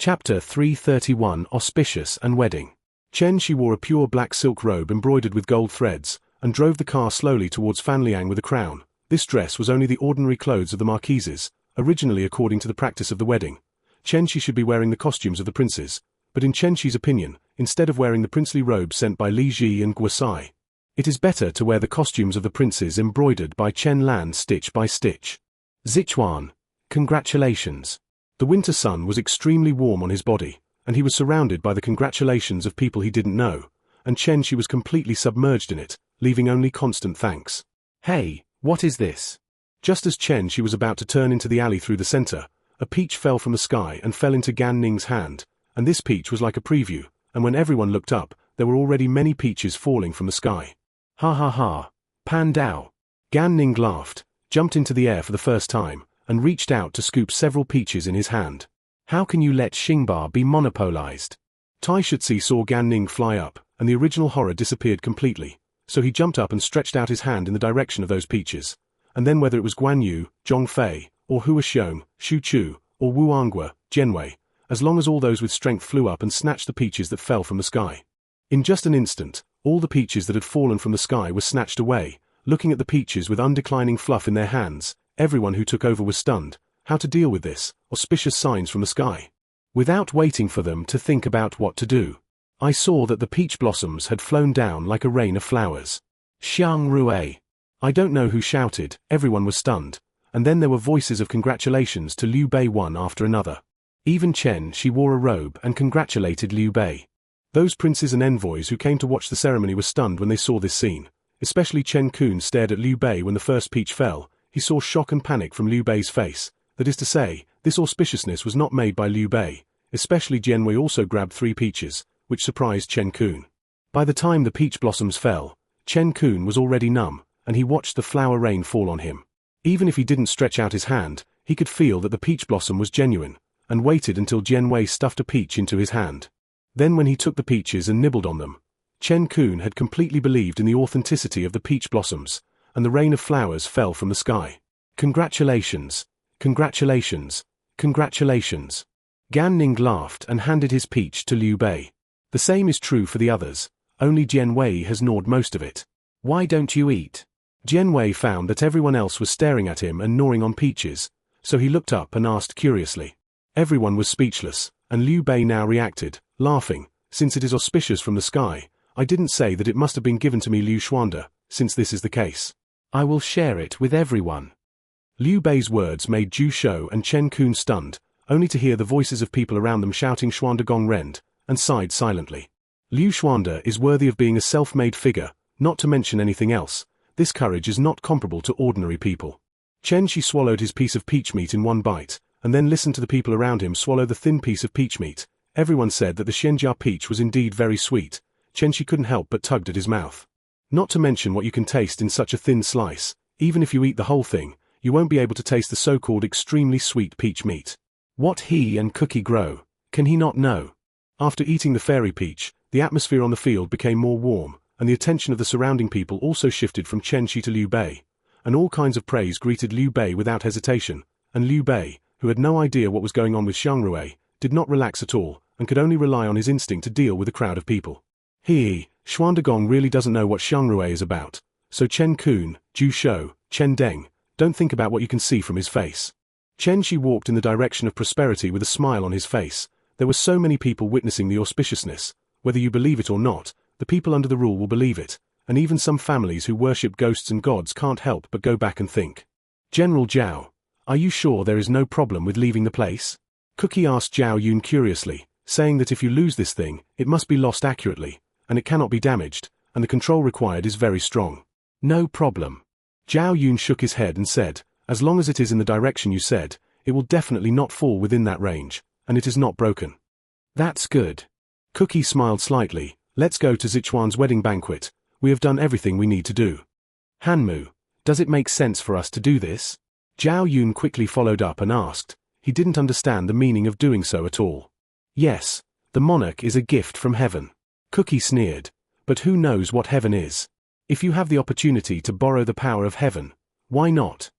Chapter 331 Auspicious and Wedding. She wore a pure black silk robe embroidered with gold threads, and drove the car slowly towards Fanliang with a crown. This dress was only the ordinary clothes of the marquises, originally according to the practice of the wedding. Shi should be wearing the costumes of the princes, but in Shi's opinion, instead of wearing the princely robes sent by Li Ji and Guosai, it is better to wear the costumes of the princes embroidered by Chen Lan stitch by stitch. Zichuan, congratulations. The winter sun was extremely warm on his body, and he was surrounded by the congratulations of people he didn't know, and Shi was completely submerged in it, leaving only constant thanks. Hey, what is this? Just as Shi was about to turn into the alley through the center, a peach fell from the sky and fell into Gan Ning's hand, and this peach was like a preview, and when everyone looked up, there were already many peaches falling from the sky. Ha ha ha, Pan Dao. Gan Ning laughed, jumped into the air for the first time, and reached out to scoop several peaches in his hand. How can you let Xingba be monopolized? Tai Shutzi saw Gan Ning fly up, and the original horror disappeared completely, so he jumped up and stretched out his hand in the direction of those peaches, and then whether it was Guan Yu, Zhong Fei, or Hua Xiong, Xu Chu, or Wu Anghua, Jianwei, as long as all those with strength flew up and snatched the peaches that fell from the sky. In just an instant, all the peaches that had fallen from the sky were snatched away. Looking at the peaches with undeclining fluff in their hands, everyone who took over was stunned. How to deal with this, auspicious signs from the sky? Without waiting for them to think about what to do, I saw that the peach blossoms had flown down like a rain of flowers. Xiang Rui. I don't know who shouted, everyone was stunned, and then there were voices of congratulations to Liu Bei one after another. Even Shi wore a robe and congratulated Liu Bei. Those princes and envoys who came to watch the ceremony were stunned when they saw this scene. Especially Chen Kun stared at Liu Bei when the first peach fell. He saw shock and panic from Liu Bei's face. That is to say, this auspiciousness was not made by Liu Bei. Especially Jianwei also grabbed 3 peaches, which surprised Chen Kun. By the time the peach blossoms fell, Chen Kun was already numb, and he watched the flower rain fall on him. Even if he didn't stretch out his hand, he could feel that the peach blossom was genuine, and waited until Jianwei stuffed a peach into his hand. Then when he took the peaches and nibbled on them, Chen Kun had completely believed in the authenticity of the peach blossoms, and the rain of flowers fell from the sky. Congratulations! Congratulations! Congratulations! Gan Ning laughed and handed his peach to Liu Bei. The same is true for the others, only Jianwei has gnawed most of it. Why don't you eat? Jianwei found that everyone else was staring at him and gnawing on peaches, so he looked up and asked curiously. Everyone was speechless, and Liu Bei now reacted, laughing. Since it is auspicious from the sky, I didn't say that it must have been given to me, Liu Xuanda, since this is the case. I will share it with everyone. Liu Bei's words made Zhu Shou and Chen Kun stunned, only to hear the voices of people around them shouting Xuanda Gong Rend, and sighed silently. Liu Xuanda is worthy of being a self-made figure, not to mention anything else. This courage is not comparable to ordinary people. Shi swallowed his piece of peach meat in one bite, and then listened to the people around him swallow the thin piece of peach meat. Everyone said that the Xianjia peach was indeed very sweet. Shi couldn't help but tugged at his mouth. Not to mention what you can taste in such a thin slice. Even if you eat the whole thing, you won't be able to taste the so-called extremely sweet peach meat. What he and Cookie grow, can he not know? After eating the fairy peach, the atmosphere on the field became more warm, and the attention of the surrounding people also shifted from Shi to Liu Bei, and all kinds of praise greeted Liu Bei without hesitation, and Liu Bei, who had no idea what was going on with Xiang Rui, did not relax at all, and could only rely on his instinct to deal with a crowd of people. Xuanda Gong really doesn't know what Xiang Rui is about, so Chen Kun, Zhu Shou, Chen Deng, don't think about what you can see from his face. Shi walked in the direction of prosperity with a smile on his face. There were so many people witnessing the auspiciousness. Whether you believe it or not, the people under the rule will believe it, and even some families who worship ghosts and gods can't help but go back and think. General Zhao, are you sure there is no problem with leaving the place? Cookie asked Zhao Yun curiously, saying that if you lose this thing, it must be lost accurately, and it cannot be damaged, and the control required is very strong. No problem. Zhao Yun shook his head and said, as long as it is in the direction you said, it will definitely not fall within that range, and it is not broken. That's good. Cookie smiled slightly. Let's go to Zichuan's wedding banquet. We have done everything we need to do. Hanmu, does it make sense for us to do this? Zhao Yun quickly followed up and asked. He didn't understand the meaning of doing so at all. Yes, the monarch is a gift from heaven. Cookie sneered. But who knows what heaven is? If you have the opportunity to borrow the power of heaven, why not?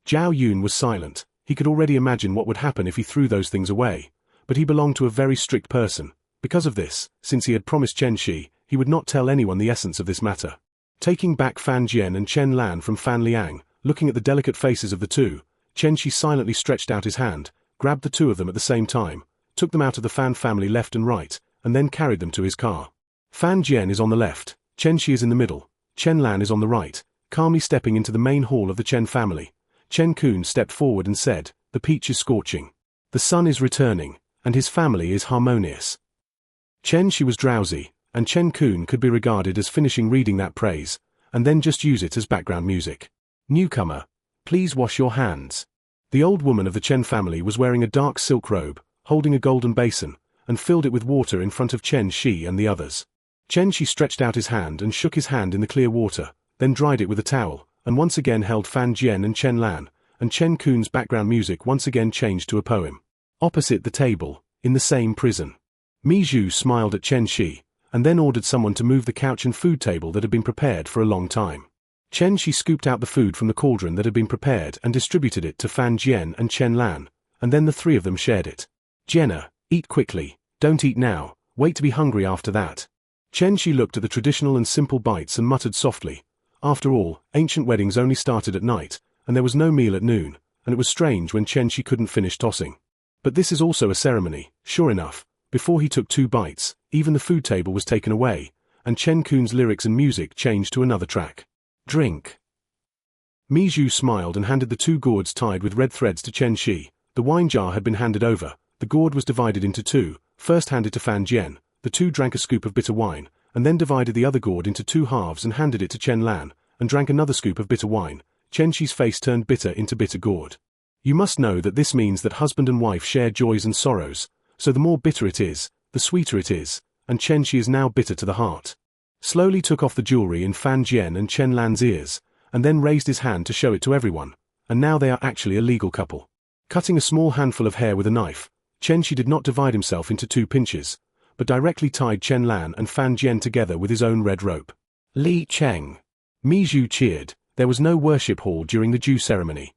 Zhao Yun was silent. He could already imagine what would happen if he threw those things away, but he belonged to a very strict person. Because of this, since he had promised Chen Shi, he would not tell anyone the essence of this matter. Taking back Fan Jian and Chen Lan from Fan Liang, looking at the delicate faces of the two, Chen Shi silently stretched out his hand, grabbed the two of them at the same time, took them out of the Fan family left and right, and then carried them to his car. Fan Jian is on the left, Chen Shi is in the middle, Chen Lan is on the right, calmly stepping into the main hall of the Chen family. Chen Kun stepped forward and said, "The peach is scorching. The sun is returning, and his family is harmonious." Chen Shi was drowsy, and Chen Kun could be regarded as finishing reading that praise, and then just use it as background music. "Newcomer, please wash your hands." The old woman of the Chen family was wearing a dark silk robe, holding a golden basin, and filled it with water in front of Chen Shi and the others. Chen Shi stretched out his hand and shook his hand in the clear water, then dried it with a towel, and once again held Fan Jian and Chen Lan, and Chen Kun's background music once again changed to a poem. Opposite the table, in the same prison. Mi Zhu smiled at Chen Shi, and then ordered someone to move the couch and food table that had been prepared for a long time. Chen Shi scooped out the food from the cauldron that had been prepared and distributed it to Fan Jian and Chen Lan, and then the three of them shared it. "Jenna, eat quickly, don't eat now, wait to be hungry after that." Chen Shi looked at the traditional and simple bites and muttered softly. After all, ancient weddings only started at night, and there was no meal at noon, and it was strange when Chen Shi couldn't finish tossing. But this is also a ceremony. Sure enough, before he took 2 bites, even the food table was taken away, and Chen Kun's lyrics and music changed to another track. "Drink." Mi Zhu smiled and handed the 2 gourds tied with red threads to Chen Shi. The wine jar had been handed over, the gourd was divided into 2, first handed to Fan Jian, the 2 drank a scoop of bitter wine, and then divided the other gourd into 2 halves and handed it to Chen Lan, and drank another scoop of bitter wine. Chen Shi's face turned bitter into bitter gourd. You must know that this means that husband and wife share joys and sorrows, so the more bitter it is, the sweeter it is, and Chen Shi is now bitter to the heart. Slowly took off the jewelry in Fan Jian and Chen Lan's ears, and then raised his hand to show it to everyone, and now they are actually a legal couple. Cutting a small handful of hair with a knife, Chen Shi did not divide himself into 2 pinches, but directly tied Chen Lan and Fan Jian together with his own red rope. "Li Cheng." Mi Zhu cheered. There was no worship hall during the Jew ceremony.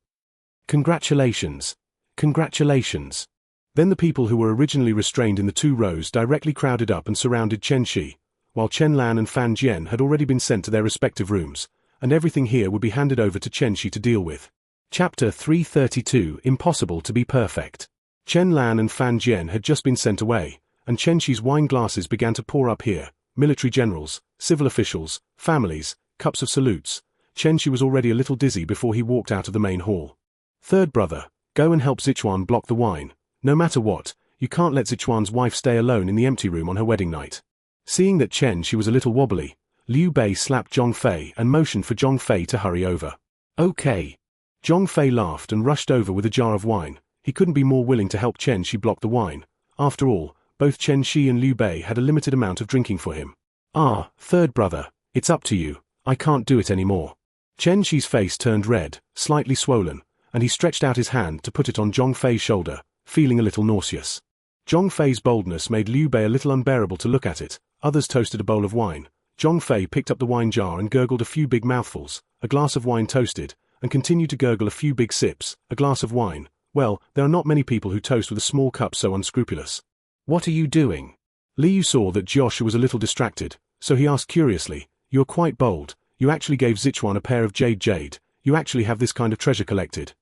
"Congratulations. Congratulations." Then the people who were originally restrained in the 2 rows directly crowded up and surrounded Chen Shi, while Chen Lan and Fan Jian had already been sent to their respective rooms, and everything here would be handed over to Chen Shi to deal with. Chapter 332 Impossible to be Perfect. Chen Lan and Fan Jian had just been sent away, and Chen Shi's wine glasses began to pour up here, military generals, civil officials, families, cups of salutes. Chen Shi was already a little dizzy before he walked out of the main hall. "Third brother, go and help Sichuan block the wine. No matter what, you can't let Sichuan's wife stay alone in the empty room on her wedding night." Seeing that Chen Shi was a little wobbly, Liu Bei slapped Zhong Fei and motioned for Zhong Fei to hurry over. "Okay." Zhong Fei laughed and rushed over with a jar of wine. He couldn't be more willing to help Chen Shi block the wine. After all, both Chen Shi and Liu Bei had a limited amount of drinking for him. "Ah, third brother, it's up to you. I can't do it anymore." Chen Shi's face turned red, slightly swollen, and he stretched out his hand to put it on Zhong Fei's shoulder, feeling a little nauseous. Zhong Fei's boldness made Liu Bei a little unbearable to look at it. Others toasted a bowl of wine. Zhong Fei picked up the wine jar and gurgled a few big mouthfuls. A glass of wine toasted, and continued to gurgle a few big sips. A glass of wine. Well, there are not many people who toast with a small cup so unscrupulous. "What are you doing?" Liu saw that Joshua was a little distracted, so he asked curiously, "You're quite bold. You actually gave Sichuan a pair of jade. You actually have this kind of treasure collected.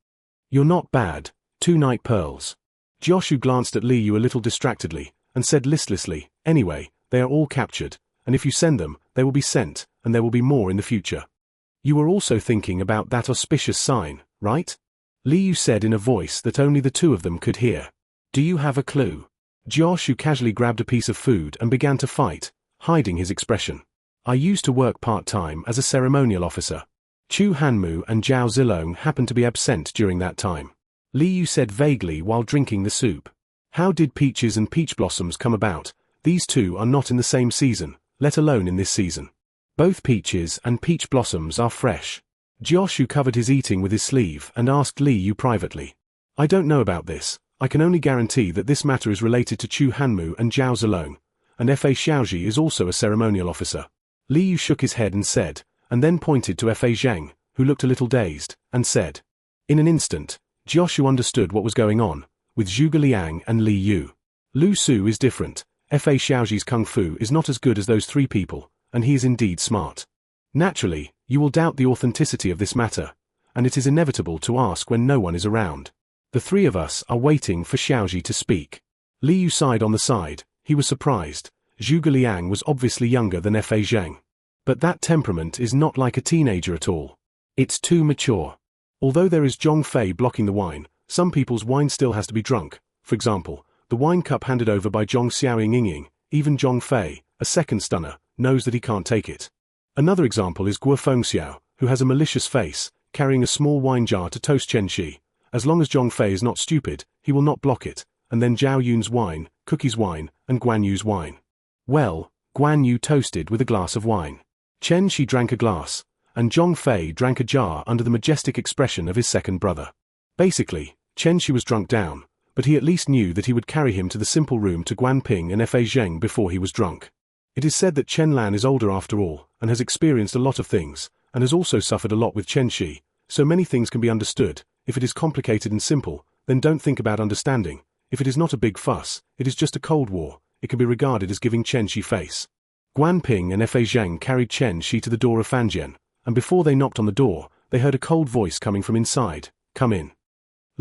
You're not bad. 2 night pearls." Joshua glanced at Liu a little distractedly, and said listlessly, "Anyway, they are all captured, and if you send them, they will be sent, and there will be more in the future. You were also thinking about that auspicious sign, right?" Liu said in a voice that only the 2 of them could hear. "Do you have a clue?" Joshua casually grabbed a piece of food and began to fight, hiding his expression. "I used to work part-time as a ceremonial officer. Chu Hanmu and Zhao Zilong happened to be absent during that time," Liu said vaguely while drinking the soup. "How did peaches and peach blossoms come about? These 2 are not in the same season, let alone in this season. Both peaches and peach blossoms are fresh." Joshua covered his eating with his sleeve and asked Liu privately. "I don't know about this. I can only guarantee that this matter is related to Chu Hanmu and Zhao Zilong, and Fa Xiaoji is also a ceremonial officer." Liu shook his head and said, and then pointed to Fa Zhang, who looked a little dazed, and said. In an instant, Joshua understood what was going on, with Zhuge Liang and Li Yu. Lu Su is different. Fa Xiaoji's kung fu is not as good as those three people, and he is indeed smart. Naturally, you will doubt the authenticity of this matter, and it is inevitable to ask when no one is around. The three of us are waiting for Xiaoji to speak. Li Yu sighed on the side. He was surprised. Zhuge Liang was obviously younger than Fa Zheng. But that temperament is not like a teenager at all. It's too mature. Although there is Zhong Fei blocking the wine, some people's wine still has to be drunk. For example, the wine cup handed over by Zhong Xiaoying, even Zhong Fei, a second stunner, knows that he can't take it. Another example is Guo Fengxiao, who has a malicious face, carrying a small wine jar to toast Chen Shi. As long as Zhong Fei is not stupid, he will not block it, and then Zhao Yun's wine, Cookie's wine, and Guan Yu's wine. Well, Guan Yu toasted with a glass of wine. Chen Shi drank a glass, and Zhong Fei drank a jar under the majestic expression of his second brother. Basically, Chen Shi was drunk down, but he at least knew that he would carry him to the simple room to Guan Ping and Fa Zheng before he was drunk. It is said that Chen Lan is older after all, and has experienced a lot of things, and has also suffered a lot with Chen Shi, so many things can be understood. If it is complicated and simple, then don't think about understanding. If it is not a big fuss, it is just a cold war, it can be regarded as giving Chen Shi face. Guan Ping and Fa Zheng carried Chen Shi to the door of Fanjian, and before they knocked on the door, they heard a cold voice coming from inside. Come in.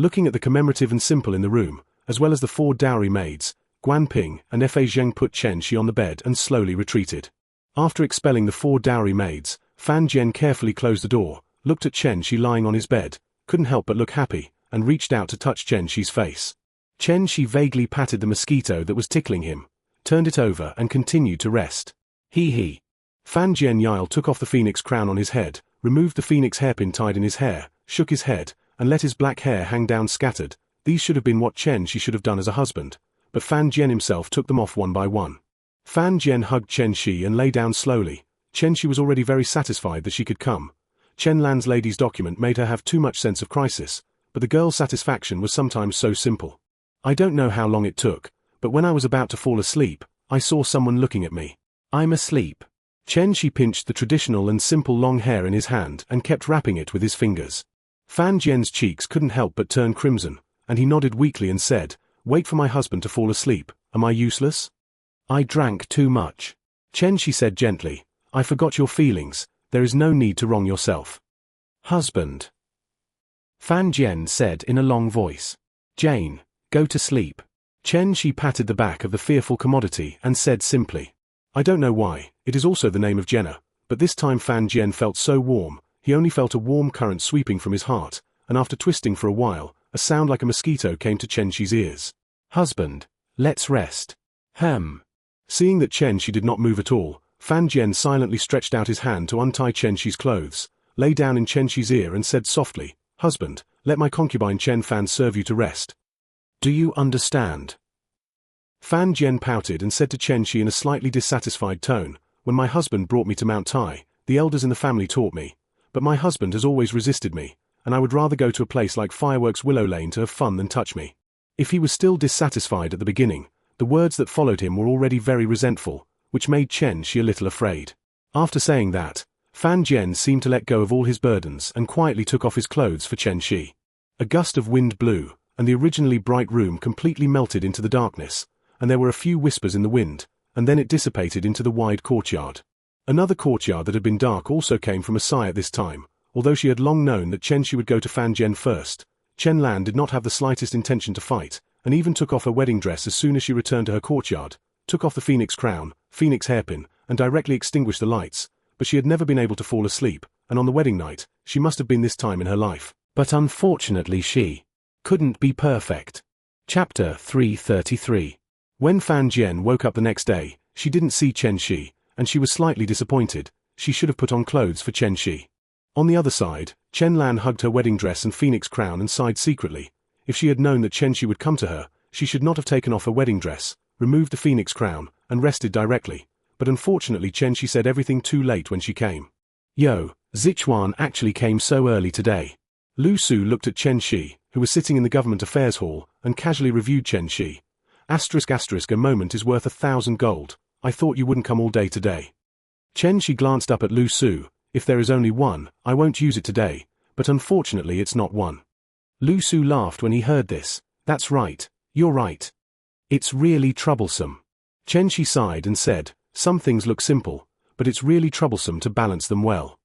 Looking at the commemorative and simple in the room, as well as the 4 dowry maids, Guan Ping and Fa Zheng put Chen Shi on the bed and slowly retreated. After expelling the 4 dowry maids, Fan Jian carefully closed the door, looked at Chen Shi lying on his bed, couldn't help but look happy, and reached out to touch Chen Shi's face. Chen Shi vaguely patted the mosquito that was tickling him, turned it over and continued to rest. He. Fan Jian Yile took off the phoenix crown on his head, removed the phoenix hairpin tied in his hair, shook his head, and let his black hair hang down scattered. These should have been what Chen Shi should have done as a husband, but Fan Jian himself took them off one by one. Fan Jian hugged Chen Shi and lay down slowly. Chen Shi was already very satisfied that she could come. Chen Lan's lady's document made her have too much sense of crisis, but the girl's satisfaction was sometimes so simple. I don't know how long it took, but when I was about to fall asleep, I saw someone looking at me. I'm asleep. Chen Shi pinched the traditional and simple long hair in his hand and kept wrapping it with his fingers. Fan Jian's cheeks couldn't help but turn crimson, and he nodded weakly and said, Wait for my husband to fall asleep. Am I useless? I drank too much. Chen Shi said gently, I forgot your feelings. There is no need to wrong yourself. Husband. Fan Jian said in a long voice. Jane, go to sleep. Chen Shi patted the back of the fearful commodity and said simply. I don't know why, it is also the name of Jenna, but this time Fan Jian felt so warm, he only felt a warm current sweeping from his heart, and after twisting for a while, a sound like a mosquito came to Chen Shi's ears. Husband, let's rest. Seeing that Chen Shi did not move at all, Fan Jian silently stretched out his hand to untie Chen Shi's clothes, lay down in Chen Shi's ear and said softly, Husband, let my concubine Chen Fan serve you to rest. Do you understand? Fan Jian pouted and said to Chen Shi in a slightly dissatisfied tone, When my husband brought me to Mount Tai, the elders in the family taught me, but my husband has always resisted me, and I would rather go to a place like Fireworks Willow Lane to have fun than touch me. If he was still dissatisfied at the beginning, the words that followed him were already very resentful, which made Chen Shi a little afraid. After saying that, Fan Jian seemed to let go of all his burdens and quietly took off his clothes for Chen Shi. A gust of wind blew, and the originally bright room completely melted into the darkness, and there were a few whispers in the wind, and then it dissipated into the wide courtyard. Another courtyard that had been dark also came from Asai at this time, although she had long known that Chen Shi would go to Fan Jian first. Chen Lan did not have the slightest intention to fight, and even took off her wedding dress as soon as she returned to her courtyard, took off the phoenix crown, phoenix hairpin, and directly extinguished the lights, but she had never been able to fall asleep, and on the wedding night, she must have been this time in her life. But unfortunately she couldn't be perfect. Chapter 333. When Fan Jian woke up the next day, she didn't see Chen Shi, and she was slightly disappointed. She should have put on clothes for Chen Shi. On the other side, Chen Lan hugged her wedding dress and phoenix crown and sighed secretly. If she had known that Chen Shi would come to her, she should not have taken off her wedding dress, removed the phoenix crown, and rested directly. But unfortunately Chen Shi said everything too late when she came. Yo, Zichuan actually came so early today. Lu Su looked at Chen Shi, who was sitting in the government affairs hall, and casually reviewed Chen Shi. A moment is worth 1,000 gold. I thought you wouldn't come all day today. Chen Shi glanced up at Lu Su. If there is only one, I won't use it today, but unfortunately it's not one. Lu Su laughed when he heard this. That's right, you're right. It's really troublesome. Chen Shi sighed and said, some things look simple, but it's really troublesome to balance them well.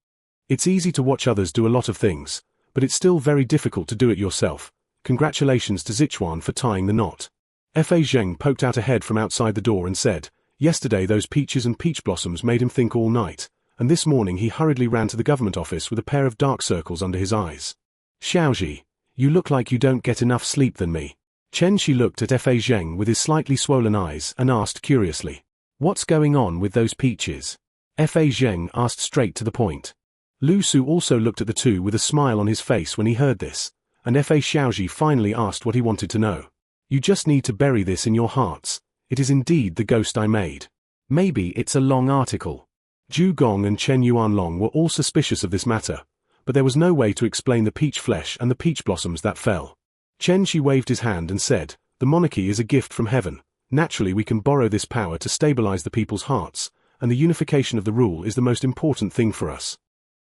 It's easy to watch others do a lot of things, but it's still very difficult to do it yourself. Congratulations to Zichuan for tying the knot. Fa Zheng poked out a head from outside the door and said, yesterday those peaches and peach blossoms made him think all night, and this morning he hurriedly ran to the government office with a pair of dark circles under his eyes. Xiaoji, you look like you don't get enough sleep than me. Chen Shi looked at Fa Zheng with his slightly swollen eyes and asked curiously, what's going on with those peaches? Fa Zheng asked straight to the point. Lu Su also looked at the two with a smile on his face when he heard this, and Fa Xiaoji finally asked what he wanted to know. You just need to bury this in your hearts. It is indeed the ghost I made. Maybe it's a long article. Zhu Gong and Chen Yuanlong were all suspicious of this matter, but there was no way to explain the peach flesh and the peach blossoms that fell. Chen Shi waved his hand and said, the monarchy is a gift from heaven. Naturally we can borrow this power to stabilize the people's hearts, and the unification of the rule is the most important thing for us.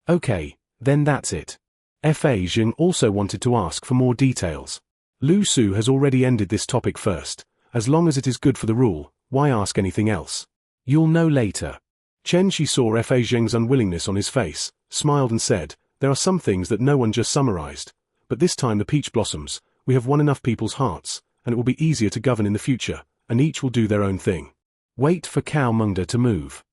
Okay, then that's it. Fa Zheng also wanted to ask for more details. Lu Su has already ended this topic first. As long as it is good for the rule, why ask anything else? You'll know later. Chen Shi saw Fa Zheng's unwillingness on his face, smiled and said, there are some things that no one just summarized, but this time the peach blossoms, we have won enough people's hearts, and it will be easier to govern in the future, and each will do their own thing. Wait for Cao Mengde to move.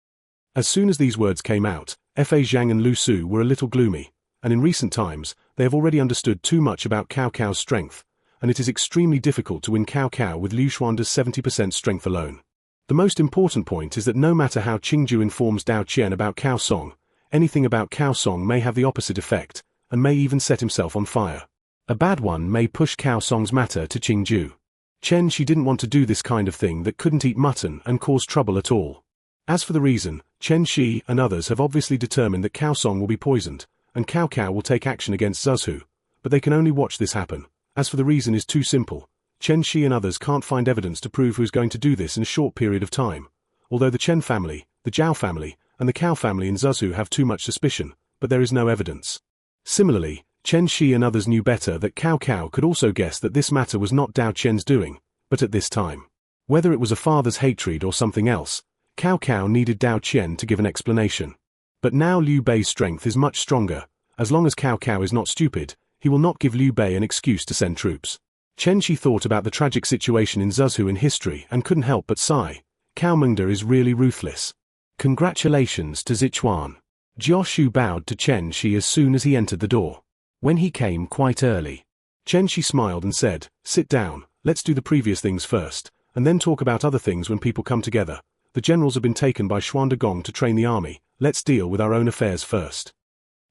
As soon as these words came out, Fa Zhang and Lu Su were a little gloomy, and in recent times, they have already understood too much about Cao Cao's strength, and it is extremely difficult to win Cao Cao with Liu Xuanda's 70% strength alone. The most important point is that no matter how Qingju informs Dao Qian about Cao Song, anything about Cao Song may have the opposite effect, and may even set himself on fire. A bad one may push Cao Song's matter to Qingju. Chen Shi didn't want to do this kind of thing that couldn't eat mutton and cause trouble at all. As for the reason, Chen Shi and others have obviously determined that Cao Song will be poisoned, and Cao Cao will take action against Zuzhu, but they can only watch this happen. As for the reason is too simple. Chen Shi and others can't find evidence to prove who is going to do this in a short period of time. Although the Chen family, the Zhao family, and the Cao family in Zuzhu have too much suspicion, but there is no evidence. Similarly, Chen Shi and others knew better that Cao Cao could also guess that this matter was not Dao Qian's doing, but at this time. Whether it was a father's hatred or something else, Cao Cao needed Dao Qian to give an explanation. But now Liu Bei's strength is much stronger. As long as Cao Cao is not stupid, he will not give Liu Bei an excuse to send troops. Chen Shi thought about the tragic situation in Zuzhu in history and couldn't help but sigh. Cao Mengde is really ruthless. Congratulations to Zichuan. Jioshu bowed to Chen Shi as soon as he entered the door. When he came quite early. Chen Shi smiled and said, sit down, let's do the previous things first, and then talk about other things when people come together. The generals have been taken by Xuanda Gong to train the army, let's deal with our own affairs first.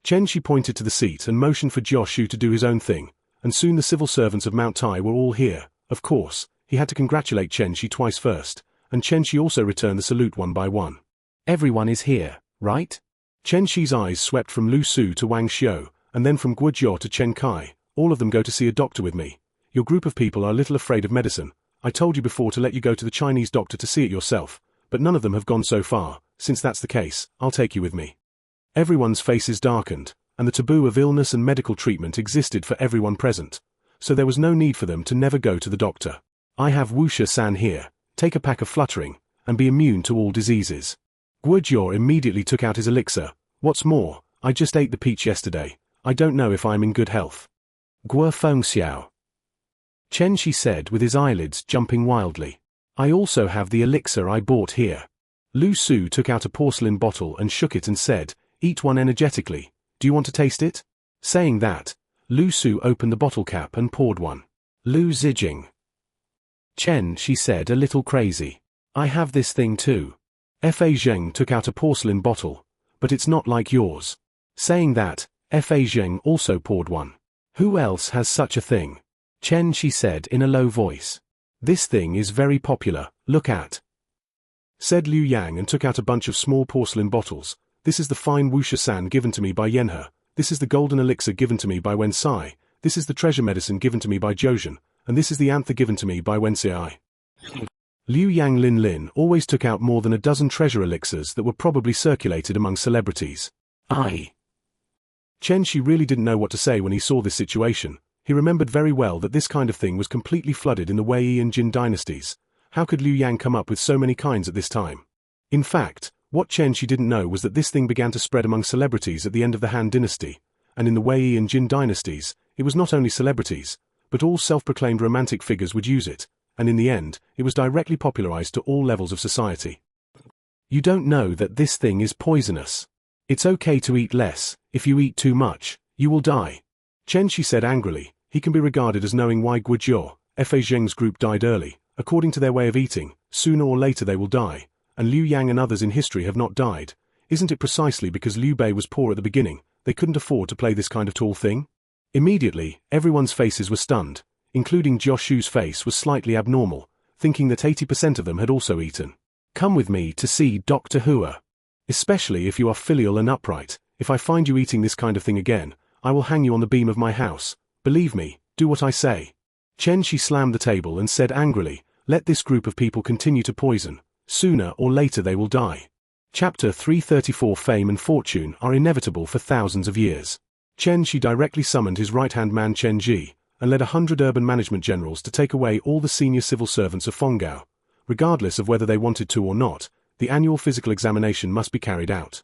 Chen Shi pointed to the seat and motioned for Jioshu to do his own thing, and soon the civil servants of Mount Tai were all here. Of course, he had to congratulate Chen Shi twice first, and Chen Shi also returned the salute one by one. Everyone is here, right? Chen Shi's eyes swept from Lu Su to Wang Xiu, and then from Guo Jiao to Chen Kai. All of them go to see a doctor with me. Your group of people are a little afraid of medicine. I told you before to let you go to the Chinese doctor to see it yourself, but none of them have gone so far. Since that's the case, I'll take you with me. Everyone's faces darkened, and the taboo of illness and medical treatment existed for everyone present, so there was no need for them to never go to the doctor. I have Wuxia-san here, take a pack of fluttering, and be immune to all diseases. Guo Jiao immediately took out his elixir. What's more, I just ate the peach yesterday. I don't know if I'm in good health. Guo Fengxiao. Chen Shi said with his eyelids jumping wildly. I also have the elixir I bought here. Lu Su took out a porcelain bottle and shook it and said, eat one energetically. Do you want to taste it? Saying that, Lu Su opened the bottle cap and poured one. Lu Zijing. Chen Shi said a little crazy. I have this thing too. Fa Zheng took out a porcelain bottle, but it's not like yours. Saying that, Fa Zheng also poured one. Who else has such a thing? Chen Shi said in a low voice. This thing is very popular, look at. Said Liu Yang and took out a bunch of small porcelain bottles. This is the fine Wuxia-san given to me by Yanhe. This is the golden elixir given to me by Wen Sai. This is the treasure medicine given to me by Zhou, and this is the anther given to me by Wen Xiai. Liu Yang Lin Lin always took out more than a dozen treasure elixirs that were probably circulated among celebrities. Chen Shi really didn't know what to say when he saw this situation. He remembered very well that this kind of thing was completely flooded in the Wei and Jin dynasties, How could Liu Yang come up with so many kinds at this time? In fact, what Chen Shi didn't know was that this thing began to spread among celebrities at the end of the Han dynasty, and in the Wei and Jin dynasties, it was not only celebrities, but all self-proclaimed romantic figures would use it, and in the end, it was directly popularized to all levels of society. You don't know that this thing is poisonous. It's okay to eat less. If you eat too much, you will die. Chen Shi said angrily. He can be regarded as knowing why Guizhou, Fa Zheng's group died early. According to their way of eating, sooner or later they will die, and Liu Yang and others in history have not died. Isn't it precisely because Liu Bei was poor at the beginning, they couldn't afford to play this kind of tall thing? Immediately, everyone's faces were stunned, including Joshu's face was slightly abnormal, thinking that 80% of them had also eaten. Come with me to see Dr. Hua. Especially if you are filial and upright. If I find you eating this kind of thing again, I will hang you on the beam of my house. Believe me, do what I say. Chen Shi slammed the table and said angrily, let this group of people continue to poison. Sooner or later they will die. Chapter 334 Fame and fortune are inevitable for thousands of years. Chen Shi directly summoned his right-hand man Chen Ji, and led 100 urban management generals to take away all the senior civil servants of Fenggao. Regardless of whether they wanted to or not, the annual physical examination must be carried out.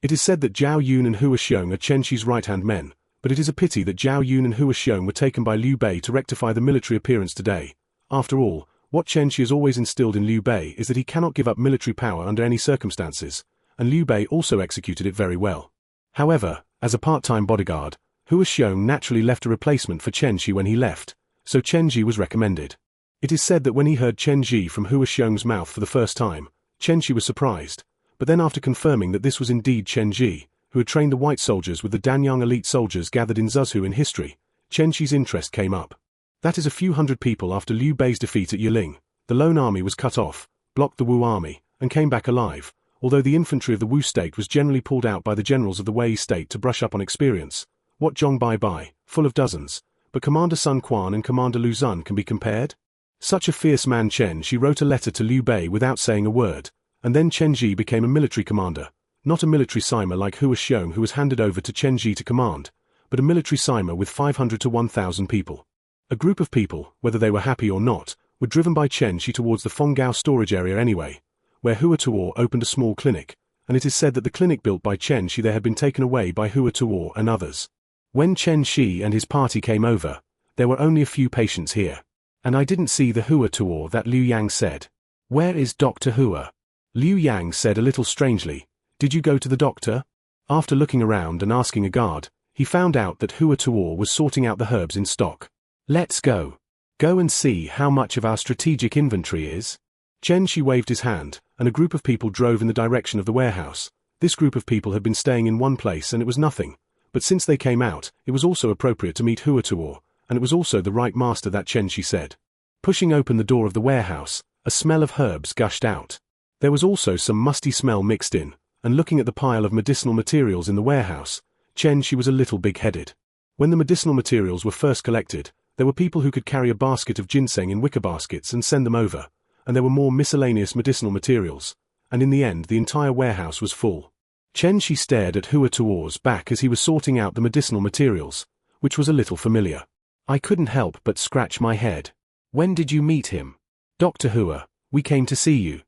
It is said that Zhao Yun and Hua Xiong are Chen Shi's right-hand men, but it is a pity that Zhao Yun and Hua Xiong were taken by Liu Bei to rectify the military appearance today. After all, what Chen Shi has always instilled in Liu Bei is that he cannot give up military power under any circumstances, and Liu Bei also executed it very well. However, as a part-time bodyguard, Hua Xiong naturally left a replacement for Chen Shi when he left, so Chen Ji was recommended. It is said that when he heard Chen Ji from Hua Xiong's mouth for the first time, Chen Shi was surprised, but then after confirming that this was indeed Chen Ji, who had trained the white soldiers with the Danyang elite soldiers gathered in Zhuzhou in history, Chen Shi's interest came up. That is a few hundred people after Liu Bei's defeat at Yiling. The lone army was cut off, blocked the Wu army, and came back alive, although the infantry of the Wu state was generally pulled out by the generals of the Wei state to brush up on experience. What Zhong Bai, full of dozens, but Commander Sun Quan and Commander Lu Zun can be compared? Such a fierce man Chen Shi wrote a letter to Liu Bei without saying a word, and then Chen Ji became a military commander, not a military Sima like Hua Xiong who was handed over to Chen Ji to command, but a military Sima with 500 to 1,000 people. A group of people, whether they were happy or not, were driven by Chen Shi towards the Fenggao storage area anyway, where Hua Tuo opened a small clinic, and it is said that the clinic built by Chen Shi there had been taken away by Hua Tuo and others. When Chen Shi and his party came over, there were only a few patients here. And I didn't see the Hua Tuo that Liu Yang said. Where is Dr. Hua? Liu Yang said a little strangely. Did you go to the doctor? After looking around and asking a guard, he found out that Hua Tuo was sorting out the herbs in stock. Let's go. Go and see how much of our strategic inventory is. Chen Shi waved his hand, and a group of people drove in the direction of the warehouse. This group of people had been staying in one place and it was nothing. But since they came out, it was also appropriate to meet Hua Tuo, and it was also the right master that Chen Shi said. Pushing open the door of the warehouse, a smell of herbs gushed out. There was also some musty smell mixed in, and looking at the pile of medicinal materials in the warehouse, Chen Shi was a little big-headed. When the medicinal materials were first collected, there were people who could carry a basket of ginseng in wicker baskets and send them over, and there were more miscellaneous medicinal materials, and in the end the entire warehouse was full. Chen Shi stared at Hua Tuo's back as he was sorting out the medicinal materials, which was a little familiar. I couldn't help but scratch my head. When did you meet him? Dr. Hua, we came to see you.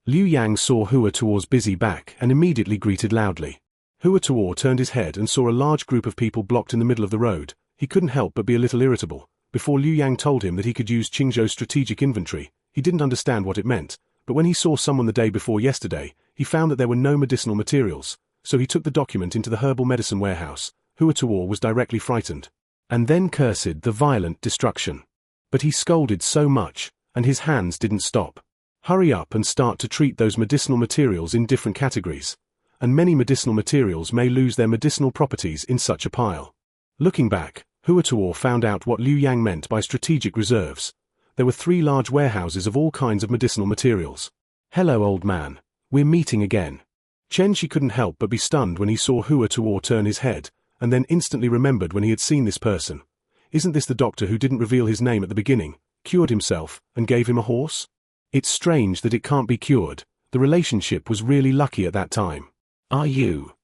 Liu Yang saw Hua Tuo's busy back and immediately greeted loudly. Hua Tuo turned his head and saw a large group of people blocked in the middle of the road. He couldn't help but be a little irritable. Before Liu Yang told him that he could use Qingzhou's strategic inventory, he didn't understand what it meant, but when he saw someone the day before yesterday, he found that there were no medicinal materials, so he took the document into the herbal medicine warehouse. Hua Tuo was directly frightened, and then cursed the violent destruction. But he scolded so much, and his hands didn't stop. Hurry up and start to treat those medicinal materials in different categories, and many medicinal materials may lose their medicinal properties in such a pile. Looking back, Hua Tuo found out what Liu Yang meant by strategic reserves. There were 3 large warehouses of all kinds of medicinal materials. Hello old man, we're meeting again. Chen Shi couldn't help but be stunned when he saw Hua Tuo turn his head, and then instantly remembered when he had seen this person. Isn't this the doctor who didn't reveal his name at the beginning, cured himself, and gave him a horse? It's strange that it can't be cured. The relationship was really lucky at that time. Are you?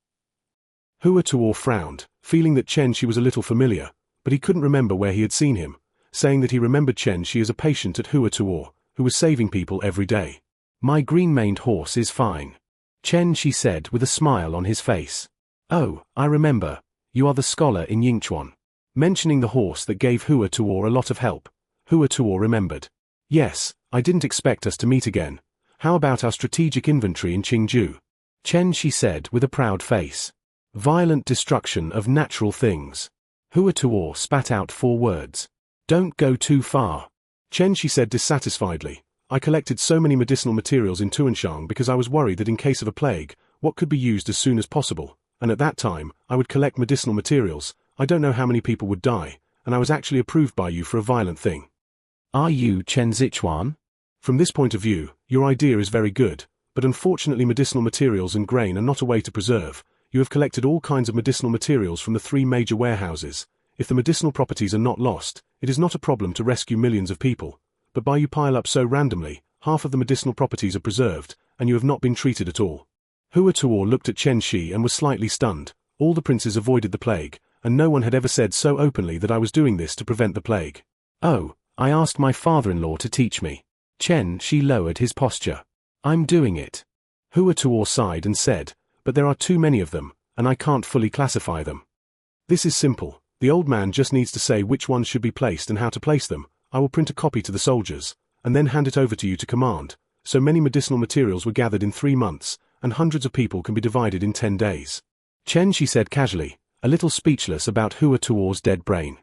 Hua Tuo frowned, feeling that Chen Shi was a little familiar, but he couldn't remember where he had seen him, saying that he remembered Chen Shi as a patient at Hua Tuo, who was saving people every day. My green-maned horse is fine. Chen Shi said with a smile on his face. Oh, I remember. You are the scholar in Yingchuan. Mentioning the horse that gave Hua Tuo a lot of help. Hua Tuo remembered. Yes, I didn't expect us to meet again. How about our strategic inventory in Qingju? Chen Shi said with a proud face. Violent destruction of natural things. Hua Tuo spat out 4 words. Don't go too far. Chen Shi said dissatisfiedly. I collected so many medicinal materials in Tuanshang because I was worried that in case of a plague, what could be used as soon as possible, and at that time, I would collect medicinal materials. I don't know how many people would die, and I was actually approved by you for a violent thing. Are you Chen Zichuan? From this point of view, your idea is very good, but unfortunately medicinal materials and grain are not a way to preserve. You have collected all kinds of medicinal materials from the 3 major warehouses. If the medicinal properties are not lost, it is not a problem to rescue millions of people. But by you pile up so randomly, half of the medicinal properties are preserved, and you have not been treated at all. Hua Tuo looked at Chen Shi and was slightly stunned. All the princes avoided the plague, and no one had ever said so openly that I was doing this to prevent the plague. Oh, I asked my father-in-law to teach me. Chen Shi lowered his posture. I'm doing it. Hua Tuo sighed and said, but there are too many of them, and I can't fully classify them. This is simple. The old man just needs to say which ones should be placed and how to place them. I will print a copy to the soldiers, and then hand it over to you to command. So many medicinal materials were gathered in 3 months, and hundreds of people can be divided in 10 days. Chen Shi said casually, a little speechless about Hua Tuo's dead brain.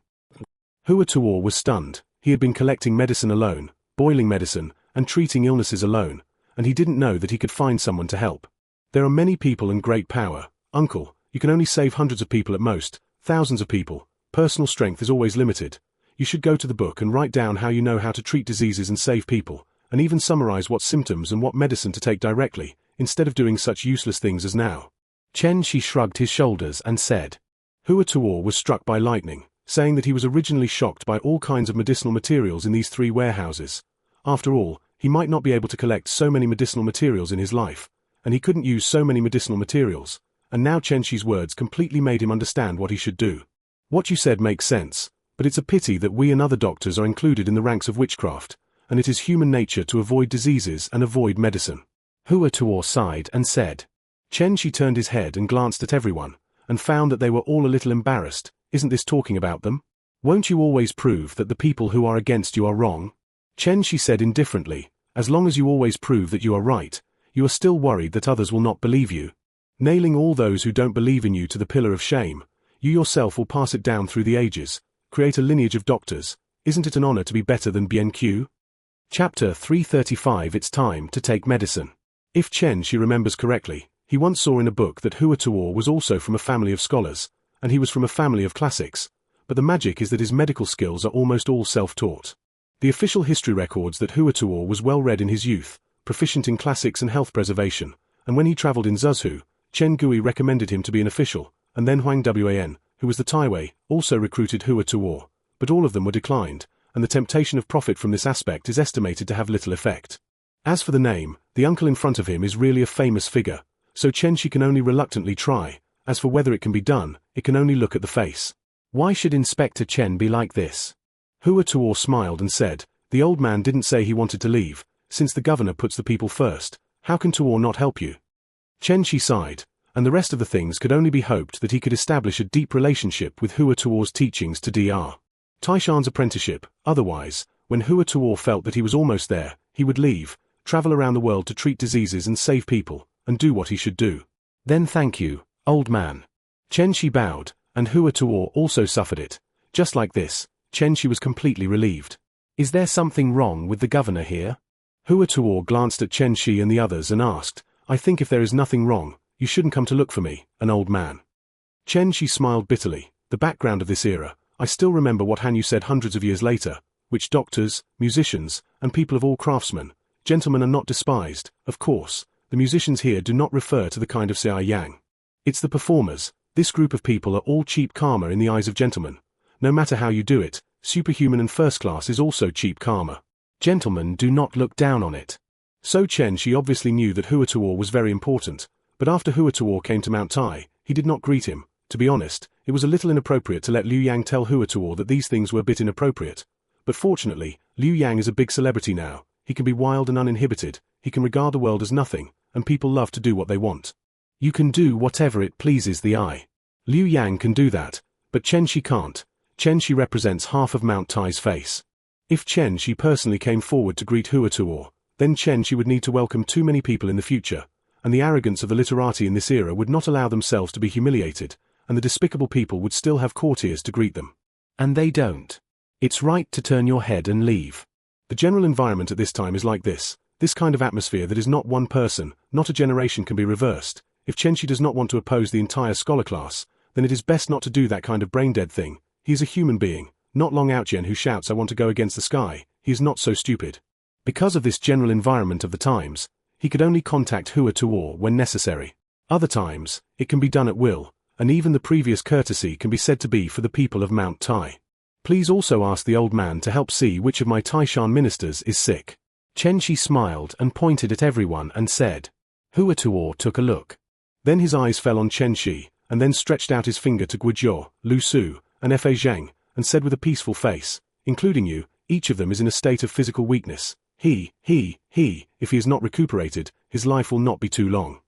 Hua Tuo was stunned. He had been collecting medicine alone, boiling medicine, and treating illnesses alone, and he didn't know that he could find someone to help. There are many people and great power. Uncle, you can only save hundreds of people at most, thousands of people. Personal strength is always limited. You should go to the book and write down how you know how to treat diseases and save people, and even summarize what symptoms and what medicine to take directly, instead of doing such useless things as now. Chen Shi shrugged his shoulders and said. Hua Tuo was struck by lightning, saying that he was originally shocked by all kinds of medicinal materials in these 3 warehouses. After all, he might not be able to collect so many medicinal materials in his life, and he couldn't use so many medicinal materials, and now Chen Shi's words completely made him understand what he should do. What you said makes sense. But it's a pity that we and other doctors are included in the ranks of witchcraft, and it is human nature to avoid diseases and avoid medicine. Hua Tuo sighed and said. Chen Shi turned his head and glanced at everyone, and found that they were all a little embarrassed. Isn't this talking about them? Won't you always prove that the people who are against you are wrong? Chen Shi said indifferently, as long as you always prove that you are right, you are still worried that others will not believe you. Nailing all those who don't believe in you to the pillar of shame, you yourself will pass it down through the ages. Create a lineage of doctors. Isn't it an honor to be better than BNQ? Chapter 335. It's time to take medicine. If Chen Shi remembers correctly, he once saw in a book that Hua Tuo was also from a family of scholars, and he was from a family of classics, but the magic is that his medical skills are almost all self-taught. The official history records that Hua Tuo was well read in his youth, proficient in classics and health preservation, and when he traveled in Zhuzhou, Chen Gui recommended him to be an official, and then Huang Wan, who was the Taiwei, also recruited Hua Tuo, but all of them were declined, and the temptation of profit from this aspect is estimated to have little effect. As for the name, the uncle in front of him is really a famous figure, so Chen Shi can only reluctantly try. As for whether it can be done, it can only look at the face. Why should Inspector Chen be like this? Hua Tuo smiled and said, the old man didn't say he wanted to leave. Since the governor puts the people first, how can Tuo not help you? Chen Shi sighed, and the rest of the things could only be hoped that he could establish a deep relationship with Hua Tuo's teachings to Dr. Taishan's apprenticeship. Otherwise, when Hua Tuo felt that he was almost there, he would leave, travel around the world to treat diseases and save people, and do what he should do. Then thank you, old man. Chen Shi bowed, and Hua Tuo also suffered it. Just like this, Chen Shi was completely relieved. Is there something wrong with the governor here? Hua Tuo glanced at Chen Shi and the others and asked, I think if there is nothing wrong, you shouldn't come to look for me, an old man. Chen Shi smiled bitterly. The background of this era, I still remember what Han Yu said hundreds of years later, which doctors, musicians, and people of all craftsmen, gentlemen are not despised. Of course, the musicians here do not refer to the kind of Xia Yang. It's the performers. This group of people are all cheap karma in the eyes of gentlemen. No matter how you do it, superhuman and first class is also cheap karma. Gentlemen do not look down on it. So Chen Shi obviously knew that Hua Tuo was very important, but after Hua Tuo came to Mount Tai, he did not greet him. To be honest, it was a little inappropriate to let Liu Yang tell Hua Tuo that these things were a bit inappropriate. But fortunately, Liu Yang is a big celebrity now. he can be wild and uninhibited, he can regard the world as nothing, and people love to do what they want. You can do whatever it pleases the eye. Liu Yang can do that, but Chen Shi can't. Chen Shi represents half of Mount Tai's face. If Chen Shi personally came forward to greet Hua Tuo, then Chen Shi would need to welcome too many people in the future, and the arrogance of the literati in this era would not allow themselves to be humiliated, and the despicable people would still have courtiers to greet them. And they don't. It's right to turn your head and leave. The general environment at this time is like this kind of atmosphere that is not one person, not a generation can be reversed. If Chen Shi does not want to oppose the entire scholar class, then it is best not to do that kind of brain-dead thing. He is a human being, not Long Outjian who shouts I want to go against the sky. He is not so stupid. Because of this general environment of the times, he could only contact Hua Tuo when necessary. Other times, it can be done at will, and even the previous courtesy can be said to be for the people of Mount Tai. Please also ask the old man to help see which of my Taishan ministers is sick. Chen Shi smiled and pointed at everyone and said. Hua Tuo took a look. Then his eyes fell on Chen Shi, and then stretched out his finger to Guizhou, Lu Su, and Fei Zheng, and said with a peaceful face, including you, each of them is in a state of physical weakness. If he is not recuperated, his life will not be too long.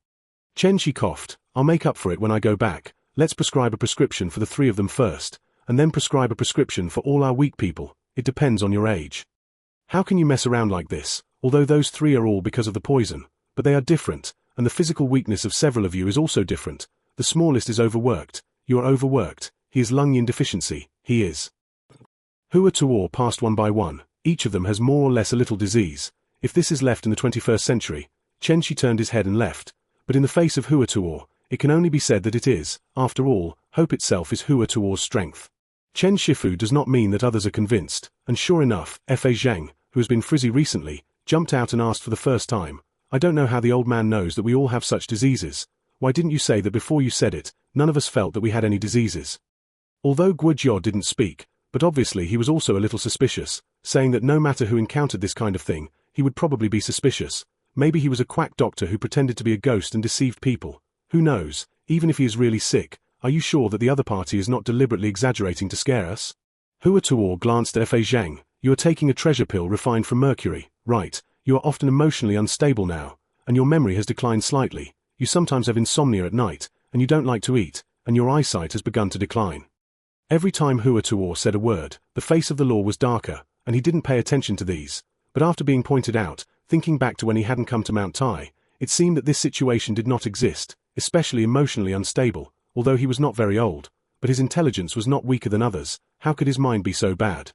Chen Shi coughed. I'll make up for it when I go back. Let's prescribe a prescription for the three of them first, and then prescribe a prescription for all our weak people. It depends on your age. How can you mess around like this? Although those three are all because of the poison, but they are different, and the physical weakness of several of you is also different. The smallest is overworked. You are overworked. He is lung yin deficiency. He is. Hua Tuo passed one by one. Each of them has more or less a little disease. If this is left in the 21st century, Chen Shi turned his head and left. But in the face of Hua Tuo, it can only be said that it is, after all, hope itself is Hua Tuo's strength. Chen Shifu does not mean that others are convinced, and sure enough, Fei Zheng, who has been frizzy recently, jumped out and asked for the first time, I don't know how the old man knows that we all have such diseases. Why didn't you say that before you said it? None of us felt that we had any diseases. Although Guizhou didn't speak, but obviously he was also a little suspicious, saying that no matter who encountered this kind of thing, he would probably be suspicious. Maybe he was a quack doctor who pretended to be a ghost and deceived people. Who knows? Even if he is really sick, are you sure that the other party is not deliberately exaggerating to scare us? Hua Tuo glanced at Fei Zheng. You are taking a treasure pill refined from mercury, right? You are often emotionally unstable now, and your memory has declined slightly. You sometimes have insomnia at night, and you don't like to eat, and your eyesight has begun to decline. Every time Hua Tuo said a word, the face of the law was darker, and he didn't pay attention to these. But after being pointed out, thinking back to when he hadn't come to Mount Tai, it seemed that this situation did not exist, especially emotionally unstable, although he was not very old, but his intelligence was not weaker than others. How could his mind be so bad?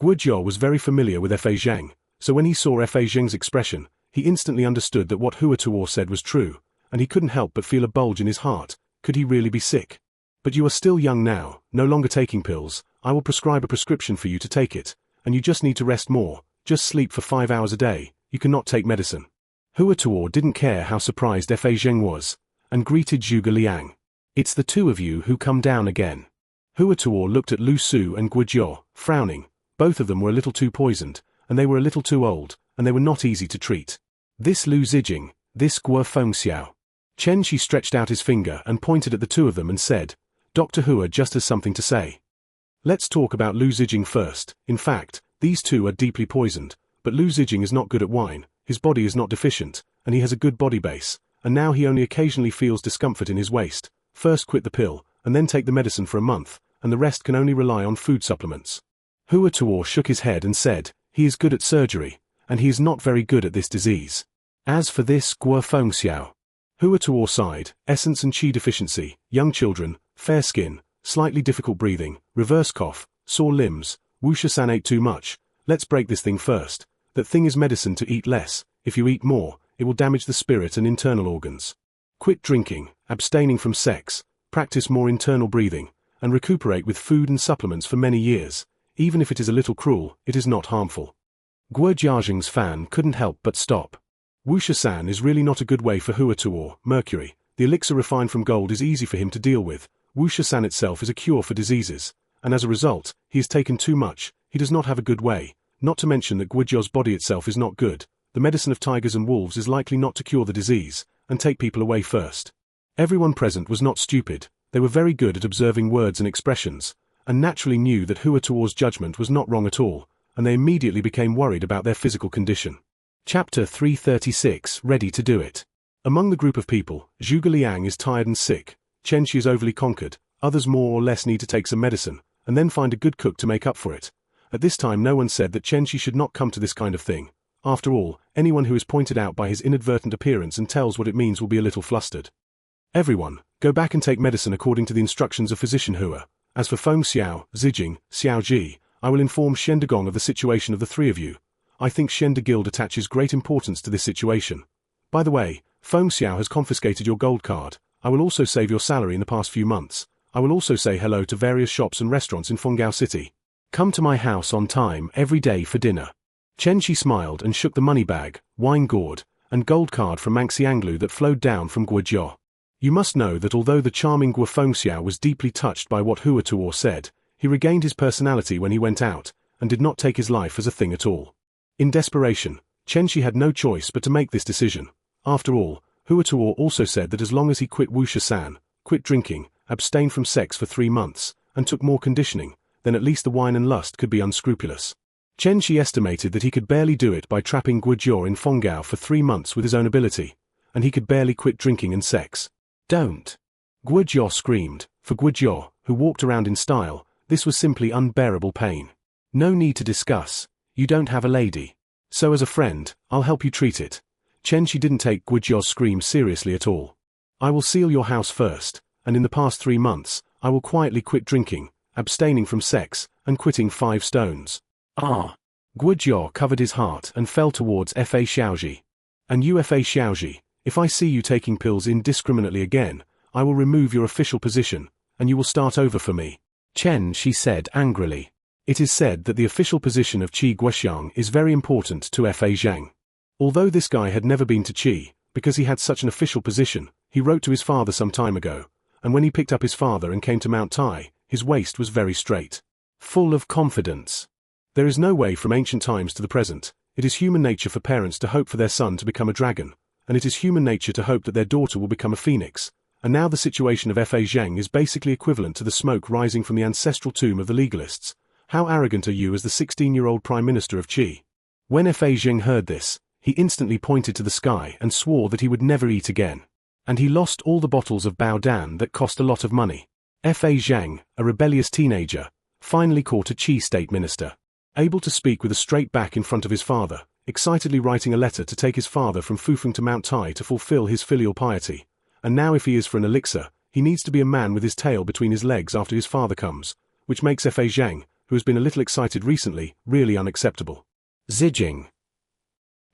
Guizhou was very familiar with Fei Zheng, so when he saw Fei Zheng's expression, he instantly understood that what Hua Tuo said was true, and he couldn't help but feel a bulge in his heart. Could he really be sick? But you are still young now, no longer taking pills. I will prescribe a prescription for you to take it, and you just need to rest more. Just sleep for 5 hours a day. You cannot take medicine. Hua Tuo didn't care how surprised Fei Zheng was, and greeted Zhuge Liang. It's the two of you who come down again. Hua Tuo looked at Lu Su and Guizhou, frowning. Both of them were a little too poisoned, and they were a little too old, and they were not easy to treat. This Lu Zijing, this Guo Fengxiao. Chen Shi stretched out his finger and pointed at the two of them and said, Dr. Hua just has something to say. Let's talk about Lu Zijing first. In fact, these two are deeply poisoned, but Lu Zijing is not good at wine, his body is not deficient, and he has a good body base, and now he only occasionally feels discomfort in his waist. First quit the pill, and then take the medicine for a month, and the rest can only rely on food supplements. Hua Tuo shook his head and said, he is good at surgery, and he is not very good at this disease. As for this Guo Fengxiao, Hua Tuo sighed, essence and qi deficiency, young children, fair skin, slightly difficult breathing, reverse cough, sore limbs. Wuxia-san ate too much. Let's break this thing first. That thing is medicine to eat less. If you eat more, it will damage the spirit and internal organs. Quit drinking, abstaining from sex, practice more internal breathing, and recuperate with food and supplements for many years. Even if it is a little cruel, it is not harmful. Guo Jiajing's fan couldn't help but stop. Wuxia-san is really not a good way for Hua Tuo. Mercury, the elixir refined from gold, is easy for him to deal with. Wuxia-san itself is a cure for diseases, and as a result, he has taken too much. He does not have a good way, not to mention that Guizhou's body itself is not good. The medicine of tigers and wolves is likely not to cure the disease, and take people away first. Everyone present was not stupid. They were very good at observing words and expressions, and naturally knew that Hua Tuo's judgment was not wrong at all, and they immediately became worried about their physical condition. Chapter 336, Ready to Do It. Among the group of people, Zhuge Liang is tired and sick, Chen Shi is overly conquered, others more or less need to take some medicine, and then find a good cook to make up for it. At this time no one said that Chen Shi should not come to this kind of thing. After all, anyone who is pointed out by his inadvertent appearance and tells what it means will be a little flustered. Everyone, go back and take medicine according to the instructions of physician Hua. As for Feng Xiao, Zijing, Xiao Ji, I will inform Shen Degong of the situation of the three of you. I think Shen De Guild attaches great importance to this situation. By the way, Feng Xiao has confiscated your gold card. I will also save your salary in the past few months. I will also say hello to various shops and restaurants in Fengao City. Come to my house on time every day for dinner. Chen Shi smiled and shook the money bag, wine gourd, and gold card from Manxianglu that flowed down from Guojiao. You must know that although the charming Guo Fengxiao was deeply touched by what Hua Tuo said, he regained his personality when he went out, and did not take his life as a thing at all. In desperation, Chen Shi had no choice but to make this decision. After all, Hua Tuo also said that as long as he quit Wuxia-san, quit drinking, abstained from sex for 3 months, and took more conditioning, then at least the wine and lust could be unscrupulous. Chen Shi estimated that he could barely do it by trapping Guojiao in Fengao for 3 months with his own ability, and he could barely quit drinking and sex. Don't! Guojiao screamed. For Guojiao, who walked around in style, this was simply unbearable pain. No need to discuss. You don't have a lady. So as a friend, I'll help you treat it. Chen Shi didn't take Guojiao's scream seriously at all. I will seal your house first, and in the past 3 months, I will quietly quit drinking, abstaining from sex, and quitting 5 stones. Ah! Guojiao covered his heart and fell towards Fa Xiaoji. And you Fa Xiaoji, if I see you taking pills indiscriminately again, I will remove your official position, and you will start over for me. Chen Shi said angrily. It is said that the official position of Qi Guoxiang is very important to Fa Zhang. Although this guy had never been to Qi, because he had such an official position, he wrote to his father some time ago, and when he picked up his father and came to Mount Tai, his waist was very straight. Full of confidence. There is no way from ancient times to the present. It is human nature for parents to hope for their son to become a dragon, and it is human nature to hope that their daughter will become a phoenix. And now the situation of Fa Zhang is basically equivalent to the smoke rising from the ancestral tomb of the legalists. How arrogant are you as the 16-year-old Prime Minister of Qi? When Fa Zhang heard this, he instantly pointed to the sky and swore that he would never eat again. And he lost all the bottles of Bao Dan that cost a lot of money. Fa Zhang, a rebellious teenager, finally caught a Qi state minister. Able to speak with a straight back in front of his father, excitedly writing a letter to take his father from Fufeng to Mount Tai to fulfill his filial piety. And now if he is for an elixir, he needs to be a man with his tail between his legs after his father comes, which makes Fa Zhang, who has been a little excited recently, really unacceptable. Zijing.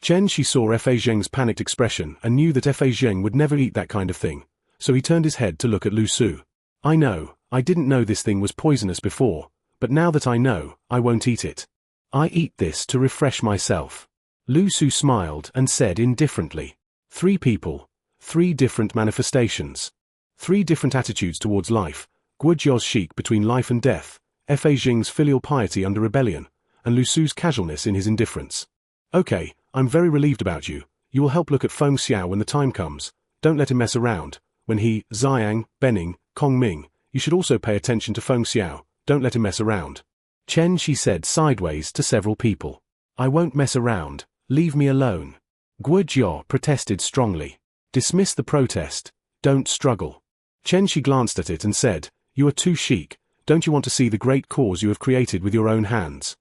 Chen Shi saw Fa Zheng's panicked expression and knew that Fa Zheng would never eat that kind of thing, so he turned his head to look at Lu Su. I know, I didn't know this thing was poisonous before, but now that I know, I won't eat it. I eat this to refresh myself. Lu Su smiled and said indifferently. 3 people, 3 different manifestations. 3 different attitudes towards life, Guojiao's chic between life and death, Fa Zheng's filial piety under rebellion, and Lu Su's casualness in his indifference. Okay, I'm very relieved about you. You will help look at Feng Xiao when the time comes. Don't let him mess around. When he, Xiang, Benning, Kong Ming, you should also pay attention to Feng Xiao. Don't let him mess around. Chen Shi said sideways to several people. I won't mess around. Leave me alone. Guojiao protested strongly. Dismiss the protest. Don't struggle. Chen Shi glanced at it and said, You are too chic. Don't you want to see the great cause you have created with your own hands?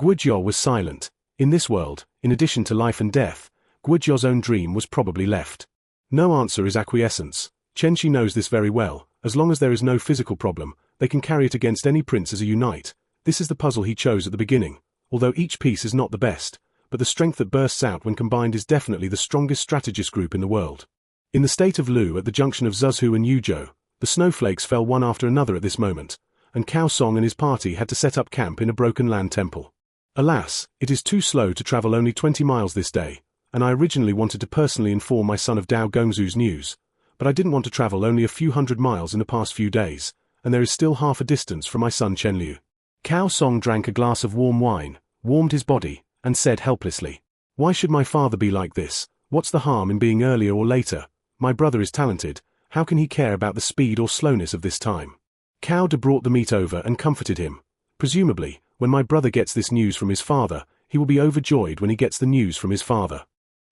Guojiao was silent. In this world, in addition to life and death, Guojiao's own dream was probably left. No answer is acquiescence. Chen Shi knows this very well. As long as there is no physical problem, they can carry it against any prince as a unite. This is the puzzle he chose at the beginning. Although each piece is not the best, but the strength that bursts out when combined is definitely the strongest strategist group in the world. In the state of Lu at the junction of Zhuzhou and Yuzhou, the snowflakes fell one after another at this moment, and Cao Song and his party had to set up camp in a broken land temple. Alas, it is too slow to travel only 20 miles this day, and I originally wanted to personally inform my son of Dao Gongzu's news, but I didn't want to travel only a few hundred miles in the past few days, and there is still half a distance from my son Chen Liu. Cao Song drank a glass of warm wine, warmed his body, and said helplessly, Why should my father be like this? What's the harm in being earlier or later? My brother is talented, how can he care about the speed or slowness of this time? Cao De brought the meat over and comforted him. Presumably, when my brother gets this news from his father, he will be overjoyed when he gets the news from his father.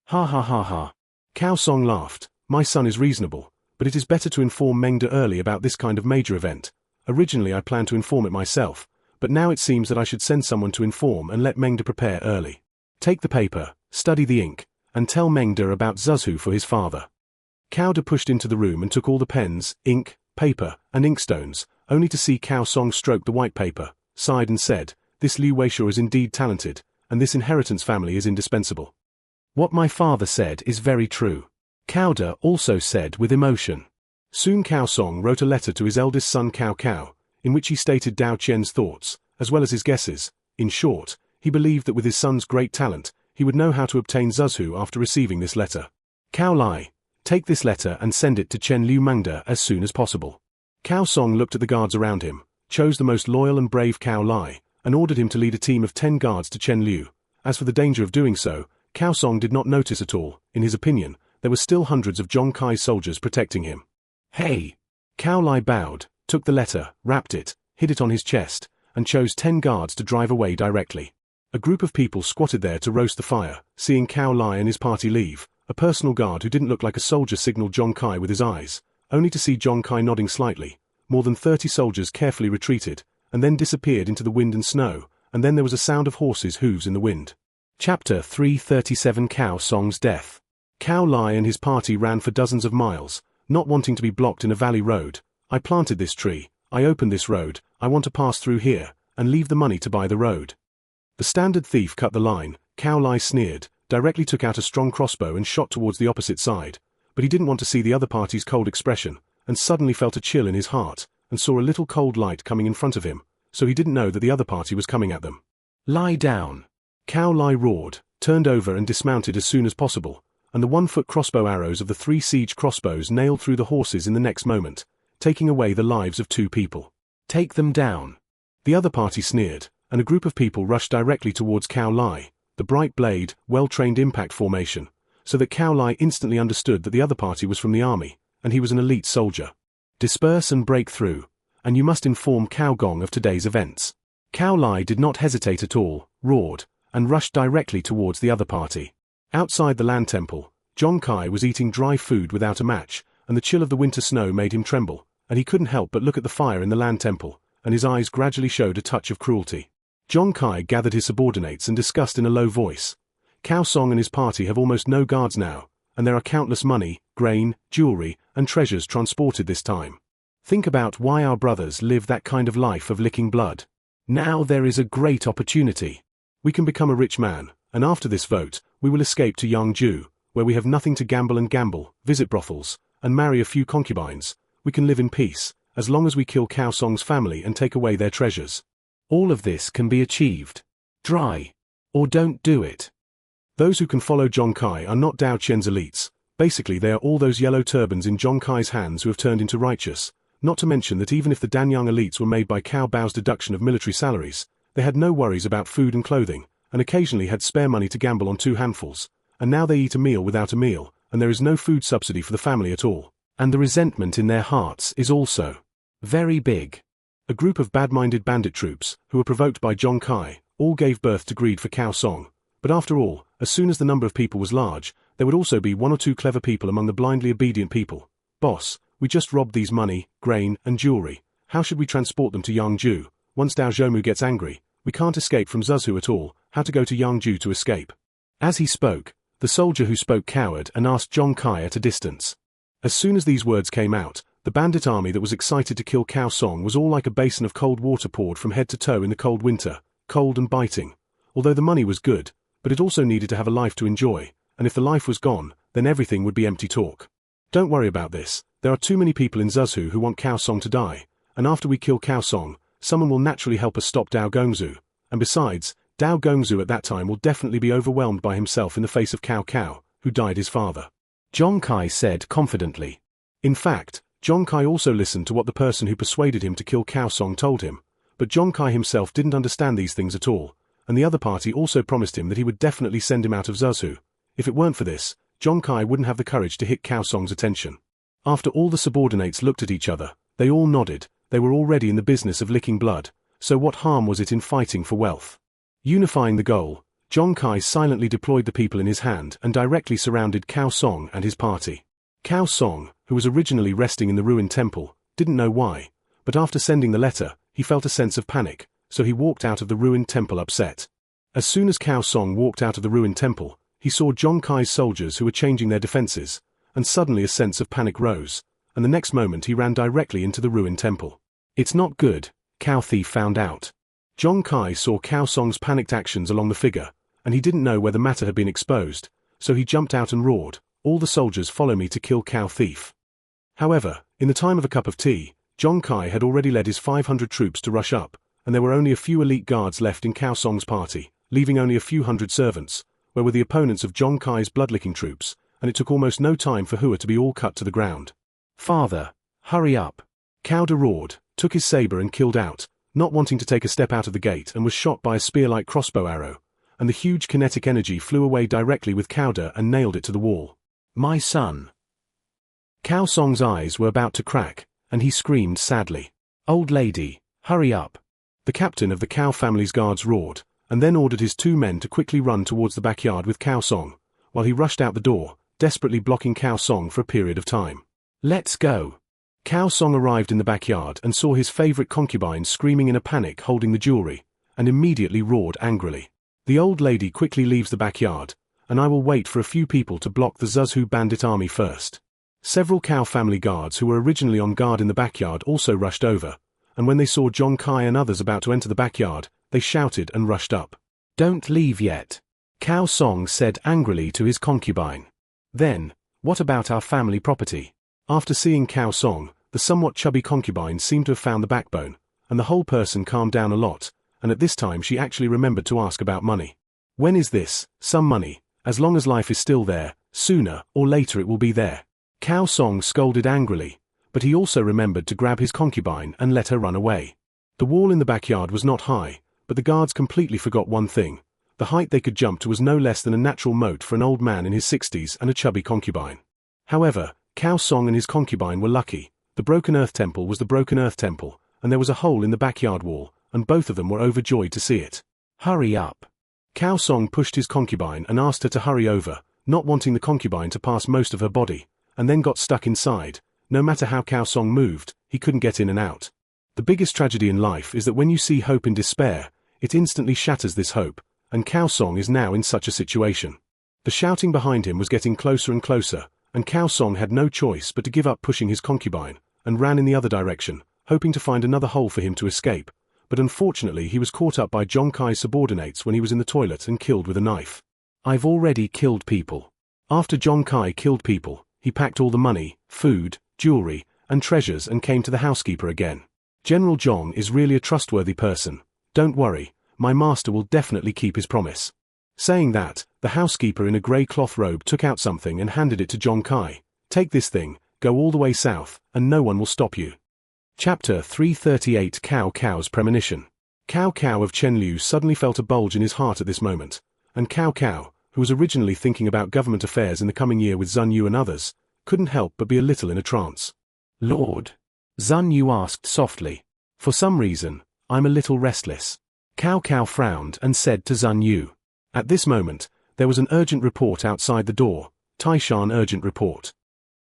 Ha ha ha ha. Cao Song laughed. My son is reasonable, but it is better to inform Mengde early about this kind of major event. Originally I planned to inform it myself, but now it seems that I should send someone to inform and let Mengde prepare early. Take the paper, study the ink, and tell Mengde about Zuzhu for his father. Cao De pushed into the room and took all the pens, ink, paper, and inkstones, only to see Cao Song stroke the white paper, sighed and said, "This Liu Weishaw is indeed talented, and this inheritance family is indispensable." What my father said is very true. Cao De also said with emotion. Soon Cao Song wrote a letter to his eldest son Cao Cao, in which he stated Dao Qian's thoughts, as well as his guesses. In short, he believed that with his son's great talent, he would know how to obtain Zuzhu after receiving this letter. Cao Lai, take this letter and send it to Chen Liu Mengde as soon as possible. Cao Song looked at the guards around him, chose the most loyal and brave Cao Lai, and ordered him to lead a team of 10 guards to Chen Liu. As for the danger of doing so, Cao Song did not notice at all. In his opinion, there were still hundreds of Zhong Kai's soldiers protecting him. Hey! Cao Lai bowed, took the letter, wrapped it, hid it on his chest, and chose 10 guards to drive away directly. A group of people squatted there to roast the fire. Seeing Cao Lai and his party leave, a personal guard who didn't look like a soldier signaled Zhong Kai with his eyes, only to see Zhong Kai nodding slightly. More than 30 soldiers carefully retreated, and then disappeared into the wind and snow, and then there was a sound of horses' hooves in the wind. Chapter 337 Cao Song's Death. Cao Lai and his party ran for dozens of miles, not wanting to be blocked in a valley road. I planted this tree, I opened this road, I want to pass through here, and leave the money to buy the road. The standard thief cut the line. Cao Lai sneered, directly took out a strong crossbow and shot towards the opposite side, but he didn't want to see the other party's cold expression, and suddenly felt a chill in his heart, and saw a little cold light coming in front of him, so he didn't know that the other party was coming at them. Lie down! Cao Lai roared, turned over and dismounted as soon as possible, and the 1-foot crossbow arrows of the 3 siege crossbows nailed through the horses in the next moment, taking away the lives of 2 people. Take them down! The other party sneered, and a group of people rushed directly towards Cao Lai, the bright blade, well-trained impact formation, so that Cao Lai instantly understood that the other party was from the army, and he was an elite soldier. Disperse and break through, and you must inform Cao Gong of today's events. Cao Lai did not hesitate at all, roared, and rushed directly towards the other party. Outside the land temple, Zhong Kai was eating dry food without a match, and the chill of the winter snow made him tremble, and he couldn't help but look at the fire in the land temple, and his eyes gradually showed a touch of cruelty. Zhong Kai gathered his subordinates and discussed in a low voice. Cao Song and his party have almost no guards now, and there are countless money, grain, jewelry, and treasures transported this time. Think about why our brothers live that kind of life of licking blood. Now there is a great opportunity. We can become a rich man, and after this vote, we will escape to Yangzhou, where we have nothing to gamble, visit brothels, and marry a few concubines. We can live in peace, as long as we kill Cao Song's family and take away their treasures. All of this can be achieved. Try. Or don't do it. Those who can follow Zhong Kai are not Dao Qian's elites. Basically they are all those yellow turbans in Zhong Kai's hands who have turned into righteous. Not to mention that even if the Danyang elites were made by Cao Bao's deduction of military salaries, they had no worries about food and clothing, and occasionally had spare money to gamble on 2 handfuls, and now they eat a meal without a meal, and there is no food subsidy for the family at all. And the resentment in their hearts is also very big. A group of bad-minded bandit troops, who were provoked by Zhong Kai, all gave birth to greed for Cao Song. But after all, as soon as the number of people was large, there would also be 1 or 2 clever people among the blindly obedient people. Boss, we just robbed these money, grain, and jewelry. How should we transport them to Yangzhou? Once Dao Zhoumu gets angry, we can't escape from Zuzhu at all. How to go to Yangzhou to escape? As he spoke, the soldier who spoke cowered and asked Zhong Kai at a distance. As soon as these words came out, the bandit army that was excited to kill Cao Song was all like a basin of cold water poured from head to toe in the cold winter, cold and biting. Although the money was good, but it also needed to have a life to enjoy, and if the life was gone, then everything would be empty talk. Don't worry about this. There are too many people in Zuzhu who want Cao Song to die, and after we kill Cao Song, someone will naturally help us stop Dao Gongzu, and besides, Dao Gongzu at that time will definitely be overwhelmed by himself in the face of Cao Cao, who died his father. Zhong Kai said confidently. In fact, Zhong Kai also listened to what the person who persuaded him to kill Cao Song told him, but Zhong Kai himself didn't understand these things at all, and the other party also promised him that he would definitely send him out of Zuzhu. If it weren't for this, Zhong Kai wouldn't have the courage to hit Cao Song's attention. After all the subordinates looked at each other, they all nodded. They were already in the business of licking blood, so what harm was it in fighting for wealth? Unifying the goal, Zhong Kai silently deployed the people in his hand and directly surrounded Cao Song and his party. Cao Song, who was originally resting in the ruined temple, didn't know why, but after sending the letter, he felt a sense of panic, so he walked out of the ruined temple upset. As soon as Cao Song walked out of the ruined temple, he saw Zhong Kai's soldiers who were changing their defenses, and suddenly a sense of panic rose, and the next moment he ran directly into the ruined temple. It's not good, Cao Thief found out. Zhong Kai saw Cao Song's panicked actions along the figure, and he didn't know where the matter had been exposed, so he jumped out and roared, "All the soldiers follow me to kill Cao Thief." However, in the time of a cup of tea, Zhong Kai had already led his 500 troops to rush up, and there were only a few elite guards left in Cao Song's party, leaving only a few hundred servants, where were the opponents of Zhong Kai's bloodlicking troops, and it took almost no time for Hua to be all cut to the ground. "Father, hurry up!" Cao De roared, took his saber and killed out, not wanting to take a step out of the gate, and was shot by a spear-like crossbow arrow, and the huge kinetic energy flew away directly with Cao De and nailed it to the wall. "My son!" Cao Song's eyes were about to crack, and he screamed sadly. "Old lady, hurry up!" The captain of the Cao family's guards roared, and then ordered his 2 men to quickly run towards the backyard with Cao Song, while he rushed out the door, desperately blocking Cao Song for a period of time. "Let's go!" Cao Song arrived in the backyard and saw his favorite concubine screaming in a panic holding the jewelry, and immediately roared angrily. "The old lady quickly leaves the backyard, and I will wait for a few people to block the Zuzhu bandit army first." Several Cao family guards who were originally on guard in the backyard also rushed over, and when they saw Zhong Kai and others about to enter the backyard, they shouted and rushed up. "Don't leave yet," Cao Song said angrily to his concubine. "Then, what about our family property?" After seeing Cao Song, the somewhat chubby concubine seemed to have found the backbone, and the whole person calmed down a lot, and at this time she actually remembered to ask about money. "When is this? Some money. As long as life is still there, sooner or later it will be there." Cao Song scolded angrily, but he also remembered to grab his concubine and let her run away. The wall in the backyard was not high, but the guards completely forgot one thing. The height they could jump to was no less than a natural moat for an old man in his 60s and a chubby concubine. However, Cao Song and his concubine were lucky. The Broken Earth Temple was the Broken Earth Temple, and there was a hole in the backyard wall, and both of them were overjoyed to see it. "Hurry up!" Cao Song pushed his concubine and asked her to hurry over, not wanting the concubine to pass most of her body, and then got stuck inside. No matter how Cao Song moved, he couldn't get in and out. The biggest tragedy in life is that when you see hope in despair, it instantly shatters this hope, and Cao Song is now in such a situation. The shouting behind him was getting closer and closer, and Cao Song had no choice but to give up pushing his concubine, and ran in the other direction, hoping to find another hole for him to escape, but unfortunately he was caught up by Zhong Kai's subordinates when he was in the toilet and killed with a knife. "I've already killed people." After Zhong Kai killed people, he packed all the money, food, jewelry, and treasures and came to the housekeeper again. "General Zhong is really a trustworthy person. Don't worry, my master will definitely keep his promise." Saying that, the housekeeper in a grey cloth robe took out something and handed it to Zhong Kai. "Take this thing, go all the way south, and no one will stop you." Chapter 338 Cao Cao's Premonition. Cao Cao of Chenliu suddenly felt a bulge in his heart at this moment, and Cao Cao, who was originally thinking about government affairs in the coming year with Zun Yu and others, couldn't help but be a little in a trance. "Lord?" Zun Yu asked softly. "For some reason, I'm a little restless." Cao Cao frowned and said to Zun Yu. At this moment, there was an urgent report outside the door. "Taishan urgent report."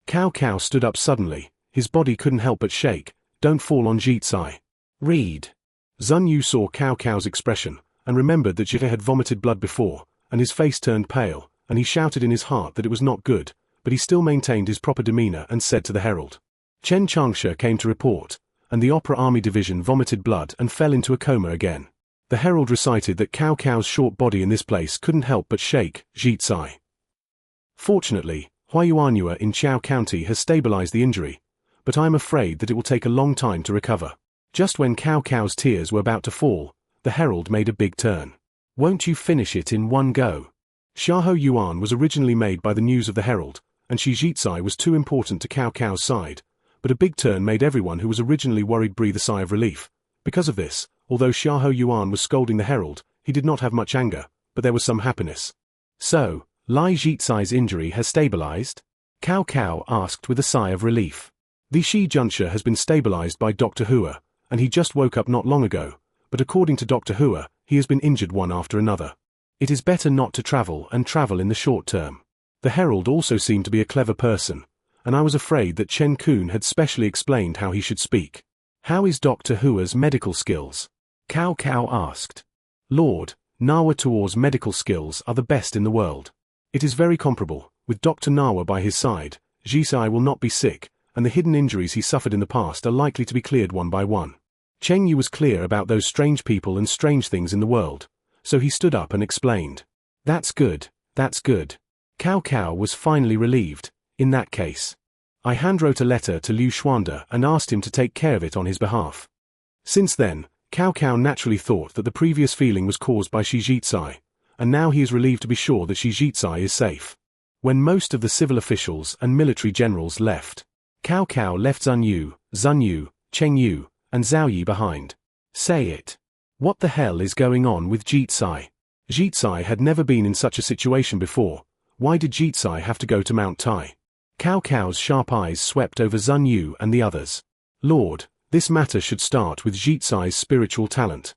Cao Cao stood up suddenly, his body couldn't help but shake. "Don't fall on Jitsai. Read." Zun Yu saw Cao Cao's expression, and remembered that Jite had vomited blood before, and his face turned pale, and he shouted in his heart that it was not good, but he still maintained his proper demeanor and said to the herald. Chen Changsha came to report, and the Opera Army Division vomited blood and fell into a coma again. The herald recited that Cao Cao's short body in this place couldn't help but shake. Jitsai. Fortunately, Huayuanua in Chiao County has stabilized the injury, but I am afraid that it will take a long time to recover. Just when Cao Cao's tears were about to fall, the herald made a big turn. "Won't you finish it in one go?" Xiahou Yuan was originally made by the news of the herald, and Shi Jitsai was too important to Cao Cao's side, but a big turn made everyone who was originally worried breathe a sigh of relief. Because of this, although Xiahou Yuan was scolding the herald, he did not have much anger, but there was some happiness. "So, Lai Jitsai's injury has stabilized?" Cao Cao asked with a sigh of relief. "The Shi juncture has been stabilized by Dr. Hua, and he just woke up not long ago, but according to Dr. Hua, he has been injured one after another." It is better not to travel and travel in the short term. The herald also seemed to be a clever person, and I was afraid that Chen Kun had specially explained how he should speak. How is Dr. Hua's medical skills? Cao Cao asked. Lord, Nawa Tuor's medical skills are the best in the world. It is very comparable. With Dr. Nawa by his side, Jisai will not be sick, and the hidden injuries he suffered in the past are likely to be cleared one by one. Cheng Yu was clear about those strange people and strange things in the world, so he stood up and explained. That's good, that's good. Cao Cao was finally relieved. In that case, I handwrote a letter to Liu Xuande and asked him to take care of it on his behalf. Since then, Cao Cao naturally thought that the previous feeling was caused by Shi Jizai, and now he is relieved to be sure that Shi Jizai is safe. When most of the civil officials and military generals left, Cao Cao left Zun Yu, Cheng Yu, and Zhao Yi behind. Say it. What the hell is going on with Jizai? Jizai had never been in such a situation before. Why did Jizai have to go to Mount Tai? Cao Cao's sharp eyes swept over Zun Yu and the others. Lord, this matter should start with Jizai's spiritual talent.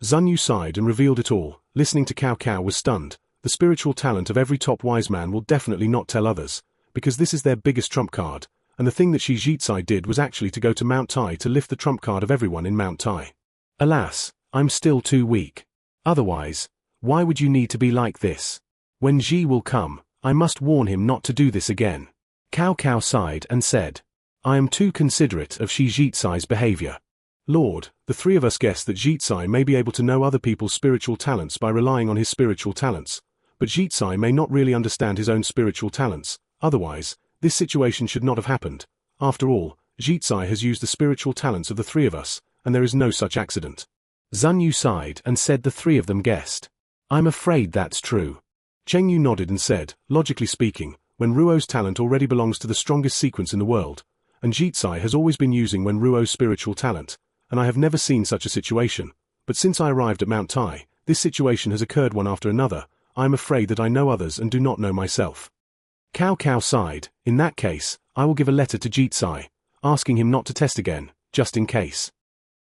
Zun Yu sighed and revealed it all. Listening to Cao Cao was stunned. The spiritual talent of every top wise man will definitely not tell others, because this is their biggest trump card, and the thing that Shi Jizai did was actually to go to Mount Tai to lift the trump card of everyone in Mount Tai. Alas, I'm still too weak. Otherwise, why would you need to be like this? When Ji will come, I must warn him not to do this again. Cao Cao sighed and said, I am too considerate of Shi Jizai's behavior. Lord, the three of us guess that Jizai may be able to know other people's spiritual talents by relying on his spiritual talents, but Jizai may not really understand his own spiritual talents. Otherwise, this situation should not have happened. After all, Jizai has used the spiritual talents of the three of us, and there is no such accident. Zun Yu sighed and said the three of them guessed. I'm afraid that's true. Cheng Yu nodded and said, logically speaking, when Ruo's talent already belongs to the strongest sequence in the world, and Jizai has always been using Wen Ruo's spiritual talent, and I have never seen such a situation, but since I arrived at Mount Tai, this situation has occurred one after another. I am afraid that I know others and do not know myself. Cao Cao sighed. In that case, I will give a letter to Jizai, asking him not to test again, just in case.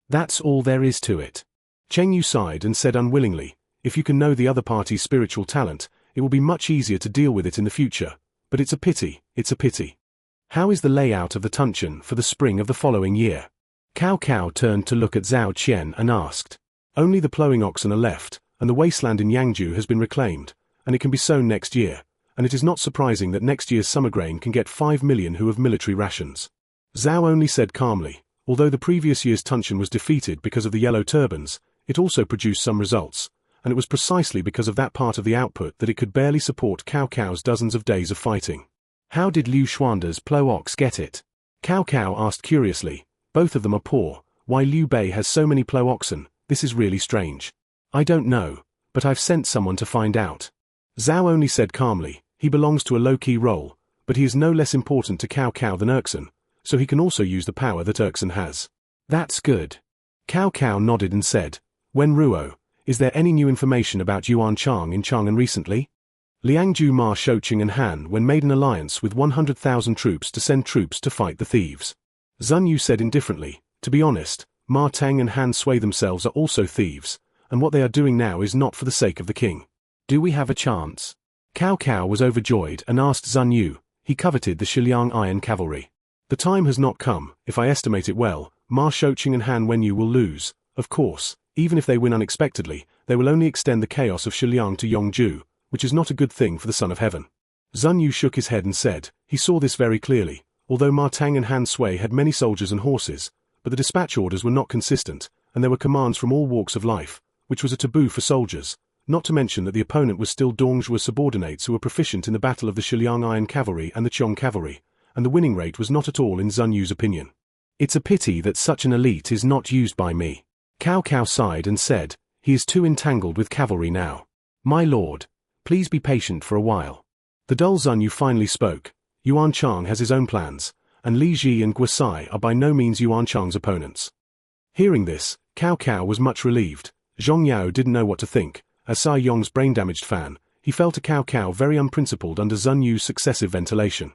That's all there is to it. Cheng Yu sighed and said unwillingly, if you can know the other party's spiritual talent, it will be much easier to deal with it in the future, but it's a pity. How is the layout of the Tunchen for the spring of the following year? Cao Cao turned to look at Zhao Qian and asked. Only the plowing oxen are left, and the wasteland in Yangzhou has been reclaimed, and it can be sown next year, and it is not surprising that next year's summer grain can get 5 million who have military rations. Zhao only said calmly, although the previous year's Tunchen was defeated because of the yellow turbans, it also produced some results, and it was precisely because of that part of the output that it could barely support Cao Cao's dozens of days of fighting. How did Liu Xuande's plow ox get it? Cao Cao asked curiously. Both of them are poor. Why Liu Bei has so many plow oxen? This is really strange. I don't know, but I've sent someone to find out. Zhao only said calmly, he belongs to a low-key role, but he is no less important to Cao Cao than Erkson, so he can also use the power that Erkson has. That's good. Cao Cao nodded and said, Wen Ruo, is there any new information about Yuan Chang in Chang'an recently? Liangju Ma Shouqing and Han Wen made an alliance with 100,000 troops to send troops to fight the thieves. Zun Yu said indifferently, to be honest, Ma Tang and Han Sui themselves are also thieves, and what they are doing now is not for the sake of the king. Do we have a chance? Cao Cao was overjoyed and asked Zun Yu. He coveted the Shiliang Iron Cavalry. The time has not come. If I estimate it well, Ma Shouqing and Han Wenyu will lose. Of course, even if they win unexpectedly, they will only extend the chaos of Shiliang to Yongzhou, which is not a good thing for the Son of Heaven. Zun Yu shook his head and said, he saw this very clearly. Although Ma Tang and Han Sui had many soldiers and horses, but the dispatch orders were not consistent, and there were commands from all walks of life, which was a taboo for soldiers, not to mention that the opponent was still Dongzhuo's subordinates who were proficient in the battle of the Shiliang Iron Cavalry and the Qiong Cavalry, and the winning rate was not at all in Zun Yu's opinion. It's a pity that such an elite is not used by me. Cao Cao sighed and said, he is too entangled with cavalry now. My lord, please be patient for a while. The dull Zun Yu finally spoke. Yuan Chang has his own plans, and Li Ji and Guosai are by no means Yuan Chang's opponents. Hearing this, Cao Cao was much relieved. Zhong Yao didn't know what to think. As Sai Yong's brain-damaged fan, he felt a Cao Cao very unprincipled under Zun Yu's successive ventilation.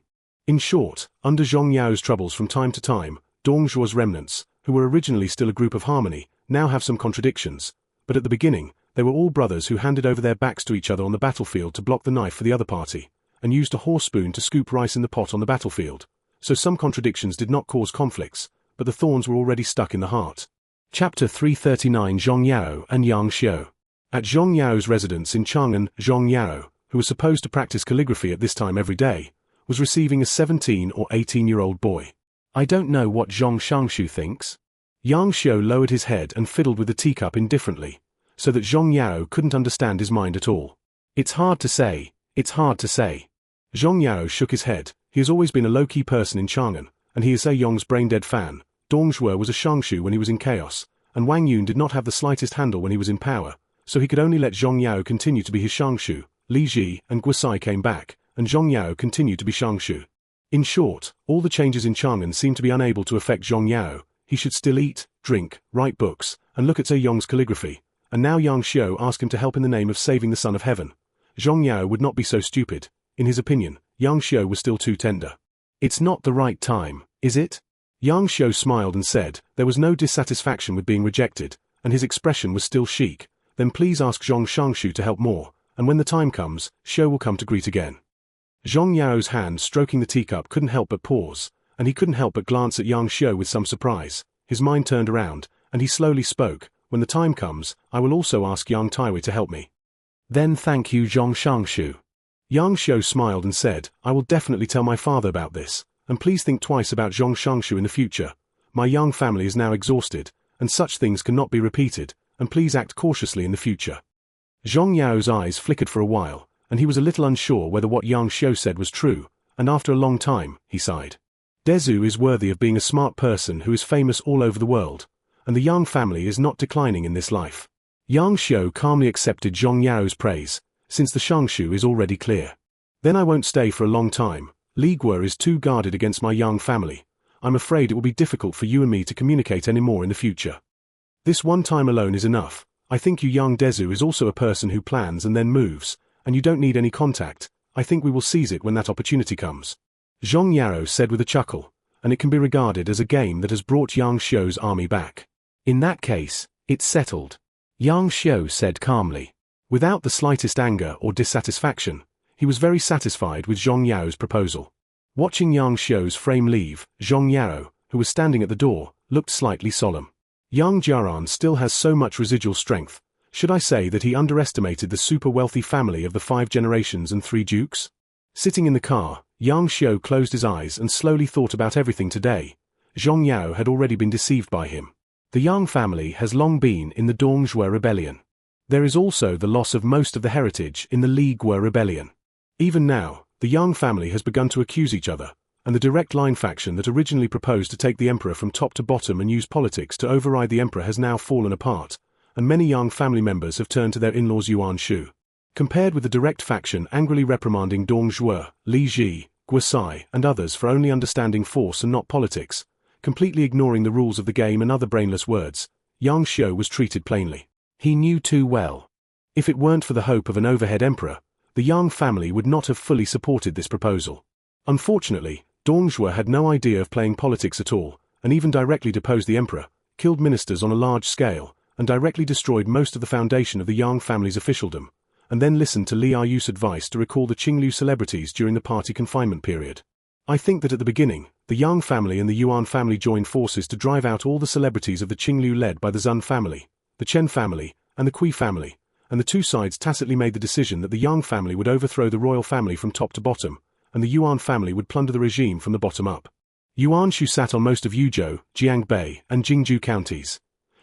In short, under Zhong Yao's troubles from time to time, Dongzhuo's remnants, who were originally still a group of harmony, now have some contradictions, but at the beginning, They were all brothers who handed over their backs to each other on the battlefield to block the knife for the other party, and used a horse spoon to scoop rice in the pot on the battlefield. So some contradictions did not cause conflicts, but the thorns were already stuck in the heart. Chapter 339 Zhong Yao and Yang Xiu. At Zhong Yao's residence in Chang'an, Zhong Yao, who was supposed to practice calligraphy at this time every day, was receiving a 17 or 18-year-old boy. I don't know what Zhong Shangshu thinks. Yang Xiu lowered his head and fiddled with the teacup indifferently, so that Zhong Yao couldn't understand his mind at all. It's hard to say. Zhong Yao shook his head. He has always been a low-key person in Chang'an, and he is A Yong's brain-dead fan. Dong Zhuo was a Shangshu when he was in chaos, and Wang Yun did not have the slightest handle when he was in power, so he could only let Zhong Yao continue to be his Shangshu. Li Ji and Guosai came back, and Zhong Yao continued to be Shangshu. In short, all the changes in Chang'an seemed to be unable to affect Zhong Yao. He should still eat, drink, write books, and look at A Yong's calligraphy, and now Yang Xiu asked him to help in the name of saving the Son of Heaven. Zhong Yao would not be so stupid. In his opinion, Yang Xiu was still too tender. It's not the right time, is it? Yang Xiu smiled and said there was no dissatisfaction with being rejected, and his expression was still chic. Then please ask Zhong Shangshu to help more, and when the time comes, Xiu will come to greet again. Zhong Yao's hand stroking the teacup couldn't help but pause, and he couldn't help but glance at Yang Xiu with some surprise. His mind turned around, and he slowly spoke. When the time comes, I will also ask Yang Taiwei to help me. Then thank you Zhong Shangshu. Yang Xiu smiled and said, I will definitely tell my father about this, and please think twice about Zhong Shangshu in the future. My Yang family is now exhausted, and such things cannot be repeated, and please act cautiously in the future. Zhong Yao's eyes flickered for a while, and he was a little unsure whether what Yang Xiu said was true, and after a long time, he sighed. Dezu is worthy of being a smart person who is famous all over the world, and the Yang family is not declining in this life. Yang Xiu calmly accepted Zhong Yao's praise, since the Shangshu is already clear. Then I won't stay for a long time. Li Guo is too guarded against my Yang family. I'm afraid it will be difficult for you and me to communicate anymore in the future. This one time alone is enough. I think you young Dezu is also a person who plans and then moves, and you don't need any contact. I think we will seize it when that opportunity comes. Zhong Yao said with a chuckle, and it can be regarded as a game that has brought Yang Xiu's army back. In that case, it's settled. Yang Xiu said calmly. Without the slightest anger or dissatisfaction, he was very satisfied with Zhong Yao's proposal. Watching Yang Xiu's frame leave, Zhong Yao, who was standing at the door, looked slightly solemn. Yang Jiaran still has so much residual strength. Should I say that he underestimated the super-wealthy family of the 5 generations and 3 dukes? Sitting in the car, Yang Xiu closed his eyes and slowly thought about everything today. Zhong Yao had already been deceived by him. The Yang family has long been in the Dongzhuo rebellion. There is also the loss of most of the heritage in the Li Guo rebellion. Even now, the Yang family has begun to accuse each other, and the direct line faction that originally proposed to take the emperor from top to bottom and use politics to override the emperor has now fallen apart, and many Yang family members have turned to their in-laws Yuan Shu. Compared with the direct faction angrily reprimanding Dong Zhuo, Li Ji, Guosai, and others for only understanding force and not politics, completely ignoring the rules of the game and other brainless words, Yang Xiu was treated plainly. He knew too well. If it weren't for the hope of an overhead emperor, the Yang family would not have fully supported this proposal. Unfortunately, Dong Zhuo had no idea of playing politics at all, and even directly deposed the emperor, killed ministers on a large scale, and directly destroyed most of the foundation of the Yang family's officialdom, and then listened to Li Ayu's advice to recall the Qinglu celebrities during the party confinement period. I think that at the beginning, the Yang family and the Yuan family joined forces to drive out all the celebrities of the Qinglu led by the Zun family, the Chen family, and the Kui family, and the two sides tacitly made the decision that the Yang family would overthrow the royal family from top to bottom, and the Yuan family would plunder the regime from the bottom up. Yuan Shu sat on most of Yuzhou, Jiangbei, and Jingzhou counties.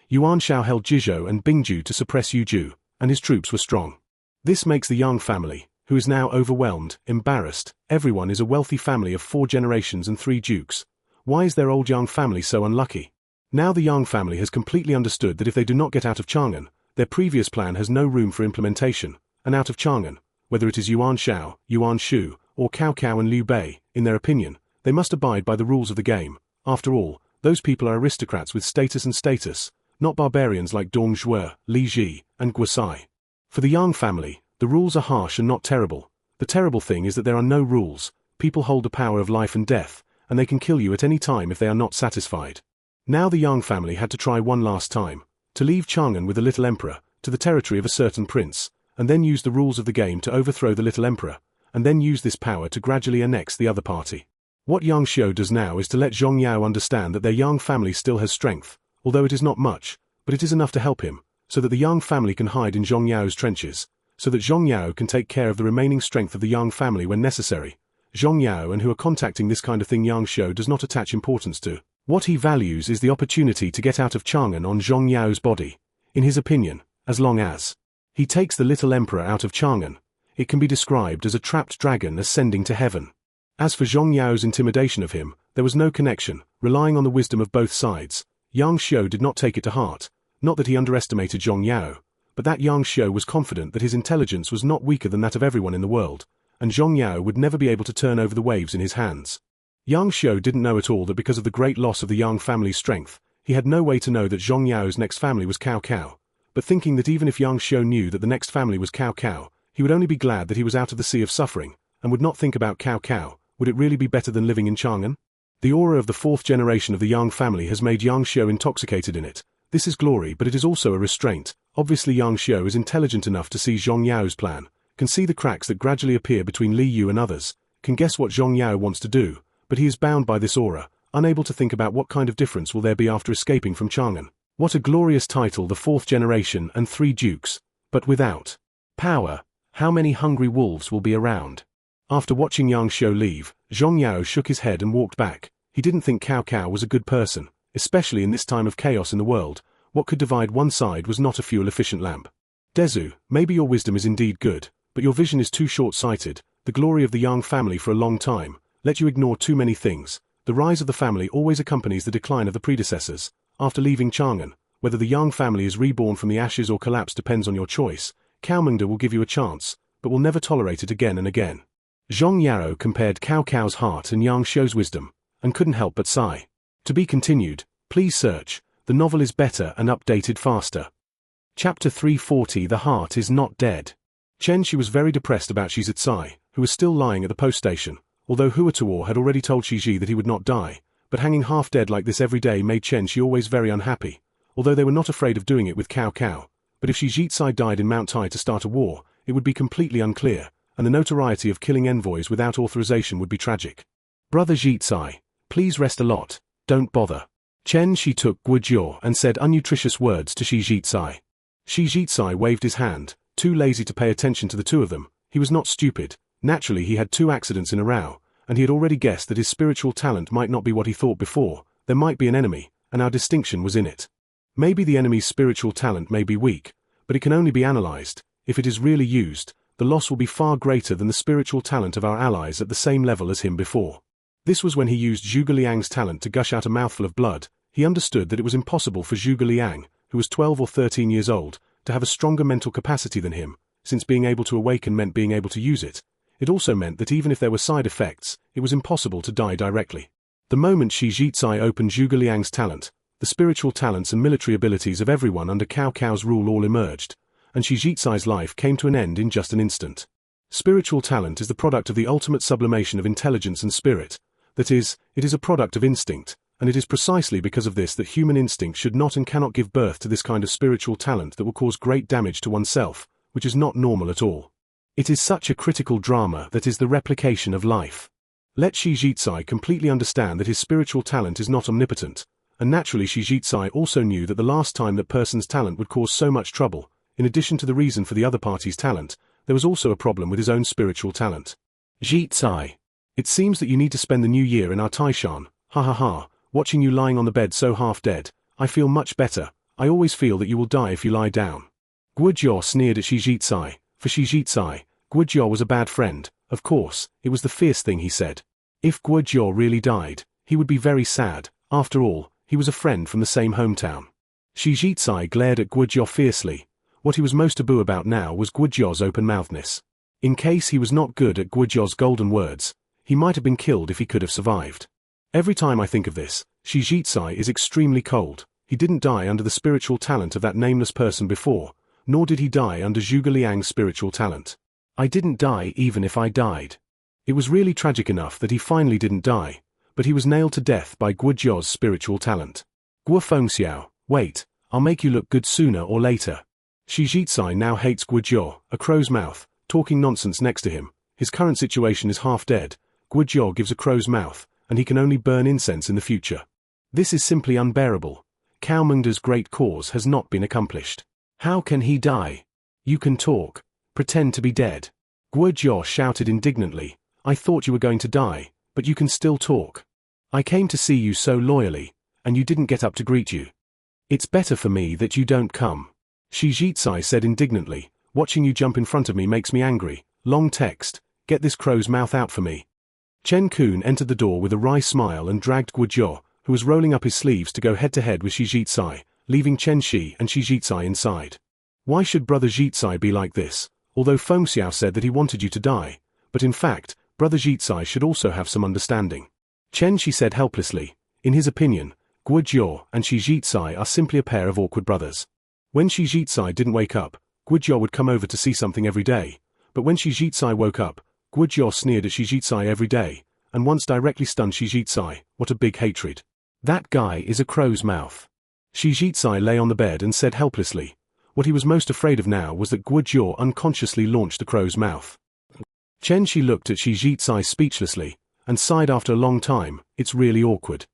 Yuan Shao held Jizhou and Bingzhou to suppress Yuzhou, and his troops were strong. This makes the Yang family, who is now overwhelmed, embarrassed. Everyone is a wealthy family of 4 generations and 3 dukes. Why is their old Yang family so unlucky? Now the Yang family has completely understood that if they do not get out of Chang'an, their previous plan has no room for implementation, and out of Chang'an, whether it is Yuan Shao, Yuan Shu, or Cao Cao and Liu Bei, in their opinion, they must abide by the rules of the game. After all, those people are aristocrats with status, not barbarians like Dong Zhuo, Li Ji, and Guosai. For the Yang family, the rules are harsh and not terrible. The terrible thing is that there are no rules. People hold the power of life and death, and they can kill you at any time if they are not satisfied. Now the Yang family had to try one last time, to leave Chang'an with the little emperor, to the territory of a certain prince, and then use the rules of the game to overthrow the little emperor, and then use this power to gradually annex the other party. What Yang Xiu does now is to let Zhong Yao understand that their Yang family still has strength, although it is not much, but it is enough to help him, so that the Yang family can hide in Zhong Yao's trenches, so that Zhong Yao can take care of the remaining strength of the Yang family when necessary. Zhong Yao and who are contacting this kind of thing Yang Xiu does not attach importance to. What he values is the opportunity to get out of Chang'an on Zhong Yao's body. In his opinion, as long as he takes the little emperor out of Chang'an, it can be described as a trapped dragon ascending to heaven. As for Zhong Yao's intimidation of him, there was no connection, relying on the wisdom of both sides. Yang Xiu did not take it to heart, not that he underestimated Zhong Yao, but that Yang Xiu was confident that his intelligence was not weaker than that of everyone in the world, and Zhong Yao would never be able to turn over the waves in his hands. Yang Xiu didn't know at all that because of the great loss of the Yang family's strength, he had no way to know that Zhong Yao's next family was Cao Cao, but thinking that even if Yang Xiu knew that the next family was Cao Cao, he would only be glad that he was out of the sea of suffering, and would not think about Cao Cao. Would it really be better than living in Chang'an? The aura of the fourth generation of the Yang family has made Yang Xiu intoxicated in it. This is glory, but it is also a restraint. Obviously Yang Xiu is intelligent enough to see Zhong Yao's plan, can see the cracks that gradually appear between Li Yu and others, can guess what Zhong Yao wants to do, but he is bound by this aura, unable to think about what kind of difference will there be after escaping from Chang'an. What a glorious title, the fourth generation and 3 dukes, but without power. How many hungry wolves will be around? After watching Yang Xiu leave, Zhong Yao shook his head and walked back. He didn't think Cao Cao was a good person, especially in this time of chaos in the world. What could divide one side was not a fuel-efficient lamp. Dezu, maybe your wisdom is indeed good, but your vision is too short-sighted. The glory of the Yang family for a long time let you ignore too many things. The rise of the family always accompanies the decline of the predecessors. After leaving Chang'an, whether the Yang family is reborn from the ashes or collapse depends on your choice. Cao Mengde will give you a chance, but will never tolerate it again and again. Zhong Yao compared Cao Cao's heart and Yang Xiu's wisdom, and couldn't help but sigh. To be continued. Please search. The novel is better and updated faster. Chapter 340. The Heart is Not Dead. Chen Shi was very depressed about Shi Zicai, who was still lying at the post station, although Hua Tuo had already told Shi Ji that he would not die, but hanging half dead like this every day made Chen Shi always very unhappy, although they were not afraid of doing it with Cao Cao. But if Shi Zicai died in Mount Tai to start a war, it would be completely unclear, and the notoriety of killing envoys without authorization would be tragic. Brother Zicai, please rest a lot, don't bother. Chen Shi took Guo Jiao and said unnutritious words to Shi Zicai. Shi Zicai waved his hand, too lazy to pay attention to the two of them. He was not stupid. Naturally he had 2 accidents in a row, and he had already guessed that his spiritual talent might not be what he thought before. There might be an enemy, and our distinction was in it. Maybe the enemy's spiritual talent may be weak, but it can only be analyzed. If it is really used, the loss will be far greater than the spiritual talent of our allies at the same level as him before. This was when he used Zhuge Liang's talent to gush out a mouthful of blood. He understood that it was impossible for Zhuge Liang, who was 12 or 13 years old, to have a stronger mental capacity than him, since being able to awaken meant being able to use it. It also meant that even if there were side effects, it was impossible to die directly. The moment Shi Zicai opened Zhuge Liang's talent, the spiritual talents and military abilities of everyone under Cao Cao's rule all emerged, and Shi Zicai's life came to an end in just an instant. Spiritual talent is the product of the ultimate sublimation of intelligence and spirit. That is, it is a product of instinct, and it is precisely because of this that human instinct should not and cannot give birth to this kind of spiritual talent that will cause great damage to oneself, which is not normal at all. It is such a critical drama that is the replication of life. Let Shi Zicai completely understand that his spiritual talent is not omnipotent, and naturally Shi Zicai also knew that the last time that person's talent would cause so much trouble, in addition to the reason for the other party's talent, there was also a problem with his own spiritual talent. Zicai, it seems that you need to spend the new year in our Taishan. Ha ha ha, watching you lying on the bed so half dead, I feel much better. I always feel that you will die if you lie down. Guo Jiao sneered at Shi Zicai. For Shi Zicai, Guo Jiao was a bad friend. Of course, it was the fierce thing he said. If Guo Jiao really died, he would be very sad. After all, he was a friend from the same hometown. Shi Zicai glared at Guo Jiao fiercely. What he was most taboo about now was Guo Jiao's open-mouthedness. In case he was not good at Guo Jiao's golden words, he might have been killed if he could have survived. Every time I think of this, Shi Zicai is extremely cold. He didn't die under the spiritual talent of that nameless person before, nor did he die under Zhuge Liang's spiritual talent. I didn't die even if I died. It was really tragic enough that he finally didn't die, but he was nailed to death by Guo Jiao's spiritual talent. Guo Fengxiao, wait, I'll make you look good sooner or later. Shi Jizai now hates Guizhou, a crow's mouth, talking nonsense next to him. His current situation is half dead. Guizhou gives a crow's mouth, and he can only burn incense in the future. This is simply unbearable. Cao Mengda's great cause has not been accomplished. How can he die? You can talk. Pretend to be dead. Guizhou shouted indignantly. I thought you were going to die, but you can still talk. I came to see you so loyally, and you didn't get up to greet you. It's better for me that you don't come. Shi Jizai said indignantly. Watching you jump in front of me makes me angry. Long text. Get this crow's mouth out for me. Chen Kun entered the door with a wry smile and dragged Guizhou, who was rolling up his sleeves to go head-to-head with Shi Jizai, leaving Chen Shi and Shi Jizai inside. Why should Brother Jizai be like this? Although Feng Xiao said that he wanted you to die, but in fact, Brother Jizai should also have some understanding. Chen Shi said helplessly. In his opinion, Guizhou and Shi Jizai are simply a pair of awkward brothers. When Shi Jizai didn't wake up, Guizhou would come over to see something every day, but when Shi Jizai woke up, Guizhou sneered at Shi Jizai every day, and once directly stunned Shi Jizai. What a big hatred. That guy is a crow's mouth. Shi Jizai lay on the bed and said helplessly. What he was most afraid of now was that Guizhou unconsciously launched the crow's mouth. Chen Shi looked at Shi Jizai speechlessly, and sighed after a long time. It's really awkward.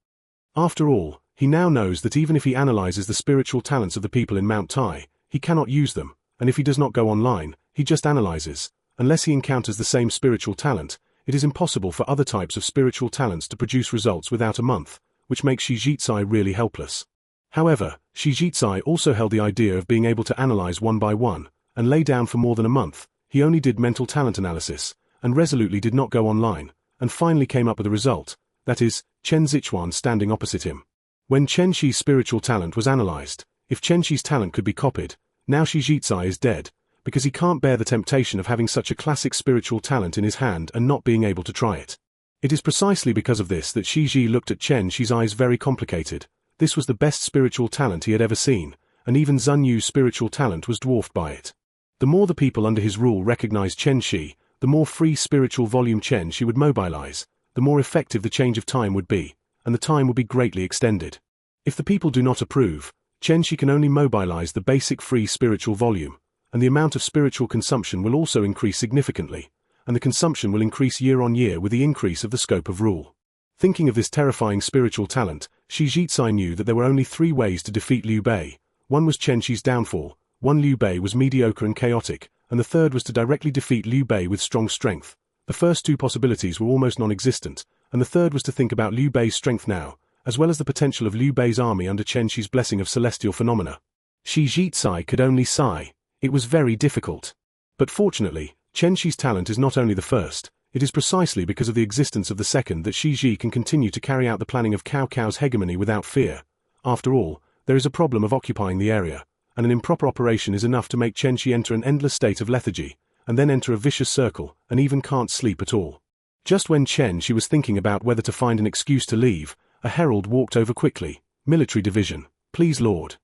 After all, he now knows that even if he analyzes the spiritual talents of the people in Mount Tai, he cannot use them, and if he does not go online, he just analyzes. Unless he encounters the same spiritual talent, it is impossible for other types of spiritual talents to produce results without a month, which makes Shi Jizai really helpless. However, Shi Jizai also held the idea of being able to analyze one by one, and lay down for more than a month. He only did mental talent analysis, and resolutely did not go online, and finally came up with a result, that is, Chen Zichuan standing opposite him. When Chen Shi's spiritual talent was analyzed, if Chen Shi's talent could be copied, now Shi Jizai is dead, because he can't bear the temptation of having such a classic spiritual talent in his hand and not being able to try it. It is precisely because of this that Shi Ji looked at Chen Shi's eyes very complicated. This was the best spiritual talent he had ever seen, and even Zun Yu's spiritual talent was dwarfed by it. The more the people under his rule recognized Chen Shi, the more free spiritual volume Chen Shi would mobilize, the more effective the change of time would be, and the time would be greatly extended. If the people do not approve, Chen Shi can only mobilize the basic free spiritual volume, and the amount of spiritual consumption will also increase significantly, and the consumption will increase year on year with the increase of the scope of rule. Thinking of this terrifying spiritual talent, Shi Jizai knew that there were only 3 ways to defeat Liu Bei. One was Chen Shi's downfall, one Liu Bei was mediocre and chaotic, and the third was to directly defeat Liu Bei with strong strength. The first 2 possibilities were almost non-existent, and the third was to think about Liu Bei's strength now, as well as the potential of Liu Bei's army under Chen Shi's blessing of celestial phenomena. Shi Jizai could only sigh. It was very difficult. But fortunately, Chen Shi's talent is not only the first, it is precisely because of the existence of the second that Shi Ji can continue to carry out the planning of Cao Cao's hegemony without fear. After all, there is a problem of occupying the area, and an improper operation is enough to make Chen Shi enter an endless state of lethargy, and then enter a vicious circle, and even can't sleep at all. Just when Chen Shi was thinking about whether to find an excuse to leave, a herald walked over quickly. Military division. Please, Lord.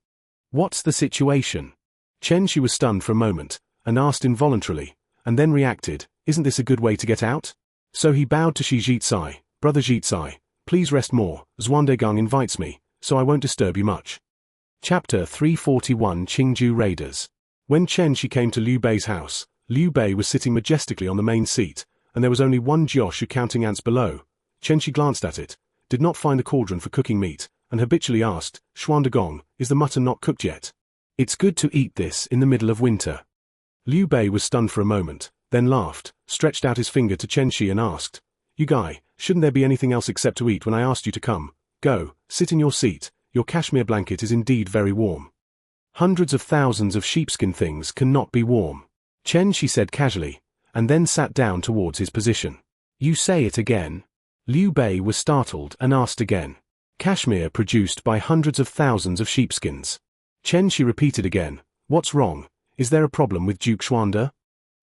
What's the situation? Chen Shi was stunned for a moment, and asked involuntarily, and then reacted, isn't this a good way to get out? So he bowed to Shi Jizai. Brother Jizai, please rest more, Zhuandegang invites me, so I won't disturb you much. Chapter 341 Qingju Raiders. When Chen Shi came to Liu Bei's house, Liu Bei was sitting majestically on the main seat, and there was only one Jioshu counting ants below. Chen Shi glanced at it, did not find the cauldron for cooking meat, and habitually asked, Zhuandegang, is the mutton not cooked yet? It's good to eat this in the middle of winter. Liu Bei was stunned for a moment, then laughed, stretched out his finger to Chen Shi and asked, You guy, shouldn't there be anything else except to eat when I asked you to come? Go, sit in your seat, your cashmere blanket is indeed very warm. Hundreds of thousands of sheepskin things cannot be warm. Chen Shi said casually, and then sat down towards his position. You say it again? Liu Bei was startled and asked again. Cashmere produced by hundreds of thousands of sheepskins. Chen Shi repeated again, What's wrong? Is there a problem with Duke Xuande?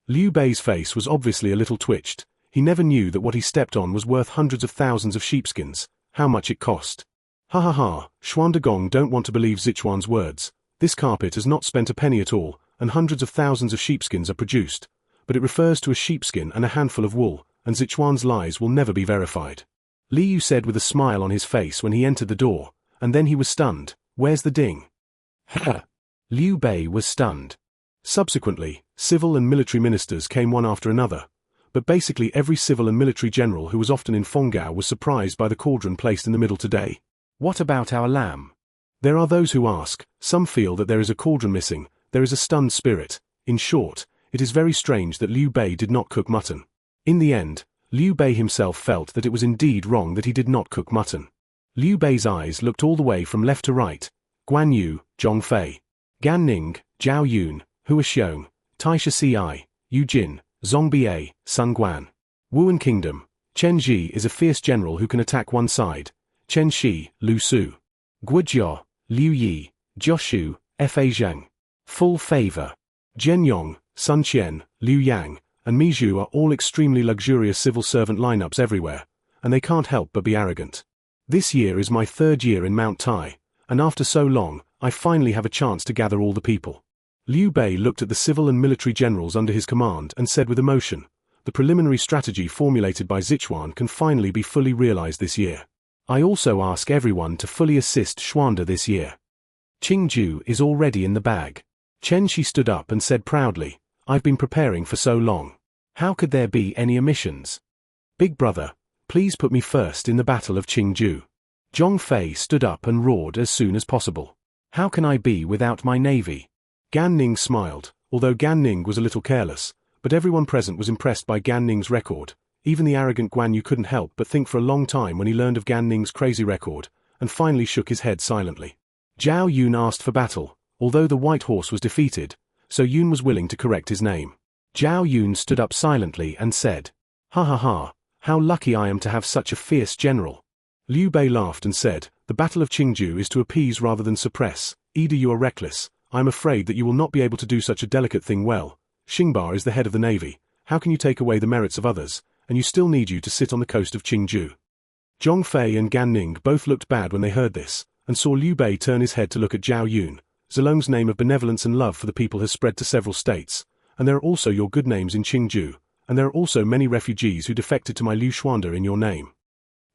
Liu Bei's face was obviously a little twitched. He never knew that what he stepped on was worth hundreds of thousands of sheepskins. How much it cost? Ha ha ha, Zhuandegang don't want to believe Zichuan's words. This carpet has not spent a penny at all, and hundreds of thousands of sheepskins are produced. But it refers to a sheepskin and a handful of wool, and Zichuan's lies will never be verified. Li Yu said with a smile on his face when he entered the door, and then he was stunned. Where's the ding? Ha! Liu Bei was stunned. Subsequently, civil and military ministers came one after another, but basically every civil and military general who was often in Fongao was surprised by the cauldron placed in the middle today. What about our lamb? There are those who ask, some feel that there is a cauldron missing, there is a stunned spirit. In short, it is very strange that Liu Bei did not cook mutton. In the end, Liu Bei himself felt that it was indeed wrong that he did not cook mutton. Liu Bei's eyes looked all the way from left to right: Guan Yu, Zhong Fei, Gan Ning, Zhao Yun, Hua Xiong, Taisha Ci, Yu Jin, Zhong Bie, Sun Guan. Wuan Kingdom, Chen Ji is a fierce general who can attack one side: Chen Shi, Lu Su, Guo, Liu Yi, Jioshu, Fa Zheng. Full favor. Zhen Yong, Sun Qian, Liu Yang, and Mi Zhu are all extremely luxurious civil servant lineups everywhere, and they can't help but be arrogant. This year is my 3rd year in Mount Tai, and after so long, I finally have a chance to gather all the people. Liu Bei looked at the civil and military generals under his command and said with emotion, the preliminary strategy formulated by Sichuan can finally be fully realized this year. I also ask everyone to fully assist Xuanda this year. Qingju is already in the bag. Chen Shi stood up and said proudly, I've been preparing for so long. How could there be any omissions? Big brother, please put me first in the Battle of Qingju. Zhong Fei stood up and roared as soon as possible. How can I be without my navy? Gan Ning smiled, although Gan Ning was a little careless, but everyone present was impressed by Gan Ning's record. Even the arrogant Guan Yu couldn't help but think for a long time when he learned of Gan Ning's crazy record, and finally shook his head silently. Zhao Yun asked for battle, although the white horse was defeated, so Yun was willing to correct his name. Zhao Yun stood up silently and said, Ha ha ha, how lucky I am to have such a fierce general. Liu Bei laughed and said, the Battle of Qingju is to appease rather than suppress. Either you are reckless, I am afraid that you will not be able to do such a delicate thing well. Xingba is the head of the navy, how can you take away the merits of others, and you still need you to sit on the coast of Qingju. Zhong Fei and Gan Ning both looked bad when they heard this, and saw Liu Bei turn his head to look at Zhao Yun. Zilong's name of benevolence and love for the people has spread to several states, and there are also your good names in Qingju, and there are also many refugees who defected to my Liu Xuanda in your name.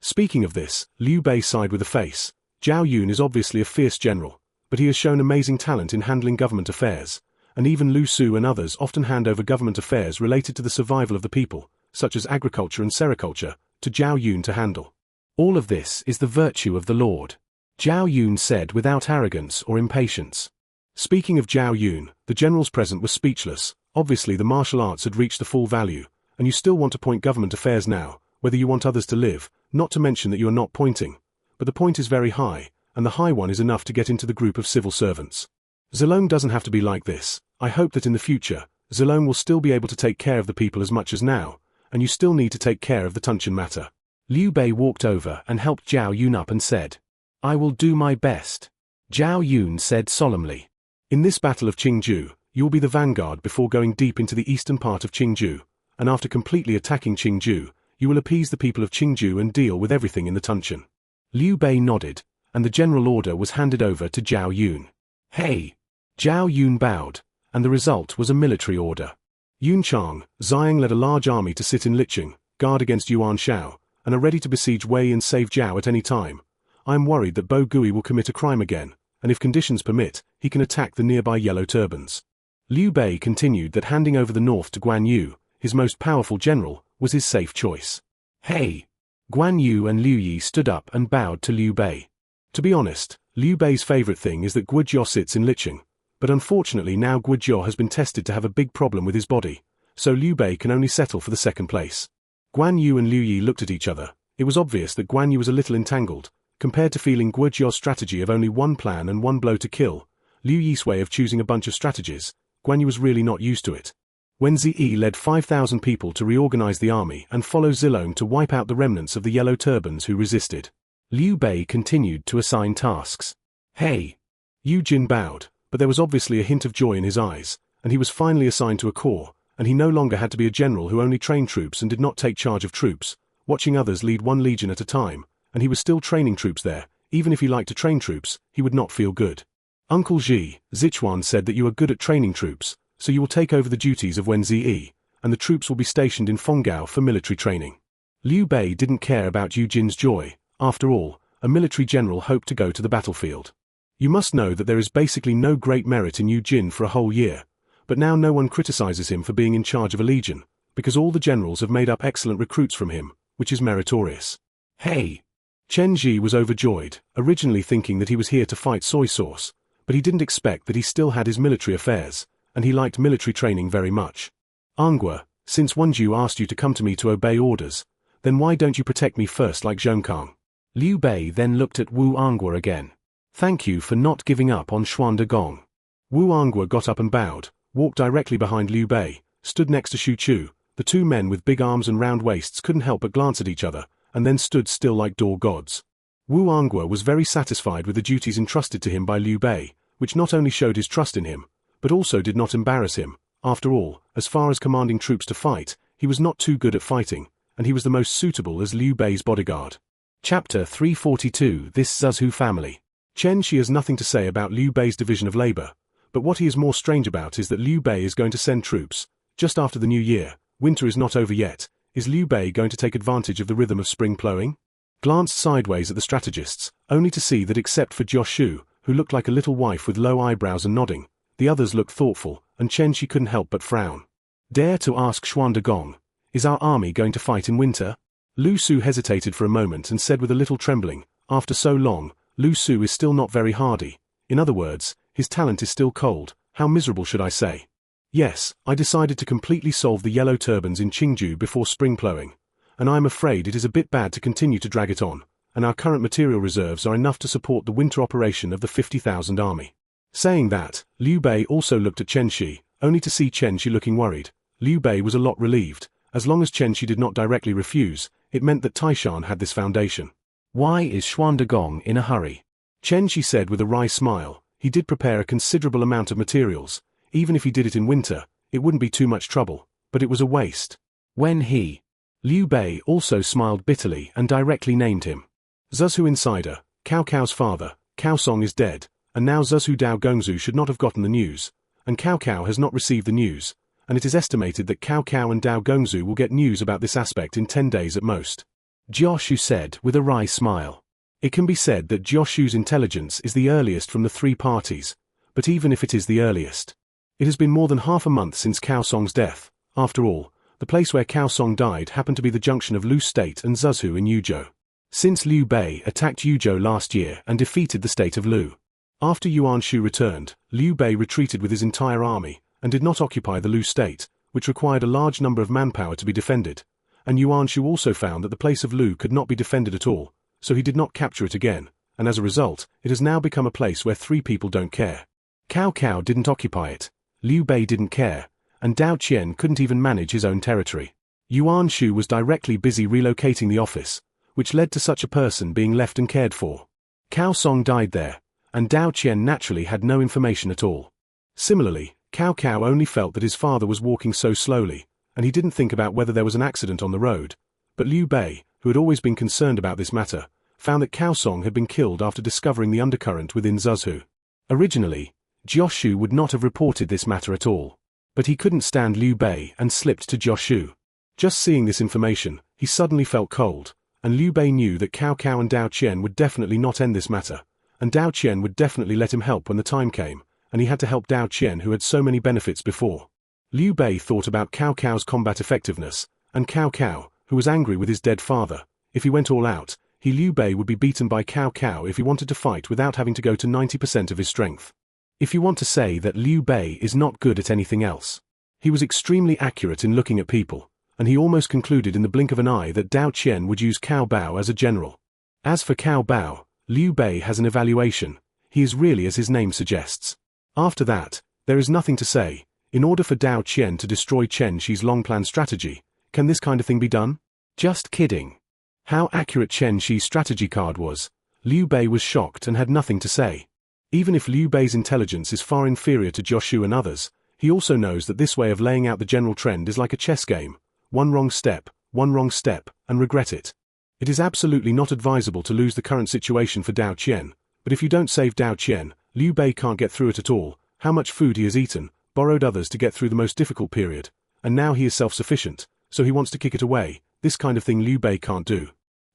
Speaking of this, Liu Bei sighed with a face. Zhao Yun is obviously a fierce general, but he has shown amazing talent in handling government affairs, and even Lu Su and others often hand over government affairs related to the survival of the people, such as agriculture and sericulture, to Zhao Yun to handle. All of this is the virtue of the Lord. Zhao Yun said without arrogance or impatience. Speaking of Zhao Yun, the generals present were speechless. Obviously the martial arts had reached the full value, and you still want to point government affairs now, whether you want others to live, not to mention that you are not pointing. But the point is very high, and the high one is enough to get into the group of civil servants. Zilong doesn't have to be like this. I hope that in the future, Zilong will still be able to take care of the people as much as now, and you still need to take care of the Tunchen matter. Liu Bei walked over and helped Zhao Yun up and said, I will do my best. Zhao Yun said solemnly. In this Battle of Qingju, you will be the vanguard before going deep into the eastern part of Qingju, and after completely attacking Qingju, you will appease the people of Qingju and deal with everything in the Tunchen. Liu Bei nodded, and the general order was handed over to Zhao Yun. Hey! Zhao Yun bowed, and the result was a military order. Yun Chang, Xiang led a large army to sit in Liqing, guard against Yuan Shao, and are ready to besiege Wei and save Zhao at any time. I am worried that Bo Gui will commit a crime again, and if conditions permit, he can attack the nearby Yellow Turbans. Liu Bei continued that handing over the north to Guan Yu, his most powerful general, was his safe choice. Hey! Guan Yu and Liu Yi stood up and bowed to Liu Bei. To be honest, Liu Bei's favorite thing is that Guo Jiao sits in Liqing, but unfortunately now Guo Jiao has been tested to have a big problem with his body, so Liu Bei can only settle for the second place. Guan Yu and Liu Yi looked at each other. It was obvious that Guan Yu was a little entangled, compared to feeling Guo Jiao's strategy of only one plan and one blow to kill. Liu Yi's way of choosing a bunch of strategies, Guan Yu was really not used to it. When Ziyi led 5,000 people to reorganize the army and follow Zilong to wipe out the remnants of the Yellow Turbans who resisted, Liu Bei continued to assign tasks. Hey! Yu Jin bowed, but there was obviously a hint of joy in his eyes, and he was finally assigned to a corps, and he no longer had to be a general who only trained troops and did not take charge of troops, watching others lead one legion at a time, and he was still training troops there. Even if he liked to train troops, he would not feel good. Uncle Ji, Sichuan said that you are good at training troops, so you will take over the duties of Wen Ziyi, and the troops will be stationed in Fongao for military training. Liu Bei didn't care about Yu Jin's joy. After all, a military general hoped to go to the battlefield. You must know that there is basically no great merit in Yu Jin for a whole year, but now no one criticizes him for being in charge of a legion, because all the generals have made up excellent recruits from him, which is meritorious. Hey! Chen Ji was overjoyed, originally thinking that he was here to fight soy sauce, but he didn't expect that he still had his military affairs, and he liked military training very much. Angua, since Wenju asked you to come to me to obey orders, then why don't you protect me first like Zhongkang? Liu Bei then looked at Wu Angua again. Thank you for not giving up on Xuan Gong. Wu Angua got up and bowed, walked directly behind Liu Bei, stood next to Xu Chu. The two men with big arms and round waists couldn't help but glance at each other, and then stood still like door gods. Wu Angua was very satisfied with the duties entrusted to him by Liu Bei, which not only showed his trust in him, but also did not embarrass him. After all, as far as commanding troops to fight, he was not too good at fighting, and he was the most suitable as Liu Bei's bodyguard. Chapter 342 This Zuzhu Family. Chen Shi has nothing to say about Liu Bei's division of labor, but what he is more strange about is that Liu Bei is going to send troops, just after the new year. Winter is not over yet. Is Liu Bei going to take advantage of the rhythm of spring plowing? Glanced sideways at the strategists, only to see that except for Jioshu, who looked like a little wife with low eyebrows and nodding, the others looked thoughtful, and Chen Shi couldn't help but frown. Dare to ask Xuan Gong, is our army going to fight in winter? Lu Su hesitated for a moment and said with a little trembling, after so long, Lu Su is still not very hardy. In other words, his talent is still cold. How miserable should I say? Yes, I decided to completely solve the yellow turbans in Qingju before spring plowing, and I am afraid it is a bit bad to continue to drag it on, and our current material reserves are enough to support the winter operation of the 50,000 army. Saying that, Liu Bei also looked at Chen Shi, only to see Chen Shi looking worried. Liu Bei was a lot relieved. As long as Chen Shi did not directly refuse, it meant that Taishan had this foundation. Why is Xuan Gong in a hurry? Chen Shi said with a wry smile. He did prepare a considerable amount of materials. Even if he did it in winter, it wouldn't be too much trouble, but it was a waste. When he... Liu Bei also smiled bitterly and directly named him. Zuzhu Insider, Cao Cao's father, Cao Song is dead, and now Zuzhu Dao Gongzu should not have gotten the news, and Cao Cao has not received the news, and it is estimated that Cao Cao and Dao Gongzu will get news about this aspect in 10 days at most. Jioshu said with a wry smile. It can be said that Jioshu's intelligence is the earliest from the three parties, but even if it is the earliest, it has been more than half a month since Cao Song's death. After all, the place where Cao Song died happened to be the junction of Lu State and Zuzhu in Yuzhou. Since Liu Bei attacked Yuzhou last year and defeated the state of Lu. After Yuan Shu returned, Liu Bei retreated with his entire army, and did not occupy the Lu State, which required a large number of manpower to be defended, and Yuan Shu also found that the place of Lu could not be defended at all, so he did not capture it again, and as a result, it has now become a place where three people don't care. Cao Cao didn't occupy it. Liu Bei didn't care, and Dao Qian couldn't even manage his own territory. Yuan Shu was directly busy relocating the office, which led to such a person being left and cared for. Cao Song died there, and Dao Qian naturally had no information at all. Similarly, Cao Cao only felt that his father was walking so slowly, and he didn't think about whether there was an accident on the road, but Liu Bei, who had always been concerned about this matter, found that Cao Song had been killed after discovering the undercurrent within Zuzhu. Originally, Jioshu would not have reported this matter at all, but he couldn't stand Liu Bei and slipped to Jioshu. Just seeing this information, he suddenly felt cold, and Liu Bei knew that Cao Cao and Dao Qian would definitely not end this matter, and Dao Qian would definitely let him help when the time came, and he had to help Dao Qian who had so many benefits before. Liu Bei thought about Cao Cao's combat effectiveness, and Cao Cao, who was angry with his dead father. If he went all out, Liu Bei would be beaten by Cao Cao if he wanted to fight without having to go to 90% of his strength. If you want to say that Liu Bei is not good at anything else. He was extremely accurate in looking at people, and he almost concluded in the blink of an eye that Dao Qian would use Cao Bao as a general. As for Cao Bao, Liu Bei has an evaluation. He is really as his name suggests. After that, there is nothing to say. In order for Dao Qian to destroy Chen Shi's long-planned strategy, can this kind of thing be done? Just kidding. How accurate Chen Shi's strategy card was. Liu Bei was shocked and had nothing to say. Even if Liu Bei's intelligence is far inferior to Jioshu and others, he also knows that this way of laying out the general trend is like a chess game. One wrong step, and regret it. It is absolutely not advisable to lose the current situation for Dao Qian, but if you don't save Dao Qian, Liu Bei can't get through it at all. How much food he has eaten, borrowed others to get through the most difficult period, and now he is self-sufficient, so he wants to kick it away. This kind of thing Liu Bei can't do.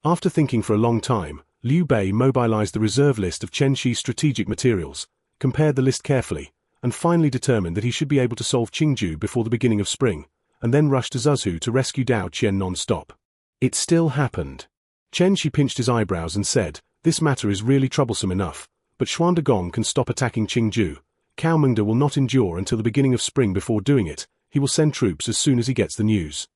After thinking for a long time, Liu Bei mobilized the reserve list of Chen Shi's strategic materials, compared the list carefully, and finally determined that he should be able to solve Qingju before the beginning of spring, and then rushed to Zhuzhou to rescue Dao Qian non-stop. It still happened. Chen Shi pinched his eyebrows and said, "This matter is really troublesome enough, but Xuandagong can stop attacking Qingju. Cao Mengde will not endure until the beginning of spring before doing it. He will send troops as soon as he gets the news."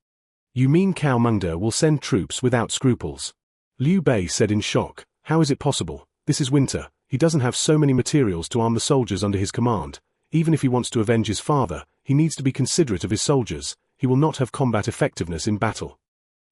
"You mean Cao Mengde will send troops without scruples?" Liu Bei said in shock. "How is it possible? This is winter. He doesn't have so many materials to arm the soldiers under his command. Even if he wants to avenge his father, he needs to be considerate of his soldiers. He will not have combat effectiveness in battle."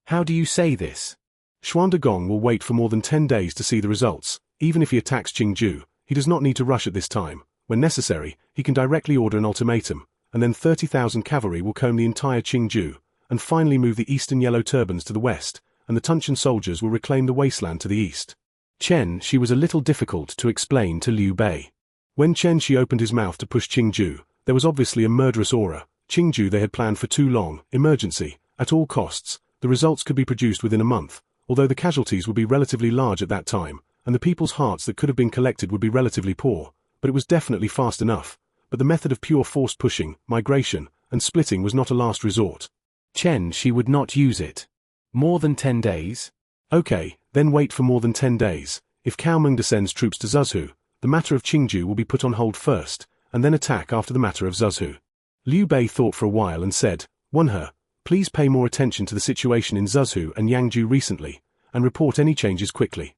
"How do you say this?" "Xuandagong will wait for more than 10 days to see the results. Even if he attacks Qingju, he does not need to rush at this time. When necessary, he can directly order an ultimatum, and then 30,000 cavalry will comb the entire Qingju, and finally move the eastern Yellow Turbans to the west, and the Tuntian soldiers will reclaim the wasteland to the east." Chen Shi was a little difficult to explain to Liu Bei. When Chen Shi opened his mouth to push Qingju, there was obviously a murderous aura. Qingju they had planned for too long, emergency, at all costs. The results could be produced within a month, although the casualties would be relatively large at that time, and the people's hearts that could have been collected would be relatively poor, but it was definitely fast enough. But the method of pure force pushing, migration, and splitting was not a last resort. Chen Shi would not use it. More than 10 days? Okay, then wait for more than 10 days. If Cao Mengde sends troops to Zhuzhou, the matter of Qingju will be put on hold first, and then attack after the matter of Zhuzhou. Liu Bei thought for a while and said, "Wenhe, please pay more attention to the situation in Zhuzhou and Yangju recently, and report any changes quickly."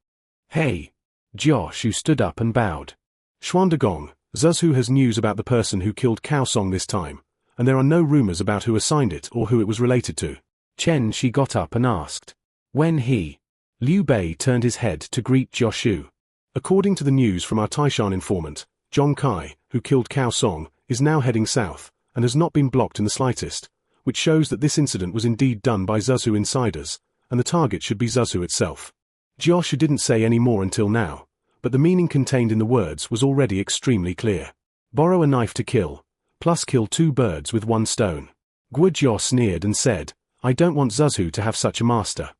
"Hey!" Jioshu stood up and bowed. "Xuandagong, Zhuzhou has news about the person who killed Cao Song this time, and there are no rumors about who assigned it or who it was related to." Chen Shi got up and asked, "When he?" Liu Bei turned his head to greet Jioshu. "According to the news from our Taishan informant, Zhong Kai, who killed Cao Song, is now heading south, and has not been blocked in the slightest, which shows that this incident was indeed done by Zhuzhou insiders, and the target should be Zhuzhou itself." Jioshu didn't say any more until now, but the meaning contained in the words was already extremely clear. Borrow a knife to kill, plus kill 2 birds with 1 stone. Guo Jiao sneered and said, "I don't want Zhuzhou to have such a master."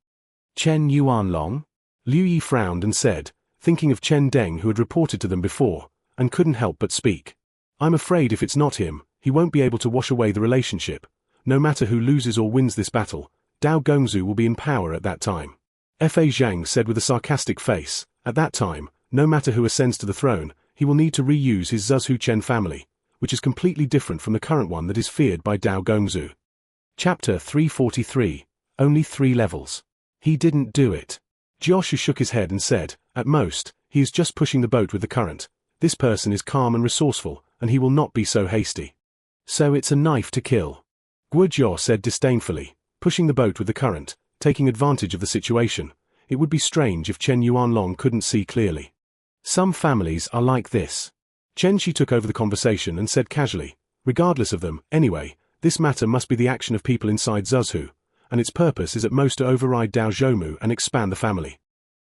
"Chen Yuanlong?" Liu Yi frowned and said, thinking of Chen Deng who had reported to them before, and couldn't help but speak. "I'm afraid if it's not him, he won't be able to wash away the relationship. No matter who loses or wins this battle, Dao Gongzu will be in power at that time." Fa Zhang said with a sarcastic face, "At that time, no matter who ascends to the throne, he will need to reuse his Zhuzhou Chen family, which is completely different from the current one that is feared by Dao Gongzu." Chapter 343. Only 3 levels. He didn't do it. Jioshu shook his head and said, "At most, he is just pushing the boat with the current. This person is calm and resourceful, and he will not be so hasty." "So it's a knife to kill," Guo Jiao said disdainfully, pushing the boat with the current, taking advantage of the situation. It would be strange if Chen Yuanlong couldn't see clearly. "Some families are like this." Chen Shi took over the conversation and said casually, "Regardless of them, anyway, this matter must be the action of people inside Zhuzhou, and its purpose is at most to override Dao Zhoumu and expand the family."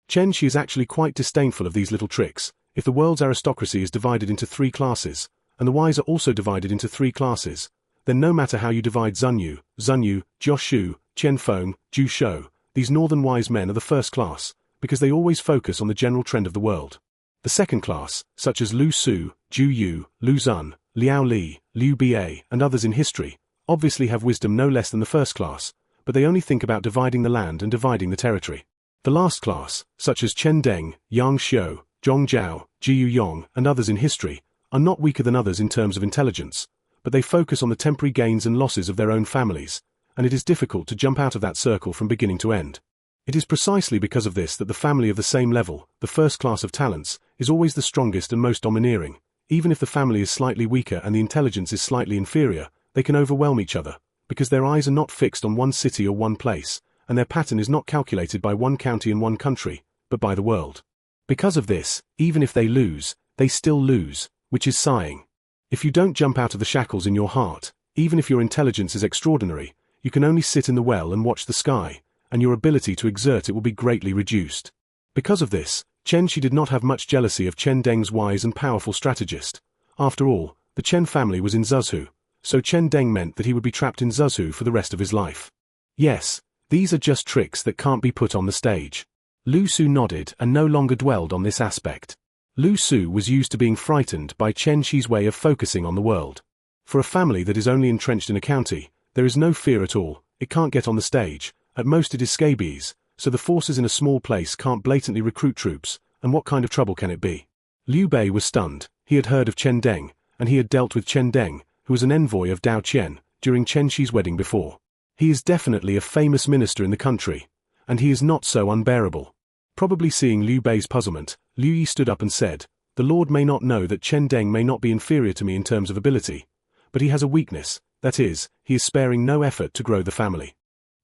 Chen Shi is actually quite disdainful of these little tricks. If the world's aristocracy is divided into 3 classes, and the wise are also divided into 3 classes, then no matter how you divide Zunyu, Jioshu, Qianfeng, Jushou, these northern wise men are the first class, because they always focus on the general trend of the world. The second class, such as Lu Su, Ju Yu, Lu Zun, Liao Li, Liu Ba, and others in history, obviously have wisdom no less than the first class, but they only think about dividing the land and dividing the territory. The last class, such as Chen Deng, Yang Xiu, Zhong Zhao, Jiu Yong, and others in history, are not weaker than others in terms of intelligence, but they focus on the temporary gains and losses of their own families, and it is difficult to jump out of that circle from beginning to end. It is precisely because of this that the family of the same level, the first class of talents, is always the strongest and most domineering. Even if the family is slightly weaker and the intelligence is slightly inferior, they can overwhelm each other, because their eyes are not fixed on one city or one place, and their pattern is not calculated by one county and one country, but by the world. Because of this, even if they lose, they still lose, which is sighing. If you don't jump out of the shackles in your heart, even if your intelligence is extraordinary, you can only sit in the well and watch the sky, and your ability to exert it will be greatly reduced. Because of this, Chen Shi did not have much jealousy of Chen Deng's wise and powerful strategist. After all, the Chen family was in Zhuzhou, so Chen Deng meant that he would be trapped in Zhuzhou for the rest of his life. Yes, these are just tricks that can't be put on the stage. Lu Su nodded and no longer dwelled on this aspect. Lu Su was used to being frightened by Chen Shi's way of focusing on the world. For a family that is only entrenched in a county, there is no fear at all. It can't get on the stage, at most it is scabies, so the forces in a small place can't blatantly recruit troops, and what kind of trouble can it be? Liu Bei was stunned. He had heard of Chen Deng, and he had dealt with Chen Deng, who was an envoy of Dao Qian, during Chen Shi's wedding before. He is definitely a famous minister in the country, and he is not so unbearable. Probably seeing Liu Bei's puzzlement, Liu Yi stood up and said, "The Lord may not know that Chen Deng may not be inferior to me in terms of ability, but he has a weakness, that is, he is sparing no effort to grow the family.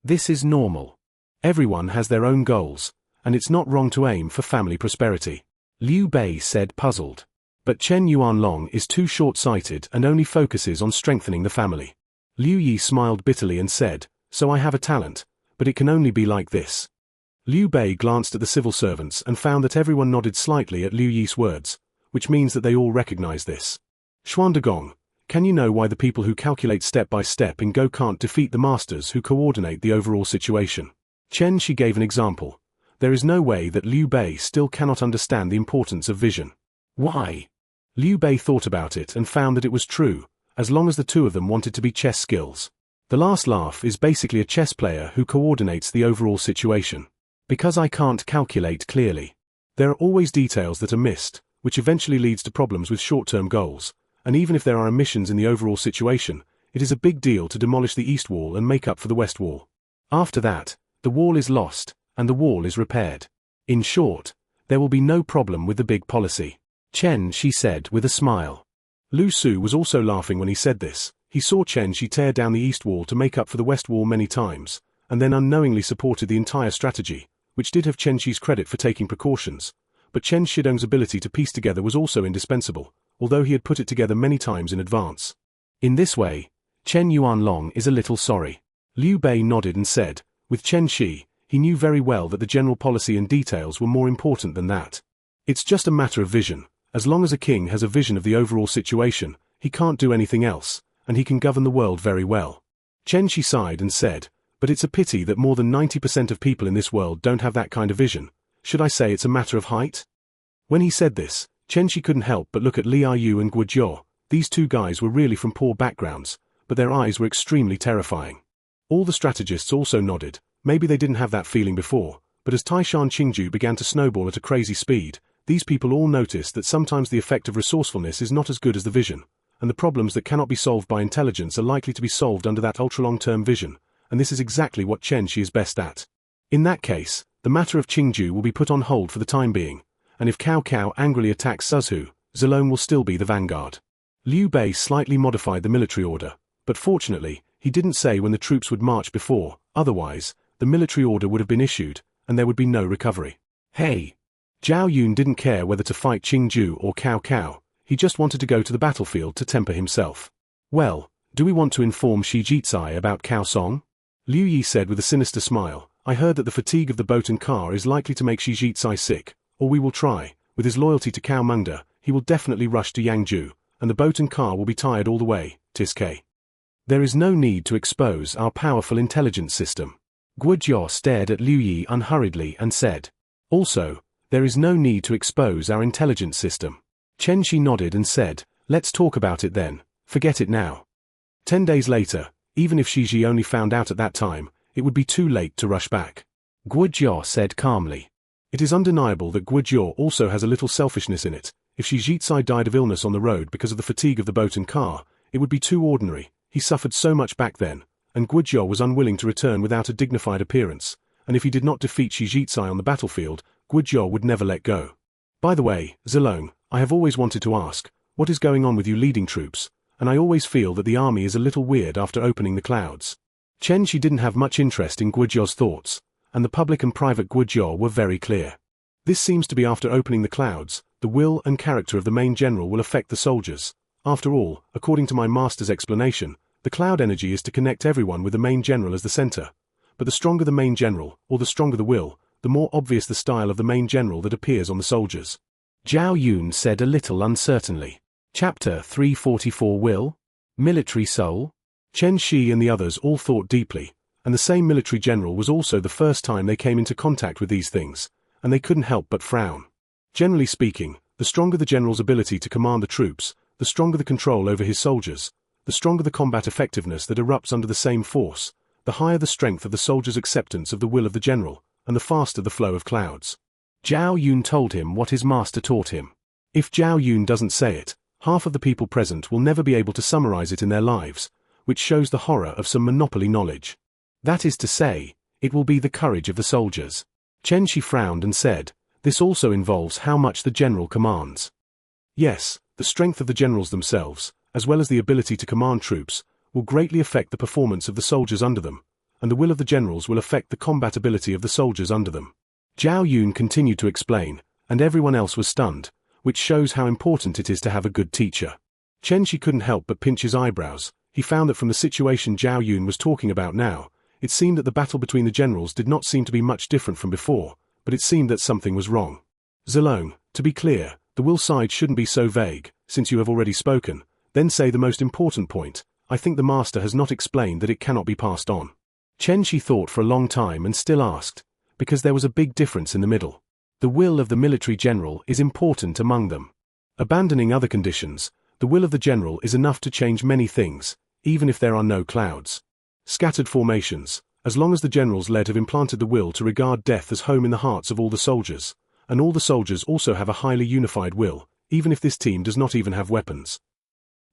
This is normal. Everyone has their own goals, and it's not wrong to aim for family prosperity." Liu Bei said, puzzled. But Chen Yuanlong is too short-sighted and only focuses on strengthening the family. Liu Yi smiled bitterly and said, "So I have a talent, but it can only be like this." Liu Bei glanced at the civil servants and found that everyone nodded slightly at Liu Yi's words, which means that they all recognize this. "Xuandagong, can you know why the people who calculate step by step in Go can't defeat the masters who coordinate the overall situation?" Chen Shi gave an example. There is no way that Liu Bei still cannot understand the importance of vision. Why? Liu Bei thought about it and found that it was true, as long as the two of them wanted to be chess skills. The last laugh is basically a chess player who coordinates the overall situation. Because I can't calculate clearly. There are always details that are missed, which eventually leads to problems with short-term goals, and even if there are omissions in the overall situation, it is a big deal to demolish the east wall and make up for the west wall. After that, the wall is lost, and the wall is repaired. In short, there will be no problem with the big policy. Chen Shi said with a smile. Lu Su was also laughing when he said this. He saw Chen Shi tear down the east wall to make up for the west wall many times, and then unknowingly supported the entire strategy, which did have Chen Shi's credit for taking precautions, but Chen Shidong's ability to piece together was also indispensable, although he had put it together many times in advance. In this way, Chen Yuanlong is a little sorry. Liu Bei nodded and said, with Chen Shi, he knew very well that the general policy and details were more important than that. It's just a matter of vision. As long as a king has a vision of the overall situation, he can't do anything else, and he can govern the world very well. Chen Shi sighed and said, but it's a pity that more than 90% of people in this world don't have that kind of vision. Should I say it's a matter of height? When he said this, Chen Shi couldn't help but look at Li Yu and Guo Jiao. These two guys were really from poor backgrounds, but their eyes were extremely terrifying. All the strategists also nodded. Maybe they didn't have that feeling before, but as Taishan Qingju began to snowball at a crazy speed, these people all noticed that sometimes the effect of resourcefulness is not as good as the vision, and the problems that cannot be solved by intelligence are likely to be solved under that ultra-long-term vision, and this is exactly what Chen Shi is best at. In that case, the matter of Qingju will be put on hold for the time being, and if Cao Cao angrily attacks Suzhu, Zilong will still be the vanguard. Liu Bei slightly modified the military order, but fortunately, he didn't say when the troops would march before, otherwise, the military order would have been issued, and there would be no recovery. Hey! Zhao Yun didn't care whether to fight Qingju or Cao Cao, he just wanted to go to the battlefield to temper himself. Well, do we want to inform Shi Jizai about Cao Song? Liu Yi said with a sinister smile, I heard that the fatigue of the boat and car is likely to make Shi Jizai sick, or we will try. With his loyalty to Cao Mengde, he will definitely rush to Yangzhou, and the boat and car will be tired all the way, Tiske. There is no need to expose our powerful intelligence system. Guo Jiao stared at Liu Yi unhurriedly and said, also, there is no need to expose our intelligence system. Chen Shi nodded and said, let's talk about it then, forget it now. 10 days later, even if Shi Ji only found out at that time, it would be too late to rush back. Guo Jiao said calmly. It is undeniable that Guo Jiao also has a little selfishness in it. If Shi Jizai died of illness on the road because of the fatigue of the boat and car, it would be too ordinary. He suffered so much back then, and Guo Jiao was unwilling to return without a dignified appearance, and if he did not defeat Shi Jizai on the battlefield, Guo Jiao would never let go. By the way, Zilong, I have always wanted to ask, what is going on with you leading troops? And I always feel that the army is a little weird after opening the clouds. Chen Shi didn't have much interest in Guo Jiao's thoughts, and the public and private Guo Jiao were very clear. This seems to be after opening the clouds, the will and character of the main general will affect the soldiers. After all, according to my master's explanation, the cloud energy is to connect everyone with the main general as the center. But the stronger the main general, or the stronger the will, the more obvious the style of the main general that appears on the soldiers. Zhao Yun said a little uncertainly. Chapter 344 Will? Military Soul? Chen Shi and the others all thought deeply, and the same military general was also the first time they came into contact with these things, and they couldn't help but frown. Generally speaking, The stronger the general's ability to command the troops, the stronger the control over his soldiers, the stronger the combat effectiveness that erupts under the same force, the higher the strength of the soldier's acceptance of the will of the general, and the faster the flow of clouds. Zhao Yun told him what his master taught him. If Zhao Yun doesn't say it, half of the people present will never be able to summarize it in their lives, which shows the horror of some monopoly knowledge. That is to say, it will be the courage of the soldiers. Chen Shi frowned and said, "This also involves how much the general commands." Yes, the strength of the generals themselves, as well as the ability to command troops, will greatly affect the performance of the soldiers under them, and the will of the generals will affect the combat ability of the soldiers under them. Zhao Yun continued to explain, and everyone else was stunned, which shows how important it is to have a good teacher. Chen Shi couldn't help but pinch his eyebrows. He found that from the situation Zhao Yun was talking about now, it seemed that the battle between the generals did not seem to be much different from before, but it seemed that something was wrong. Zilong, to be clear, the will side shouldn't be so vague, since you have already spoken, then say the most important point. I think the master has not explained that it cannot be passed on. Chen Shi thought for a long time and still asked, because there was a big difference in the middle. The will of the military general is important among them. Abandoning other conditions, the will of the general is enough to change many things, even if there are no clouds. Scattered formations, as long as the generals led have implanted the will to regard death as home in the hearts of all the soldiers, and all the soldiers also have a highly unified will, even if this team does not even have weapons.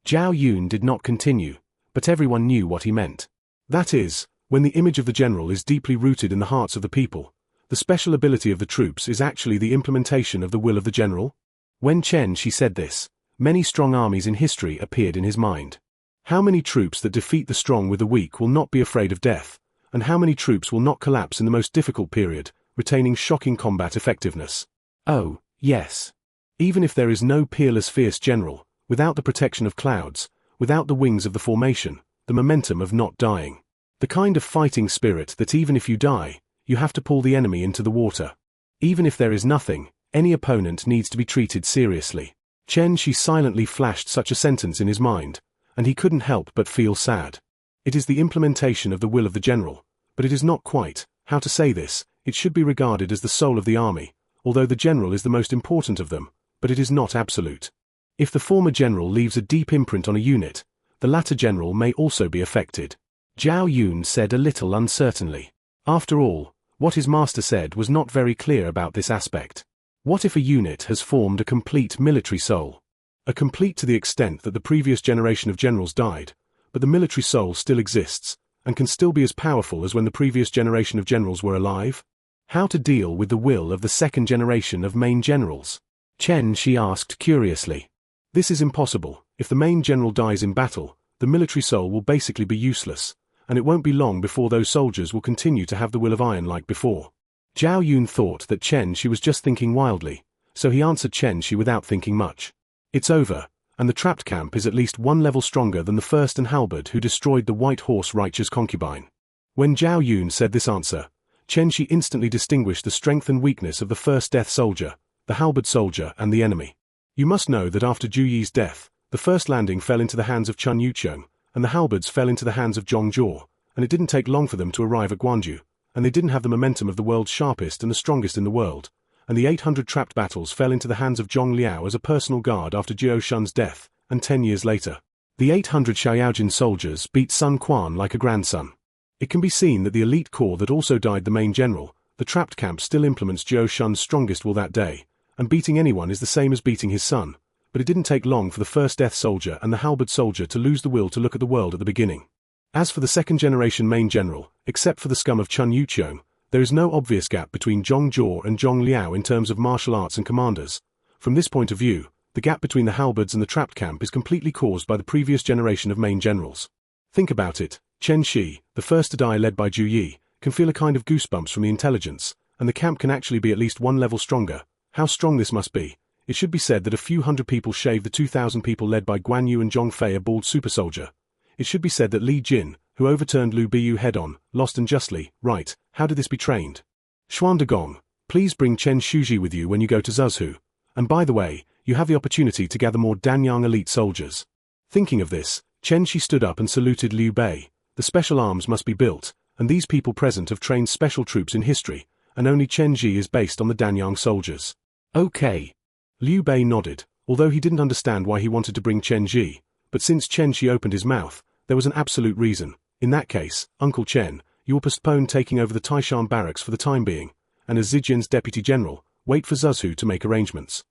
Zhao Yun did not continue, but everyone knew what he meant. That is, when the image of the general is deeply rooted in the hearts of the people, the special ability of the troops is actually the implementation of the will of the general. When Chen Shi said this, many strong armies in history appeared in his mind. How many troops that defeat the strong with the weak will not be afraid of death, and how many troops will not collapse in the most difficult period, retaining shocking combat effectiveness? Oh, yes. Even if there is no peerless fierce general, without the protection of clouds, without the wings of the formation, the momentum of not dying. The kind of fighting spirit that even if you die, you have to pull the enemy into the water. Even if there is nothing, any opponent needs to be treated seriously. Chen Shi silently flashed such a sentence in his mind, and he couldn't help but feel sad. It is the implementation of the will of the general, but it is not quite, how to say this, it should be regarded as the soul of the army, although the general is the most important of them, but it is not absolute. If the former general leaves a deep imprint on a unit, the latter general may also be affected. Zhao Yun said a little uncertainly. After all, what his master said was not very clear about this aspect. What if a unit has formed a complete military soul? A complete to the extent that the previous generation of generals died, but the military soul still exists, and can still be as powerful as when the previous generation of generals were alive? How to deal with the will of the second generation of main generals? Chen Shi asked curiously. This is impossible. If the main general dies in battle, the military soul will basically be useless, and it won't be long before those soldiers will continue to have the will of iron like before. Zhao Yun thought that Chen Shi was just thinking wildly, so he answered Chen Shi without thinking much. It's over, and the trapped camp is at least one level stronger than the first and halberd who destroyed the white horse Righteous concubine. When Zhao Yun said this answer, Chen Shi instantly distinguished the strength and weakness of the first death soldier, the halberd soldier and the enemy. You must know that after Zhu Yi's death, the first landing fell into the hands of Chun Yuqiong, and the halberds fell into the hands of Zhong Zhuo, and it didn't take long for them to arrive at Guanju, and they didn't have the momentum of the world's sharpest and the strongest in the world, and the 800 trapped battles fell into the hands of Zhong Liao as a personal guard after Jiao Shun's death, and 10 years later, the 800 Xiaoyujin soldiers beat Sun Quan like a grandson. It can be seen that the elite corps that also died the main general, the trapped camp still implements Jiao Shun's strongest will that day, and beating anyone is the same as beating his son, but it didn't take long for the first death soldier and the halberd soldier to lose the will to look at the world at the beginning. As for the second generation main general, except for the scum of Chun Yuqiong, there is no obvious gap between Zhong Zhuo and Zhong Liao in terms of martial arts and commanders. From this point of view, the gap between the halberds and the trapped camp is completely caused by the previous generation of main generals. Think about it, Chen Shi, the first to die led by Zhu Yi, can feel a kind of goosebumps from the intelligence, and the camp can actually be at least one level stronger. How strong this must be. It should be said that a few hundred people shaved the 2,000 people led by Guan Yu and Zhong Fei a bald super soldier. It should be said that Li Jin, who overturned Liu Biyu head-on, lost unjustly. Right, how did this be trained? Xuan Dagong, please bring Chen Shuji with you when you go to Zuzhu. And by the way, you have the opportunity to gather more Danyang elite soldiers. Thinking of this, Chen Shi stood up and saluted Liu Bei. The special arms must be built, and these people present have trained special troops in history, and only Chen Ji is based on the Danyang soldiers. Okay. Liu Bei nodded, although he didn't understand why he wanted to bring Chen Ji, but since Chen Ji opened his mouth, there was an absolute reason. In that case, Uncle Chen, you will postpone taking over the Taishan barracks for the time being, and as Zijian's deputy general, wait for Zuzhu to make arrangements.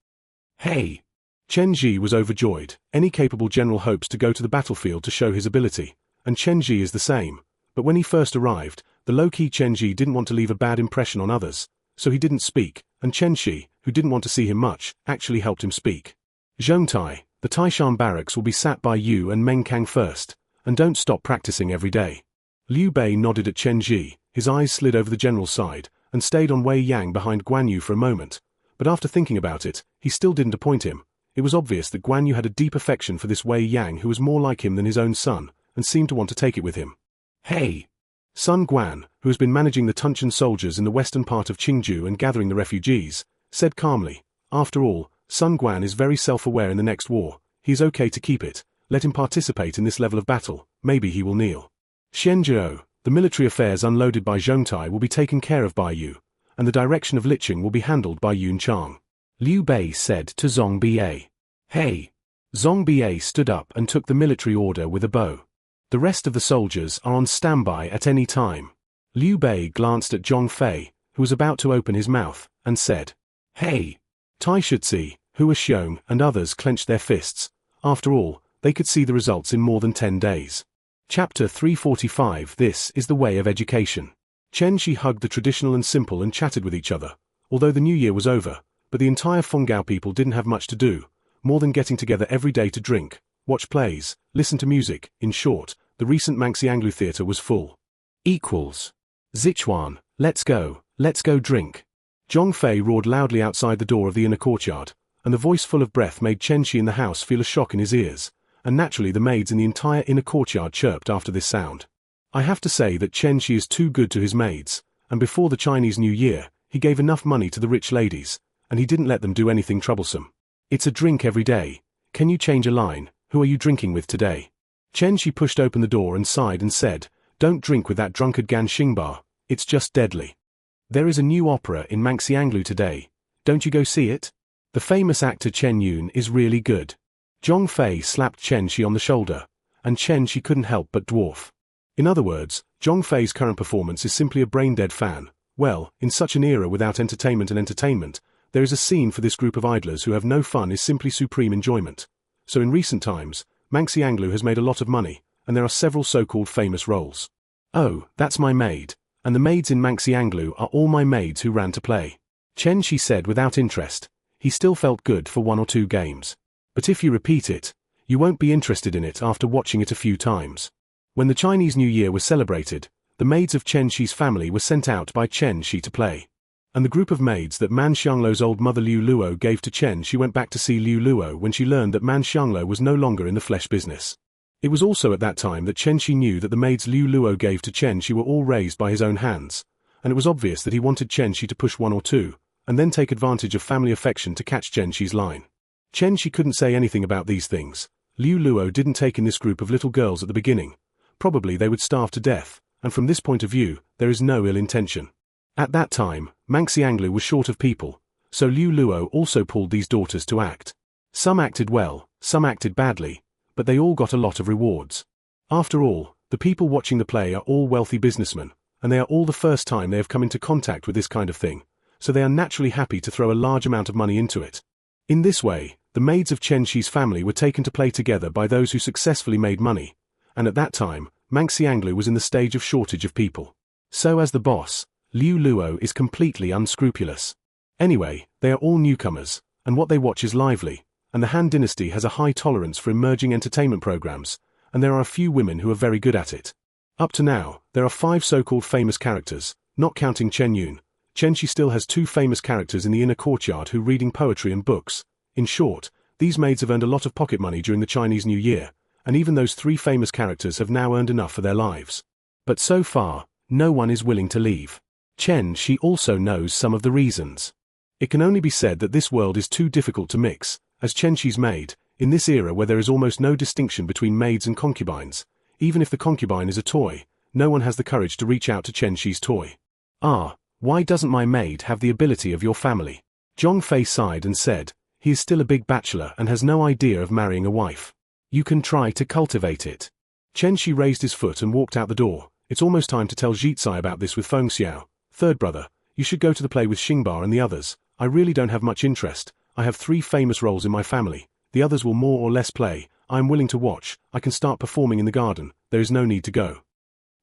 Hey! Chen Ji was overjoyed. Any capable general hopes to go to the battlefield to show his ability, and Chen Ji is the same. But when he first arrived, the low-key Chen Ji didn't want to leave a bad impression on others, so he didn't speak, and Chen Shi, who didn't want to see him much, actually helped him speak. Zhongtai, the Taishan barracks will be sat by you and Meng Kang first, and don't stop practicing every day. Liu Bei nodded at Chen Ji, his eyes slid over the general's side, and stayed on Wei Yang behind Guan Yu for a moment, but after thinking about it, he still didn't appoint him. It was obvious that Guan Yu had a deep affection for this Wei Yang who was more like him than his own son, and seemed to want to take it with him. Hey! Sun Guan, who has been managing the Tunchen soldiers in the western part of Qingju and gathering the refugees, said calmly, after all, Sun Guan is very self-aware in the next war. He is okay to keep it. Let him participate in this level of battle. Maybe he will kneel. Xianzhou, the military affairs unloaded by Zhongtai will be taken care of by you, and the direction of Liqing will be handled by Yun Chang. Liu Bei said to Zong Ba. Hey! Zong Ba stood up and took the military order with a bow. The rest of the soldiers are on standby at any time. Liu Bei glanced at Zhong Fei, who was about to open his mouth, and said, Hey! Tai Shizi, Hua Xiong, and others clenched their fists. After all, they could see the results in more than 10 days. Chapter 345. This is the way of education. Chen Shi hugged the traditional and simple and chatted with each other, although the new year was over, but the entire Fengao people didn't have much to do, more than getting together every day to drink, watch plays, listen to music. In short, the recent Manxianglu theater was full. Zichuan, let's go drink. Zhong Fei roared loudly outside the door of the inner courtyard, and the voice full of breath made Chen Shi in the house feel a shock in his ears, and naturally the maids in the entire inner courtyard chirped after this sound. I have to say that Chen Shi is too good to his maids, and before the Chinese New Year, he gave enough money to the rich ladies, and he didn't let them do anything troublesome. It's a drink every day. Can you change a line? Who are you drinking with today? Chen Shi pushed open the door and sighed and said, Don't drink with that drunkard Gan Xingba, it's just deadly. There is a new opera in Manxianglu today. Don't you go see it? The famous actor Chen Yun is really good. Zhong Fei slapped Chen Shi on the shoulder, and Chen Shi couldn't help but dwarf. In other words, Zhong Fei's current performance is simply a brain-dead fan. Well, in such an era without entertainment and entertainment, there is a scene for this group of idlers who have no fun is simply supreme enjoyment. So in recent times, Manxianglu has made a lot of money, and there are several so-called famous roles. Oh, that's my maid, and the maids in Manxianglu are all my maids who ran to play. Chen Shi said without interest. He still felt good for 1 or 2 games. But if you repeat it, you won't be interested in it after watching it a few times. When the Chinese New Year was celebrated, the maids of Chen Shi's family were sent out by Chen Shi to play. And the group of maids that Man Xianglo's old mother Liu Luo gave to Chen Shi went back to see Liu Luo when she learned that Man Xianglo was no longer in the flesh business. It was also at that time that Chen Shi knew that the maids Liu Luo gave to Chen Shi were all raised by his own hands, and it was obvious that he wanted Chen Shi to push 1 or 2, and then take advantage of family affection to catch Chen Shi's line. Chen Shi couldn't say anything about these things. Liu Luo didn't take in this group of little girls at the beginning. Probably they would starve to death, and from this point of view, there is no ill intention. At that time, Manxianglu was short of people, so Liu Luo also pulled these daughters to act. Some acted well, some acted badly, but they all got a lot of rewards. After all, the people watching the play are all wealthy businessmen, and they are all the first time they have come into contact with this kind of thing, so they are naturally happy to throw a large amount of money into it. In this way, the maids of Chen Shi's family were taken to play together by those who successfully made money, and at that time, Manxianglu was in the stage of shortage of people. So as the boss, Liu Luo is completely unscrupulous. Anyway, they are all newcomers, and what they watch is lively, and the Han dynasty has a high tolerance for emerging entertainment programs, and there are a few women who are very good at it. Up to now, there are 5 so-called famous characters, not counting Chen Yun. Chen Shi still has 2 famous characters in the inner courtyard who reading poetry and books. In short, these maids have earned a lot of pocket money during the Chinese New Year, and even those 3 famous characters have now earned enough for their lives. But so far, no one is willing to leave. Chen Shi also knows some of the reasons. It can only be said that this world is too difficult to mix, as Chen Shi's maid, in this era where there is almost no distinction between maids and concubines, even if the concubine is a toy, no one has the courage to reach out to Chen Shi's toy. Why doesn't my maid have the ability of your family? Zhong Fei sighed and said, he is still a big bachelor and has no idea of marrying a wife. You can try to cultivate it. Chen Shi raised his foot and walked out the door. It's almost time to tell Zhizai about this with Feng Xiao. Third brother, you should go to the play with Xingba and the others. I really don't have much interest. I have 3 famous roles in my family. The others will more or less play. I am willing to watch. I can start performing in the garden. There is no need to go.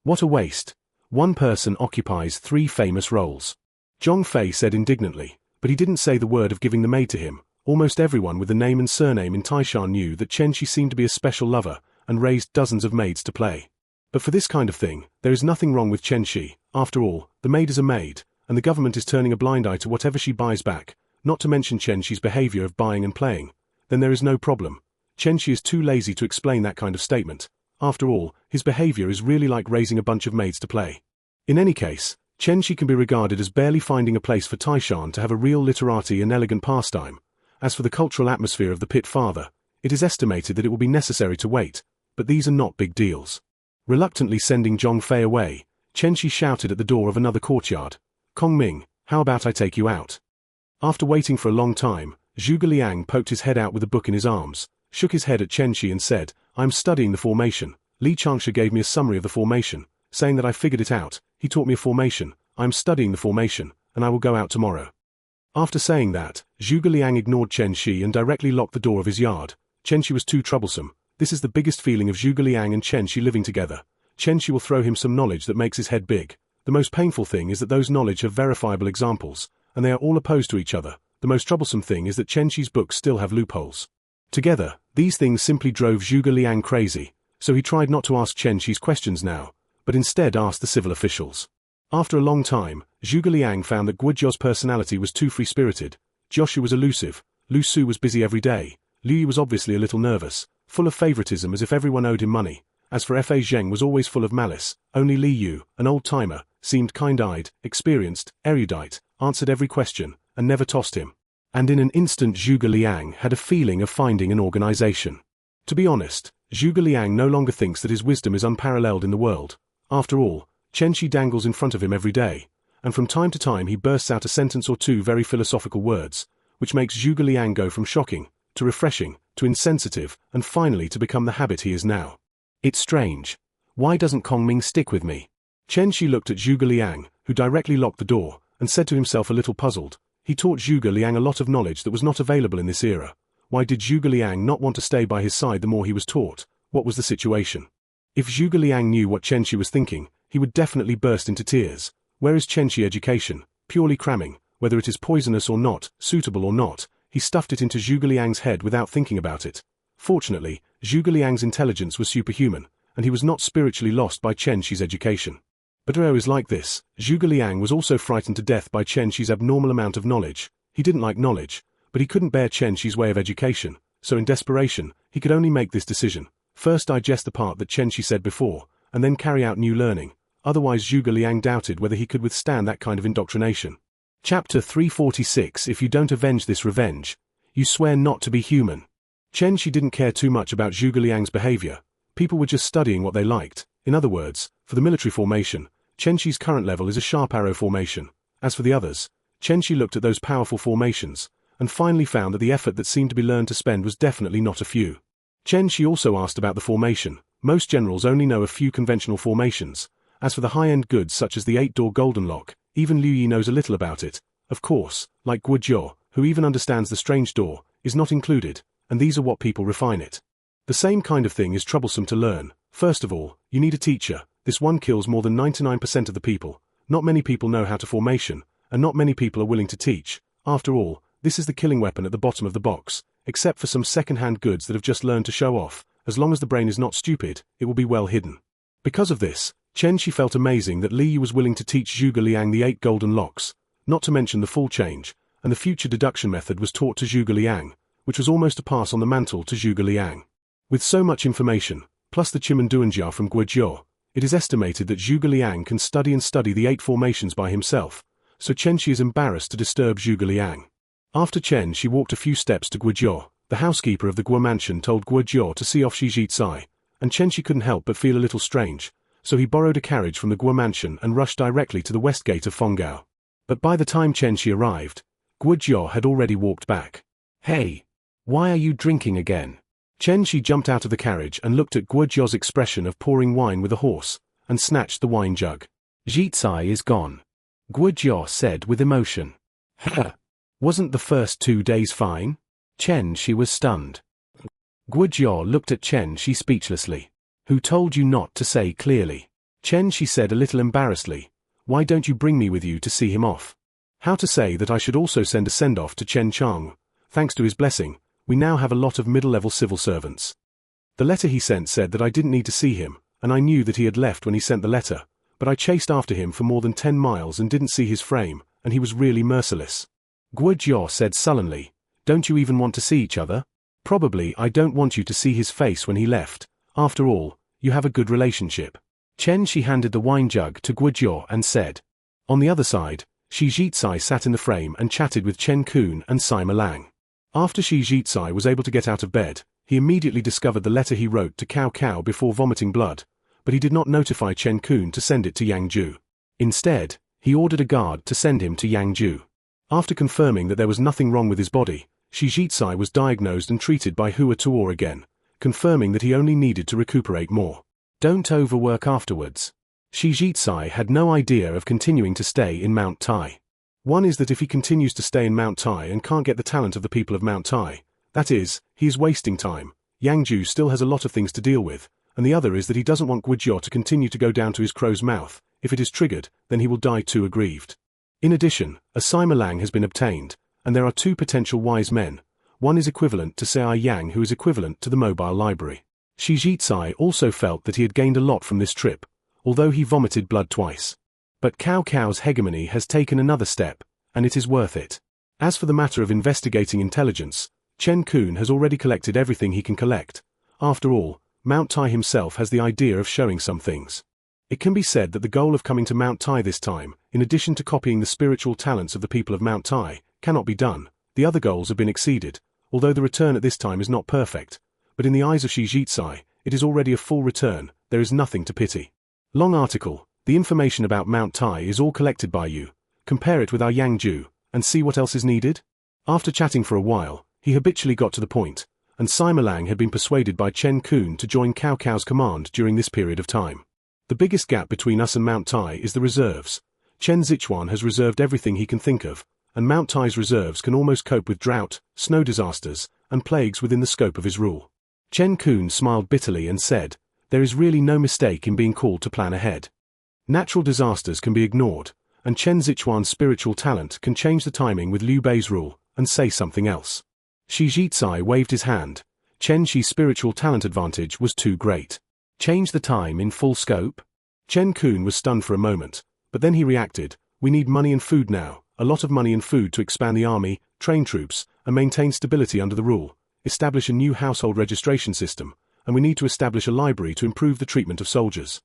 What a waste. One person occupies 3 famous roles. Zhong Fei said indignantly, but he didn't say the word of giving the maid to him. Almost everyone with the name and surname in Taishan knew that Chen Shi seemed to be a special lover, and raised dozens of maids to play. But for this kind of thing, there is nothing wrong with Chen Shi. After all, the maid is a maid, and the government is turning a blind eye to whatever she buys back, not to mention Chen Shi's behavior of buying and playing. Then there is no problem. Chen Shi is too lazy to explain that kind of statement. After all, his behavior is really like raising a bunch of maids to play. In any case, Chen Shi can be regarded as barely finding a place for Taishan to have a real literati and elegant pastime. As for the cultural atmosphere of the pit farther, it is estimated that it will be necessary to wait, but these are not big deals. Reluctantly sending Zhong Fei away, Chen Shi shouted at the door of another courtyard, Kong Ming, how about I take you out? After waiting for a long time, Zhuge Liang poked his head out with a book in his arms, shook his head at Chen Shi and said, I am studying the formation. Li Changsha gave me a summary of the formation, saying that I figured it out. He taught me a formation. I am studying the formation, and I will go out tomorrow. After saying that, Zhuge Liang ignored Chen Shi and directly locked the door of his yard. Chen Shi was too troublesome. This is the biggest feeling of Zhuge Liang and Chen Shi living together. Chen Shi will throw him some knowledge that makes his head big. The most painful thing is that those knowledge have verifiable examples, and they are all opposed to each other. The most troublesome thing is that Chen Shi's books still have loopholes. Together, these things simply drove Zhuge Liang crazy, so he tried not to ask Chen Shi's questions now, but instead asked the civil officials. After a long time, Zhuge Liang found that Guozhou's personality was too free-spirited. Jioshu was elusive, Lu Su was busy every day, Liu Yi was obviously a little nervous, full of favoritism as if everyone owed him money. As for Fa Zheng was always full of malice, only Li Yu, an old-timer, seemed kind-eyed, experienced, erudite, answered every question, and never tossed him. And in an instant Zhuge Liang had a feeling of finding an organization. To be honest, Zhuge Liang no longer thinks that his wisdom is unparalleled in the world. After all, Chen Shi dangles in front of him every day, and from time to time he bursts out a sentence or two very philosophical words, which makes Zhuge Liang go from shocking, to refreshing, to insensitive, and finally to become the habit he is now. It's strange. Why doesn't Kong Ming stick with me? Chen Shi looked at Zhuge Liang, who directly locked the door, and said to himself a little puzzled. He taught Zhuge Liang a lot of knowledge that was not available in this era. Why did Zhuge Liang not want to stay by his side the more he was taught? What was the situation? If Zhuge Liang knew what Chen Shi was thinking, he would definitely burst into tears. Where is Chen Shi education? Purely cramming, whether it is poisonous or not, suitable or not, he stuffed it into Zhuge Liang's head without thinking about it. Fortunately, Zhuge Liang's intelligence was superhuman, and he was not spiritually lost by Chen Shi's education. But Ro is like this. Zhuge Liang was also frightened to death by Chen Shi's abnormal amount of knowledge. He didn't like knowledge, but he couldn't bear Chen Shi's way of education, so in desperation, he could only make this decision. First digest the part that Chen Shi said before, and then carry out new learning. Otherwise Zhuge Liang doubted whether he could withstand that kind of indoctrination. Chapter 346 If you don't avenge this revenge, you swear not to be human. Chen Shi didn't care too much about Zhuge Liang's behavior. People were just studying what they liked. In other words, for the military formation, Chen Shi's current level is a sharp arrow formation. As for the others, Chen Shi looked at those powerful formations, and finally found that the effort that seemed to be learned to spend was definitely not a few. Chen Shi also asked about the formation. Most generals only know a few conventional formations. As for the high-end goods such as the 8-door golden lock, even Liu Yi knows a little about it. Of course, like Guozhou, who even understands the strange door, is not included, and these are what people refine it. The same kind of thing is troublesome to learn. First of all, you need a teacher. This one kills more than 99% of the people. Not many people know how to formation, and not many people are willing to teach. After all, this is the killing weapon at the bottom of the box, except for some second-hand goods that have just learned to show off. As long as the brain is not stupid, it will be well hidden. Because of this, Chen Shi felt amazing that Li Yi was willing to teach Zhuge Liang the 8 golden locks, not to mention the full change, and the future deduction method was taught to Zhuge Liang, which was almost a pass on the mantle to Zhuge Liang. With so much information, plus the Chimanduanjia from Guozhou, it is estimated that Zhuge Liang can study the 8 formations by himself, so Chen Shi is embarrassed to disturb Zhuge Liang. After Chen Shi walked a few steps to Guozhou, the housekeeper of the Guo mansion told Guozhou to see off Zhizai, and Chen Shi couldn't help but feel a little strange, so he borrowed a carriage from the Guo mansion and rushed directly to the west gate of Fenggao. But by the time Chen Shi arrived, Guozhou had already walked back. Hey, why are you drinking again? Chen Shi jumped out of the carriage and looked at Guo Jia's expression of pouring wine with a horse, and snatched the wine jug. Jitsai is gone, Guo Jia said with emotion. Wasn't the first 2 days fine? Chen Shi was stunned. Guo Jia looked at Chen Shi speechlessly. Who told you not to say clearly? Chen Shi said a little embarrassedly. Why don't you bring me with you to see him off? How to say that I should also send a send-off to Chen Chang. Thanks to his blessing, we now have a lot of middle-level civil servants. The letter he sent said that I didn't need to see him, and I knew that he had left when he sent the letter, but I chased after him for more than 10 miles and didn't see his frame, and he was really merciless. Guo Jia said sullenly. Don't you even want to see each other? Probably I don't want you to see his face when he left. After all, you have a good relationship. Chen Shi handed the wine jug to Guo Jia and said. On the other side, Shi Jitsai sat in the frame and chatted with Chen Kun and Sima Lang. After Shi Jitsai was able to get out of bed, he immediately discovered the letter he wrote to Cao Cao before vomiting blood, but he did not notify Chen Kun to send it to Yang Ju. Instead, he ordered a guard to send him to Yang Ju. After confirming that there was nothing wrong with his body, Shi Jitsai was diagnosed and treated by Hua Tuo again, confirming that he only needed to recuperate more. Don't overwork afterwards. Shi Jitsai had no idea of continuing to stay in Mount Tai. One is that if he continues to stay in Mount Tai and can't get the talent of the people of Mount Tai, that is, he is wasting time. Yang Ju still has a lot of things to deal with, and the other is that he doesn't want Guo Jia to continue to go down to his crow's mouth. If it is triggered, then he will die too aggrieved. In addition, a Sima Lang has been obtained, and there are 2 potential wise men. One is equivalent to Sei Yang, who is equivalent to the mobile library. Shi Jitsai also felt that he had gained a lot from this trip, although he vomited blood twice. But Cao Cao's hegemony has taken another step, and it is worth it. As for the matter of investigating intelligence, Chen Kun has already collected everything he can collect. After all, Mount Tai himself has the idea of showing some things. It can be said that the goal of coming to Mount Tai this time, in addition to copying the spiritual talents of the people of Mount Tai, cannot be done. The other goals have been exceeded, although the return at this time is not perfect. But in the eyes of Shi Jitsai, it is already a full return. There is nothing to pity. Long article. The information about Mount Tai is all collected by you. Compare it with our Yang Ju, and see what else is needed. After chatting for a while, he habitually got to the point, and Sima Lang had been persuaded by Chen Kun to join Cao Cao's command during this period of time. The biggest gap between us and Mount Tai is the reserves. Chen Zichuan has reserved everything he can think of, and Mount Tai's reserves can almost cope with drought, snow disasters, and plagues within the scope of his rule. Chen Kun smiled bitterly and said, there is really no mistake in being called to plan ahead. Natural disasters can be ignored, and Chen Zichuan's spiritual talent can change the timing with Liu Bei's rule, and say something else. Shi Jitsai waved his hand. Chen Shi's spiritual talent advantage was too great. Change the time in full scope? Chen Kun was stunned for a moment, but then he reacted, we need money and food now, a lot of money and food to expand the army, train troops, and maintain stability under the rule, establish a new household registration system, and we need to establish a library to improve the treatment of soldiers.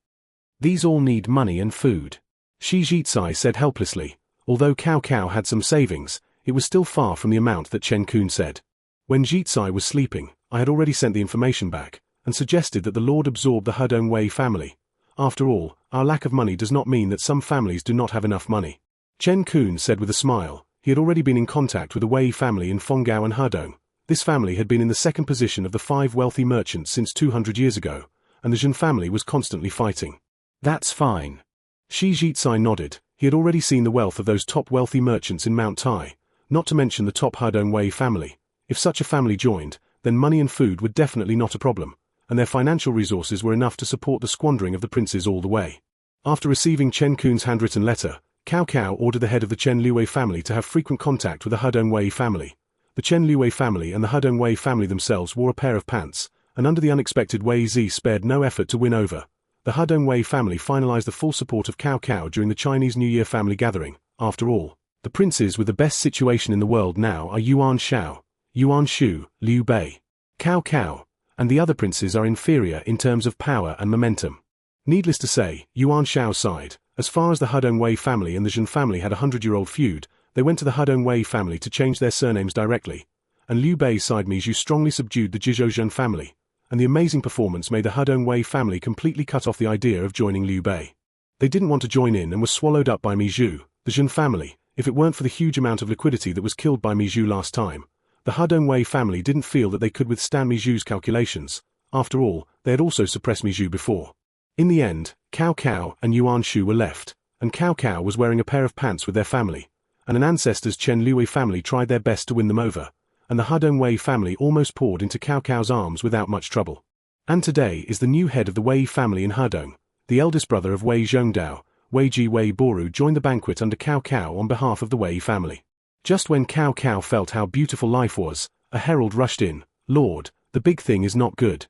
These all need money and food. Shi Jitsai said helplessly. Although Cao Cao had some savings, it was still far from the amount that Chen Kun said. When Jitsai was sleeping, I had already sent the information back, and suggested that the Lord absorb the Hedong Wei family. After all, our lack of money does not mean that some families do not have enough money. Chen Kun said with a smile. He had already been in contact with the Wei family in Fenggao and Hedong. This family had been in the second position of the 5 wealthy merchants since 200 years ago, and the Zhen family was constantly fighting. That's fine. Shi Jitsai nodded. He had already seen the wealth of those top wealthy merchants in Mount Tai, not to mention the top Hedong Wei family. If such a family joined, then money and food were definitely not a problem, and their financial resources were enough to support the squandering of the princes all the way. After receiving Chen Kun's handwritten letter, Cao Cao ordered the head of the Chen Liuwei family to have frequent contact with the Hedong Wei family. The Chen Liuwei family and the Hedong Wei family themselves wore a pair of pants, and under the unexpected Wei Zi spared no effort to win over. The Hedong Wei family finalized the full support of Cao Cao during the Chinese New Year family gathering. After all, the princes with the best situation in the world now are Yuan Shao, Yuan Shu, Liu Bei, Cao Cao, and the other princes are inferior in terms of power and momentum. Needless to say, Yuan Shao's side, as far as the Hedong Wei family and the Zhen family had a 100-year-old feud, they went to the Hedong Wei family to change their surnames directly, and Liu Bei's side Mizhu strongly subdued the Jizhou Zhen family, and the amazing performance made the Hedong Wei family completely cut off the idea of joining Liu Bei. They didn't want to join in and were swallowed up by Mizhu, the Zhen family. If it weren't for the huge amount of liquidity that was killed by Mizhu last time, The Hudong family didn't feel that they could withstand Miju's calculations. After all, they had also suppressed Miju before. In the end, Cao Cao and Yuan Shu were left, and Cao Cao was wearing a pair of pants with their family, and an ancestor's Chen Liwei family tried their best to win them over, and the Hudong family almost poured into Cao Cao's arms without much trouble. And today is the new head of the Wei family in Hudong, the eldest brother of Wei Zhongdao. Wei Ji Wei Boru joined the banquet under Cao Cao on behalf of the Wei family. Just when Cao Cao felt how beautiful life was, a herald rushed in. "Lord, the big thing is not good."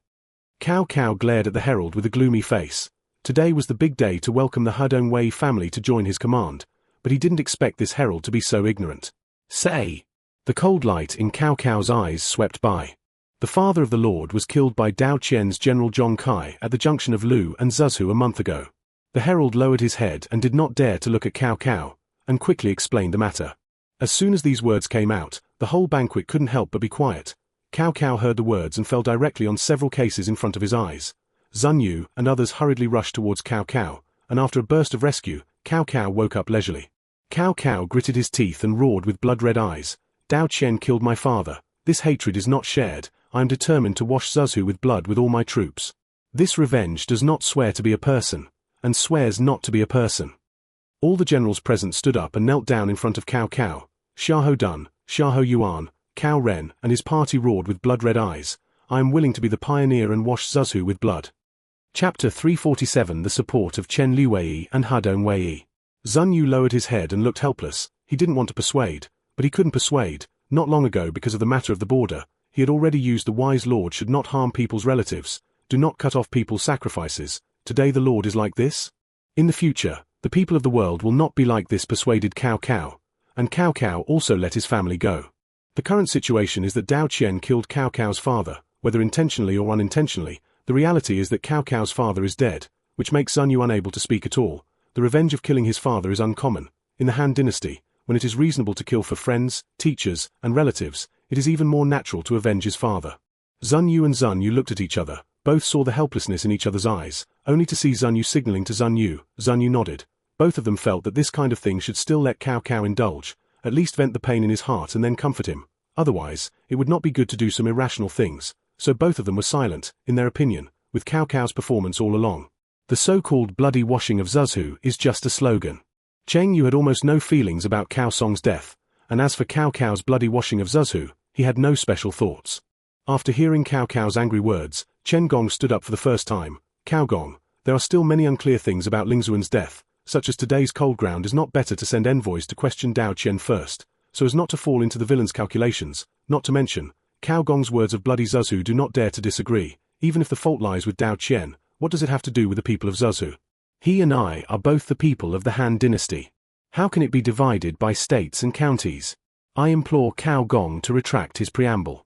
Cao Cao glared at the herald with a gloomy face. Today was the big day to welcome the Hudong family to join his command, but he didn't expect this herald to be so ignorant. "Say!" The cold light in Cao Cao's eyes swept by. The father of the Lord was killed by Dao Qian's General Zhong Kai at the junction of Lu and Zhuzhu a month ago. The herald lowered his head and did not dare to look at Cao Cao, and quickly explained the matter. As soon as these words came out, the whole banquet couldn't help but be quiet. Cao Cao heard the words and fell directly on several cases in front of his eyes. Zun Yu and others hurriedly rushed towards Cao Cao, and after a burst of rescue, Cao Cao woke up leisurely. Cao Cao gritted his teeth and roared with blood-red eyes. "Dao Qian killed my father. This hatred is not shared. I am determined to wash Zhuzhu with blood with all my troops. This revenge does not swear to be a person, and swears not to be a person." All the generals present stood up and knelt down in front of Cao Cao. Xiahou Dun, Xiahou Yuan, Cao Ren and his party roared with blood-red eyes. "I am willing to be the pioneer and wash Zhuzhu with blood." Chapter 347 The support of Chen Liwei and Hudong Wei. Zun Yu lowered his head and looked helpless. He didn't want to persuade, but he couldn't persuade. Not long ago, because of the matter of the border, he had already used the wise Lord should not harm people's relatives, do not cut off people's sacrifices. Today the Lord is like this? In the future, the people of the world will not be like this, persuaded Cao Cao. And Cao Cao also let his family go. The current situation is that Dao Qian killed Cao Cao's father, whether intentionally or unintentionally. The reality is that Cao Cao's father is dead, which makes Zun Yu unable to speak at all. The revenge of killing his father is uncommon. In the Han Dynasty, when it is reasonable to kill for friends, teachers, and relatives, it is even more natural to avenge his father. Zun Yu and Zun Yu looked at each other. Both saw the helplessness in each other's eyes, only to see Zun Yu signaling to Zun Yu. Zun Yu nodded. Both of them felt that this kind of thing should still let Cao Cao indulge, at least vent the pain in his heart and then comfort him. Otherwise, it would not be good to do some irrational things, so both of them were silent, in their opinion, with Cao Cao's performance all along. The so-called bloody washing of Zhuzhu is just a slogan. Cheng Yu had almost no feelings about Cao Song's death, and as for Cao Cao's bloody washing of Zhuzhu, he had no special thoughts. After hearing Cao Cao's angry words, Chen Gong stood up for the first time. "Cao Gong, there are still many unclear things about Ling Zuan's death, such as today's cold ground. Is not better to send envoys to question Dao Qian first, so as not to fall into the villain's calculations, not to mention, Cao Gong's words of bloody Zhuzhu do not dare to disagree. Even if the fault lies with Dao Qian, what does it have to do with the people of Zhuzhu? He and I are both the people of the Han Dynasty. How can it be divided by states and counties? I implore Cao Gong to retract his preamble."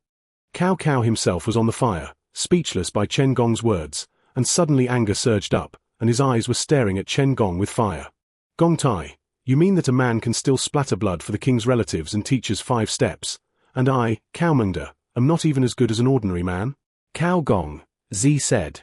Cao Cao himself was on the fire, speechless by Chen Gong's words, and suddenly anger surged up, and his eyes were staring at Chen Gong with fire. "Gong Tai, you mean that a man can still splatter blood for the king's relatives and teacher's 5 steps? And I, Cao Mengde, am not even as good as an ordinary man?" "Cao Gong," Zi said.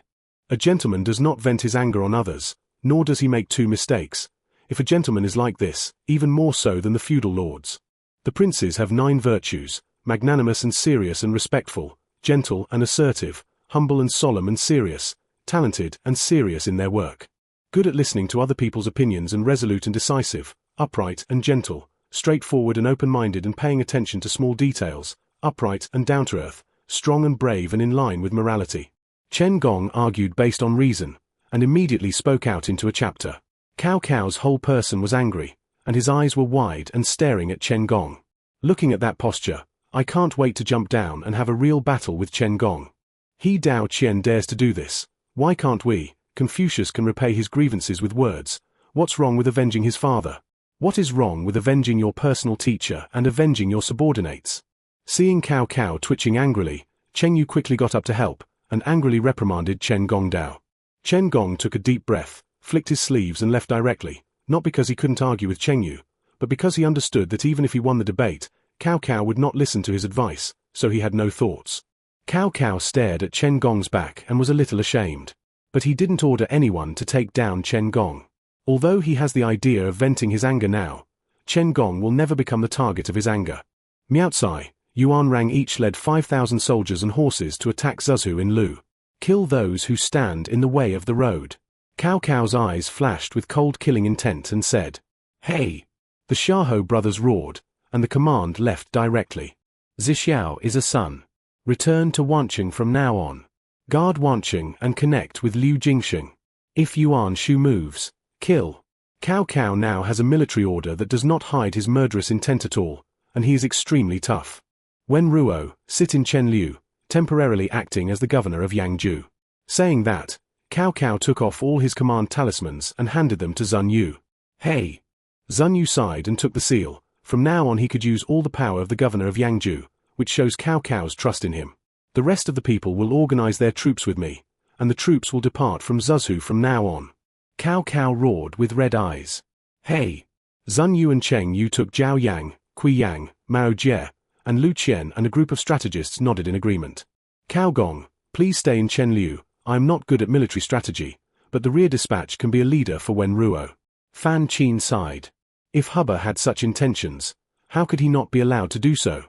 "A gentleman does not vent his anger on others, nor does he make 2 mistakes. If a gentleman is like this, even more so than the feudal lords. The princes have 9 virtues, magnanimous and serious and respectful, gentle and assertive, humble and solemn and serious, talented and serious in their work, good at listening to other people's opinions and resolute and decisive, upright and gentle, straightforward and open-minded and paying attention to small details, upright and down-to-earth, strong and brave and in line with morality." Chen Gong argued based on reason, and immediately spoke out into a chapter. Cao Cao's whole person was angry, and his eyes were wide and staring at Chen Gong. Looking at that posture, I can't wait to jump down and have a real battle with Chen Gong. He Dao Qian dares to do this. Why can't we? Confucius can repay his grievances with words. What's wrong with avenging his father? What is wrong with avenging your personal teacher and avenging your subordinates? Seeing Cao Cao twitching angrily, Cheng Yu quickly got up to help, and angrily reprimanded Chen Gong Dao. Chen Gong took a deep breath, flicked his sleeves and left directly, not because he couldn't argue with Cheng Yu, but because he understood that even if he won the debate, Cao Cao would not listen to his advice, so he had no thoughts. Cao Cao stared at Chen Gong's back and was a little ashamed. But he didn't order anyone to take down Chen Gong. Although he has the idea of venting his anger now, Chen Gong will never become the target of his anger. "Miao Tsai, Yuan Rang each led 5,000 soldiers and horses to attack Zuzhu in Lu. Kill those who stand in the way of the road. Cao Cao's eyes flashed with cold killing intent and said, "Hey!" The Xiahou brothers roared, and the command left directly. Zixiao is a son. Return to Wanqing from now on. Guard Wanqing and connect with Liu Jingxing. If Yuan Shu moves, kill. Cao Cao now has a military order that does not hide his murderous intent at all, and he is extremely tough. Wen Ruo, sit in Chen Liu, temporarily acting as the governor of Yangzhou. Saying that, Cao Cao took off all his command talismans and handed them to Zun Yu. Hey! Zun Yu sighed and took the seal. From now on he could use all the power of the governor of Yangzhou, which shows Cao Cao's trust in him. The rest of the people will organize their troops with me, and the troops will depart from Zuzhu from now on. Cao Cao roared with red eyes. Hey! Zun Yu and Cheng Yu took Zhao Yang, Kui Yang, Mao Jie, and Lu Qian, and a group of strategists nodded in agreement. Cao Gong, please stay in Chen Liu. I am not good at military strategy, but the rear dispatch can be a leader for Wen Ruo. Fan Qin sighed. If Hubba had such intentions, how could he not be allowed to do so?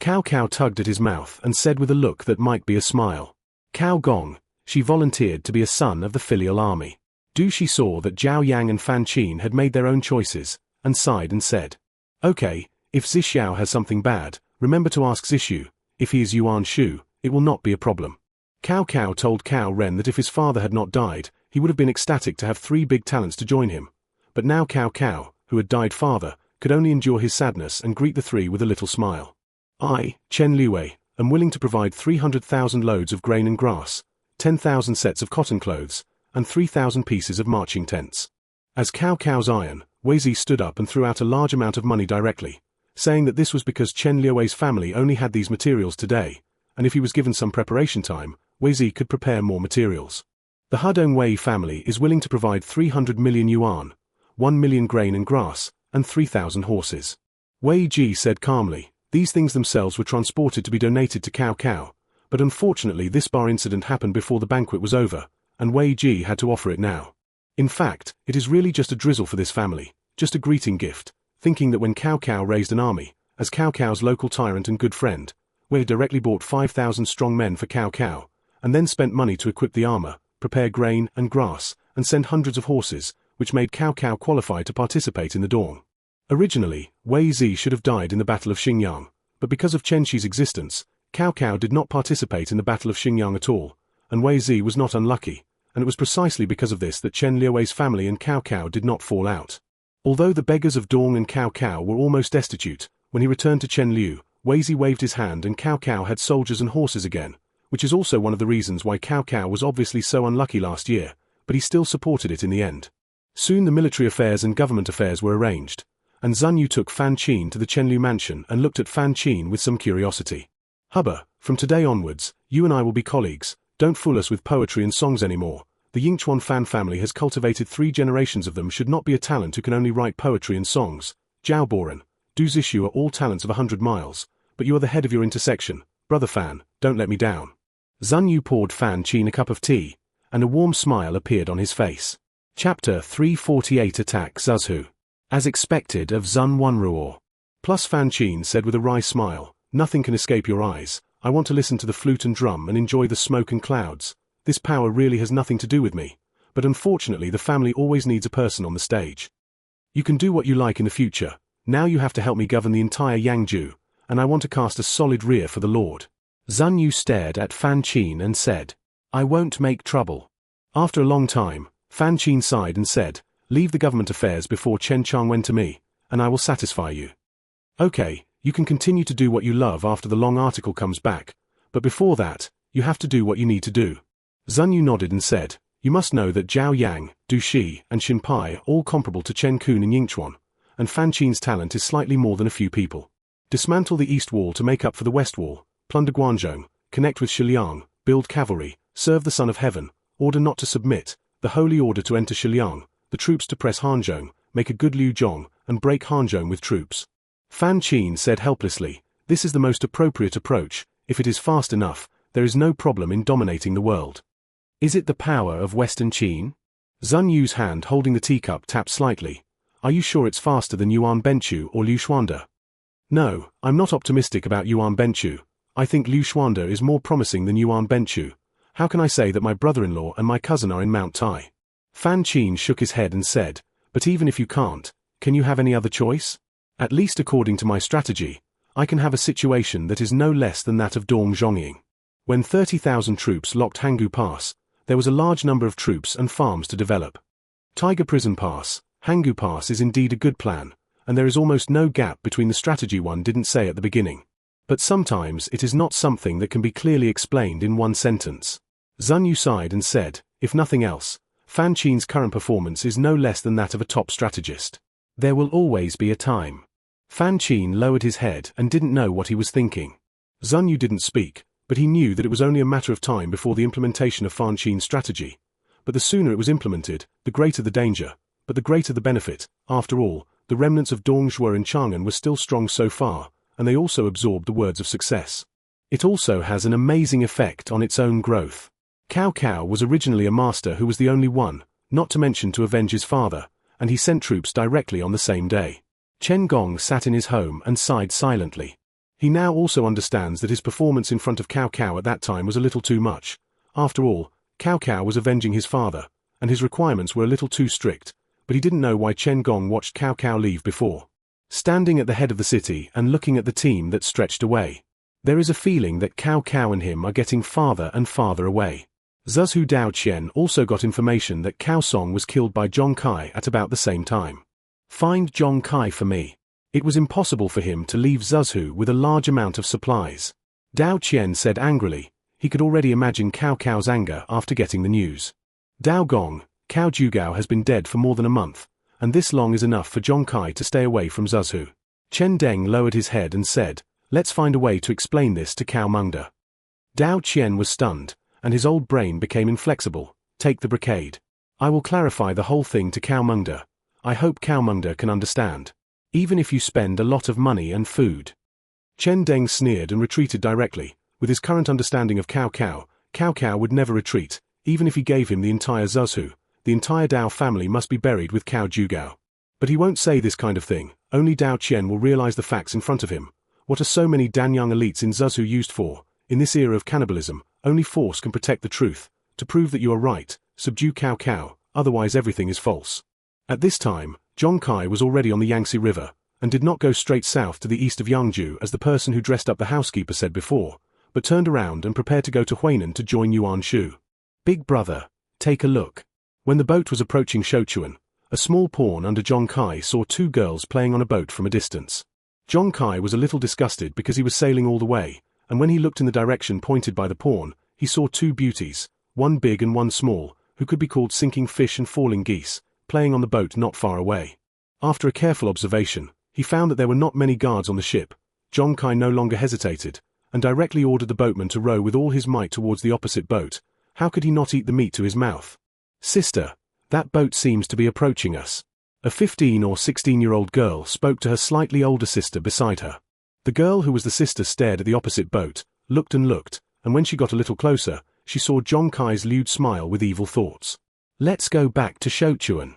Cao Cao tugged at his mouth and said with a look that might be a smile. Cao Gong, she volunteered to be a son of the filial army. Du Shi saw that Zhao Yang and Fan Qin had made their own choices, and sighed and said, "Okay, if Zixiao has something bad, remember to ask Zixu. If he is Yuan Shu, it will not be a problem." Cao Cao told Cao Ren that if his father had not died, he would have been ecstatic to have 3 big talents to join him. But now Cao Cao, who had died father, could only endure his sadness and greet the 3 with a little smile. I, Chen Liwei, am willing to provide 300,000 loads of grain and grass, 10,000 sets of cotton clothes, and 3,000 pieces of marching tents. As Cao Cao's iron, Wei Zi stood up and threw out a large amount of money directly, saying that this was because Chen Liuwei's family only had these materials today, and if he was given some preparation time, Wei Zi could prepare more materials. The Hudong Wei family is willing to provide 300 million yuan, 1 million grain and grass, and 3,000 horses. Wei Ji said calmly, these things themselves were transported to be donated to Cao Cao, but unfortunately this bar incident happened before the banquet was over, and Wei Ji had to offer it now. In fact, it is really just a drizzle for this family, just a greeting gift, thinking that when Cao Cao raised an army, as Cao Cao's local tyrant and good friend, Wei directly bought 5,000 strong men for Cao Cao, and then spent money to equip the armor, prepare grain and grass, and send hundreds of horses, which made Cao Cao qualify to participate in the dawn. Originally, Wei Zi should have died in the Battle of Xingyang, but because of Chen Xi's existence, Cao Cao did not participate in the Battle of Xingyang at all, and Wei Zi was not unlucky, and it was precisely because of this that Chen Liuwei's family and Cao Cao did not fall out. Although the beggars of Dong and Cao Cao were almost destitute, when he returned to Chen Liu, Wei Zi waved his hand and Cao Cao had soldiers and horses again, which is also one of the reasons why Cao Cao was obviously so unlucky last year, but he still supported it in the end. Soon the military affairs and government affairs were arranged, and Zun Yu took Fan Qin to the Chenliu mansion and looked at Fan Qin with some curiosity. Hubba, from today onwards, you and I will be colleagues. Don't fool us with poetry and songs anymore. The Yingchuan Fan family has cultivated 3 generations of them should not be a talent who can only write poetry and songs. Zhao Boren, Du Zixu are all talents of 100 miles, but you are the head of your intersection. Brother Fan, don't let me down. Zun Yu poured Fan Qin a cup of tea, and a warm smile appeared on his face. Chapter 348 Attack Zuzhu. As expected of Zun Wanruo. Plus Fan Qin said with a wry smile, nothing can escape your eyes. I want to listen to the flute and drum and enjoy the smoke and clouds. This power really has nothing to do with me, but unfortunately the family always needs a person on the stage. You can do what you like in the future. Now you have to help me govern the entire Yangzhou, and I want to cast a solid rear for the Lord. Zun Yu stared at Fan Qin and said, I won't make trouble. After a long time, Fan Qin sighed and said, leave the government affairs before Chen Changwen to me, and I will satisfy you. Okay, you can continue to do what you love after the long article comes back, but before that, you have to do what you need to do. Zun Yu nodded and said, you must know that Zhao Yang, Du Shi, and Xin Pai are all comparable to Chen Kun in Yingchuan, and Fan Qin's talent is slightly more than a few people. Dismantle the east wall to make up for the west wall, plunder Guanzhong, connect with Shiliang, build cavalry, serve the Son of Heaven, order not to submit, the holy order to enter Shiliang, the troops to press Hanzhong, make a good Liu Zhong, and break Hanzhong with troops. Fan Qin said helplessly, this is the most appropriate approach. If it is fast enough, there is no problem in dominating the world. Is it the power of Western Qin? Zun Yu's hand holding the teacup tapped slightly. Are you sure it's faster than Yuan Benchu or Liu Xuanda? No, I'm not optimistic about Yuan Benchu. I think Liu Xuanda is more promising than Yuan Benchu. How can I say that my brother-in-law and my cousin are in Mount Tai? Fan Qin shook his head and said, but even if you can't, can you have any other choice? At least according to my strategy, I can have a situation that is no less than that of Dong Zhongying. When 30,000 troops locked Hanggu Pass, there was a large number of troops and farms to develop. Tiger Prison Pass, Hanggu Pass is indeed a good plan, and there is almost no gap between the strategy one didn't say at the beginning. But sometimes it is not something that can be clearly explained in one sentence. Zun Yu sighed and said, if nothing else, Fan Qin's current performance is no less than that of a top strategist. There will always be a time. Fan Qin lowered his head and didn't know what he was thinking. Zun Yu didn't speak, but he knew that it was only a matter of time before the implementation of Fan Qin's strategy. But the sooner it was implemented, the greater the danger, but the greater the benefit. After all, the remnants of Dongzhuo and Chang'an were still strong so far, and they also absorbed the words of success. It also has an amazing effect on its own growth. Cao Cao was originally a master who was the only one, not to mention to avenge his father, and he sent troops directly on the same day. Chen Gong sat in his home and sighed silently. He now also understands that his performance in front of Cao Cao at that time was a little too much. After all, Cao Cao was avenging his father, and his requirements were a little too strict, but he didn't know why Chen Gong watched Cao Cao leave before. Standing at the head of the city and looking at the team that stretched away, there is a feeling that Cao Cao and him are getting farther and farther away. Zhuzhu Dao Qian also got information that Cao Song was killed by Zhong Kai at about the same time. Find Zhong Kai for me. It was impossible for him to leave Zhuzhu with a large amount of supplies. Dao Qian said angrily. He could already imagine Cao Cao's anger after getting the news. Dao Gong, Cao Zhugao has been dead for more than a month, and this long is enough for Zhong Kai to stay away from Zhuzhu. Chen Deng lowered his head and said, let's find a way to explain this to Cao Mengde. Dao Qian was stunned, and his old brain became inflexible. Take the brocade. I will clarify the whole thing to Cao Mengde. I hope Cao Mengde can understand. Even if you spend a lot of money and food. Chen Deng sneered and retreated directly. With his current understanding of Cao Cao would never retreat, even if he gave him the entire Zhuzhu. The entire Dao family must be buried with Cao Zhugao. But he won't say this kind of thing. Only Dao Qian will realize the facts in front of him. What are so many Danyang elites in Zhuzhu used for? In this era of cannibalism, only force can protect the truth. To prove that you are right, subdue Cao Cao, otherwise everything is false. At this time, Zhong Kai was already on the Yangtze River, and did not go straight south to the east of Yangzhou as the person who dressed up the housekeeper said before, but turned around and prepared to go to Huainan to join Yuan Shu. Big brother, take a look. When the boat was approaching Shouchuan, a small pawn under Zhong Kai saw two girls playing on a boat from a distance. Zhong Kai was a little disgusted because he was sailing all the way, and when he looked in the direction pointed by the pawn, he saw two beauties, one big and one small, who could be called sinking fish and falling geese, playing on the boat not far away. After a careful observation, he found that there were not many guards on the ship. Zhong Kai no longer hesitated, and directly ordered the boatman to row with all his might towards the opposite boat. How could he not eat the meat to his mouth? Sister, that boat seems to be approaching us. A 15 or 16-year-old girl spoke to her slightly older sister beside her. The girl who was the sister stared at the opposite boat, looked, and when she got a little closer, she saw Zhong Kai's lewd smile with evil thoughts. Let's go back to Shouchuan.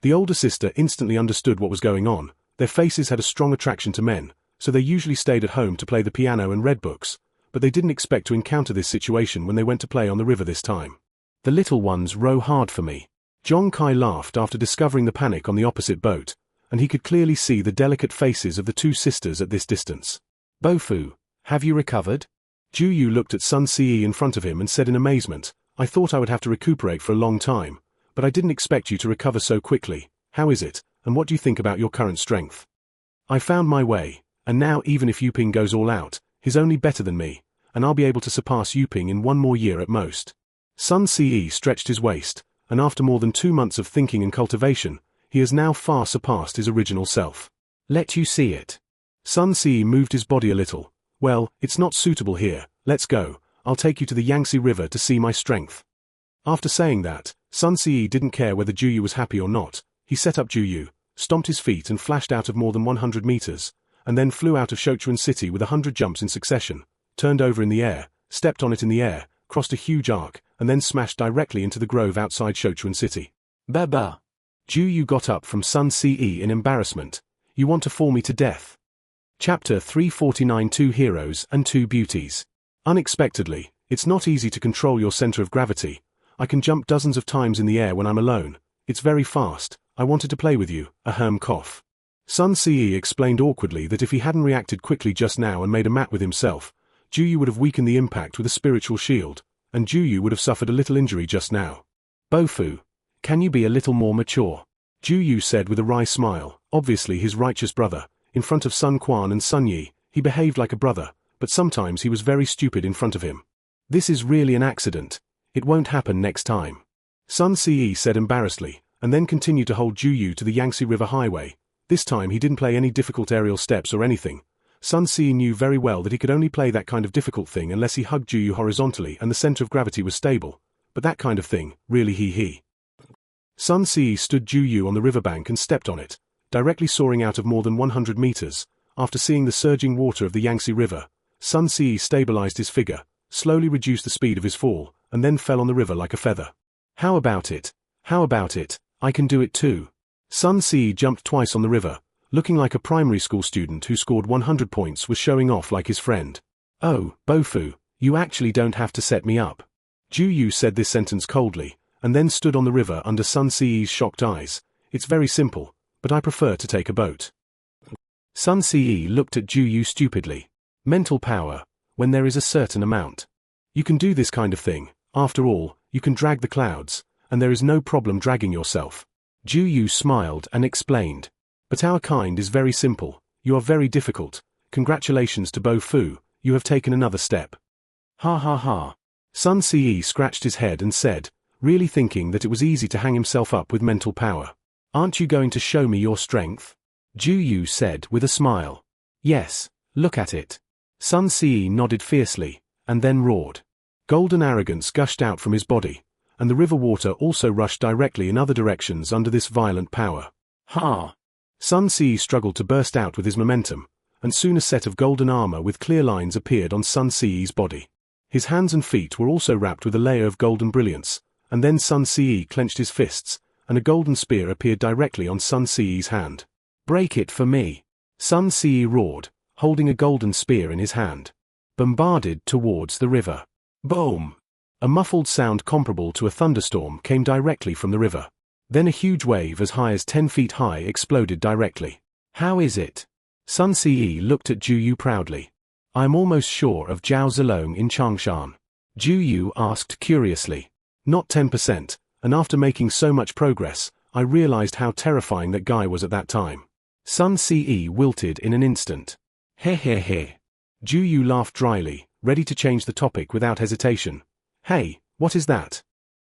The older sister instantly understood what was going on. Their faces had a strong attraction to men, so they usually stayed at home to play the piano and read books, but they didn't expect to encounter this situation when they went to play on the river this time. The little ones row hard for me. Zhong Kai laughed after discovering the panic on the opposite boat, and he could clearly see the delicate faces of the two sisters at this distance. Bofu, have you recovered? Zhu Yu looked at Sun Ce in front of him and said in amazement, I thought I would have to recuperate for a long time, but I didn't expect you to recover so quickly. How is it, and what do you think about your current strength? I found my way, and now even if Yuping goes all out, he's only better than me, and I'll be able to surpass Yuping in 1 more year at most. Sun Ce stretched his waist, and after more than 2 months of thinking and cultivation, he has now far surpassed his original self. Let you see it. Sun Ce moved his body a little. Well, it's not suitable here, let's go, I'll take you to the Yangtze River to see my strength. After saying that, Sun Ce didn't care whether Zhu Yu was happy or not. He set up Zhu Yu, stomped his feet and flashed out of more than 100 meters, and then flew out of Shouchuan City with 100 jumps in succession, turned over in the air, stepped on it in the air, crossed a huge arc, and then smashed directly into the grove outside Shouchuan City. Baba! Zhu Yu got up from Sun Ce in embarrassment. You want to fall me to death? Chapter 349 2 Heroes and 2 Beauties. Unexpectedly, it's not easy to control your center of gravity. I can jump dozens of times in the air when I'm alone. It's very fast. I wanted to play with you. Ahem cough. Sun Ce explained awkwardly that if he hadn't reacted quickly just now and made a mat with himself, Juyu would have weakened the impact with a spiritual shield, and Juyu would have suffered a little injury just now. Bofu, can you be a little more mature? Juyu said with a wry smile, obviously his righteous brother. In front of Sun Quan and Sun Yi, he behaved like a brother, but sometimes he was very stupid in front of him. This is really an accident. It won't happen next time. Sun Ce said embarrassedly, and then continued to hold Juyu to the Yangtze River Highway. This time he didn't play any difficult aerial steps or anything. Sun Ce knew very well that he could only play that kind of difficult thing unless he hugged Juyu horizontally and the center of gravity was stable. But that kind of thing, really he. Sun Ce stood Juyu on the riverbank and stepped on it, directly soaring out of more than 100 meters. After seeing the surging water of the Yangtze River, Sun Ce stabilized his figure, slowly reduced the speed of his fall, and then fell on the river like a feather. How about it? How about it? I can do it too. Sun Ce jumped twice on the river, looking like a primary school student who scored 100 points was showing off like his friend. Oh, Bofu, you actually don't have to set me up. Juyu said this sentence coldly, and then stood on the river under Sun Ce's shocked eyes. It's very simple, but I prefer to take a boat. Sun Ce looked at Juyu stupidly. Mental power, when there is a certain amount. You can do this kind of thing. After all, you can drag the clouds, and there is no problem dragging yourself. Juyu smiled and explained. But our kind is very simple. You are very difficult. Congratulations to Bofu, you have taken another step. Ha ha ha. Sun Ce scratched his head and said, really thinking that it was easy to hang himself up with mental power. Aren't you going to show me your strength? Juyu said with a smile. Yes, look at it. Sun Ce nodded fiercely, and then roared. Golden arrogance gushed out from his body, and the river water also rushed directly in other directions under this violent power. Ha! Sun Ce struggled to burst out with his momentum, and soon a set of golden armor with clear lines appeared on Sun Ce's body. His hands and feet were also wrapped with a layer of golden brilliance, and then Sun Ce clenched his fists, and a golden spear appeared directly on Sun Ce's hand. Break it for me! Sun Ce roared, holding a golden spear in his hand. Bombarded towards the river. Boom! A muffled sound comparable to a thunderstorm came directly from the river. Then a huge wave as high as 10 feet high exploded directly. How is it? Sun Ce looked at Juyu proudly. I am almost sure of Zhao Zilong in Changshan. Juyu asked curiously. Not 10%, and after making so much progress, I realized how terrifying that guy was at that time. Sun Ce wilted in an instant. He. Juyu laughed dryly, ready to change the topic without hesitation. Hey, what is that?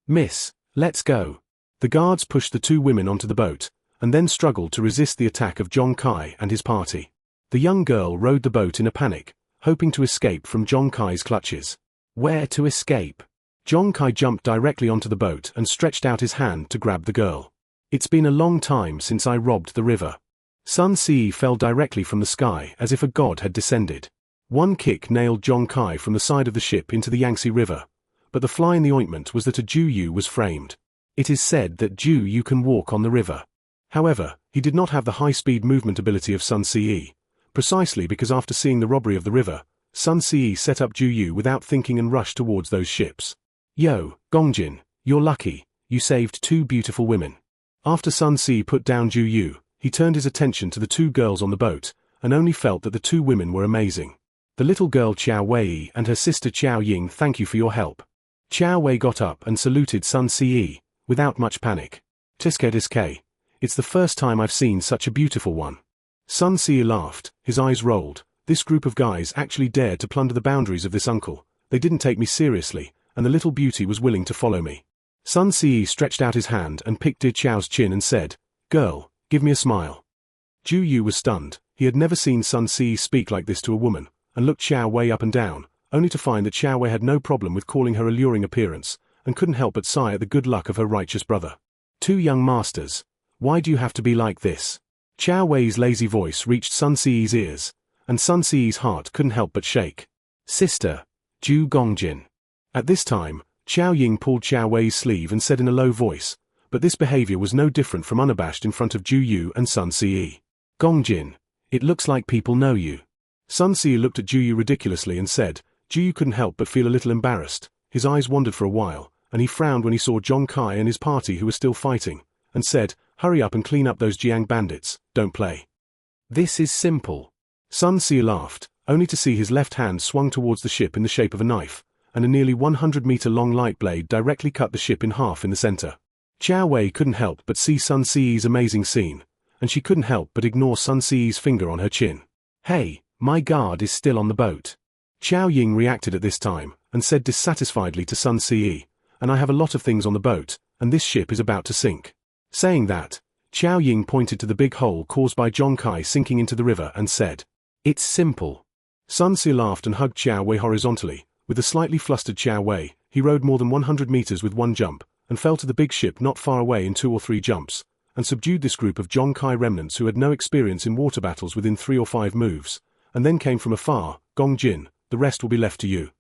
Miss, let's go. The guards pushed the two women onto the boat, and then struggled to resist the attack of Zhong Kai and his party. The young girl rowed the boat in a panic, hoping to escape from Zhong Kai's clutches. Where to escape? Zhong Kai jumped directly onto the boat and stretched out his hand to grab the girl. It's been a long time since I robbed the river. Sun Ce fell directly from the sky as if a god had descended. One kick nailed Zhong Kai from the side of the ship into the Yangtze River, but the fly in the ointment was that a Juyu was framed. It is said that Juyu can walk on the river. However, he did not have the high-speed movement ability of Sun Ce, precisely because after seeing the robbery of the river, Sun Ce set up Juyu without thinking and rushed towards those ships. Yo, Gongjin, you're lucky, you saved two beautiful women. After Sun Ce put down Juyu, he turned his attention to the two girls on the boat, and only felt that the two women were amazing. The little girl Qiao Wei and her sister Qiao Ying, thank you for your help. Qiao Wei got up and saluted Sun Ce, without much panic. Tiske, it's the first time I've seen such a beautiful one. Sun Ce laughed, his eyes rolled. This group of guys actually dared to plunder the boundaries of this uncle. They didn't take me seriously, and the little beauty was willing to follow me. Sun Ce stretched out his hand and picked Di Chao's chin and said, Girl, give me a smile. Juyu was stunned. He had never seen Sun Ce speak like this to a woman, and looked Qiao Wei up and down, only to find that Qiao Wei had no problem with calling her alluring appearance, and couldn't help but sigh at the good luck of her righteous brother. Two young masters. Why do you have to be like this? Qiao Wei's lazy voice reached Sun Ce's ears, and Sun Ce's heart couldn't help but shake. Sister, Ju Gongjin. At this time, Qiao Ying pulled Qiao Wei's sleeve and said in a low voice, but this behavior was no different from unabashed in front of Juyu and Sun Ce. Gongjin, It looks like people know you. Sun Si looked at Juyu ridiculously and said. Juyu couldn't help but feel a little embarrassed. His eyes wandered for a while, and he frowned when he saw Zhong Kai and his party who were still fighting, and said, "Hurry up and clean up those Jiang bandits, don't play." This is simple. Sun Si laughed, only to see his left hand swung towards the ship in the shape of a knife, and a nearly 100-meter-long light blade directly cut the ship in half in the center. Qiao Wei couldn't help but see Sun Si's amazing scene, and she couldn't help but ignore Sun Si's finger on her chin. Hey, my guard is still on the boat. Qiao Ying reacted at this time, and said dissatisfiedly to Sun Si, "And I have a lot of things on the boat, and this ship is about to sink." Saying that, Qiao Ying pointed to the big hole caused by Zhong Kai sinking into the river and said, "It's simple." Sun Si laughed and hugged Qiao Wei horizontally. With the slightly flustered Qiao Wei, he rode more than 100 meters with one jump, and fell to the big ship not far away in 2 or 3 jumps, and subdued this group of Zhong Kai remnants who had no experience in water battles within 3 or 5 moves, and then came from afar. "Gong Jin, the rest will be left to you."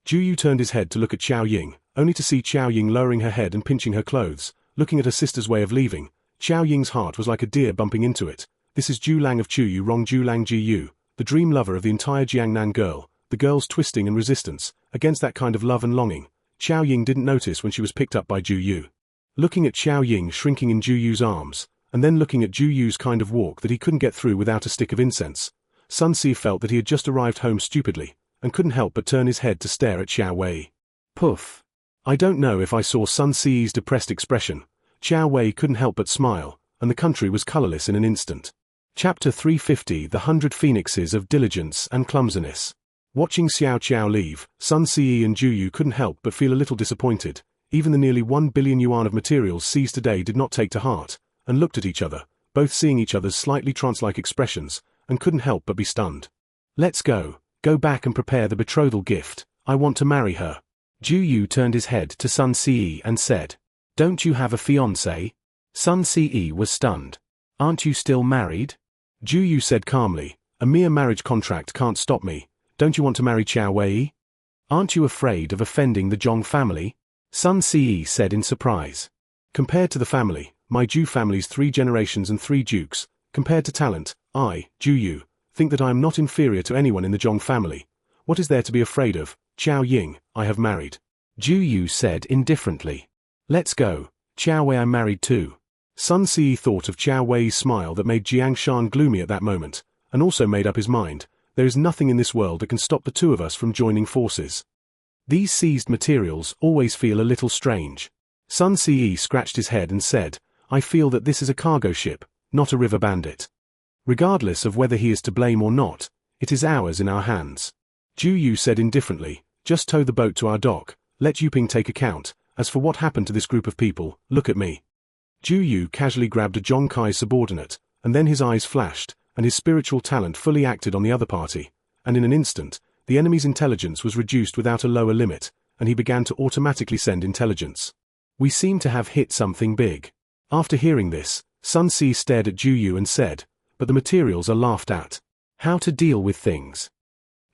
Juyu turned his head to look at Qiao Ying, only to see Qiao Ying lowering her head and pinching her clothes, looking at her sister's way of leaving. Qiao Ying's heart was like a deer bumping into it. This is Ju Lang of Chuyu Rong Ju Lang Ji Yu, the dream lover of the entire Jiangnan girl, the girl's twisting and resistance. Against that kind of love and longing, Qiao Ying didn't notice when she was picked up by Ju Yu. Looking at Qiao Ying shrinking in Ju Yu's arms, and then looking at Ju Yu's kind of walk that he couldn't get through without a stick of incense, Sun Si felt that he had just arrived home stupidly, and couldn't help but turn his head to stare at Qiao Wei. Puff. I don't know if I saw Sun Si's depressed expression. Qiao Wei couldn't help but smile, and the country was colorless in an instant. Chapter 350 The 100 Phoenixes of Diligence and Clumsiness. Watching Xiao Qiao leave, Sun Si and Juyu couldn't help but feel a little disappointed. Even the nearly 1 billion yuan of materials seized today did not take to heart, and looked at each other, both seeing each other's slightly trance-like expressions, and couldn't help but be stunned. Let's go back and prepare the betrothal gift. I want to marry her. Juyu turned his head to Sun Si and said, "Don't you have a fiancé?" Sun Si was stunned. "Aren't you still married?" Juyu said calmly, "A mere marriage contract can't stop me. Don't you want to marry Qiao Wei?" "Aren't you afraid of offending the Zhong family?" Sun Si said in surprise. "Compared to the family, my Ju family's 3 generations and 3 dukes, compared to talent, I, Juyu, think that I am not inferior to anyone in the Zhong family. What is there to be afraid of? Qiao Ying, I have married." Juyu said indifferently. "Let's go. Qiao Wei, I'm married too." Sun Si thought of Qiao Wei's smile that made Jiang Shan gloomy at that moment, and also made up his mind. There is nothing in this world that can stop the 2 of us from joining forces. These seized materials always feel a little strange. Sun Si scratched his head and said, "I feel that this is a cargo ship, not a river bandit. Regardless of whether he is to blame or not, it is ours in our hands." Juyu said indifferently, "Just tow the boat to our dock, let Yuping take account. As for what happened to this group of people, look at me." Juyu casually grabbed a Zhong Kai subordinate, and then his eyes flashed, and his spiritual talent fully acted on the other party, and in an instant, the enemy's intelligence was reduced without a lower limit, and he began to automatically send intelligence. "We seem to have hit something big." After hearing this, Sun Si stared at Juyu and said, "But the materials are laughed at. How to deal with things?"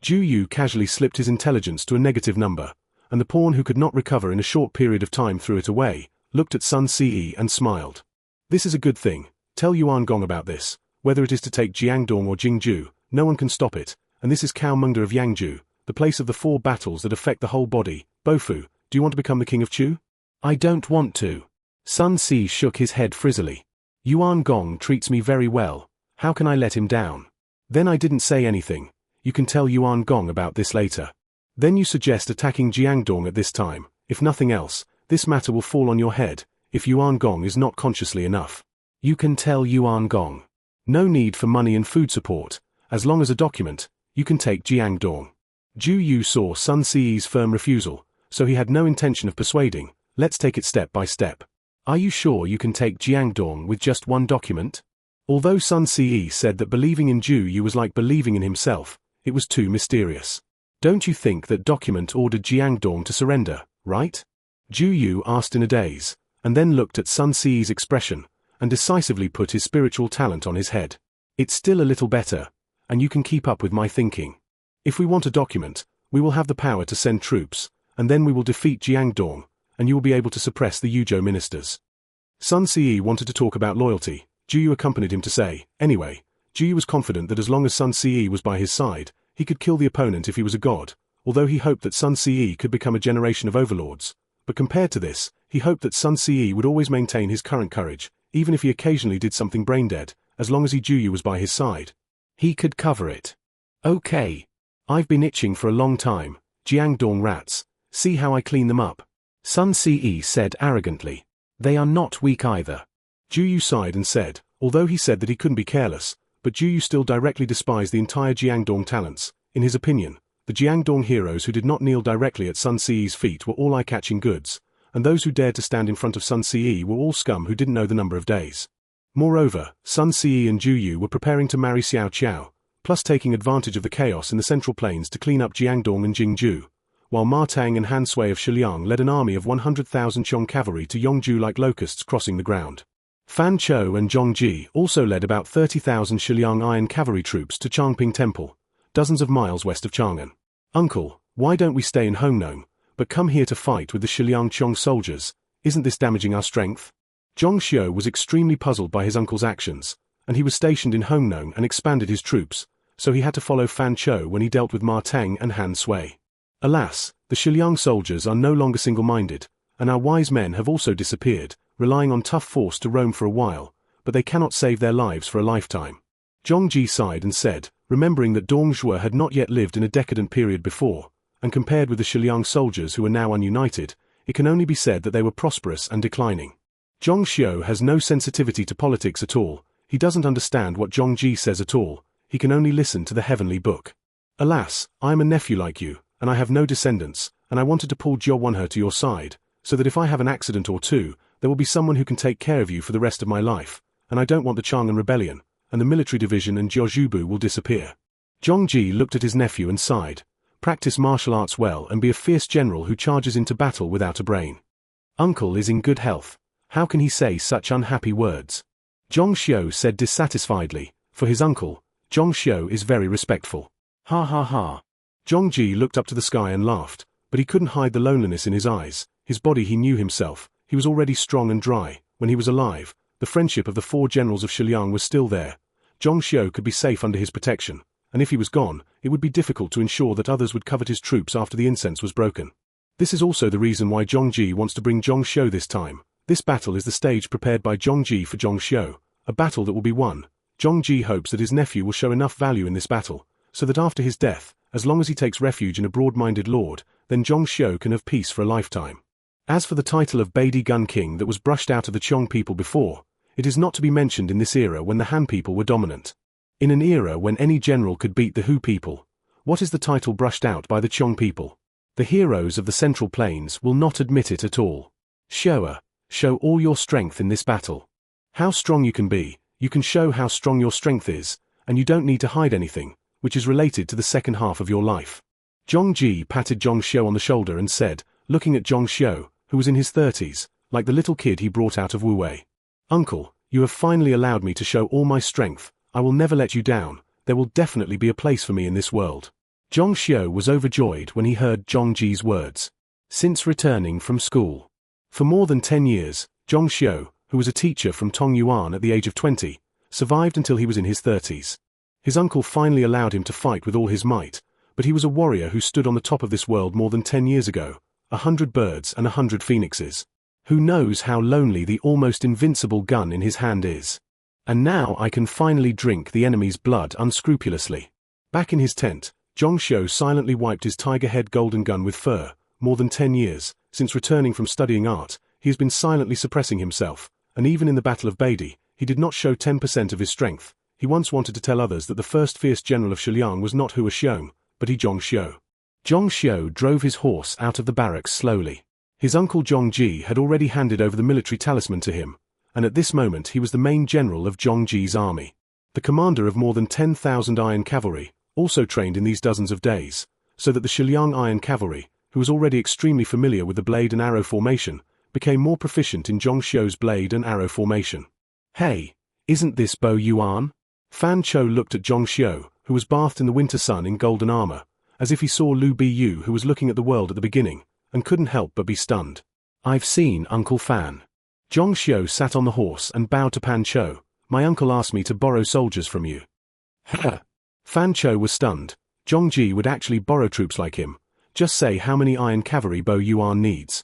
Juyu casually slipped his intelligence to a negative number, and the pawn who could not recover in a short period of time threw it away, looked at Sun Si and smiled. "This is a good thing. Tell Yuan Gong about this. Whether it is to take Jiangdong or Jingju, no one can stop it, and this is Cao Mengda of Yangju, the place of the 4 battles that affect the whole body. Bofu, do you want to become the king of Chu?" "I don't want to." Sun Si shook his head frizzily. "Yuan Gong treats me very well. How can I let him down?" "Then I didn't say anything. You can tell Yuan Gong about this later. Then you suggest attacking Jiangdong at this time. If nothing else, this matter will fall on your head, if Yuan Gong is not consciously enough." "You can tell Yuan Gong. No need for money and food support. As long as a document, you can take Jiangdong." Juyu saw Sun Si's firm refusal, so he had no intention of persuading. "Let's take it step by step." "Are you sure you can take Jiangdong with just one document?" Although Sun Si said that believing in Juyu was like believing in himself, it was too mysterious. "Don't you think that document ordered Jiangdong to surrender, right?" Juyu asked in a daze, and then looked at Sun Si's expression, and decisively put his spiritual talent on his head. "It's still a little better, and you can keep up with my thinking. If we want a document, we will have the power to send troops, and then we will defeat Jiangdong, and you will be able to suppress the Yuzhou ministers." Sun Si wanted to talk about loyalty. Juyu accompanied him to say, "Anyway, Juyu was confident that as long as Sun Ce was by his side, he could kill the opponent if he was a god, although he hoped that Sun Ce could become a generation of overlords. But compared to this, he hoped that Sun Ce would always maintain his current courage, even if he occasionally did something brain-dead, as long as Juyu was by his side. He could cover it. Okay. I've been itching for a long time, Jiangdong rats. See how I clean them up. Sun Ce said arrogantly. They are not weak either. Juyu sighed and said, although he said that he couldn't be careless, but Juyu still directly despised the entire Jiangdong talents. In his opinion, the Jiangdong heroes who did not kneel directly at Sun Ce's feet were all eye-catching goods, and those who dared to stand in front of Sun Ce were all scum who didn't know the number of days. Moreover, Sun Ce and Juyu were preparing to marry Xiao Qiao, plus taking advantage of the chaos in the Central Plains to clean up Jiangdong and Jingzhou, while Ma Tang and Han Sui of Shiliang led an army of 100,000 Qiong cavalry to Yongzhou like locusts crossing the ground. Fan Chou and Zhongji also led about 30,000 Shiliang iron cavalry troops to Changping Temple, dozens of miles west of Chang'an. Uncle, why don't we stay in Hongnong, but come here to fight with the Shiliang Qiong soldiers? Isn't this damaging our strength? Zhong Xiu was extremely puzzled by his uncle's actions, and he was stationed in Hongnong and expanded his troops, so he had to follow Fan Chou when he dealt with Ma Tang and Han Sui. Alas, the Shiliang soldiers are no longer single-minded, and our wise men have also disappeared, relying on tough force to roam for a while, but they cannot save their lives for a lifetime. Zhongji sighed and said, remembering that Dongzhuo had not yet lived in a decadent period before, and compared with the Shiliang soldiers who were now ununited, it can only be said that they were prosperous and declining. Zhong Xiu has no sensitivity to politics at all, he doesn't understand what Zhongji says at all, he can only listen to the heavenly book. Alas, I am a nephew like you, and I have no descendants, and I wanted to pull Jiao Wanhe to your side, so that if I have an accident or two, there will be someone who can take care of you for the rest of my life, and I don't want the Chang'an rebellion, and the military division and Jiaozhubu will disappear. Zhongji looked at his nephew and sighed. Practice martial arts well and be a fierce general who charges into battle without a brain. Uncle is in good health. How can he say such unhappy words? Zhong Xiu said dissatisfiedly. For his uncle, Zhong Xiu is very respectful. Ha ha ha. Zhongji looked up to the sky and laughed, but he couldn't hide the loneliness in his eyes. His body he knew himself, he was already strong and dry. When he was alive, the friendship of the four generals of Shiliang was still there. Zhong Xiu could be safe under his protection, and if he was gone, it would be difficult to ensure that others would covet his troops after the incense was broken. This is also the reason why Zhongji wants to bring Zhong Xiu this time. This battle is the stage prepared by Zhongji for Zhong Xiu, a battle that will be won. Zhongji hopes that his nephew will show enough value in this battle, so that after his death, as long as he takes refuge in a broad-minded lord, then Zhong Xiu can have peace for a lifetime. As for the title of Beidi Gun King that was brushed out of the Qiong people before, it is not to be mentioned in this era when the Han people were dominant. In an era when any general could beat the Hu people, what is the title brushed out by the Qiong people? The heroes of the Central Plains will not admit it at all. Showa, show all your strength in this battle. How strong you can be, you can show how strong your strength is, and you don't need to hide anything, which is related to the second half of your life. Zhongji patted Zhong Xiu on the shoulder and said, looking at Zhong Xiu, who was in his 30s, like the little kid he brought out of Wu Wei. Uncle, you have finally allowed me to show all my strength. I will never let you down. There will definitely be a place for me in this world. Zhong Xiu was overjoyed when he heard Zhongji's words. Since returning from school. For more than 10 years, Zhong Xiu, who was a teacher from Tongyuan at the age of 20, survived until he was in his 30s. His uncle finally allowed him to fight with all his might, but he was a warrior who stood on the top of this world more than 10 years ago, 100 birds and 100 phoenixes. Who knows how lonely the almost invincible gun in his hand is? And now I can finally drink the enemy's blood unscrupulously. Back in his tent, Zhong Xiu silently wiped his tiger-head golden gun with fur. More than 10 years, since returning from studying art, he has been silently suppressing himself, and even in the Battle of Beidi, he did not show 10% of his strength. He once wanted to tell others that the first fierce general of Shiliang was not Hua Xiong, but Zhong Xiu. Zhong Xiu drove his horse out of the barracks slowly. His uncle Zhongji had already handed over the military talisman to him, and at this moment he was the main general of Zhongji's army. The commander of more than 10,000 iron cavalry, also trained in these dozens of days, so that the Shiliang iron cavalry, who was already extremely familiar with the blade and arrow formation, became more proficient in Zhong Xiu's blade and arrow formation. Hey, isn't this Bo Yuan? Fan Chou looked at Zhong Xiu, who was bathed in the winter sun in golden armor, as if he saw Lu Biyu who was looking at the world at the beginning, and couldn't help but be stunned. I've seen Uncle Fan. Zhong Xiu sat on the horse and bowed to Pan Chou. My uncle asked me to borrow soldiers from you. Fan Cho was stunned. Zhongji would actually borrow troops like him. Just say how many iron cavalry Bo Yuan needs.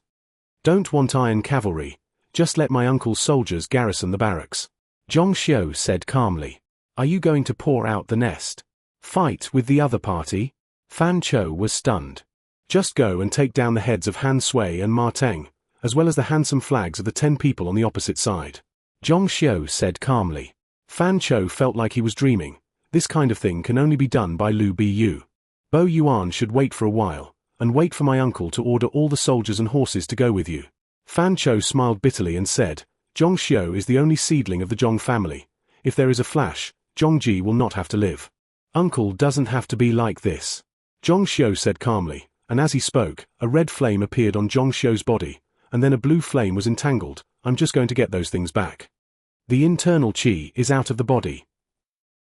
Don't want iron cavalry. Just let my uncle's soldiers garrison the barracks. Zhong Xiu said calmly. Are you going to pour out the nest? Fight with the other party? Fan Cho was stunned. Just go and take down the heads of Han Sui and Ma Teng, as well as the handsome flags of the 10 people on the opposite side. Zhong Xiu said calmly. Fan Cho felt like he was dreaming. This kind of thing can only be done by Lu Bu. Bo Yuan should wait for a while, and wait for my uncle to order all the soldiers and horses to go with you. Fan Cho smiled bitterly and said, Zhong Xiu is the only seedling of the Zhong family. If there is a flash, Zhongji will not have to live. Uncle doesn't have to be like this. Zhong Xiu said calmly, and as he spoke, a red flame appeared on Zhong Xiu's body, and then a blue flame was entangled. I'm just going to get those things back. The internal qi is out of the body.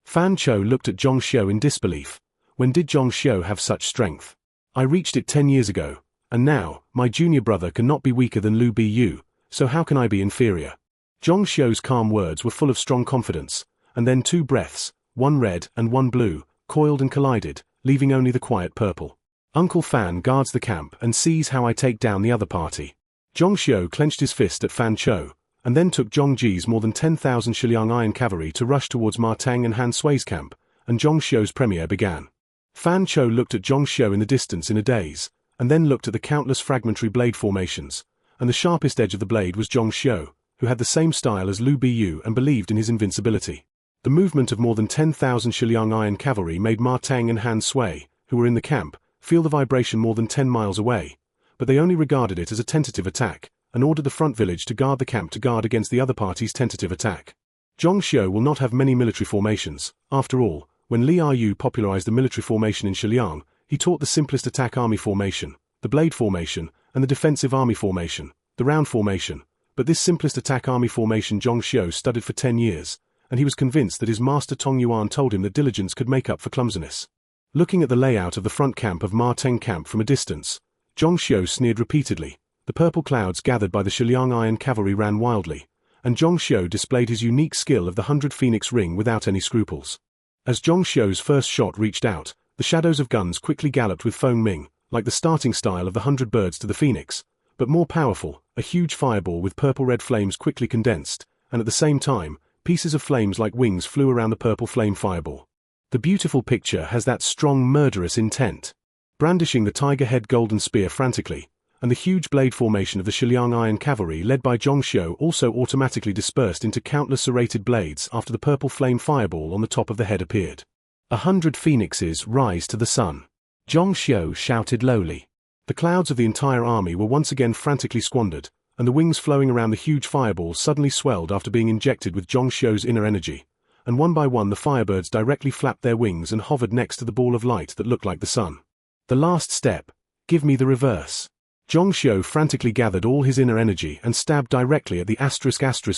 Fan Cho looked at Zhong Xiu in disbelief. When did Zhong Xiu have such strength? I reached it 10 years ago, and now, my junior brother cannot be weaker than Lu Bu, so how can I be inferior? Zhong Xiu's calm words were full of strong confidence, and then 2 breaths, one red and one blue, coiled and collided, leaving only the quiet purple. Uncle Fan guards the camp and sees how I take down the other party. Zhong Xiu clenched his fist at Fan Cho, and then took Zhongji's more than 10,000 Shiliang iron cavalry to rush towards Ma Teng and Han Sui's camp, and Zhong Xiu's premiere began. Fan Cho looked at Zhong Xiu in the distance in a daze, and then looked at the countless fragmentary blade formations, and the sharpest edge of the blade was Zhong Xiu, who had the same style as Lu Bu and believed in his invincibility. The movement of more than 10,000 Shiliang iron cavalry made Ma Teng and Han Sui, who were in the camp, feel the vibration more than 10 miles away, but they only regarded it as a tentative attack, and ordered the front village to guard the camp to guard against the other party's tentative attack. Zhong Xiu will not have many military formations. After all, when Li Yu popularized the military formation in Shiliang, he taught the simplest attack army formation, the blade formation, and the defensive army formation, the round formation. But this simplest attack army formation Zhong Xiu studied for 10 years, and he was convinced that his master Tong Yuan told him that diligence could make up for clumsiness. Looking at the layout of the front camp of Ma Teng camp from a distance, Zhong Xiu sneered repeatedly. The purple clouds gathered by the Shiliang iron cavalry ran wildly, and Zhong Xiu displayed his unique skill of the 100 Phoenix Ring without any scruples. As Zhong Xiu's first shot reached out, the shadows of guns quickly galloped with Feng Ming, like the starting style of the 100 birds to the phoenix, but more powerful. A huge fireball with purple-red flames quickly condensed, and at the same time, pieces of flames like wings flew around the purple flame fireball. The beautiful picture has that strong murderous intent. Brandishing the tiger head golden spear frantically, and the huge blade formation of the Shiliang iron cavalry led by Zhong Xiu also automatically dispersed into countless serrated blades after the purple flame fireball on the top of the head appeared. 100 phoenixes rise to the sun. Zhong Xiu shouted lowly. The clouds of the entire army were once again frantically squandered, and the wings flowing around the huge fireball suddenly swelled after being injected with Zhong Xiu's inner energy, and one by one the firebirds directly flapped their wings and hovered next to the ball of light that looked like the sun. The last step. Give me the reverse. Zhong Xiu frantically gathered all his inner energy and stabbed directly at the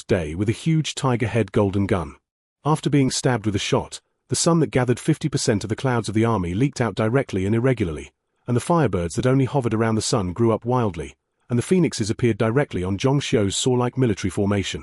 *** day with a huge tiger head golden gun. After being stabbed with a shot, the sun that gathered 50% of the clouds of the army leaked out directly and irregularly, and the firebirds that only hovered around the sun grew up wildly, and the phoenixes appeared directly on Zhong Xiu's saw-like military formation.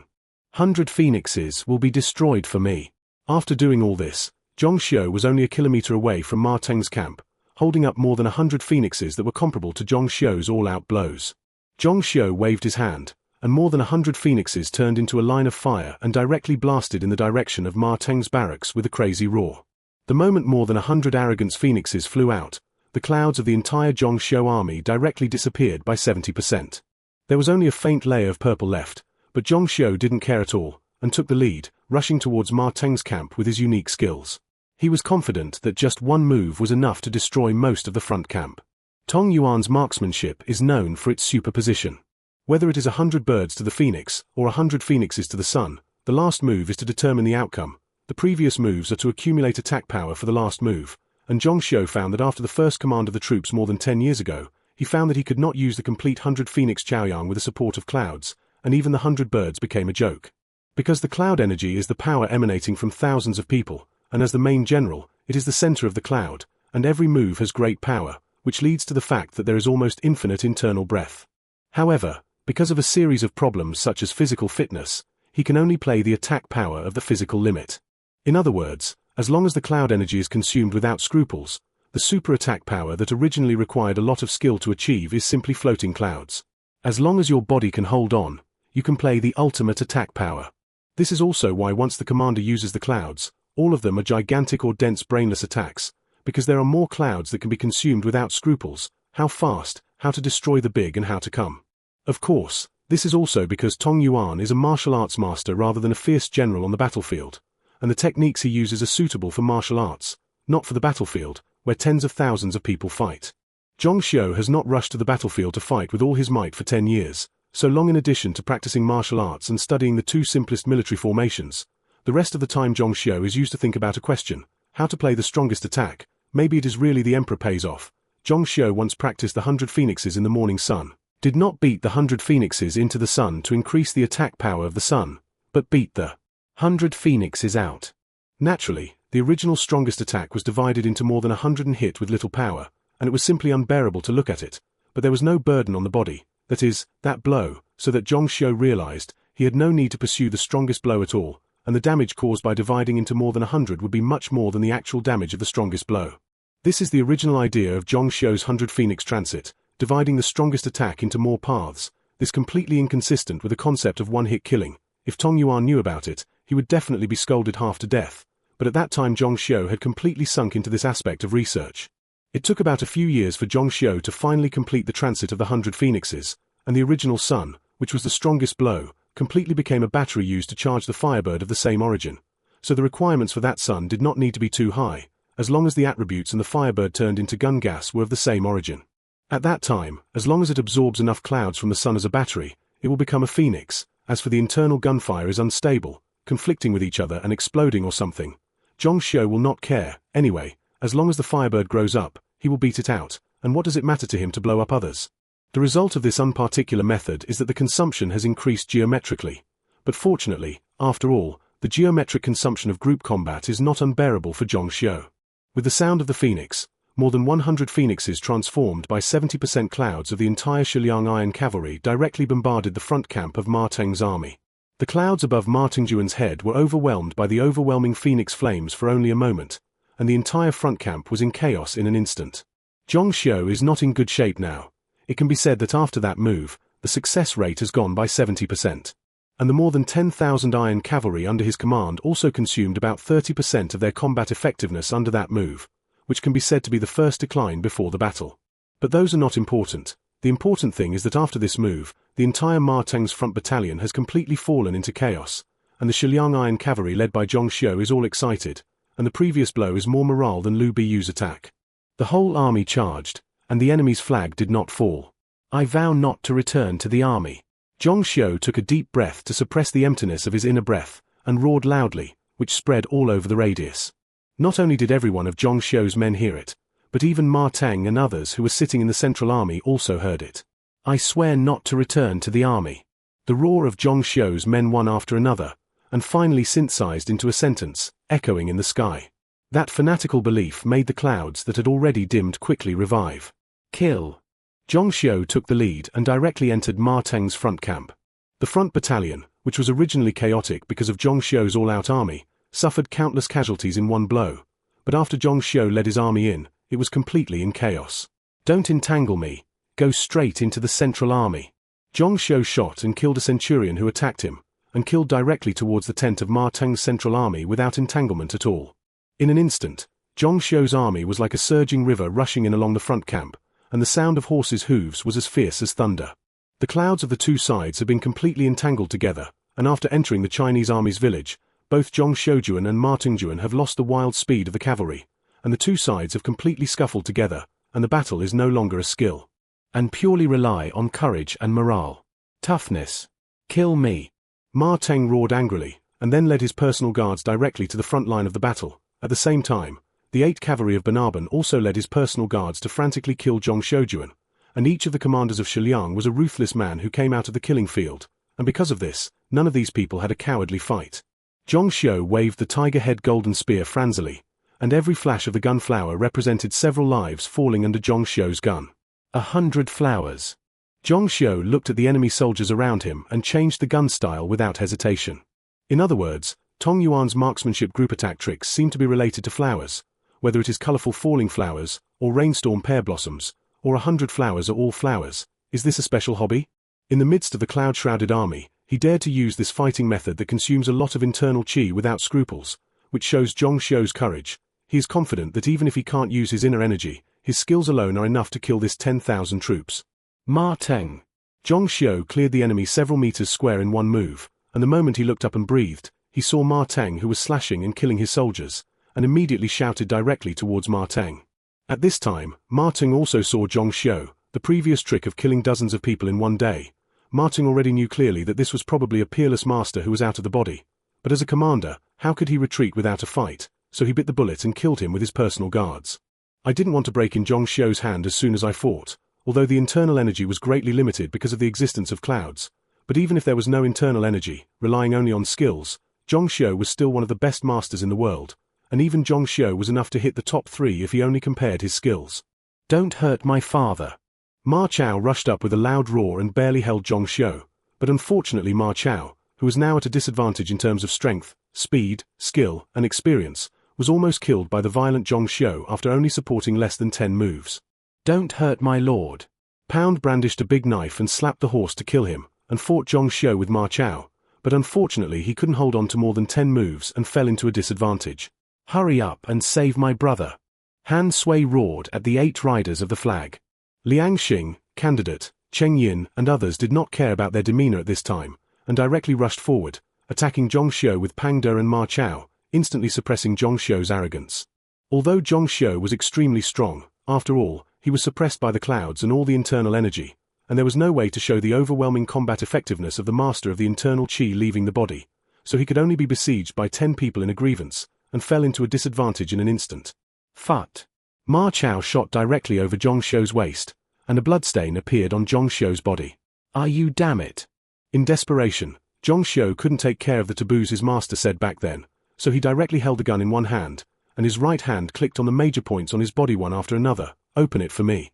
100 phoenixes will be destroyed for me. After doing all this, Zhong Xiu was only a kilometer away from Ma Teng's camp, holding up more than 100 phoenixes that were comparable to Zhong Xiu's all-out blows. Zhong Xiu waved his hand, and more than 100 phoenixes turned into a line of fire and directly blasted in the direction of Ma Teng's barracks with a crazy roar. The moment more than 100 arrogant phoenixes flew out, the clouds of the entire Zhong Xiu army directly disappeared by 70%. There was only a faint layer of purple left, but Zhong Xiu didn't care at all, and took the lead, rushing towards Ma Teng's camp with his unique skills. He was confident that just one move was enough to destroy most of the front camp. Tong Yuan's marksmanship is known for its superposition. Whether it is 100 birds to the phoenix, or 100 phoenixes to the sun, the last move is to determine the outcome. The previous moves are to accumulate attack power for the last move, and Zhong Xiu found that after the first command of the troops more than 10 years ago, he found that he could not use the complete 100 phoenix Chaoyang with the support of clouds, and even the 100 birds became a joke. Because the cloud energy is the power emanating from thousands of people, and as the main general, it is the center of the cloud, and every move has great power, which leads to the fact that there is almost infinite internal breadth. However, because of a series of problems such as physical fitness, he can only play the attack power of the physical limit. In other words, As long as the cloud energy is consumed without scruples, the super attack power that originally required a lot of skill to achieve is simply floating clouds. As long as your body can hold on, you can play the ultimate attack power. This is also why once the commander uses the clouds, all of them are gigantic or dense brainless attacks, because there are more clouds that can be consumed without scruples, how fast, how to destroy the big and how to come. Of course, this is also because Tong Yuan is a martial arts master rather than a fierce general on the battlefield, and the techniques he uses are suitable for martial arts, not for the battlefield, where tens of thousands of people fight. Zhong Xiu has not rushed to the battlefield to fight with all his might for 10 years, so long. In addition to practicing martial arts and studying the two simplest military formations, the rest of the time Zhong Xiu is used to think about a question, how to play the strongest attack. Maybe it is really the emperor pays off. Zhong Xiu once practiced the 100 phoenixes in the morning sun, did not beat the 100 phoenixes into the sun to increase the attack power of the sun, but beat the 100 phoenixes out. Naturally, the original strongest attack was divided into more than 100 and hit with little power, and it was simply unbearable to look at it, but there was no burden on the body, that is, that blow, so that Zhong Xiu realized he had no need to pursue the strongest blow at all, and the damage caused by dividing into more than 100 would be much more than the actual damage of the strongest blow. This is the original idea of Zhong Xiu's 100 Phoenix Transit, dividing the strongest attack into more paths. This completely inconsistent with the concept of one-hit killing. If Tong Yuan knew about it, he would definitely be scolded half to death, but at that time Zhong Xiu had completely sunk into this aspect of research. It took about a few years for Zhong Xiu to finally complete the transit of the 100 phoenixes, and the original sun, which was the strongest blow, completely became a battery used to charge the Firebird of the same origin. So the requirements for that sun did not need to be too high, as long as the attributes and the Firebird turned into gun gas were of the same origin. At that time, as long as it absorbs enough clouds from the sun as a battery, it will become a phoenix. As for the internal gunfire is unstable, conflicting with each other and exploding or something, Zhong Xiu will not care. Anyway, as long as the Firebird grows up, he will beat it out, and what does it matter to him to blow up others? The result of this unparticular method is that the consumption has increased geometrically. But fortunately, after all, the geometric consumption of group combat is not unbearable for Zhong Xiu. With the sound of the phoenix, more than 100 phoenixes transformed by 70% clouds of the entire Shiliang Iron Cavalry directly bombarded the front camp of Ma Teng's army. The clouds above Ma Tingjuan's head were overwhelmed by the overwhelming phoenix flames for only a moment, and the entire front camp was in chaos in an instant. Zhong Xiu is not in good shape now. It can be said that after that move, the success rate has gone by 70%. And the more than 10,000 Iron Cavalry under his command also consumed about 30% of their combat effectiveness under that move, which can be said to be the first decline before the battle. But those are not important. The important thing is that after this move, the entire Ma Teng's front battalion has completely fallen into chaos, and the Shiliang Iron Cavalry led by Zhong Xiu is all excited, and the previous blow is more morale than Lu Biyu's attack. The whole army charged, and the enemy's flag did not fall. I vow not to return to the army. Zhong Xiu took a deep breath to suppress the emptiness of his inner breath, and roared loudly, which spread all over the radius. Not only did every one of Zhong Xiu's men hear it, but even Ma Teng and others who were sitting in the central army also heard it. I swear not to return to the army. The roar of Zhong Xiu's men one after another, and finally synthesized into a sentence, echoing in the sky. That fanatical belief made the clouds that had already dimmed quickly revive. Kill. Zhong Xiu took the lead and directly entered Ma Teng's front camp. The front battalion, which was originally chaotic because of Zhong Xiu's all-out army, suffered countless casualties in one blow, but after Zhong Xiu led his army in, it was completely in chaos. Don't entangle me. Go straight into the central army. Zhong Xiu shot and killed a centurion who attacked him, and killed directly towards the tent of Ma Teng's central army without entanglement at all. In an instant, Zhong Xiu's army was like a surging river rushing in along the front camp, and the sound of horses' hooves was as fierce as thunder. The clouds of the two sides had been completely entangled together, and after entering the Chinese army's village, both Zhong Xiujuan and Ma Tingjuan have lost the wild speed of the cavalry, and the two sides have completely scuffled together, and the battle is no longer a skill, and purely rely on courage and morale. Toughness. Kill me. Ma Teng roared angrily, and then led his personal guards directly to the front line of the battle. At the same time, the 8th Cavalry of Banaban also led his personal guards to frantically kill Zhong Xiujuan, and each of the commanders of Shiliang was a ruthless man who came out of the killing field, and because of this, none of these people had a cowardly fight. Zhong Xiu waved the tiger-head golden spear franzily, and every flash of the gun flower represented several lives falling under Zhong Xiu's gun. 100 flowers. Zhong Xiu looked at the enemy soldiers around him and changed the gun style without hesitation. In other words, Tong Yuan's marksmanship group attack tricks seem to be related to flowers, whether it is colorful falling flowers, or rainstorm pear blossoms, or 100 flowers or all flowers. Is this a special hobby? In the midst of the cloud-shrouded army, he dared to use this fighting method that consumes a lot of internal chi without scruples, which shows Zhong Xiu's courage. He is confident that even if he can't use his inner energy, his skills alone are enough to kill this 10,000 troops. Ma Teng. Zhong Xiu cleared the enemy several meters square in one move, and the moment he looked up and breathed, he saw Ma Teng, who was slashing and killing his soldiers, and immediately shouted directly towards Ma Teng. At this time, Ma Teng also saw Zhong Xiu, the previous trick of killing dozens of people in one day. Ma Teng already knew clearly that this was probably a peerless master who was out of the body, but as a commander, how could he retreat without a fight? So he bit the bullet and killed him with his personal guards. I didn't want to break in Zhong Xiu's hand as soon as I fought, although the internal energy was greatly limited because of the existence of clouds. But even if there was no internal energy, relying only on skills, Zhong Xiu was still one of the best masters in the world, and even Zhong Xiu was enough to hit the top 3 if he only compared his skills. Don't hurt my father. Ma Chao rushed up with a loud roar and barely held Zhong Xiu, but unfortunately Ma Chao, who was now at a disadvantage in terms of strength, speed, skill, and experience, was almost killed by the violent Zhong Xiu after only supporting less than 10 moves. Don't hurt my lord. Pound brandished a big knife and slapped the horse to kill him, and fought Zhong Xiu with Ma Chao, but unfortunately he couldn't hold on to more than 10 moves and fell into a disadvantage. Hurry up and save my brother. Han Sui roared at the 8 riders of the flag. Liang Xing, Candidate, Cheng Yin and others did not care about their demeanor at this time, and directly rushed forward, attacking Zhong Xiu with Pang De and Ma Chao, instantly suppressing Zhong Xiu's arrogance. Although Zhong Xiu was extremely strong, after all, he was suppressed by the clouds and all the internal energy, and there was no way to show the overwhelming combat effectiveness of the master of the internal chi leaving the body, so he could only be besieged by 10 people in a grievance, and fell into a disadvantage in an instant. Phut! Ma Chao shot directly over Zhong Xiu's waist, and a bloodstain appeared on Zhong Xiu's body. Are you damn it? In desperation, Zhong Xiu couldn't take care of the taboos his master said back then, so he directly held the gun in one hand, and his right hand clicked on the major points on his body one after another. Open it for me.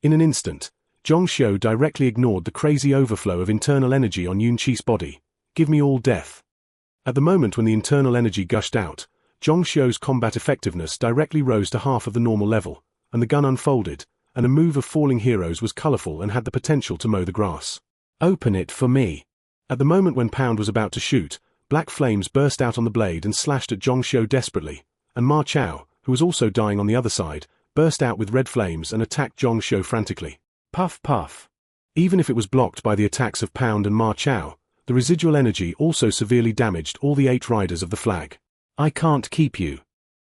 In an instant, Zhong Xiu directly ignored the crazy overflow of internal energy on Yun Qi's body. Give me all death. At the moment when the internal energy gushed out, Zhong Xiu's combat effectiveness directly rose to half of the normal level, and the gun unfolded, and a move of falling heroes was colorful and had the potential to mow the grass. Open it for me. At the moment when Pound was about to shoot, black flames burst out on the blade and slashed at Zhong Xiu desperately, and Ma Chao, who was also dying on the other side, burst out with red flames and attacked Zhong Xiu frantically. Puff puff. Even if it was blocked by the attacks of Pound and Ma Chao, the residual energy also severely damaged all the 8 riders of the flag. I can't keep you.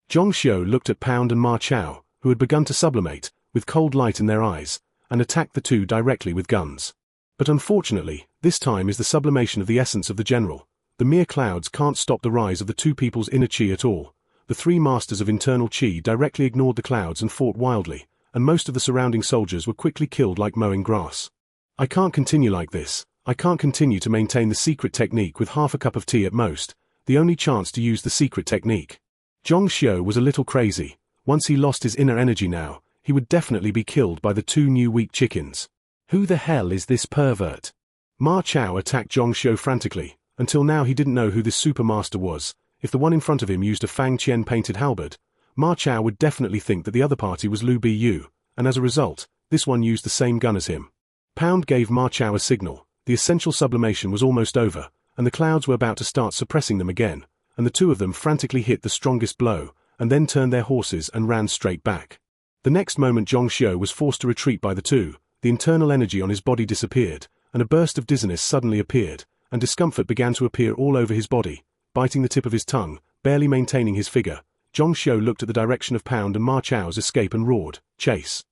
Zhong Xiu looked at Pound and Ma Chao, who had begun to sublimate, with cold light in their eyes, and attacked the two directly with guns. But unfortunately, this time is the sublimation of the essence of the general. The mere clouds can't stop the rise of the two people's inner chi at all. The 3 masters of internal chi directly ignored the clouds and fought wildly, and most of the surrounding soldiers were quickly killed like mowing grass. I can't continue like this. I can't continue to maintain the secret technique with half a cup of tea at most, the only chance to use the secret technique. Zhong Xiu was a little crazy. Once he lost his inner energy now, he would definitely be killed by the 2 new weak chickens. Who the hell is this pervert? Ma Chao attacked Zhong Xiu frantically. Until now he didn't know who this supermaster was. If the one in front of him used a Fang Qian painted halberd, Ma Chao would definitely think that the other party was Lu Biyu, and as a result, this one used the same gun as him. Pound gave Ma Chao a signal. The essential sublimation was almost over, and the clouds were about to start suppressing them again, and the 2 of them frantically hit the strongest blow, and then turned their horses and ran straight back. The next moment Zhong Xiu was forced to retreat by the 2, the internal energy on his body disappeared, and a burst of dizziness suddenly appeared, and discomfort began to appear all over his body. Biting the tip of his tongue, barely maintaining his figure, Zhong Xiu looked at the direction of Pound and Ma Chao's escape and roared, "Chase!"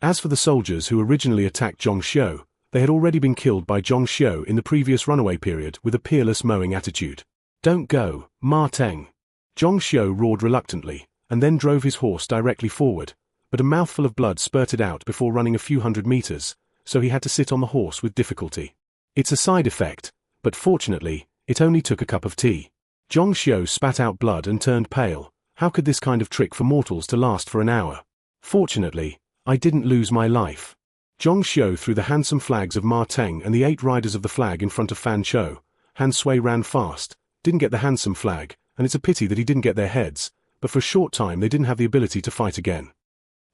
As for the soldiers who originally attacked Zhong Xiu, they had already been killed by Zhong Xiu in the previous runaway period with a peerless mowing attitude. Don't go, Ma Teng. Zhong Xiu roared reluctantly, and then drove his horse directly forward, but a mouthful of blood spurted out before running a few hundred meters, so he had to sit on the horse with difficulty. It's a side effect, but fortunately, it only took a cup of tea. Zhong Xiu spat out blood and turned pale. How could this kind of trick for mortals to last for an hour? Fortunately, I didn't lose my life. Zhong Xiu threw the handsome flags of Ma Teng and the 8 riders of the flag in front of Fan Chou. Han Sui ran fast, didn't get the handsome flag, and it's a pity that he didn't get their heads, but for a short time they didn't have the ability to fight again.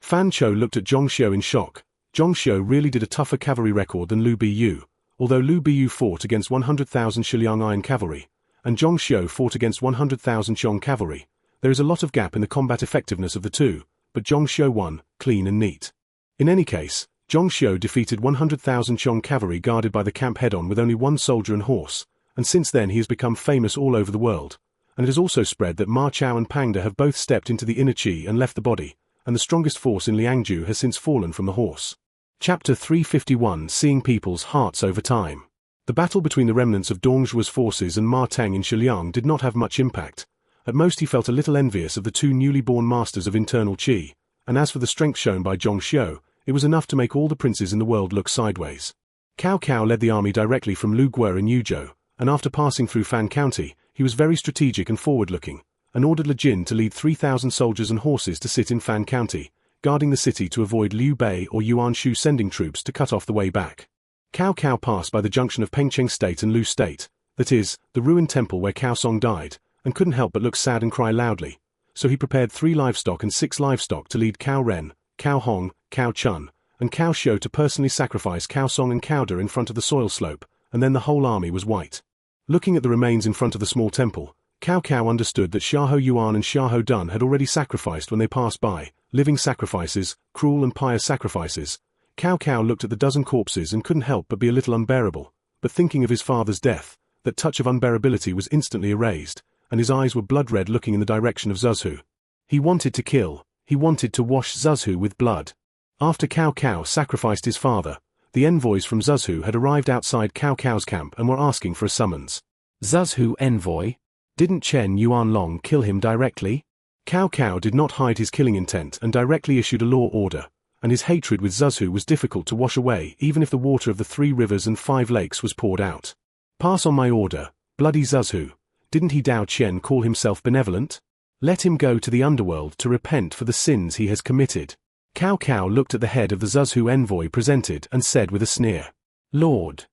Fan Chou looked at Zhong Xiu in shock. Zhong Xiu really did a tougher cavalry record than Liu Biyu. Although Liu Biyu fought against 100,000 Shiliang Iron Cavalry, and Zhong Xiu fought against 100,000 Xiong Cavalry, there is a lot of gap in the combat effectiveness of the two, but Zhong Xiu won, clean and neat. In any case, Zhong Xiu defeated 100,000 Xiong Cavalry guarded by the camp head-on with only one soldier and horse, and since then he has become famous all over the world, and it has also spread that Ma Chao and Pang De have both stepped into the inner qi and left the body, and the strongest force in Liangzhu has since fallen from the horse. Chapter 351 Seeing People's Hearts Over Time. The battle between the remnants of Dongzhuo's forces and Ma Teng in Shiliang did not have much impact. At most he felt a little envious of the two newly born masters of internal qi, and as for the strength shown by Zhong Xiu, it was enough to make all the princes in the world look sideways. Cao Cao led the army directly from Lu Guo in Yuzhou, and after passing through Fan County, he was very strategic and forward-looking, and ordered Le Jin to lead 3,000 soldiers and horses to sit in Fan County, guarding the city to avoid Liu Bei or Yuan Shu sending troops to cut off the way back. Cao Cao passed by the junction of Pengcheng State and Lu State, that is, the ruined temple where Cao Song died, and couldn't help but look sad and cry loudly, so he prepared 3 livestock and 6 livestock to lead Cao Ren, Cao Hong, Cao Chun, and Cao Xiu to personally sacrifice Cao Song and Cao De in front of the soil slope, and then the whole army was white. Looking at the remains in front of the small temple, Cao Cao understood that Xiahou Yuan and Xiahou Dun had already sacrificed when they passed by, living sacrifices, cruel and pious sacrifices. Cao Cao looked at the dozen corpses and couldn't help but be a little unbearable, but thinking of his father's death, that touch of unbearability was instantly erased, and his eyes were blood-red looking in the direction of Zhuzhu. He wanted to kill, he wanted to wash Zhuzhu with blood. After Cao Cao sacrificed his father, the envoys from Zhuzhu had arrived outside Cao Cao's camp and were asking for a summons. Zhuzhu envoy? Didn't Chen Yuanlong kill him directly? Cao Cao did not hide his killing intent and directly issued a law order, and his hatred with Zhuzhu was difficult to wash away even if the water of the 3 rivers and 5 lakes was poured out. Pass on my order, bloody Zhuzhu. Didn't he Dao Qian call himself benevolent? Let him go to the underworld to repent for the sins he has committed. Cao Cao looked at the head of the Zhuzhu envoy presented and said with a sneer, Lord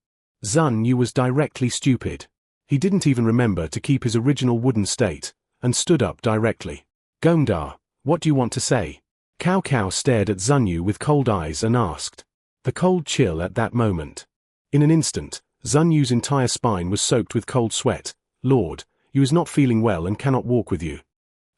Zun Yu was directly stupid. He didn't even remember to keep his original wooden state, and stood up directly. Gongda, what do you want to say? Cao Cao stared at Zun Yu with cold eyes and asked. The cold chill at that moment. In an instant, Zun Yu's entire spine was soaked with cold sweat. Lord, Yu is not feeling well and cannot walk with you.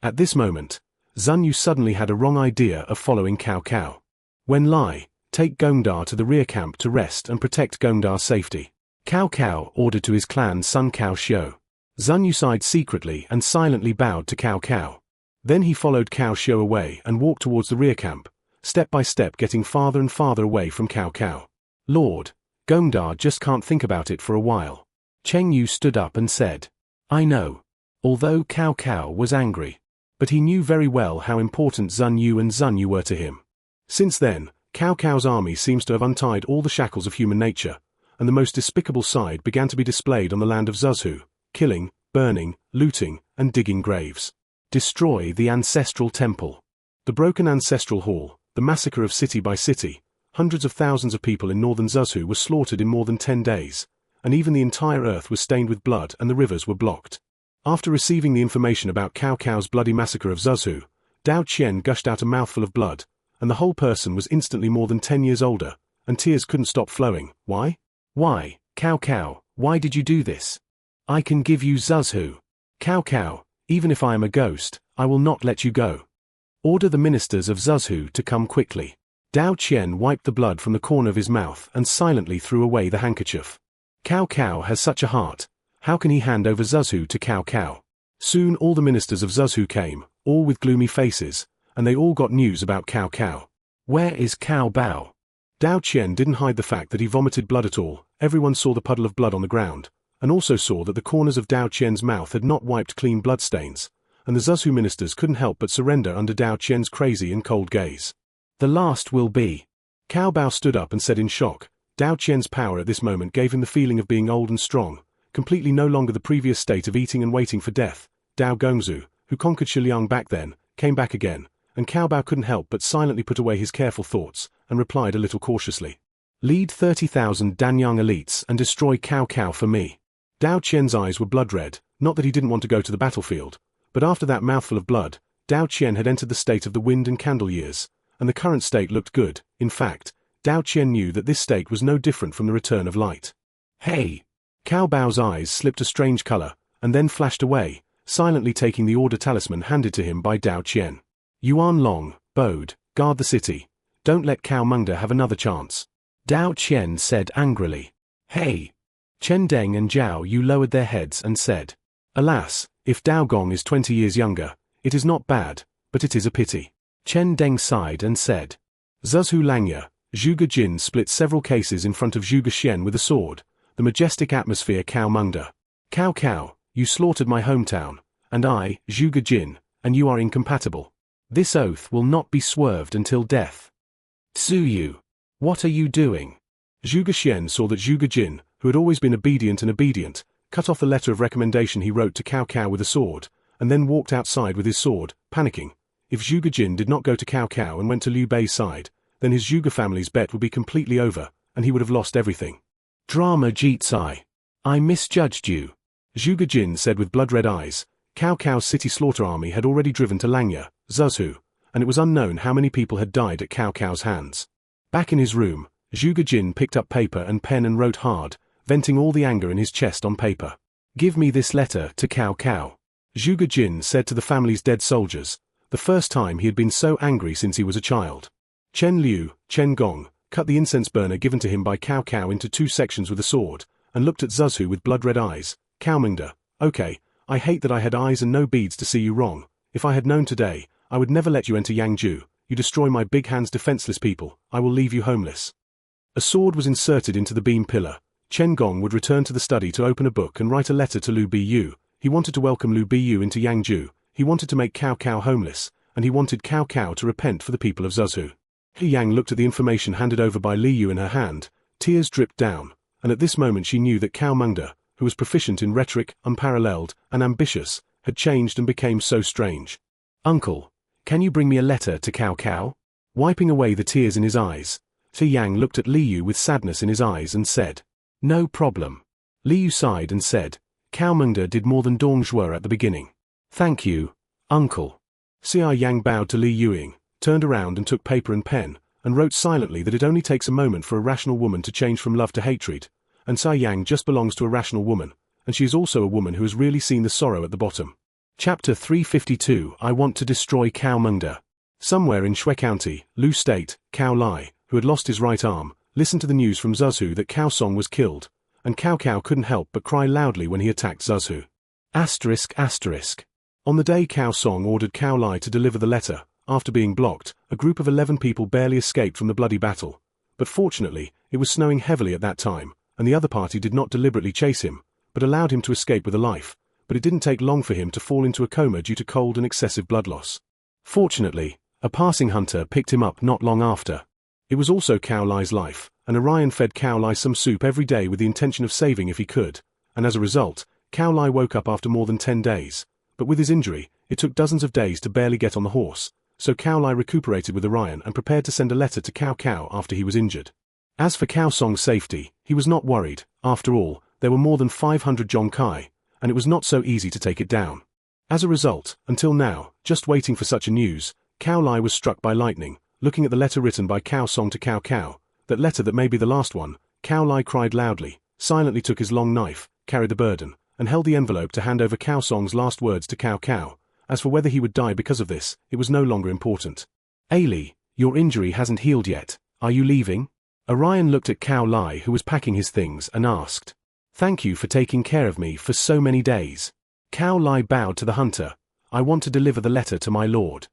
At this moment, Zun Yu suddenly had a wrong idea of following Cao Cao. When Lai, take Gongda to the rear camp to rest and protect Gongda's safety. Cao Cao ordered to his clan son Cao Xiu. Zun Yu sighed secretly and silently bowed to Cao Cao. Then he followed Cao Xiu away and walked towards the rear camp, step by step getting farther and farther away from Cao Cao. Lord, Gongda just can't think about it for a while. Cheng Yu stood up and said, I know. Although Cao Cao was angry, but he knew very well how important Zun Yu were to him. Since then, Cao Cao's army seems to have untied all the shackles of human nature, and the most despicable side began to be displayed on the land of Zhuzhu, killing, burning, looting, and digging graves. Destroy the ancestral temple. The broken ancestral hall, the massacre of city by city, hundreds of thousands of people in northern Zhuzhu were slaughtered in more than 10 days, and even the entire earth was stained with blood and the rivers were blocked. After receiving the information about Cao Cao's bloody massacre of Zhuzhu, Dao Qian gushed out a mouthful of blood, and the whole person was instantly more than 10 years older, and tears couldn't stop flowing. Why? Why, Cao Cao, why did you do this? I can give you Zhuzhu. Cao Cao, even if I am a ghost, I will not let you go. Order the ministers of Zhuzhu to come quickly. Dao Qian wiped the blood from the corner of his mouth and silently threw away the handkerchief. Cao Cao has such a heart. How can he hand over Zhuzhu to Cao Cao? Soon all the ministers of Zhuzhu came, all with gloomy faces, and they all got news about Cao Cao. Where is Cao Bao? Dao Qian didn't hide the fact that he vomited blood at all. Everyone saw the puddle of blood on the ground, and also saw that the corners of Dao Qian's mouth had not wiped clean bloodstains, and the Zhuzhu ministers couldn't help but surrender under Dao Qian's crazy and cold gaze. The last will be. Cao Bao stood up and said in shock. Dao Qian's power at this moment gave him the feeling of being old and strong, completely no longer the previous state of eating and waiting for death. Dao Gongzu, who conquered Shiliang back then, came back again, and Cao Bao couldn't help but silently put away his careful thoughts, and replied a little cautiously. Lead 30,000 Danyang elites and destroy Cao Cao for me. Dao Qian's eyes were blood-red, Not that he didn't want to go to the battlefield, but after that mouthful of blood, Dao Qian had entered the state of the wind and candle years, and the current state looked good. In fact, Dao Qian knew that this state was no different from the return of light. Hey! Cao Bao's eyes slipped a strange color, and then flashed away, silently taking the order talisman handed to him by Dao Qian. Yuan Long, Bode, guard the city. Don't let Cao Mengde have another chance. Dao Qian said angrily. Hey! Chen Deng and Zhao Yu lowered their heads and said, Alas, if Dao Gong is 20 years younger, it is not bad, but it is a pity. Chen Deng sighed and said, Zhuzhu Langya, Zhuge Jin split several cases in front of Zhuge Xian with a sword, the majestic atmosphere Cao Mengde. Cao, you slaughtered my hometown, and I, Zhuge Jin, and you are incompatible. This oath will not be swerved until death. Tsuyu, what are you doing? Zhuge Xian saw that Zhuge Jin, who had always been obedient, cut off the letter of recommendation he wrote to Cao with a sword, and then walked outside with his sword, panicking. If Zhuge Jin did not go to Cao and went to Liu Bei's side, then his Zhuge family's bet would be completely over, and he would have lost everything. Drama Jitsai. I misjudged you. Zhuge Jin said with blood-red eyes. Cao's city slaughter army had already driven to Langya, Zhuzhu, and it was unknown how many people had died at Cao's hands. Back in his room, Zhuge Jin picked up paper and pen and wrote hard, venting all the anger in his chest on paper. Give me this letter to Cao. Zhuge Jin said to the family's dead soldiers, the first time he had been so angry since he was a child. Chen Liu, Chen Gong, cut the incense burner given to him by Cao into 2 sections with a sword, and looked at Zhuzhu with blood-red eyes. Cao Mengde, okay, I hate that I had eyes and no beads to see you wrong. If I had known today, I would never let you enter Yangzhou. You destroy my big hands defenseless people, I will leave you homeless. A sword was inserted into the beam pillar. Chen Gong would return to the study to open a book and write a letter to Liu Biyu. He wanted to welcome Liu Biyu into Yangzhou, he wanted to make Cao homeless, and he wanted Cao to repent for the people of Zhuzhu. He Yang looked at the information handed over by Li Yu in her hand, tears dripped down, and at this moment she knew that Cao Mengde, who was proficient in rhetoric, unparalleled, and ambitious, had changed and became so strange. Uncle, can you bring me a letter to Cao? Wiping away the tears in his eyes, He Yang looked at Li Yu with sadness in his eyes and said, No problem. Li Yu sighed and said, Cao Mengde did more than Dong Zhuo at the beginning. Thank you, uncle. Xia Yang bowed to Li Yuing, turned around and took paper and pen, and wrote silently that it only takes a moment for a rational woman to change from love to hatred, and Xia Yang just belongs to a rational woman, and she is also a woman who has really seen the sorrow at the bottom. Chapter 352 I Want to Destroy Cao Mengde. Somewhere in Shui County, Lu State, Cao Lai, who had lost his right arm, listened to the news from Zhuzhu that Cao Song was killed, and Cao couldn't help but cry loudly when he attacked Zhuzhu. ****. On the day Cao Song ordered Cao Lai to deliver the letter, after being blocked, a group of 11 people barely escaped from the bloody battle. But fortunately, it was snowing heavily at that time, and the other party did not deliberately chase him, but allowed him to escape with a life, but it didn't take long for him to fall into a coma due to cold and excessive blood loss. Fortunately, a passing hunter picked him up not long after. It was also Cao Lai's life, and Orion fed Cao Lai some soup every day with the intention of saving if he could, and as a result, Cao Lai woke up after more than 10 days. But with his injury, it took dozens of days to barely get on the horse, so Cao Lai recuperated with Orion and prepared to send a letter to Cao after he was injured. As for Cao Song's safety, he was not worried. After all, there were more than 500 Zhongkai, and it was not so easy to take it down. As a result, until now, just waiting for such a news, Cao Lai was struck by lightning. Looking at the letter written by Cao Song to Cao, that letter that may be the last one, Cao Lai cried loudly, silently took his long knife, carried the burden, and held the envelope to hand over Cao Song's last words to Cao. As for whether he would die because of this, it was no longer important. Ailey, your injury hasn't healed yet. Are you leaving? Orion looked at Cao Lai, who was packing his things, and asked. Thank you for taking care of me for so many days. Cao Lai bowed to the hunter. I want to deliver the letter to my lord.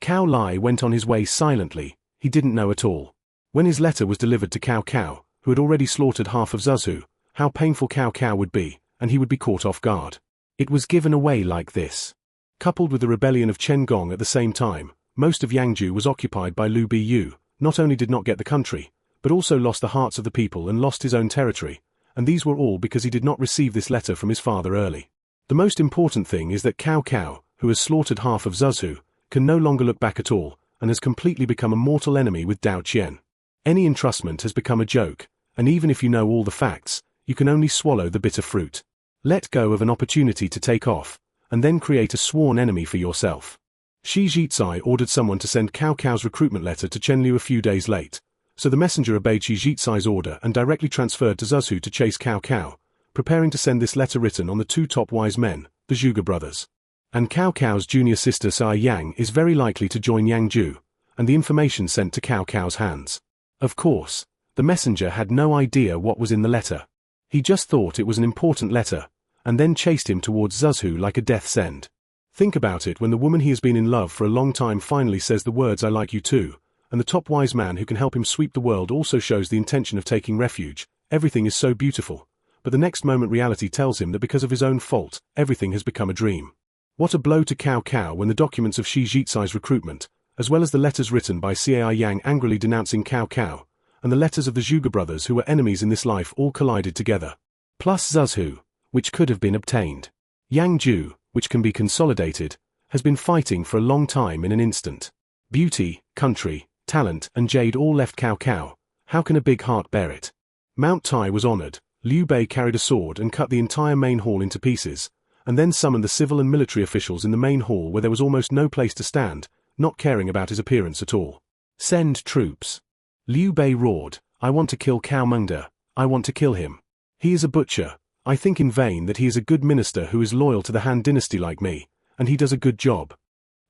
Cao Lai went on his way silently. He didn't know at all. When his letter was delivered to Cao, who had already slaughtered half of Zhuzhu, how painful Cao would be, and he would be caught off guard. It was given away like this. Coupled with the rebellion of Chen Gong at the same time, most of Yangzhou was occupied by Liu Biyu. Not only did not get the country, but also lost the hearts of the people and lost his own territory, and these were all because he did not receive this letter from his father early. The most important thing is that Cao, who has slaughtered half of Zhuzhu, can no longer look back at all, and has completely become a mortal enemy with Dao Qian. Any entrustment has become a joke, and even if you know all the facts, you can only swallow the bitter fruit. Let go of an opportunity to take off, and then create a sworn enemy for yourself. Shi Jizai ordered someone to send Cao Cao's recruitment letter to Chen Liu a few days late, so the messenger obeyed Shi Jizai's order and directly transferred to Zhuzhu to chase Cao Cao, preparing to send this letter written on the two top wise men, the Zhuge brothers. And Cao Cao's junior sister Sai Yang is very likely to join Yang Ju, and the information sent to Cao Cao's hands. Of course, the messenger had no idea what was in the letter. He just thought it was an important letter, and then chased him towards Zhuzhu like a death send. Think about it when the woman he has been in love for a long time finally says the words "I like you too," and the top wise man who can help him sweep the world also shows the intention of taking refuge. Everything is so beautiful, but the next moment reality tells him that because of his own fault, everything has become a dream. What a blow to Cao Cao when the documents of Shi Jizai's recruitment, as well as the letters written by Sai Yang angrily denouncing Cao Cao, and the letters of the Zhuge brothers who were enemies in this life all collided together. Plus Zhuzhu, which could have been obtained. Yang Ju, which can be consolidated, has been fighting for a long time in an instant. Beauty, country, talent, and jade all left Cao Cao. How can a big heart bear it? Mount Tai was honored. Liu Bei carried a sword and cut the entire main hall into pieces, and then summoned the civil and military officials in the main hall where there was almost no place to stand, not caring about his appearance at all. Send troops. Liu Bei roared, I want to kill Cao Mengde. I want to kill him. He is a butcher. I think in vain that he is a good minister who is loyal to the Han dynasty like me, and he does a good job.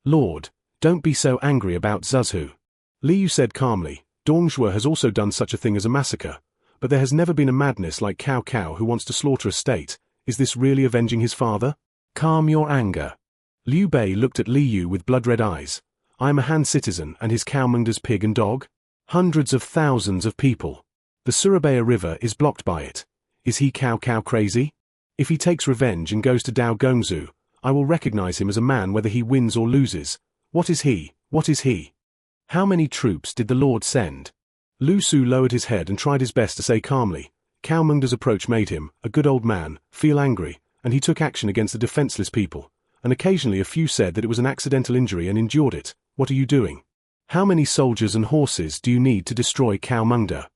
Lord, don't be so angry about Zhuzhu. Liu said calmly, Dongzhuo has also done such a thing as a massacre, but there has never been a madness like Cao Cao who wants to slaughter a state. Is this really avenging his father? Calm your anger. Liu Bei looked at Li Yu with blood-red eyes. I am a Han citizen and his Cao Mengde's pig and dog? Hundreds of thousands of people. The Surabaya River is blocked by it. Is he Cao Cao crazy? If he takes revenge and goes to Dao Gongzu, I will recognize him as a man whether he wins or loses. What is he? What is he? How many troops did the Lord send? Lu Su lowered his head and tried his best to say calmly. Cao Mengde's approach made him, a good old man, feel angry, and he took action against the defenseless people, and occasionally a few said that it was an accidental injury and endured it. What are you doing? How many soldiers and horses do you need to destroy Cao Mengde?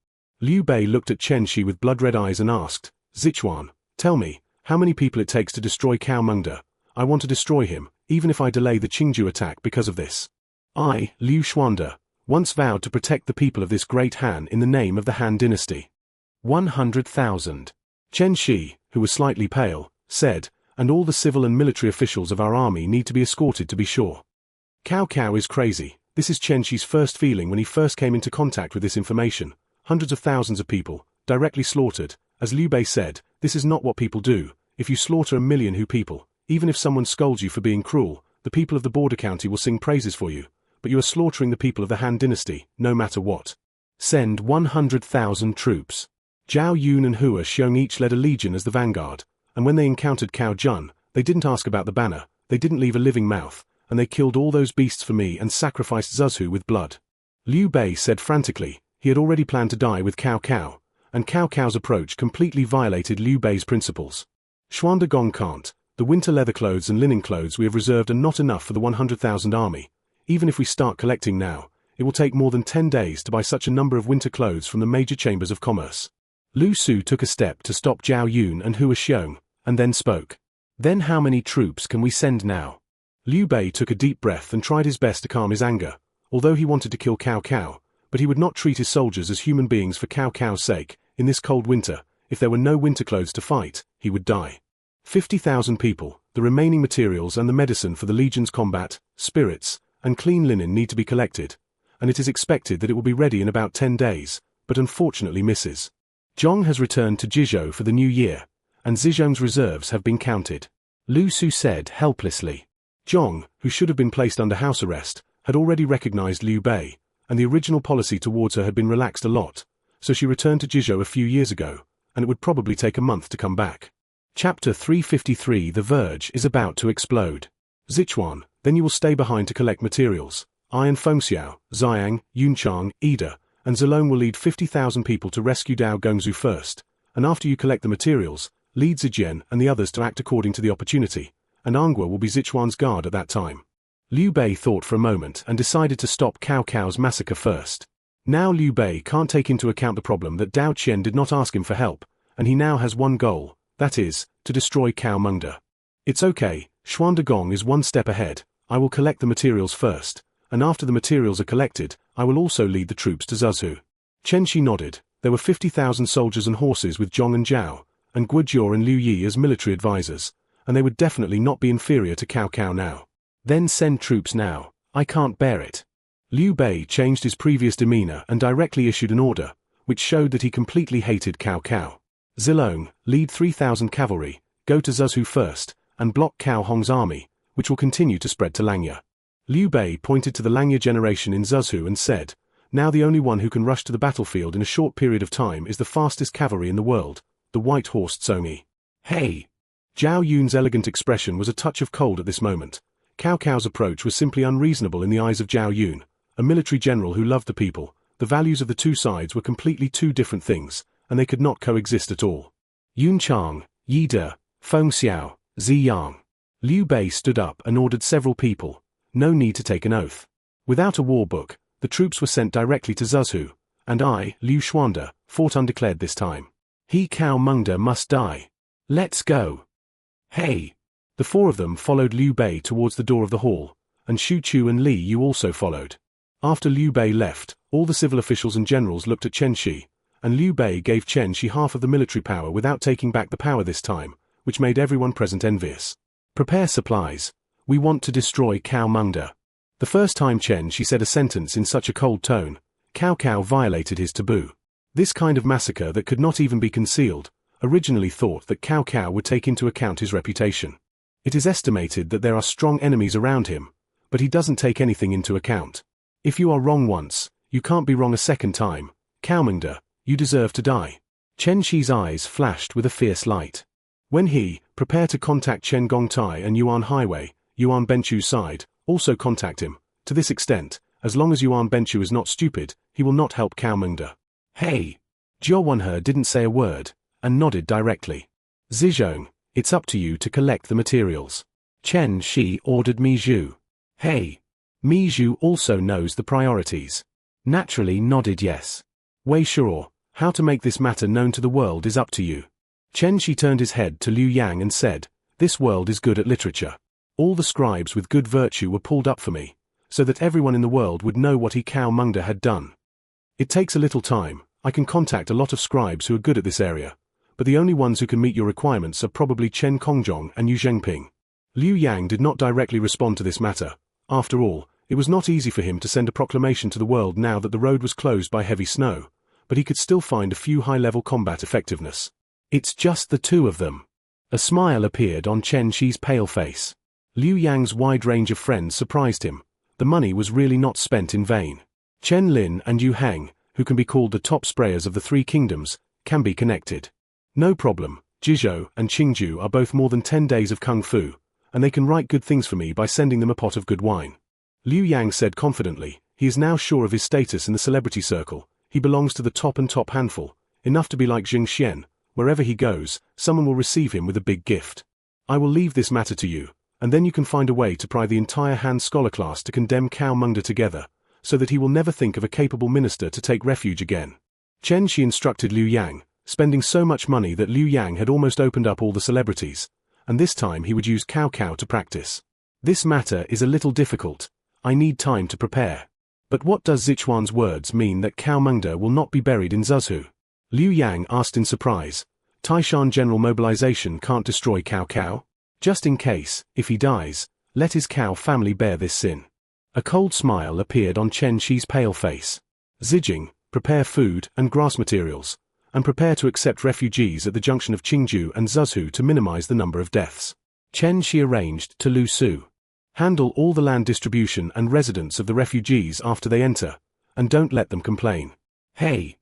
Liu Bei looked at Chen Shi with blood-red eyes and asked, Sichuan, tell me, how many people it takes to destroy Cao Mengde? I want to destroy him, even if I delay the Qingju attack because of this. I, Liu Xuande, once vowed to protect the people of this great Han in the name of the Han dynasty. 100,000. Chen Shi, who was slightly pale, said, and all the civil and military officials of our army need to be escorted to be sure. Cao Cao is crazy. This is Chen Shi's first feeling when he first came into contact with this information. Hundreds of thousands of people, directly slaughtered. As Liu Bei said, this is not what people do. If you slaughter 1 million people, even if someone scolds you for being cruel, the people of the border county will sing praises for you. But you are slaughtering the people of the Han dynasty, no matter what. Send 100,000 troops. Zhao Yun and Hua Xiong each led a legion as the vanguard, and when they encountered Cao Jun, they didn't ask about the banner, they didn't leave a living mouth, and they killed all those beasts for me and sacrificed Zhuzhu with blood. Liu Bei said frantically, he had already planned to die with Cao Cao, and Cao Cao's approach completely violated Liu Bei's principles. Xuande Gong can't. The winter leather clothes and linen clothes we have reserved are not enough for the 100,000 army. Even if we start collecting now, it will take more than 10 days to buy such a number of winter clothes from the major chambers of commerce. Lu Su took a step to stop Zhao Yun and Hua Xiong, and then spoke. Then how many troops can we send now? Liu Bei took a deep breath and tried his best to calm his anger, although he wanted to kill Cao Cao, but he would not treat his soldiers as human beings for Cao Cao's sake. In this cold winter, if there were no winter clothes to fight, he would die. 50,000 people, the remaining materials and the medicine for the legion's combat, spirits, and clean linen need to be collected, and it is expected that it will be ready in about 10 days, but unfortunately Mrs. Zhong has returned to Jizhou for the new year, and Zizhong's reserves have been counted. Lu Su said helplessly. Zhong, who should have been placed under house arrest, had already recognized Liu Bei, and the original policy towards her had been relaxed a lot, so she returned to Jizhou a few years ago, and it would probably take a month to come back. Chapter 353 The Verge is about to explode. Sichuan, then you will stay behind to collect materials. I and Fengxiao, Xiang, Yunchang, Ida, and Zilong will lead 50,000 people to rescue Dao Gongzu first, and after you collect the materials, lead Zijian and the others to act according to the opportunity, and Anghua will be Sichuan's guard at that time. Liu Bei thought for a moment and decided to stop Cao Cao's massacre first. Now Liu Bei can't take into account the problem that Dao Qian did not ask him for help, and he now has one goal, that is, to destroy Cao Mengde. It's okay, Xuandagong is one step ahead. I will collect the materials first, and after the materials are collected, I will also lead the troops to Zhuzhou. Chen Shi nodded. There were 50,000 soldiers and horses with Zhong and Zhao, and Guojia and Liu Yi as military advisors, and they would definitely not be inferior to Cao Cao now. Then send troops now. I can't bear it. Liu Bei changed his previous demeanor and directly issued an order, which showed that he completely hated Cao Cao. Zilong, lead 3,000 cavalry, go to Zhuzhou first, and block Cao Hong's army, which will continue to spread to Langya. Liu Bei pointed to the Langya generation in Zhuzhou and said, now the only one who can rush to the battlefield in a short period of time is the fastest cavalry in the world, the white horse Zhongyi. Hey! Zhao Yun's elegant expression was a touch of cold at this moment. Cao Cao's approach was simply unreasonable in the eyes of Zhao Yun, a military general who loved the people. The values of the two sides were completely two different things, and they could not coexist at all. Yun Chang, Yi De, Feng Xiao, Zi Yang. Liu Bei stood up and ordered several people. No need to take an oath. Without a war book, the troops were sent directly to Zhuzhou, and I, Liu Xuande, fought undeclared this time. He Cao Mengde must die. Let's go. Hey! The four of them followed Liu Bei towards the door of the hall, and Xu Chu and Li Yu also followed. After Liu Bei left, all the civil officials and generals looked at Chen Shi, and Liu Bei gave Chen Shi half of the military power without taking back the power this time, which made everyone present envious. Prepare supplies. We want to destroy Cao Mengde. The first time Chen Shi said a sentence in such a cold tone, Cao Cao violated his taboo. This kind of massacre that could not even be concealed, originally thought that Cao Cao would take into account his reputation. It is estimated that there are strong enemies around him, but he doesn't take anything into account. If you are wrong once, you can't be wrong a second time. Cao Mengde, you deserve to die. Chen Shi's eyes flashed with a fierce light. When he, prepare to contact Chen Gongtai and Yuan Highway, Yuan Benchu's side, also contact him. To this extent, as long as Yuan Benchu is not stupid, he will not help Cao Mengde. Hey! Jiao Wenhe didn't say a word, and nodded directly. Zizhong, it's up to you to collect the materials. Chen Shi ordered Mi Zhu. Hey! Mi Zhu also knows the priorities. Naturally nodded yes. Wei Shuo, how to make this matter known to the world is up to you. Chen Shi turned his head to Liu Yang and said, this world is good at literature. All the scribes with good virtue were pulled up for me, so that everyone in the world would know what Cao Mengde had done. It takes a little time. I can contact a lot of scribes who are good at this area, but the only ones who can meet your requirements are probably Chen Kongjong and Yu Zhengping. Liu Yang did not directly respond to this matter. After all, it was not easy for him to send a proclamation to the world now that the road was closed by heavy snow, but he could still find a few high-level combat effectiveness. It's just the two of them. A smile appeared on Chen Shi's pale face. Liu Yang's wide range of friends surprised him. The money was really not spent in vain. Chen Lin and Yu Hang, who can be called the top sprayers of the three kingdoms, can be connected. No problem. Jizhou and Qingju are both more than 10 days of kung fu, and they can write good things for me by sending them a pot of good wine. Liu Yang said confidently. He is now sure of his status in the celebrity circle. He belongs to the top handful, enough to be like Jing Xian. Wherever he goes, someone will receive him with a big gift. I will leave this matter to you, and then you can find a way to pry the entire Han scholar class to condemn Cao Mengde together, so that he will never think of a capable minister to take refuge again. Chen Shi instructed Liu Yang, spending so much money that Liu Yang had almost opened up all the celebrities, and this time he would use Cao Cao to practice. This matter is a little difficult. I need time to prepare. But what does Sichuan's words mean that Cao Mengde will not be buried in Zhuzhou? Liu Yang asked in surprise. Taishan general mobilization can't destroy Cao Cao? Just in case, if he dies, let his Cao family bear this sin. A cold smile appeared on Chen Shi's pale face. Zijing, prepare food and grass materials, and prepare to accept refugees at the junction of Qingju and Zhuzhou to minimize the number of deaths. Chen Shi arranged to Lu Su. Handle all the land distribution and residence of the refugees after they enter, and don't let them complain. Hey!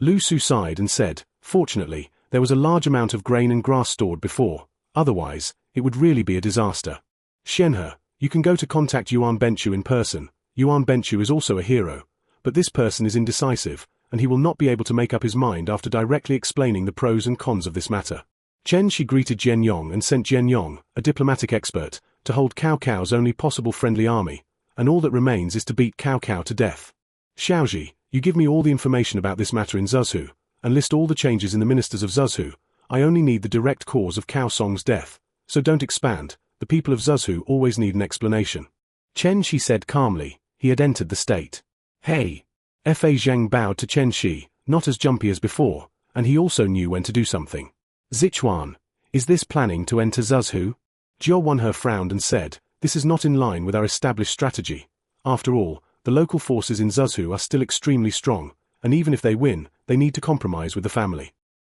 Lu Su sighed and said, fortunately, there was a large amount of grain and grass stored before, otherwise, it would really be a disaster. Xianhe, you can go to contact Yuan Benchu in person. Yuan Benchu is also a hero, but this person is indecisive, and he will not be able to make up his mind after directly explaining the pros and cons of this matter. Chen Shi greeted Jian Yong and sent Jian Yong, a diplomatic expert, to hold Cao Cao's only possible friendly army, and all that remains is to beat Cao Cao to death. Xiaoji, you give me all the information about this matter in Zhuzhou, and list all the changes in the ministers of Zhuzhou. I only need the direct cause of Cao Song's death, so don't expand. The people of Zuzhu always need an explanation. Chen Shi said calmly. He had entered the state. Hey! Fa Zhang bowed to Chen Shi, not as jumpy as before, and he also knew when to do something. Zichuan, is this planning to enter Zuzhu? Jiao Wenhe frowned and said, this is not in line with our established strategy. After all, the local forces in Zuzhu are still extremely strong, and even if they win, they need to compromise with the family.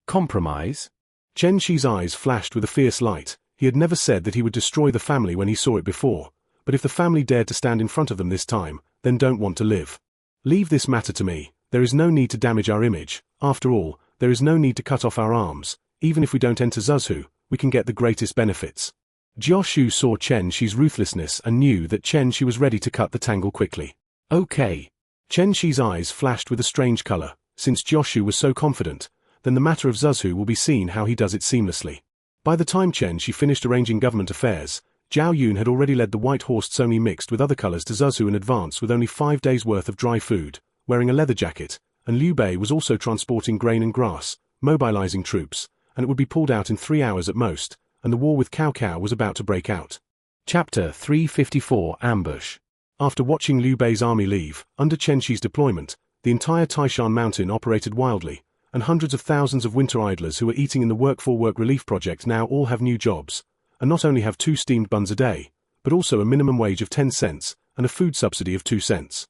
Compromise? Chen Shi's eyes flashed with a fierce light. He had never said that he would destroy the family when he saw it before, but if the family dared to stand in front of them this time, then don't want to live. Leave this matter to me. There is no need to damage our image. After all, there is no need to cut off our arms. Even if we don't enter Zuzhu, we can get the greatest benefits. Jiao Shu saw Chen Shi's ruthlessness and knew that Chen Shi was ready to cut the tangle quickly. Okay. Chen Shi's eyes flashed with a strange color. Since Jiao Shu was so confident, then the matter of Zuzhu will be seen how he does it seamlessly. By the time Chen Shi finished arranging government affairs, Zhao Yun had already led the white horse Tsoni mixed with other colors to Zuzhu in advance with only 5 days' worth of dry food, wearing a leather jacket, and Liu Bei was also transporting grain and grass, mobilizing troops, and it would be pulled out in 3 hours at most, and the war with Cao Cao was about to break out. Chapter 354 Ambush. After watching Liu Bei's army leave, under Chen Shi's deployment, the entire Taishan mountain operated wildly, and hundreds of thousands of winter idlers who were eating in the work-for-work relief project now all have new jobs, and not only have 2 steamed buns a day, but also a minimum wage of 10 cents, and a food subsidy of 2 cents.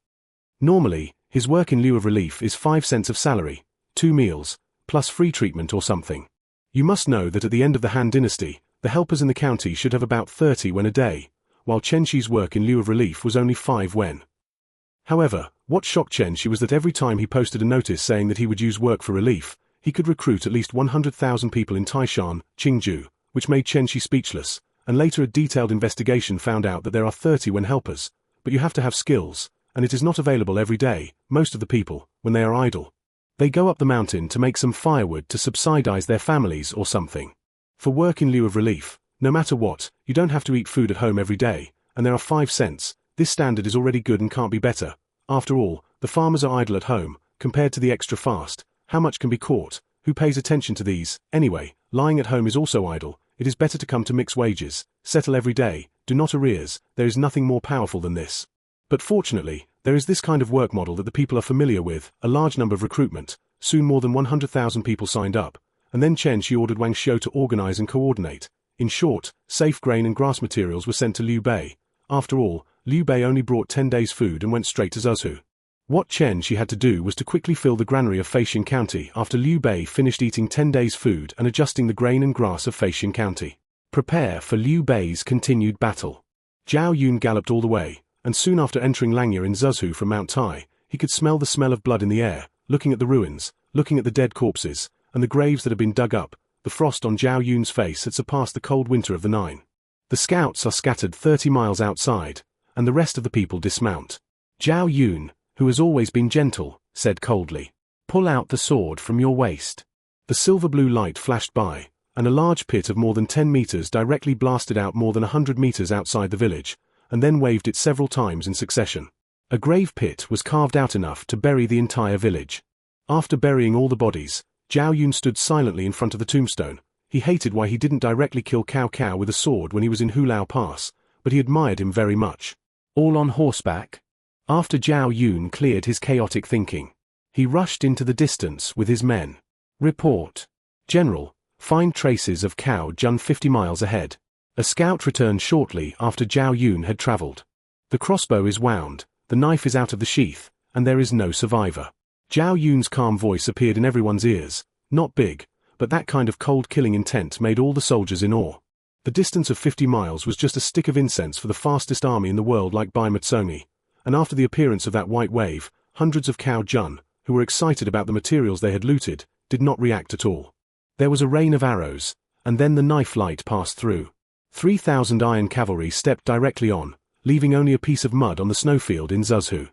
Normally, his work in lieu of relief is 5 cents of salary, 2 meals, plus free treatment or something. You must know that at the end of the Han Dynasty, the helpers in the county should have about 30 wen a day, while Chen Shi's work in lieu of relief was only 5 wen. However, what shocked Chen Shi was that every time he posted a notice saying that he would use work for relief, he could recruit at least 100,000 people in Taishan, Qingju, which made Chen Shi speechless, and later a detailed investigation found out that there are 30 wen helpers, but you have to have skills, and it is not available every day. Most of the people, when they are idle, they go up the mountain to make some firewood to subsidize their families or something. For work in lieu of relief, no matter what, you don't have to eat food at home every day, and there are 5 cents. This standard is already good and can't be better. After all, the farmers are idle at home, compared to the extra fast. How much can be caught? Who pays attention to these? Anyway, lying at home is also idle. It is better to come to mixed wages, settle every day, do not arrears. There is nothing more powerful than this. But fortunately, there is this kind of work model that the people are familiar with, a large number of recruitment. Soon more than 100,000 people signed up, and then Chen Shi ordered Wang Xiu to organize and coordinate. In short, safe grain and grass materials were sent to Liu Bei. After all, Liu Bei only brought 10 days' food and went straight to Zuzhu. What Chen Shi had to do was to quickly fill the granary of Feixin County after Liu Bei finished eating 10 days' food and adjusting the grain and grass of Feixin County. Prepare for Liu Bei's continued battle. Zhao Yun galloped all the way, and soon after entering Langya in Zuzhu from Mount Tai, he could smell the smell of blood in the air, looking at the ruins, looking at the dead corpses, and the graves that had been dug up. The frost on Zhao Yun's face had surpassed the cold winter of the 9. The scouts are scattered 30 miles outside, and the rest of the people dismount. Zhao Yun, who has always been gentle, said coldly, "Pull out the sword from your waist." The silver-blue light flashed by, and a large pit of more than 10 meters directly blasted out more than 100 meters outside the village, and then waved it several times in succession. A grave pit was carved out enough to bury the entire village. After burying all the bodies, Zhao Yun stood silently in front of the tombstone. He hated why he didn't directly kill Cao Cao with a sword when he was in Hulao Pass, but he admired him very much. All on horseback? After Zhao Yun cleared his chaotic thinking, he rushed into the distance with his men. Report. General, find traces of Cao Jun 50 miles ahead. A scout returned shortly after Zhao Yun had traveled. The crossbow is wound, the knife is out of the sheath, and there is no survivor. Zhao Yun's calm voice appeared in everyone's ears. Not big, but that kind of cold-killing intent made all the soldiers in awe. The distance of 50 miles was just a stick of incense for the fastest army in the world like Bai Matsoni, and after the appearance of that white wave, hundreds of Cao Jun, who were excited about the materials they had looted, did not react at all. There was a rain of arrows, and then the knife light passed through. 3,000 iron cavalry stepped directly on, leaving only a piece of mud on the snowfield in Zuzhu.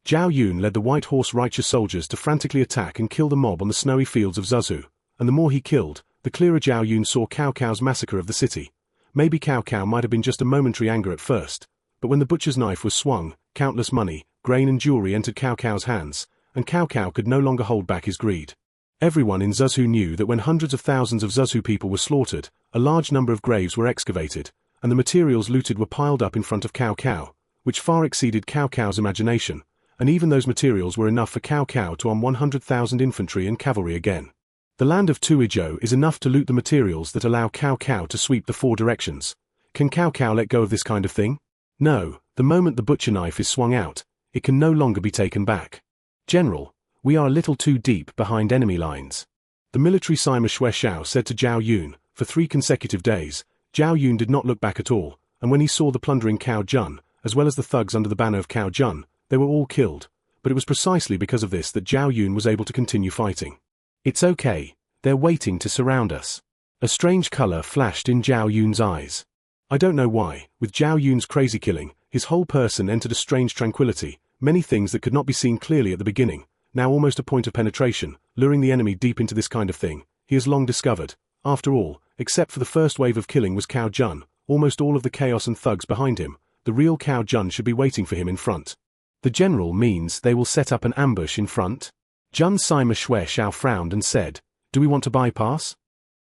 Zhao Yun led the white horse righteous soldiers to frantically attack and kill the mob on the snowy fields of Zuzhu, and the more he killed, the clearer Zhao Yun saw Cao Cao's massacre of the city. Maybe Cao Cao might have been just a momentary anger at first, but when the butcher's knife was swung, countless money, grain and jewelry entered Cao Cao's hands, and Cao Cao could no longer hold back his greed. Everyone in Zuzhu knew that when hundreds of thousands of Zuzhu people were slaughtered, a large number of graves were excavated, and the materials looted were piled up in front of Cao Cao, which far exceeded Cao Cao's imagination, and even those materials were enough for Cao Cao to arm 100,000 infantry and cavalry again. The land of Tuizhou is enough to loot the materials that allow Cao Cao to sweep the 4 directions. Can Cao Cao let go of this kind of thing? No, the moment the butcher knife is swung out, it can no longer be taken back. General, we are a little too deep behind enemy lines. The military Sima Xueshao said to Zhao Yun. For 3 consecutive days, Zhao Yun did not look back at all, and when he saw the plundering Cao Jun, as well as the thugs under the banner of Cao Jun, they were all killed, but it was precisely because of this that Zhao Yun was able to continue fighting. It's okay, they're waiting to surround us. A strange color flashed in Zhao Yun's eyes. I don't know why, with Zhao Yun's crazy killing, his whole person entered a strange tranquility, many things that could not be seen clearly at the beginning, now almost a point of penetration, luring the enemy deep into this kind of thing, he has long discovered. After all, except for the first wave of killing was Cao Jun, almost all of the chaos and thugs behind him, the real Cao Jun should be waiting for him in front. The general means they will set up an ambush in front? Jun Sima Xueshao frowned and said, do we want to bypass?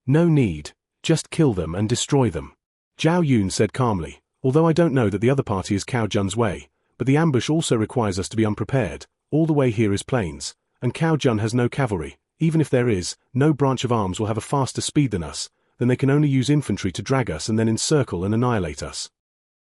No need, just kill them and destroy them. Zhao Yun said calmly, although I don't know that the other party is Cao Jun's way, but the ambush also requires us to be unprepared, all the way here is plains, and Cao Jun has no cavalry, even if there is, no branch of arms will have a faster speed than us, then they can only use infantry to drag us and then encircle and annihilate us.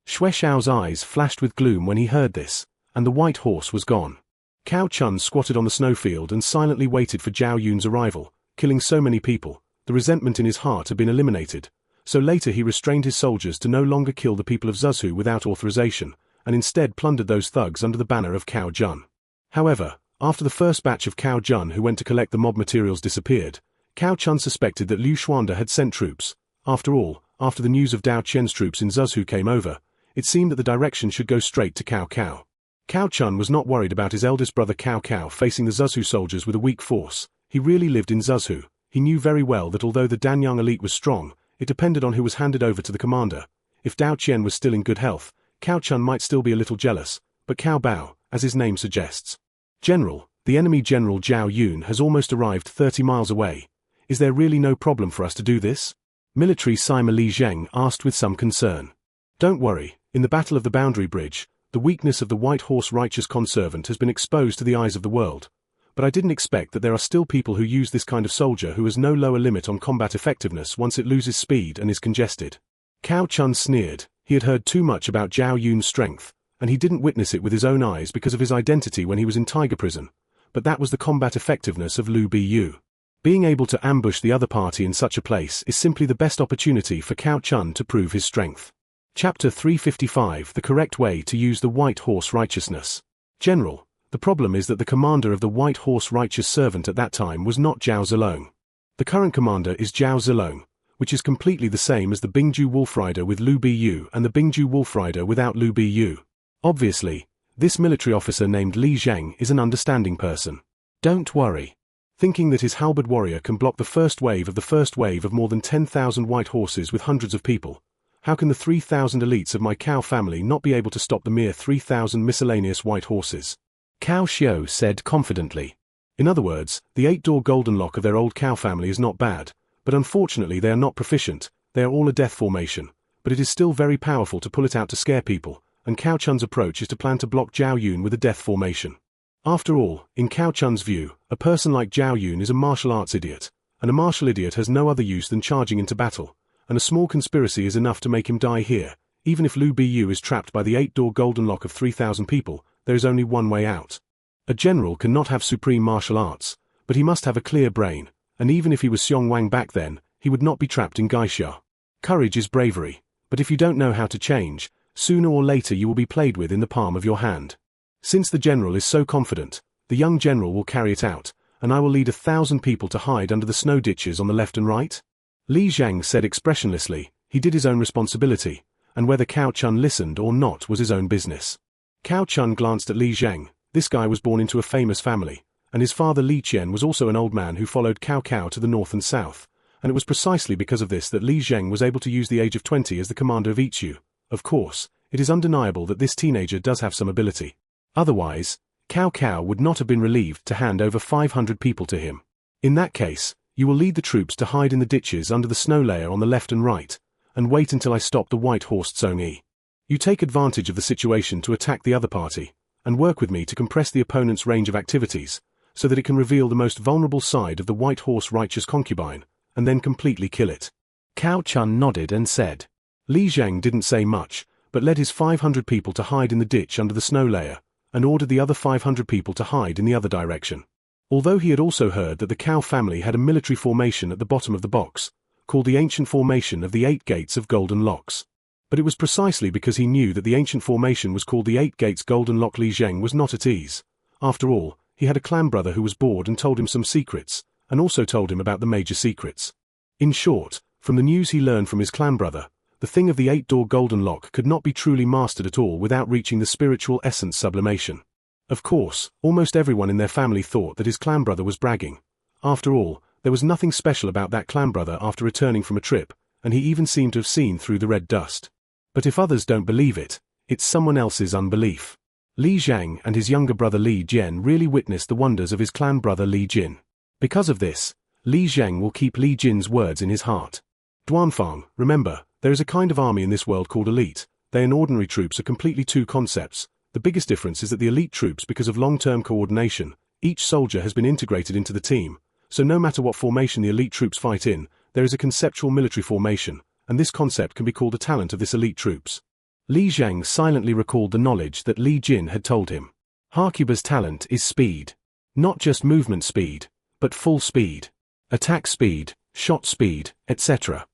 Xueshao's eyes flashed with gloom when he heard this, and the white horse was gone. Cao Chun squatted on the snowfield and silently waited for Zhao Yun's arrival, killing so many people, the resentment in his heart had been eliminated, so later he restrained his soldiers to no longer kill the people of Zuzhu without authorization, and instead plundered those thugs under the banner of Cao Jun. However, after the first batch of Cao Jun who went to collect the mob materials disappeared, Cao Chun suspected that Liu Xuanda had sent troops. After all, after the news of Dao Qian's troops in Zuzhu came over, it seemed that the direction should go straight to Cao Cao. Cao Chun was not worried about his eldest brother Cao Cao facing the Zuzhu soldiers with a weak force. He really lived in Zuzhu. He knew very well that although the Danyang elite was strong, it depended on who was handed over to the commander. If Dao Qian was still in good health, Cao Chun might still be a little jealous, but Cao Bao, as his name suggests. General, the enemy General Zhao Yun has almost arrived 30 miles away. Is there really no problem for us to do this? Military Sima Li Zheng asked with some concern. Don't worry, in the Battle of the Boundary Bridge, the weakness of the White Horse righteous conservant has been exposed to the eyes of the world. But I didn't expect that there are still people who use this kind of soldier who has no lower limit on combat effectiveness once it loses speed and is congested. Cao Chun sneered. He had heard too much about Zhao Yun's strength, and he didn't witness it with his own eyes because of his identity when he was in Tiger Prison, but that was the combat effectiveness of Lu Bu. Being able to ambush the other party in such a place is simply the best opportunity for Cao Chun to prove his strength. Chapter 355 The Correct Way to Use the White Horse Righteousness. General, the problem is that the commander of the White Horse Righteous Servant at that time was not Zhao Zilong. The current commander is Zhao Zilong, which is completely the same as the Bingju Wolf Rider with Lu Bu and the Bingju Wolf Rider without Lu Bu. Obviously, this military officer named Li Zheng is an understanding person. Don't worry. Thinking that his halberd warrior can block the first wave of more than 10,000 white horses with hundreds of people, how can the 3,000 elites of my Cao family not be able to stop the mere 3,000 miscellaneous white horses? Cao Xiu said confidently. In other words, the 8-door golden lock of their old Cao family is not bad, but unfortunately they are not proficient, they are all a death formation, but it is still very powerful to pull it out to scare people, and Cao Chun's approach is to plan to block Zhao Yun with a death formation. After all, in Cao Chun's view, a person like Zhao Yun is a martial arts idiot, and a martial idiot has no other use than charging into battle, and a small conspiracy is enough to make him die here. Even if Lu Bu is trapped by the 8-door golden lock of 3,000 people, there is only one way out. A general cannot have supreme martial arts, but he must have a clear brain, and even if he was Xiong Wang back then, he would not be trapped in Gaixia. Courage is bravery, but if you don't know how to change, sooner or later you will be played with in the palm of your hand. Since the general is so confident, the young general will carry it out, and I will lead 1,000 people to hide under the snow ditches on the left and right. Li Zhang said expressionlessly. He did his own responsibility, and whether Cao Chun listened or not was his own business. Cao Chun glanced at Li Zhang. This guy was born into a famous family, and his father Li Qian was also an old man who followed Cao Cao to the north and south, and it was precisely because of this that Li Zhang was able to use the age of 20 as the commander of Yichu. Of course, it is undeniable that this teenager does have some ability. Otherwise, Cao Cao would not have been relieved to hand over 500 people to him. In that case, you will lead the troops to hide in the ditches under the snow layer on the left and right, and wait until I stop the white horse Tsongi. You take advantage of the situation to attack the other party, and work with me to compress the opponent's range of activities, so that it can reveal the most vulnerable side of the white horse righteous concubine, and then completely kill it. Cao Chun nodded and said. Li Jiang didn't say much, but led his 500 people to hide in the ditch under the snow layer, and ordered the other 500 people to hide in the other direction. Although he had also heard that the Cao family had a military formation at the bottom of the box, called the Ancient Formation of the 8 Gates of Golden Locks. But it was precisely because he knew that the ancient formation was called the 8 Gates Golden Lock Li Jiang was not at ease. After all, he had a clan brother who was bored and told him some secrets, and also told him about the major secrets. In short, from the news he learned from his clan brother, the thing of the 8-door Golden Lock could not be truly mastered at all without reaching the spiritual essence sublimation. Of course, almost everyone in their family thought that his clan brother was bragging. After all, there was nothing special about that clan brother after returning from a trip, and he even seemed to have seen through the red dust. But if others don't believe it, it's someone else's unbelief. Li Jiang and his younger brother Li Jian really witnessed the wonders of his clan brother Li Jin. Because of this, Li Jiang will keep Li Jin's words in his heart. Duanfang, remember, there is a kind of army in this world called elite. They and ordinary troops are completely two concepts. The biggest difference is that the elite troops, because of long-term coordination, each soldier has been integrated into the team, so no matter what formation the elite troops fight in, there is a conceptual military formation, and this concept can be called the talent of this elite troops. Li Jiang silently recalled the knowledge that Li Jin had told him. Hakuba's talent is speed. Not just movement speed, but full speed. Attack speed, shot speed, etc.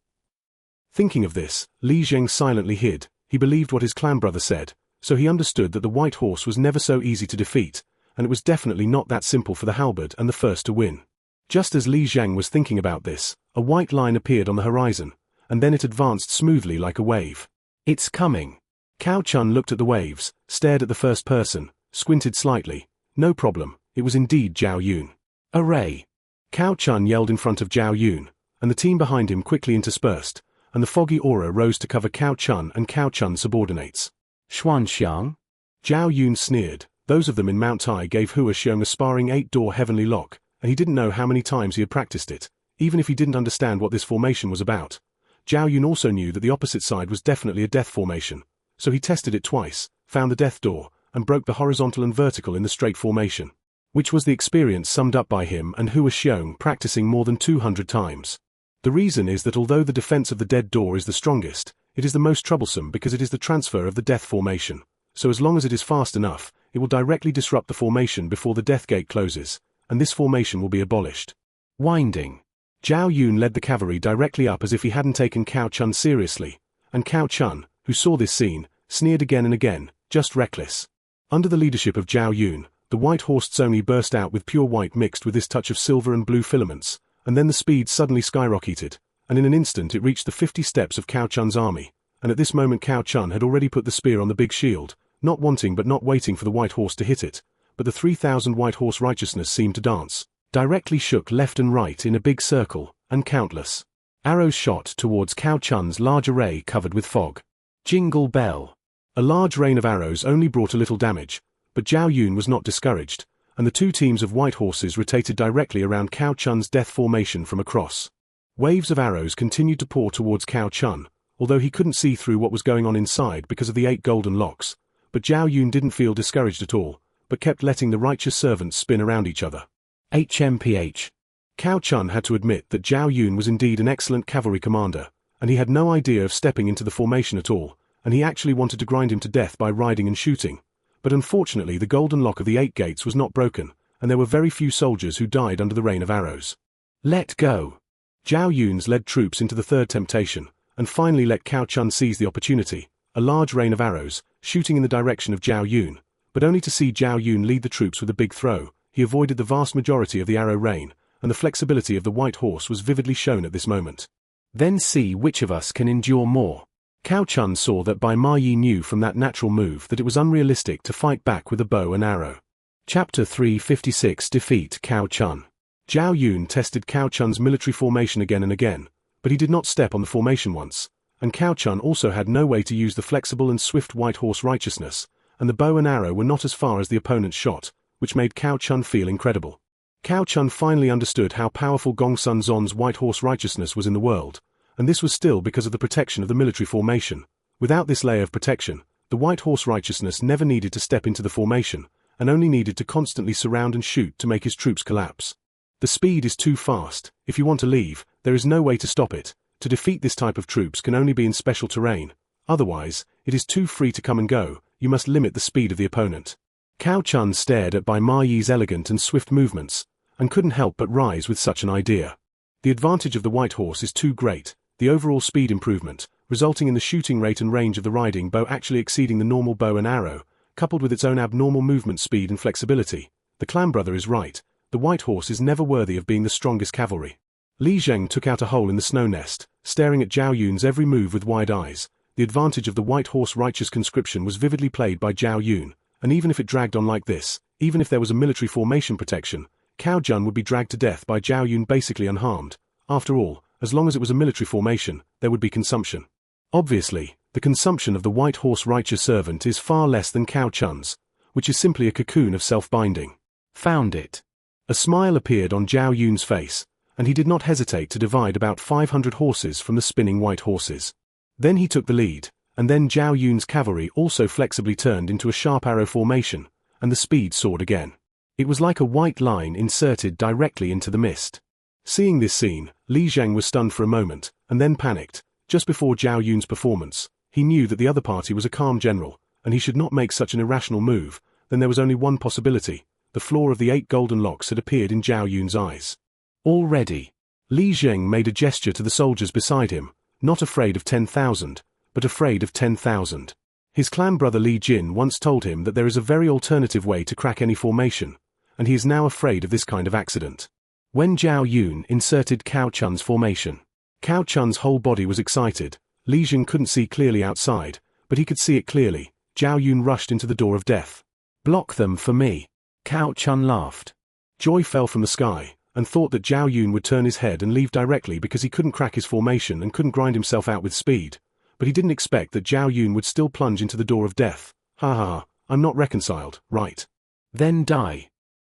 Thinking of this, Li Jiang silently hid. He believed what his clan brother said, so he understood that the white horse was never so easy to defeat, and it was definitely not that simple for the halberd and the first to win. Just as Li Jiang was thinking about this, a white line appeared on the horizon, and then it advanced smoothly like a wave. It's coming. Cao Chun looked at the waves, stared at the first person, squinted slightly. No problem, it was indeed Zhao Yun. Array! Cao Chun yelled in front of Zhao Yun, and the team behind him quickly interspersed, and the foggy aura rose to cover Cao Chun and Cao Chun's subordinates. Xuanxiang? Zhao Yun sneered. Those of them in Mount Tai gave Hua Xiong a sparring 8-door heavenly lock, and he didn't know how many times he had practiced it, even if he didn't understand what this formation was about. Zhao Yun also knew that the opposite side was definitely a death formation, so he tested it twice, found the death door, and broke the horizontal and vertical in the straight formation, which was the experience summed up by him and Hua Xiong practicing more than 200 times. The reason is that although the defense of the dead door is the strongest, it is the most troublesome because it is the transfer of the death formation, so as long as it is fast enough, it will directly disrupt the formation before the death gate closes, and this formation will be abolished. Winding. Zhao Yun led the cavalry directly up as if he hadn't taken Cao Chun seriously, and Cao Chun, who saw this scene, sneered again and again, just reckless. Under the leadership of Zhao Yun, the white horse Tsongi burst out with pure white mixed with this touch of silver and blue filaments, and then the speed suddenly skyrocketed, and in an instant it reached the 50 steps of Cao Chun's army, and at this moment Cao Chun had already put the spear on the big shield, not wanting but not waiting for the white horse to hit it, but the 3,000 white horse righteousness seemed to dance, directly shook left and right in a big circle, and countless arrows shot towards Cao Chun's large array covered with fog. Jingle bell. A large rain of arrows only brought a little damage, but Zhao Yun was not discouraged, and the two teams of white horses rotated directly around Cao Chun's death formation from across. Waves of arrows continued to pour towards Cao Chun, although he couldn't see through what was going on inside because of the 8 golden locks, but Zhao Yun didn't feel discouraged at all, but kept letting the righteous servants spin around each other. HMPH. Cao Chun had to admit that Zhao Yun was indeed an excellent cavalry commander, and he had no idea of stepping into the formation at all, and he actually wanted to grind him to death by riding and shooting. But unfortunately the golden lock of the 8 gates was not broken, and there were very few soldiers who died under the rain of arrows. Let go. Zhao Yun's led troops into the third temptation, and finally let Cao Chun seize the opportunity, a large rain of arrows, shooting in the direction of Zhao Yun, but only to see Zhao Yun lead the troops with a big throw. He avoided the vast majority of the arrow rain, and the flexibility of the white horse was vividly shown at this moment. Then see which of us can endure more. Cao Chun saw that Bai Ma Yi knew from that natural move that it was unrealistic to fight back with a bow and arrow. Chapter 356 Defeat Cao Chun. Zhao Yun tested Cao Chun's military formation again and again, but he did not step on the formation once, and Cao Chun also had no way to use the flexible and swift white horse righteousness, and the bow and arrow were not as far as the opponent's shot, which made Cao Chun feel incredible. Cao Chun finally understood how powerful Gongsun Zon's white horse righteousness was in the world, and this was still because of the protection of the military formation. Without this layer of protection, the white horse righteousness never needed to step into the formation, and only needed to constantly surround and shoot to make his troops collapse. The speed is too fast. If you want to leave, there is no way to stop it. To defeat this type of troops can only be in special terrain. Otherwise, it is too free to come and go. You must limit the speed of the opponent. Cao Chun stared at Bai Ma Yi's elegant and swift movements, and couldn't help but rise with such an idea. The advantage of the white horse is too great, the overall speed improvement, resulting in the shooting rate and range of the riding bow actually exceeding the normal bow and arrow, coupled with its own abnormal movement speed and flexibility. The clan brother is right, the white horse is never worthy of being the strongest cavalry. Li Zheng took out a hole in the snow nest, staring at Zhao Yun's every move with wide eyes. The advantage of the white horse righteous conscription was vividly played by Zhao Yun, and even if it dragged on like this, even if there was a military formation protection, Cao Jun would be dragged to death by Zhao Yun basically unharmed. After all, as long as it was a military formation, there would be consumption. Obviously, the consumption of the white horse righteous servant is far less than Cao Chun's, which is simply a cocoon of self-binding. Found it. A smile appeared on Zhao Yun's face, and he did not hesitate to divide about 500 horses from the spinning white horses. Then he took the lead, and then Zhao Yun's cavalry also flexibly turned into a sharp arrow formation, and the speed soared again. It was like a white line inserted directly into the mist. Seeing this scene, Li Zheng was stunned for a moment, and then panicked. Just before Zhao Yun's performance, he knew that the other party was a calm general, and he should not make such an irrational move. Then there was only one possibility. The flaw of the 8 golden locks had appeared in Zhao Yun's eyes. Already. Li Zheng made a gesture to the soldiers beside him, not afraid of 10,000, but afraid of 10,000. His clan brother Li Jin once told him that there is a very alternative way to crack any formation, and he is now afraid of this kind of accident. When Zhao Yun inserted Cao Chun's formation, Cao Chun's whole body was excited. Li Jin couldn't see clearly outside, but he could see it clearly. Zhao Yun rushed into the door of death. "Block them for me." Cao Chun laughed. Joy fell from the sky, and thought that Zhao Yun would turn his head and leave directly because he couldn't crack his formation and couldn't grind himself out with speed. But he didn't expect that Zhao Yun would still plunge into the door of death. Ha ha ha, I'm not reconciled, right? Then die.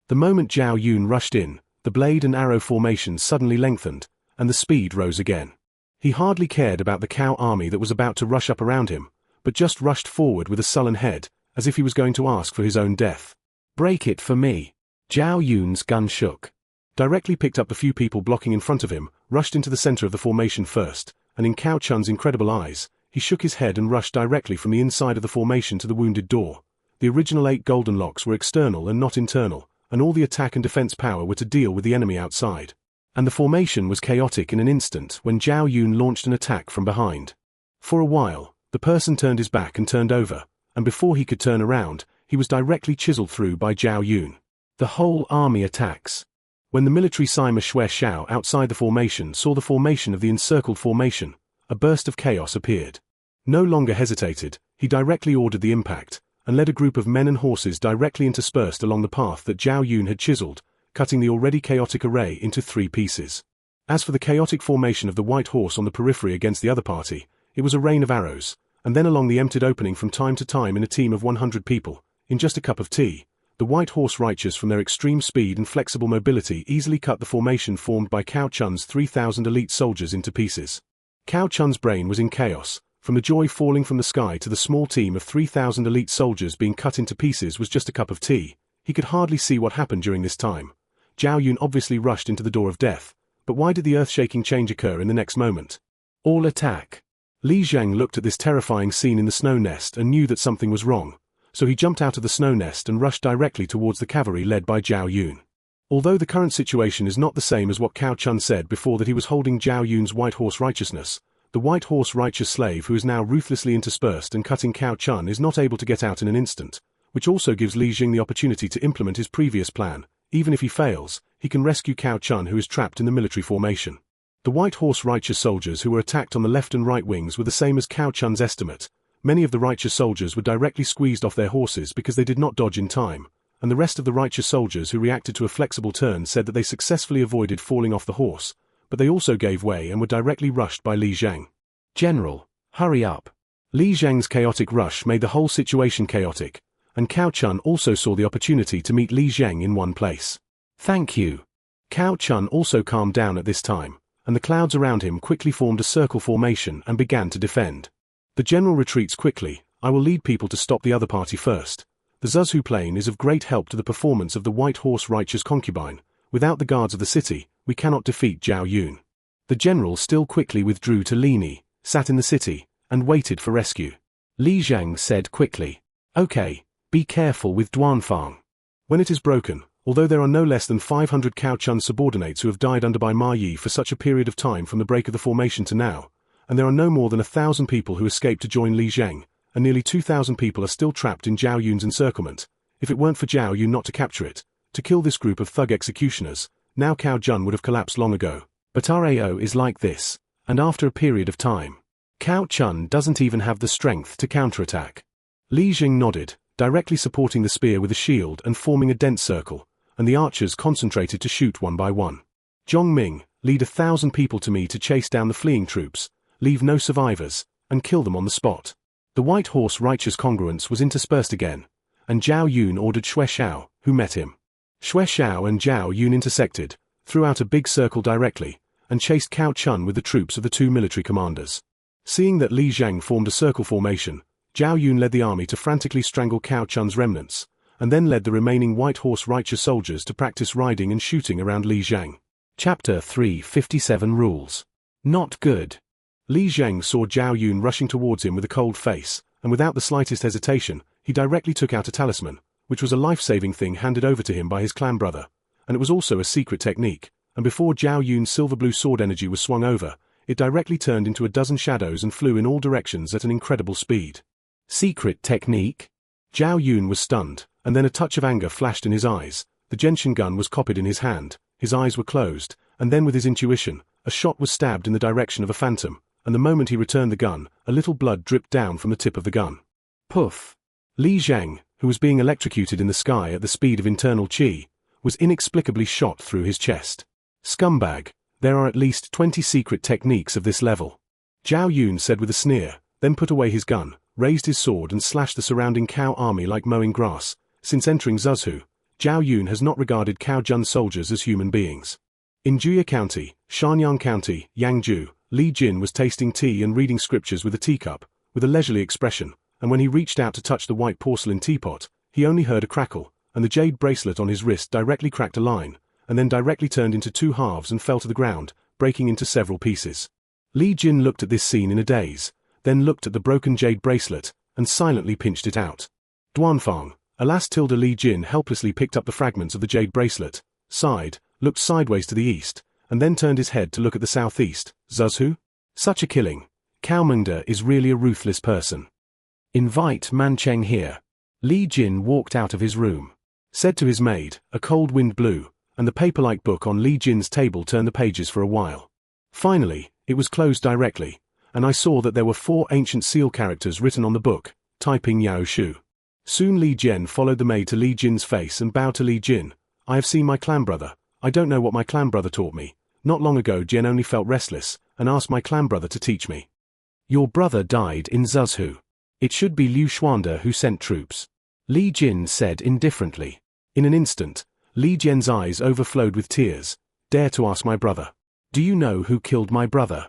The moment Zhao Yun rushed in, the blade and arrow formation suddenly lengthened, and the speed rose again. He hardly cared about the cow army that was about to rush up around him, but just rushed forward with a sullen head, as if he was going to ask for his own death. "Break it for me." Zhao Yun's gun shook. Directly picked up the few people blocking in front of him, rushed into the center of the formation first, and in Cao Chun's incredible eyes, he shook his head and rushed directly from the inside of the formation to the wounded door. The original 8 golden locks were external and not internal, and all the attack and defense power were to deal with the enemy outside. And the formation was chaotic in an instant when Zhao Yun launched an attack from behind. For a while, the person turned his back and turned over, and before he could turn around, he was directly chiseled through by Zhao Yun. The whole army attacks. When the military Sima Xue Xiao outside the formation saw the formation of the encircled formation, a burst of chaos appeared. No longer hesitated, he directly ordered the impact, and led a group of men and horses directly interspersed along the path that Zhao Yun had chiseled, cutting the already chaotic array into 3 pieces. As for the chaotic formation of the white horse on the periphery against the other party, it was a rain of arrows, and then along the emptied opening from time to time in a team of 100 people, in just a cup of tea, the white horse righteous from their extreme speed and flexible mobility easily cut the formation formed by Cao Chun's 3,000 elite soldiers into pieces. Cao Chun's brain was in chaos. From the joy falling from the sky to the small team of 3,000 elite soldiers being cut into pieces was just a cup of tea. He could hardly see what happened during this time. Zhao Yun obviously rushed into the door of death, but why did the earth-shaking change occur in the next moment? All attack. Li Zheng looked at this terrifying scene in the snow nest and knew that something was wrong, so he jumped out of the snow nest and rushed directly towards the cavalry led by Zhao Yun. Although the current situation is not the same as what Cao Chun said before that he was holding Zhao Yun's white horse righteousness, the white horse righteous slave who is now ruthlessly interspersed and cutting Cao Chun is not able to get out in an instant, which also gives Li Jing the opportunity to implement his previous plan. Even if he fails, he can rescue Cao Chun who is trapped in the military formation. The white horse righteous soldiers who were attacked on the left and right wings were the same as Cao Chun's estimate. Many of the righteous soldiers were directly squeezed off their horses because they did not dodge in time, and the rest of the righteous soldiers who reacted to a flexible turn said that they successfully avoided falling off the horse, but they also gave way and were directly rushed by Li Zheng. "General, hurry up." Li Zheng's chaotic rush made the whole situation chaotic, and Cao Chun also saw the opportunity to meet Li Zheng in one place. Thank you. Cao Chun also calmed down at this time, and the clouds around him quickly formed a circle formation and began to defend. The general retreats quickly. I will lead people to stop the other party first. The Zuzhu plain is of great help to the performance of the White Horse Righteous Concubine. Without the guards of the city, we cannot defeat Zhao Yun. The general still quickly withdrew to Lini, sat in the city, and waited for rescue. Li Zhang said quickly, "Okay, be careful with Duanfang. When it is broken, although there are no less than 500 Cao Chun subordinates who have died under by Ma Yi for such a period of time from the break of the formation to now, and there are no more than 1,000 people who escaped to join Li Zhang, and nearly 2,000 people are still trapped in Zhao Yun's encirclement. If it weren't for Zhao Yun not to capture it, to kill this group of thug executioners, now Cao Jun would have collapsed long ago. But Rao is like this, and after a period of time, Cao Chun doesn't even have the strength to counterattack." Li Jing nodded, directly supporting the spear with a shield and forming a dense circle, and the archers concentrated to shoot one by one. "Zhong Ming, lead 1,000 people to me to chase down the fleeing troops, leave no survivors, and kill them on the spot." The White Horse Righteous Congruence was interspersed again, and Zhao Yun ordered Xue Xiao, who met him. Xue Xiao and Zhao Yun intersected, threw out a big circle directly, and chased Cao Chun with the troops of the two military commanders. Seeing that Li Zhang formed a circle formation, Zhao Yun led the army to frantically strangle Cao Chun's remnants, and then led the remaining White Horse Righteous soldiers to practice riding and shooting around Li Zhang. Chapter 357 Rules. Not good. Li Zhang saw Zhao Yun rushing towards him with a cold face, and without the slightest hesitation, he directly took out a talisman, which was a life-saving thing handed over to him by his clan brother, and it was also a secret technique, and before Zhao Yun's silver-blue sword energy was swung over, it directly turned into a dozen shadows and flew in all directions at an incredible speed. Secret technique? Zhao Yun was stunned, and then a touch of anger flashed in his eyes. The gentian gun was copied in his hand, his eyes were closed, and then with his intuition, a shot was stabbed in the direction of a phantom, and the moment he returned the gun, a little blood dripped down from the tip of the gun. Poof! Li Zhang, who was being electrocuted in the sky at the speed of internal qi, was inexplicably shot through his chest. Scumbag, there are at least 20 secret techniques of this level. Zhao Yun said with a sneer, then put away his gun, raised his sword and slashed the surrounding Cao army like mowing grass. Since entering Zuzhu, Zhao Yun has not regarded Cao Jun's soldiers as human beings. In Juya County, Shanyang County, Yangzhou, Li Jin was tasting tea and reading scriptures with a teacup, with a leisurely expression, and when he reached out to touch the white porcelain teapot, he only heard a crackle, and the jade bracelet on his wrist directly cracked a line, and then directly turned into two halves and fell to the ground, breaking into several pieces. Li Jin looked at this scene in a daze, then looked at the broken jade bracelet, and silently pinched it out. Duanfang, alas tilde Li Jin helplessly picked up the fragments of the jade bracelet, sighed, looked sideways to the east, and then turned his head to look at the southeast. Zuzhu? Such a killing. Cao Mengde is really a ruthless person. Invite Mancheng here. Li Jin walked out of his room. Said to his maid, a cold wind blew, and the paper-like book on Li Jin's table turned the pages for a while. Finally, it was closed directly, and I saw that there were 4 ancient seal characters written on the book, typing Yao Shu. Soon Li Jian followed the maid to Li Jin's face and bowed to Li Jin. I have seen my clan brother. I don't know what my clan brother taught me. Not long ago Jian only felt restless, and asked my clan brother to teach me. Your brother died in Zuzhu. It should be Liu Xuande who sent troops. Li Jin said indifferently. In an instant, Li Jian's eyes overflowed with tears. Dare to ask my brother. Do you know who killed my brother?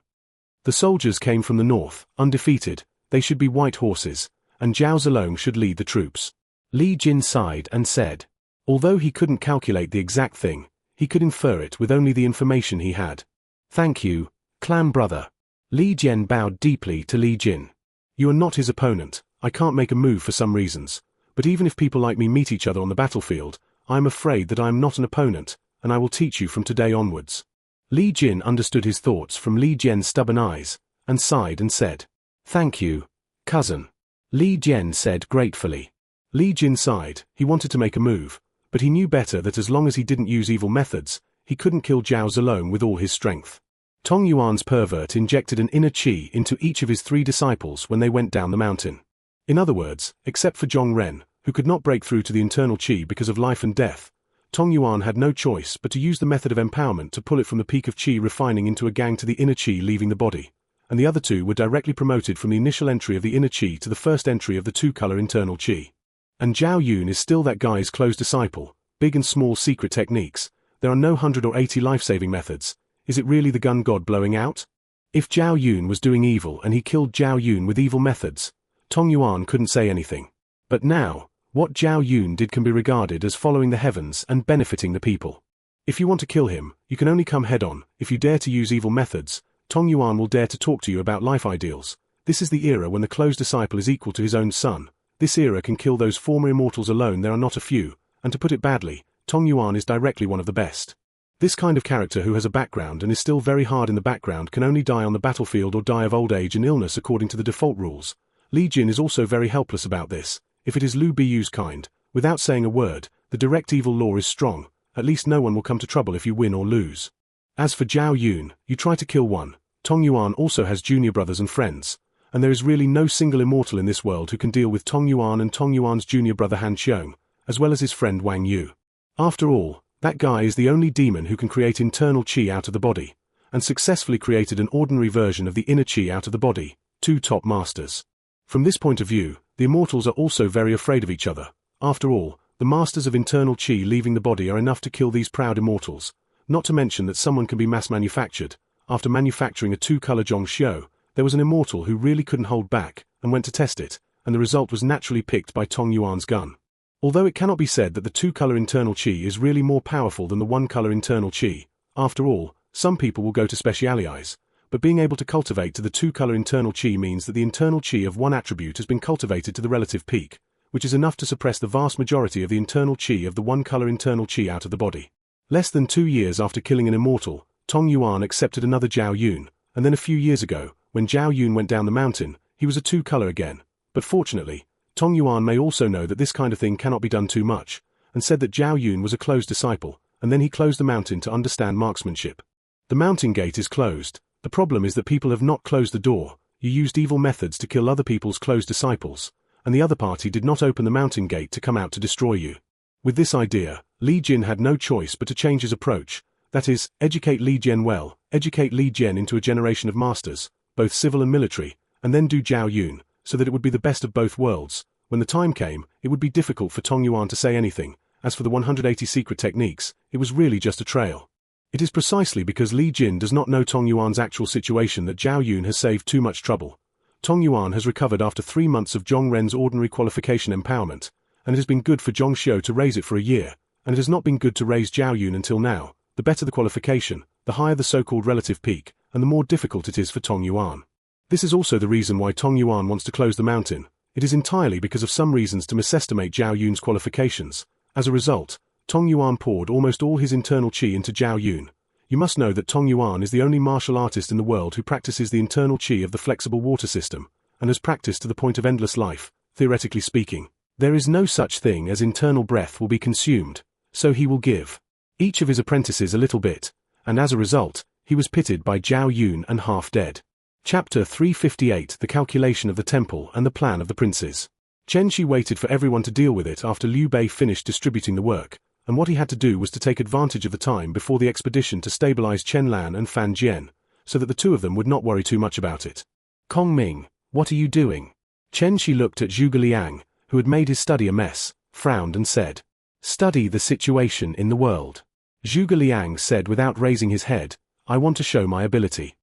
The soldiers came from the north, undefeated. They should be white horses, and Zhao Zilong should lead the troops. Li Jin sighed and said. Although he couldn't calculate the exact thing, he could infer it with only the information he had. Thank you, clan brother. Li Jian bowed deeply to Li Jin. You are not his opponent. I can't make a move for some reasons, but even if people like me meet each other on the battlefield, I am afraid that I am not an opponent, and I will teach you from today onwards. Li Jin understood his thoughts from Li Jian's stubborn eyes, and sighed and said, Thank you, cousin. Li Jian said gratefully. Li Jin sighed. He wanted to make a move, but he knew better that as long as he didn't use evil methods, he couldn't kill Zhao Zilong with all his strength. Tong Yuan's pervert injected an inner qi into each of his 3 disciples when they went down the mountain. In other words, except for Zhong Ren, who could not break through to the internal qi because of life and death, Tong Yuan had no choice but to use the method of empowerment to pull it from the peak of qi refining into a gang to the inner qi leaving the body, and the other 2 were directly promoted from the initial entry of the inner qi to the first entry of the 2-color internal qi. And Zhao Yun is still that guy's close disciple, big and small secret techniques, There are no 180 life-saving methods. Is it really the gun god blowing out? If Zhao Yun was doing evil and he killed Zhao Yun with evil methods, Tong Yuan couldn't say anything. But now, what Zhao Yun did can be regarded as following the heavens and benefiting the people. If you want to kill him, you can only come head-on. If you dare to use evil methods, Tong Yuan will dare to talk to you about life ideals. This is the era when the close disciple is equal to his own son. This era can kill those former immortals alone. There are not a few, and to put it badly, Tong Yuan is directly one of the best. This kind of character who has a background and is still very hard in the background can only die on the battlefield or die of old age and illness according to the default rules. Li Jin is also very helpless about this. If it is Liu Biyu's kind, without saying a word, the direct evil law is strong. At least no one will come to trouble if you win or lose. As for Zhao Yun, you try to kill one. Tong Yuan also has junior brothers and friends, and there is really no single immortal in this world who can deal with Tong Yuan and Tong Yuan's junior brother Han Xiong, as well as his friend Wang Yu. After all, that guy is the only demon who can create internal qi out of the body, and successfully created an ordinary version of the inner qi out of the body, two top masters. From this point of view, the immortals are also very afraid of each other. After all, the masters of internal qi leaving the body are enough to kill these proud immortals, not to mention that someone can be mass-manufactured. After manufacturing a two-color Zhongxiu, there was an immortal who really couldn't hold back, and went to test it, and the result was naturally picked by Tong Yuan's gun. Although it cannot be said that the two-color internal qi is really more powerful than the one-color internal qi, after all, some people will go to specialize, but being able to cultivate to the two-color internal qi means that the internal qi of one attribute has been cultivated to the relative peak, which is enough to suppress the vast majority of the internal qi of the one-color internal qi out of the body. Less than 2 years after killing an immortal, Tong Yuan accepted another Zhao Yun, and then a few years ago, when Zhao Yun went down the mountain, he was a two-color again. But fortunately, Tong Yuan may also know that this kind of thing cannot be done too much, and said that Zhao Yun was a closed disciple, and then he closed the mountain to understand marksmanship. The mountain gate is closed. The problem is that people have not closed the door. You used evil methods to kill other people's closed disciples, and the other party did not open the mountain gate to come out to destroy you. With this idea, Li Jin had no choice but to change his approach, that is, educate Li Jian well, educate Li Jian into a generation of masters, both civil and military, and then do Zhao Yun, so that it would be the best of both worlds. When the time came, it would be difficult for Tong Yuan to say anything. As for the 180 secret techniques, it was really just a trail. It is precisely because Li Jin does not know Tong Yuan's actual situation that Zhao Yun has saved too much trouble. Tong Yuan has recovered after 3 months of Zhong Ren's ordinary qualification empowerment, and it has been good for Zhong Xiu to raise it for a year, and it has not been good to raise Zhao Yun until now. The better the qualification, the higher the so-called relative peak, and the more difficult it is for Tong Yuan. This is also the reason why Tong Yuan wants to close the mountain. It is entirely because of some reasons to misestimate Zhao Yun's qualifications. As a result, Tong Yuan poured almost all his internal qi into Zhao Yun. You must know that Tong Yuan is the only martial artist in the world who practices the internal qi of the flexible water system, and has practiced to the point of endless life, theoretically speaking. There is no such thing as internal breath will be consumed, so he will give each of his apprentices a little bit, and as a result, he was pitted by Zhao Yun and half dead. Chapter 358: The Calculation of the Temple and the Plan of the Princes. Chen Shi waited for everyone to deal with it after Liu Bei finished distributing the work, and what he had to do was to take advantage of the time before the expedition to stabilize Chen Lan and Fan Jian, so that the two of them would not worry too much about it. Kong Ming, what are you doing? Chen Shi looked at Zhuge Liang, who had made his study a mess, frowned and said, "Study the situation in the world." Zhuge Liang said without raising his head, "I want to show my ability."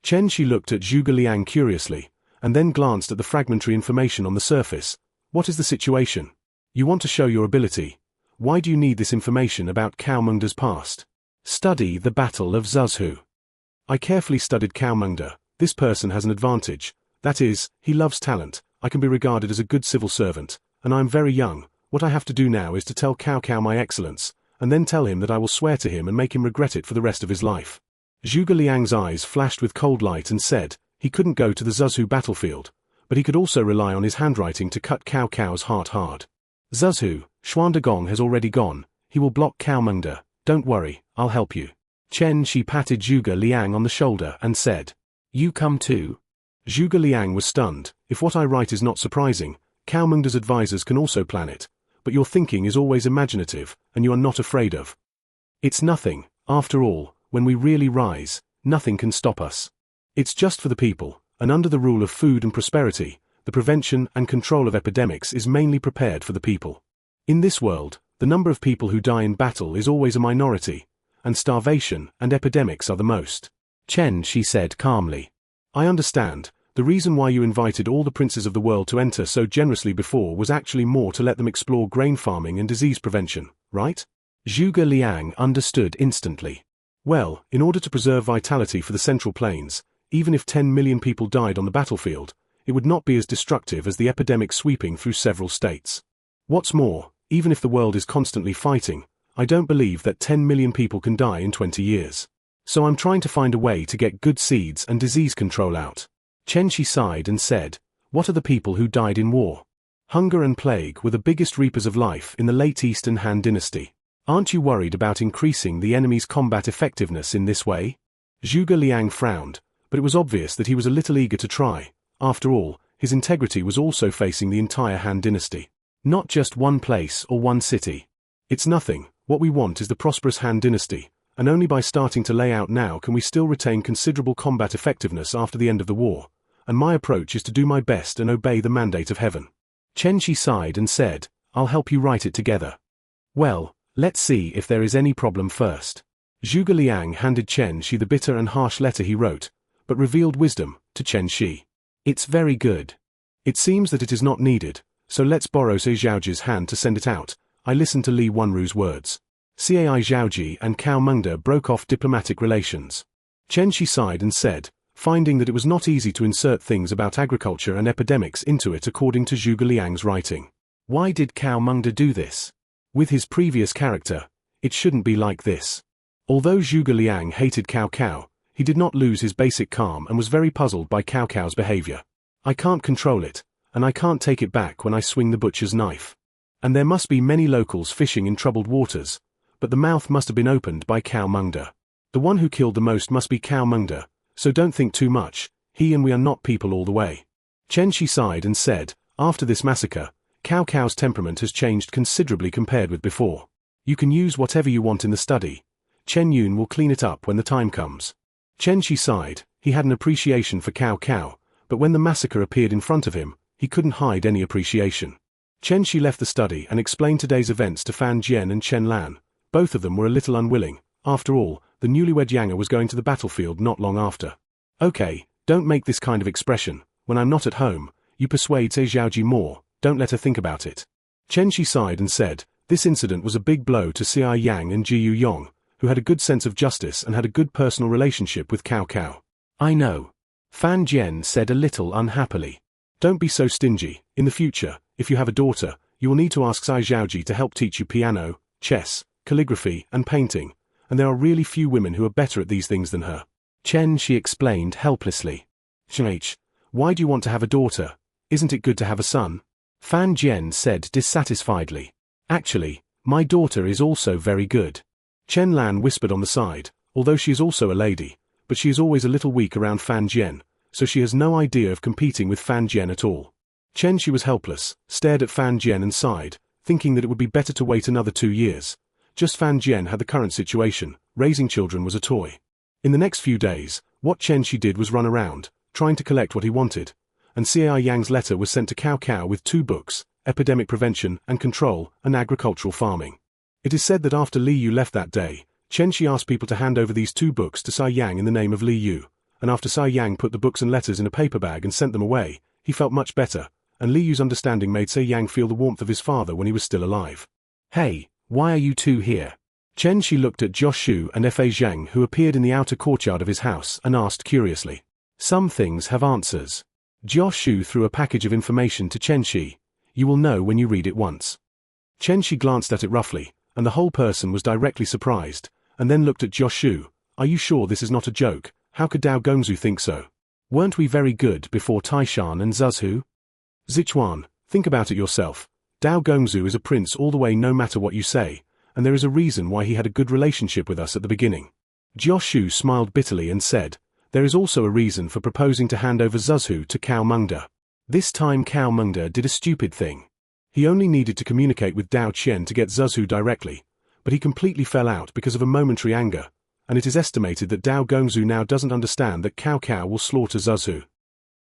Chen Shi looked at Zhuge Liang curiously, and then glanced at the fragmentary information on the surface. What is the situation? You want to show your ability. Why do you need this information about Cao Mengda's past? Study the Battle of Zhuzhu. I carefully studied Cao Mengda. This person has an advantage. That is, he loves talent. I can be regarded as a good civil servant, and I am very young. What I have to do now is to tell Cao my excellence, and then tell him that I will swear to him and make him regret it for the rest of his life. Zhuge Liang's eyes flashed with cold light and said, he couldn't go to the Zhuzhu battlefield, but he could also rely on his handwriting to cut Cao's heart hard. Zhuzhu, Xuandagong has already gone. He will block Cao Mengda. Don't worry, I'll help you. Chen Shi patted Zhuge Liang on the shoulder and said, "You come too?" Zhuge Liang was stunned. If what I write is not surprising, Cao Mengda's advisors can also plan it, but your thinking is always imaginative, and you are not afraid of. It's nothing, after all, when we really rise, nothing can stop us. It's just for the people, and under the rule of food and prosperity, the prevention and control of epidemics is mainly prepared for the people. In this world, The number of people who die in battle is always a minority, and starvation and epidemics are the most. Chen, she said calmly. I understand. The reason why you invited all the princes of the world to enter so generously before was actually more to let them explore grain farming and disease prevention, right? Zhuge Liang understood instantly. Well, in order to preserve vitality for the Central Plains, even if 10 million people died on the battlefield, it would not be as destructive as the epidemic sweeping through several states. What's more, even if the world is constantly fighting, I don't believe that 10 million people can die in 20 years. So I'm trying to find a way to get good seeds and disease control out. Chen Shi sighed and said, what are the people who died in war? Hunger and plague were the biggest reapers of life in the late Eastern Han Dynasty. Aren't you worried about increasing the enemy's combat effectiveness in this way? Zhuge Liang frowned, but it was obvious that he was a little eager to try. After all, his integrity was also facing the entire Han Dynasty. Not just one place or one city. It's nothing. What we want is the prosperous Han Dynasty, and only by starting to lay out now can we still retain considerable combat effectiveness after the end of the war, and my approach is to do my best and obey the mandate of heaven. Chen Shi sighed and said, I'll help you write it together. Well, let's see if there is any problem first. Zhuge Liang handed Chen Shi the bitter and harsh letter he wrote, but revealed wisdom to Chen Shi. It's very good. It seems that it is not needed, so let's borrow Cai Zhaoji's hand to send it out. I listened to Li Wenru's words. Cai Zhaoji and Cao Mengde broke off diplomatic relations. Chen Shi sighed and said, finding that it was not easy to insert things about agriculture and epidemics into it according to Zhuge Liang's writing. Why did Cao Mengde do this? With his previous character, it shouldn't be like this. Although Zhuge Liang hated Cao Cao, he did not lose his basic calm and was very puzzled by Cao Cao's behavior. I can't control it, and I can't take it back when I swing the butcher's knife. And there must be many locals fishing in troubled waters, but the mouth must have been opened by Cao Mengde. The one who killed the most must be Cao Mengde, so don't think too much, he and we are not people all the way. Chen Shi sighed and said, after this massacre, Cao Cao's temperament has changed considerably compared with before. You can use whatever you want in the study. Chen Yun will clean it up when the time comes. Chen Shi sighed. He had an appreciation for Cao Cao, but when the massacre appeared in front of him, he couldn't hide any appreciation. Chen Shi left the study and explained today's events to Fan Jian and Chen Lan. Both of them were a little unwilling. After all, the newlywed Younger was going to the battlefield not long after. Okay, don't make this kind of expression. When I'm not at home, you persuade Cai Zhaoji more, don't let her think about it. Chen Shi sighed and said, this incident was a big blow to Cai Yang and Jiyu Yong, who had a good sense of justice and had a good personal relationship with Cao Cao. I know. Fan Jian said a little unhappily. Don't be so stingy. In the future, if you have a daughter, you will need to ask Cai Zhaoji to help teach you piano, chess, calligraphy, and painting, and there are really few women who are better at these things than her. Chen Shi explained helplessly. Ch, why do you want to have a daughter? Isn't it good to have a son? Fan Jian said dissatisfiedly. Actually, my daughter is also very good. Chen Lan whispered on the side, although she is also a lady, but she is always a little weak around Fan Jian, so she has no idea of competing with Fan Jian at all. Chen Shi was helpless, stared at Fan Jian and sighed, thinking that it would be better to wait another 2 years. Just Fan Jian had the current situation, raising children was a toy. In the next few days, what Chen Shi did was run around, trying to collect what he wanted, and Cai Yang's letter was sent to Cao Cao with 2 books, Epidemic Prevention and Control, and Agricultural Farming. It is said that after Li Yu left that day, Chen Shi asked people to hand over these 2 books to Cai Yang in the name of Li Yu, and after Cai Yang put the books and letters in a paper bag and sent them away, he felt much better, and Li Yu's understanding made Cai Yang feel the warmth of his father when he was still alive. Hey, why are you 2 here? Chen Shi looked at Jioshu and Fa Zhang who appeared in the outer courtyard of his house and asked curiously. Some things have answers. Jioshu threw a package of information to Chen Shi. You will know when you read it once. Chen Shi glanced at it roughly, and the whole person was directly surprised, and then looked at Jioshu. Are you sure this is not a joke? How could Dao Gongzu think so? Weren't we very good before Taishan and Zuzhu? Zichuan, think about it yourself. Dao Gongzu is a prince all the way no matter what you say, and there is a reason why he had a good relationship with us at the beginning. Jioshu smiled bitterly and said, there is also a reason for proposing to hand over Zuzhu to Cao Mengde. This time Cao Mengde did a stupid thing. He only needed to communicate with Dao Qian to get Zuzhu directly, but he completely fell out because of a momentary anger, and it is estimated that Dao Gongzu now doesn't understand that Cao Cao will slaughter Zuzhu.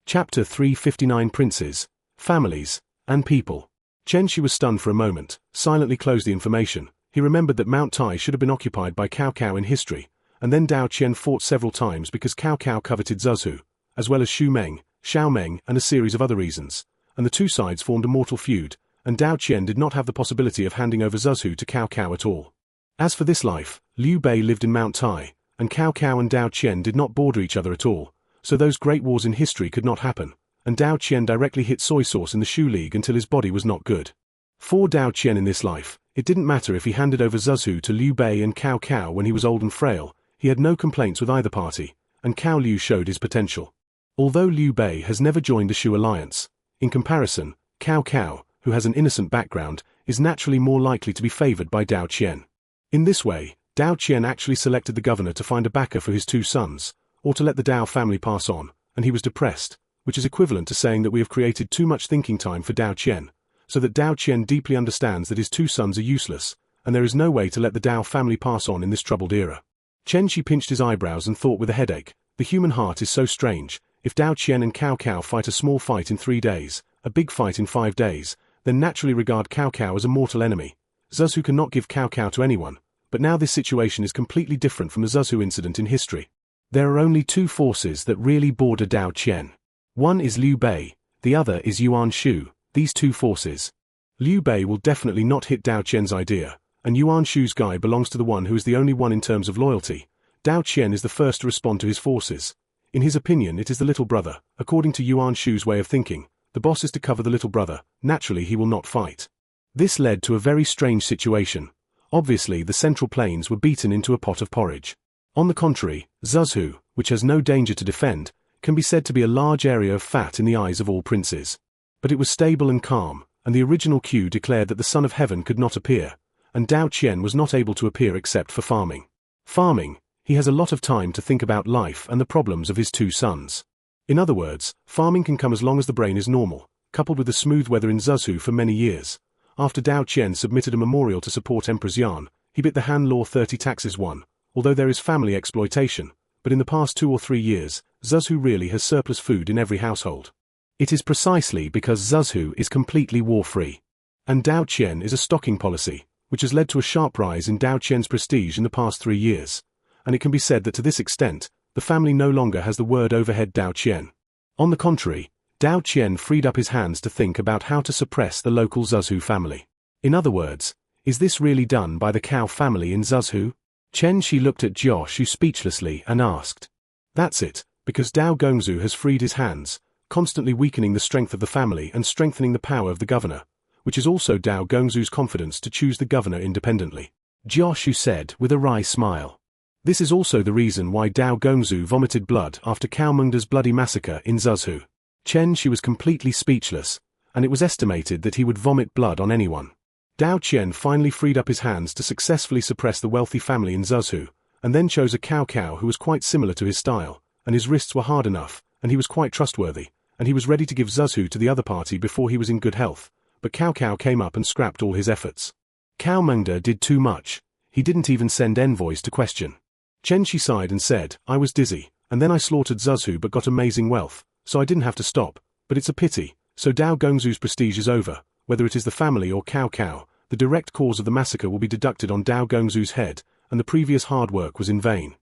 Chapter 359 Princes, Families, and People. Chen Shi was stunned for a moment, silently closed the information. He remembered that Mount Tai should have been occupied by Cao Cao in history, and then Dao Qian fought several times because Cao Cao coveted Zuzhu, as well as Xu Meng, Xiao Meng, and a series of other reasons, and the two sides formed a mortal feud, and Dao Qian did not have the possibility of handing over Zuzhu to Cao Cao at all. As for this life, Liu Bei lived in Mount Tai, and Cao Cao and Dao Qian did not border each other at all, so those great wars in history could not happen, and Dao Qian directly hit soy sauce in the Shu League until his body was not good. For Dao Qian in this life, it didn't matter if he handed over Zuzhu to Liu Bei and Cao Cao when he was old and frail. He had no complaints with either party, and Cao Liu showed his potential. Although Liu Bei has never joined the Shu alliance, in comparison, Cao Cao, who has an innocent background, is naturally more likely to be favored by Dao Qian. In this way, Dao Qian actually selected the governor to find a backer for his two sons, or to let the Dao family pass on, and he was depressed, which is equivalent to saying that we have created too much thinking time for Dao Qian, so that Dao Qian deeply understands that his two sons are useless, and there is no way to let the Dao family pass on in this troubled era. Chen Shi pinched his eyebrows and thought with a headache, the human heart is so strange. If Dao Qian and Cao Cao fight a small fight in 3 days, a big fight in 5 days, then naturally regard Cao Cao as a mortal enemy. Zuzhu cannot give Cao Cao to anyone, but now this situation is completely different from the Zuzhu incident in history. There are only two forces that really border Dao Qian. One is Liu Bei, the other is Yuan Shu. These two forces. Liu Bei will definitely not hit Dao Qian's idea, and Yuan Shu's guy belongs to the one who is the only one in terms of loyalty. Dao Qian is the first to respond to his forces. In his opinion, it is the little brother. According to Yuan Shu's way of thinking, the boss is to cover the little brother. Naturally, he will not fight. This led to a very strange situation. Obviously, the Central Plains were beaten into a pot of porridge. On the contrary, Zuzhu, which has no danger to defend, can be said to be a large area of fat in the eyes of all princes. But it was stable and calm, and the original Q declared that the Son of Heaven could not appear, and Dao Qian was not able to appear except for farming. Farming, he has a lot of time to think about life and the problems of his two sons. In other words, farming can come as long as the brain is normal, coupled with the smooth weather in Zuzhu for many years. After Dao Qian submitted a memorial to support Empress Yan, he bit the Han Law 30 taxes 1, although there is family exploitation, but in the past 2 or 3 years, Zuzhu really has surplus food in every household. It is precisely because Zuzhu is completely war-free. And Dao Qian is a stocking policy, which has led to a sharp rise in Dao Qian's prestige in the past 3 years, and it can be said that to this extent, the family no longer has the word overhead Dao Qian. On the contrary, Dao Qian freed up his hands to think about how to suppress the local Zuzhu family. In other words, is this really done by the Cao family in Zuzhu? Chen Shi looked at Jioshu speechlessly and asked. That's it, because Dao Gongzu has freed his hands, constantly weakening the strength of the family and strengthening the power of the governor, which is also Dao Gongzu's confidence to choose the governor independently. Jioshu said with a wry smile. This is also the reason why Dao Gongzu vomited blood after Cao Mengda's bloody massacre in Zuzhu. Chen Shi was completely speechless, and it was estimated that he would vomit blood on anyone. Dao Qian finally freed up his hands to successfully suppress the wealthy family in Zuzhu, and then chose a Cao Cao who was quite similar to his style, and his wrists were hard enough, and he was quite trustworthy, and he was ready to give Zuzhu to the other party before he was in good health, but Cao Cao came up and scrapped all his efforts. Cao Mengda did too much. He didn't even send envoys to question. Chen Shi sighed and said, I was dizzy, and then I slaughtered Zuzhu but got amazing wealth, so I didn't have to stop, but it's a pity, so Dao Gongzu's prestige is over, whether it is the family or Cao Cao, the direct cause of the massacre will be deducted on Dao Gongzu's head, and the previous hard work was in vain.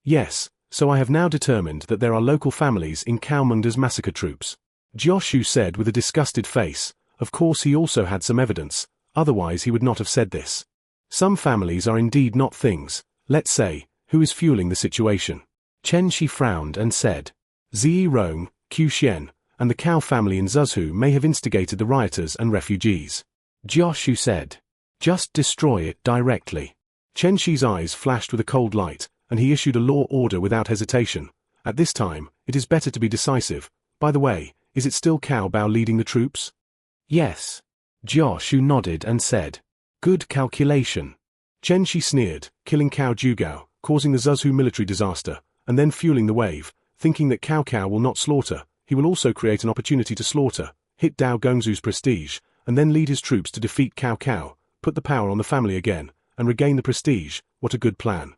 Yes, so I have now determined that there are local families in Cao Mengda's massacre troops. Jioshu said with a disgusted face. Of course he also had some evidence, otherwise he would not have said this. Some families are indeed not things, let's say, who is fueling the situation. Chen Shi frowned and said, Zi Rong, Qiu Xian, and the Cao family in Zuzhu may have instigated the rioters and refugees. Jioshu said, just destroy it directly. Chen Shi's eyes flashed with a cold light, and he issued a law order without hesitation. At this time, it is better to be decisive. By the way, is it still Cao Bao leading the troops? Yes. Jioshu nodded and said, good calculation. Chen Shi sneered, killing Cao Jugao, causing the Zuzhu military disaster, and then fueling the wave, thinking that Cao Cao will not slaughter, he will also create an opportunity to slaughter, hit Dao Gongzu's prestige, and then lead his troops to defeat Cao Cao, put the power on the family again, and regain the prestige. What a good plan.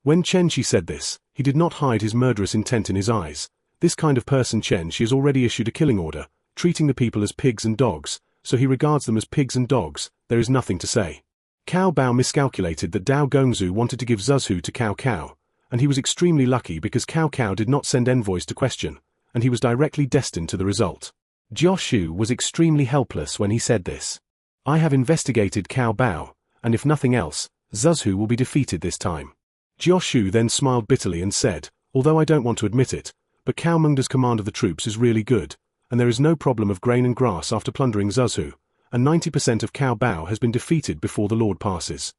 When Chen Shi said this, he did not hide his murderous intent in his eyes. This kind of person Chen Shi has already issued a killing order, treating the people as pigs and dogs, so he regards them as pigs and dogs. There is nothing to say. Cao Bao miscalculated that Dao Gongzu wanted to give Zuzhu to Cao Cao, and he was extremely lucky because Cao Cao did not send envoys to question, and he was directly destined to the result. Jioshu was extremely helpless when he said this. I have investigated Cao Bao, and if nothing else, Zuzhu will be defeated this time. Jioshu then smiled bitterly and said, although I don't want to admit it, but Cao Mengda's command of the troops is really good, and there is no problem of grain and grass after plundering Zuzhu, and 90% of Cao Bao has been defeated before the Lord passes.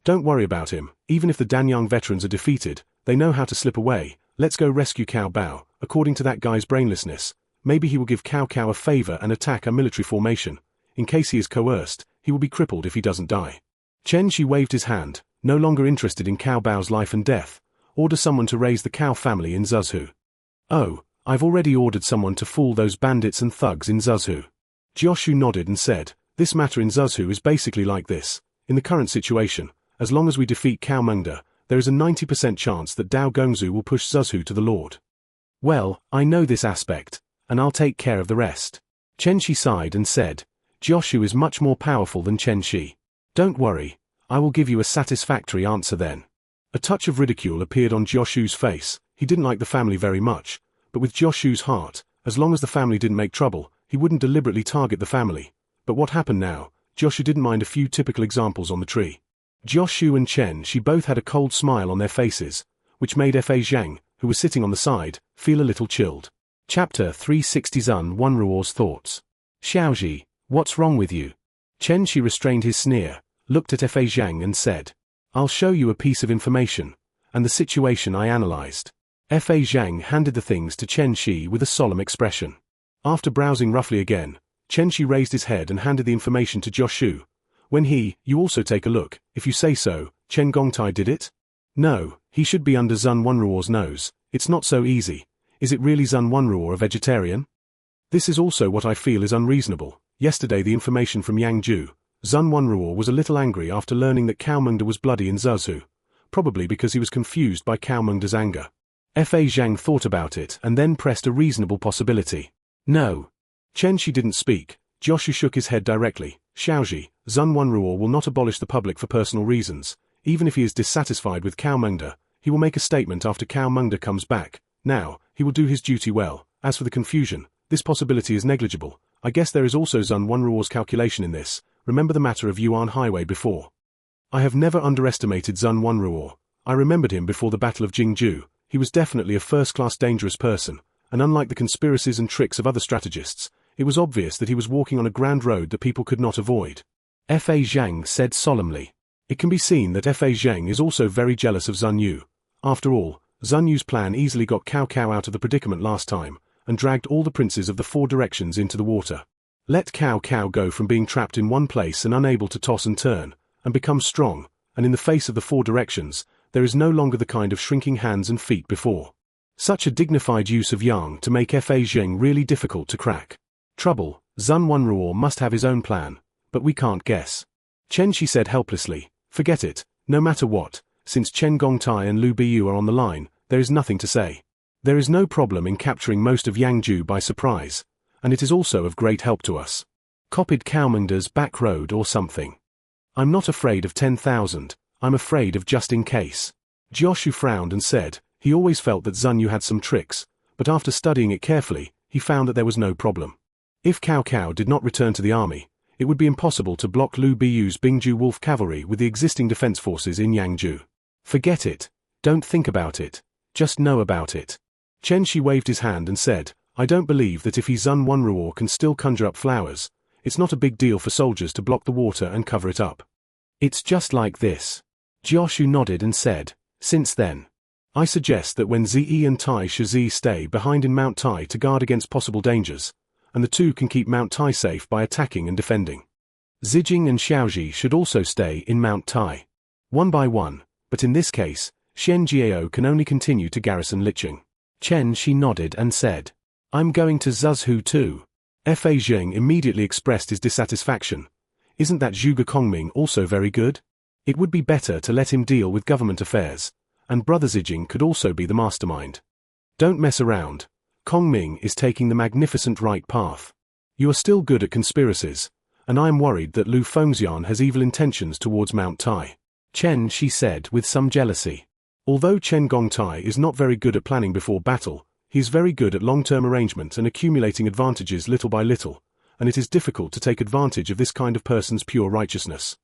Don't worry about him, even if the Danyang veterans are defeated, they know how to slip away. Let's go rescue Cao Bao. According to that guy's brainlessness, maybe he will give Cao Cao a favor and attack a military formation. In case he is coerced, he will be crippled if he doesn't die. Chen Shi waved his hand, no longer interested in Cao Bao's life and death. Order someone to raise the Cao family in Zuzhu. Oh, I've already ordered someone to fool those bandits and thugs in Zuzhu. Jioshu nodded and said, this matter in Zuzhu is basically like this. In the current situation, as long as we defeat Cao Mengda, there is a 90% chance that Dao Gongzu will push Zuzhu to the Lord. Well, I know this aspect, and I'll take care of the rest. Chen Shi sighed and said, Jioshu is much more powerful than Chen Shi. Don't worry, I will give you a satisfactory answer then. A touch of ridicule appeared on Jioshu's face. He didn't like the family very much, but with Jioshu's heart, as long as the family didn't make trouble, he wouldn't deliberately target the family. But what happened now? Jioshu didn't mind a few typical examples on the tree. Jioshu and Chen Shi both had a cold smile on their faces, which made Fa Zhang, who was sitting on the side, feel a little chilled. Chapter 360 Zun Wenruo's thoughts. Xiaoji, what's wrong with you? Chen Shi restrained his sneer, looked at Fa Zhang and said, I'll show you a piece of information, and the situation I analyzed. Fa Zhang handed the things to Chen Shi with a solemn expression. After browsing roughly again, Chen Shi raised his head and handed the information to Jioshu. When you also take a look, if you say so. Chen Gongtai did it? No, he should be under Zun Wenruo's nose. It's not so easy. Is it really Zun Wenruo a vegetarian? This is also what I feel is unreasonable. Yesterday the information from Yangju, Zun Wenruo was a little angry after learning that Cao Mengda was bloody in Zuzhu, probably because he was confused by Cao Mengda's anger. Fa Zhang thought about it and then pressed a reasonable possibility. No. Chen Shi didn't speak. Jioshu shook his head directly. Xiaoji, Zun Wenruo will not abolish the public for personal reasons. Even if he is dissatisfied with Cao Mengda, he will make a statement after Cao Mengda comes back. Now, he will do his duty well. As for the confusion, this possibility is negligible. I guess there is also Zun Wenruo's calculation in this. Remember the matter of Yuan Highway before. I have never underestimated Zun Wenruo. I remembered him before the Battle of Jingju. He was definitely a first-class dangerous person, and unlike the conspiracies and tricks of other strategists, it was obvious that he was walking on a grand road that people could not avoid. Fa Zhang said solemnly. It can be seen that Fa Zhang is also very jealous of Zun Yu. After all, Zun Yu's plan easily got Cao Cao out of the predicament last time, and dragged all the princes of the four directions into the water. Let Cao Cao go from being trapped in one place and unable to toss and turn, and become strong, and in the face of the four directions, there is no longer the kind of shrinking hands and feet before. Such a dignified use of yang to make Fa Zhang really difficult to crack. Trouble, Zun Wenruo must have his own plan, but we can't guess. Chen Shi said helplessly, forget it, no matter what, since Chen Gongtai and Lu Biyu are on the line, there is nothing to say. There is no problem in capturing most of Yangju by surprise, and it is also of great help to us. Copied Cao Mengda's back road or something. I'm not afraid of 10,000, I'm afraid of just in case. Jioshu frowned and said, he always felt that Zun Yu had some tricks, but after studying it carefully, he found that there was no problem. If Cao Cao did not return to the army, it would be impossible to block Lu Biyu's Bingju Wolf cavalry with the existing defense forces in Yangju. Forget it. Don't think about it. Just know about it. Chen Shi waved his hand and said, I don't believe that if Zun Wenruo can still conjure up flowers, it's not a big deal for soldiers to block the water and cover it up. It's just like this. Jioshu nodded and said, since then, I suggest that when Zi and Tai Shazi stay behind in Mount Tai to guard against possible dangers, and the two can keep Mount Tai safe by attacking and defending. Zijing and Xiaoji should also stay in Mount Tai. One by one, but in this case, Shen Jiao can only continue to garrison Licheng. Chen Shi nodded and said, I'm going to Zuzhu too. Fa Zheng immediately expressed his dissatisfaction. Isn't that Zhuge Kongming also very good? It would be better to let him deal with government affairs, and Brother Zijing could also be the mastermind. Don't mess around. Kongming is taking the magnificent right path. You are still good at conspiracies, and I am worried that Lu Fengxian has evil intentions towards Mount Tai. Chen, she said with some jealousy. Although Chen Gongtai is not very good at planning before battle, he is very good at long-term arrangement and accumulating advantages little by little, and it is difficult to take advantage of this kind of person's pure righteousness.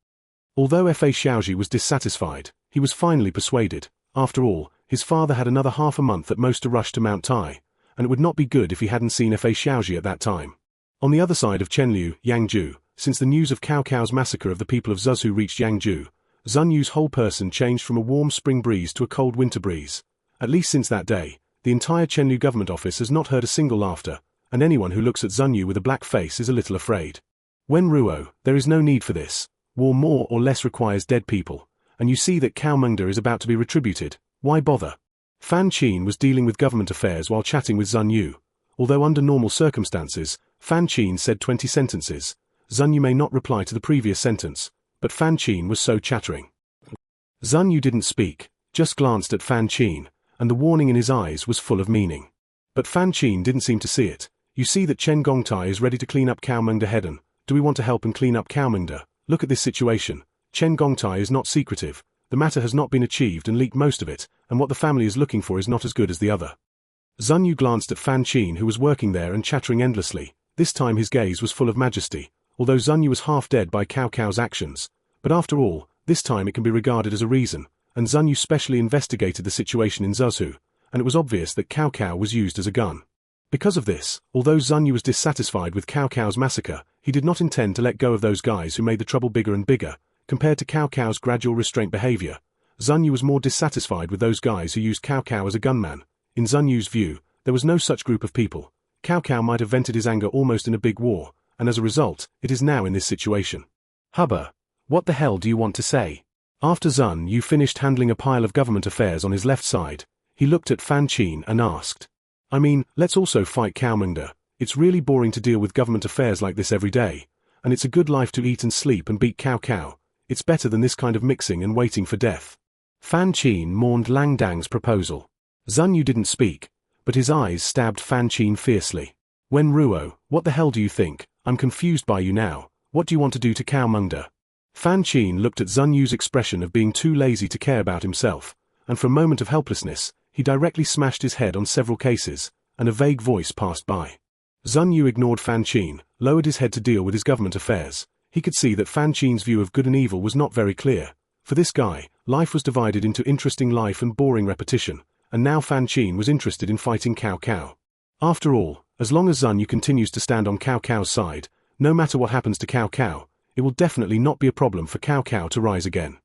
Although Fa Xiaoji was dissatisfied, he was finally persuaded. After all, his father had another half a month at most to rush to Mount Tai, and it would not be good if he hadn't seen Fa Xiaoji at that time. On the other side of Chenliu, Yangzhou, since the news of Cao Cao's massacre of the people of Zuzhu reached Yangzhou, Zun Yu's whole person changed from a warm spring breeze to a cold winter breeze. At least since that day, the entire Chenliu government office has not heard a single laughter, and anyone who looks at Zun Yu with a black face is a little afraid. When Ruo, there is no need for this. War more or less requires dead people, and you see that Cao Mengda is about to be retributed. Why bother? Fan Qin was dealing with government affairs while chatting with Zun Yu. Although under normal circumstances, Fan Qin said 20 sentences, Zun Yu may not reply to the previous sentence, but Fan Qin was so chattering. Zun Yu didn't speak, just glanced at Fan Qin, and the warning in his eyes was full of meaning. But Fan Qin didn't seem to see it. You see that Chen Gongtai is ready to clean up Cao Mengda Hedan. Do we want to help him clean up Cao Mengda? Look at this situation. Chen Gongtai is not secretive. The matter has not been achieved and leaked most of it, and what the family is looking for is not as good as the other. Zun Yu glanced at Fan Qin, who was working there and chattering endlessly. This time his gaze was full of majesty, although Zun Yu was half dead by Cao Cao's actions. But after all, this time it can be regarded as a reason, and Zun Yu specially investigated the situation in Zuzhu, and it was obvious that Cao Cao was used as a gun. Because of this, although Zun Yu was dissatisfied with Cao Cao's massacre, he did not intend to let go of those guys who made the trouble bigger and bigger. Compared to Cao Cao's gradual restraint behavior, Zun Yu was more dissatisfied with those guys who used Cao Cao as a gunman. In Zun Yu's view, there was no such group of people. Cao Cao might have vented his anger almost in a big war, and as a result, it is now in this situation. Hubba, what the hell do you want to say? After Zun Yu finished handling a pile of government affairs on his left side, he looked at Fan Qin and asked, I mean, let's also fight Cao Mengda. It's really boring to deal with government affairs like this every day, and it's a good life to eat and sleep and beat Cao Cao. It's better than this kind of mixing and waiting for death. Fan Qin mourned Lang Dang's proposal. Zun Yu didn't speak, but his eyes stabbed Fan Qin fiercely. Wen Ruo, what the hell do you think? I'm confused by you now. What do you want to do to Cao Mengda? Fan Qin looked at Zun Yu's expression of being too lazy to care about himself, and for a moment of helplessness, he directly smashed his head on several cases, and a vague voice passed by. Zun Yu ignored Fan Qin, lowered his head to deal with his government affairs. He could see that Fan Qin's view of good and evil was not very clear. For this guy, life was divided into interesting life and boring repetition, and now Fan Qin was interested in fighting Cao Cao. After all, as long as Zun Yu continues to stand on Cao Cao's side, no matter what happens to Cao Cao, it will definitely not be a problem for Cao Cao to rise again.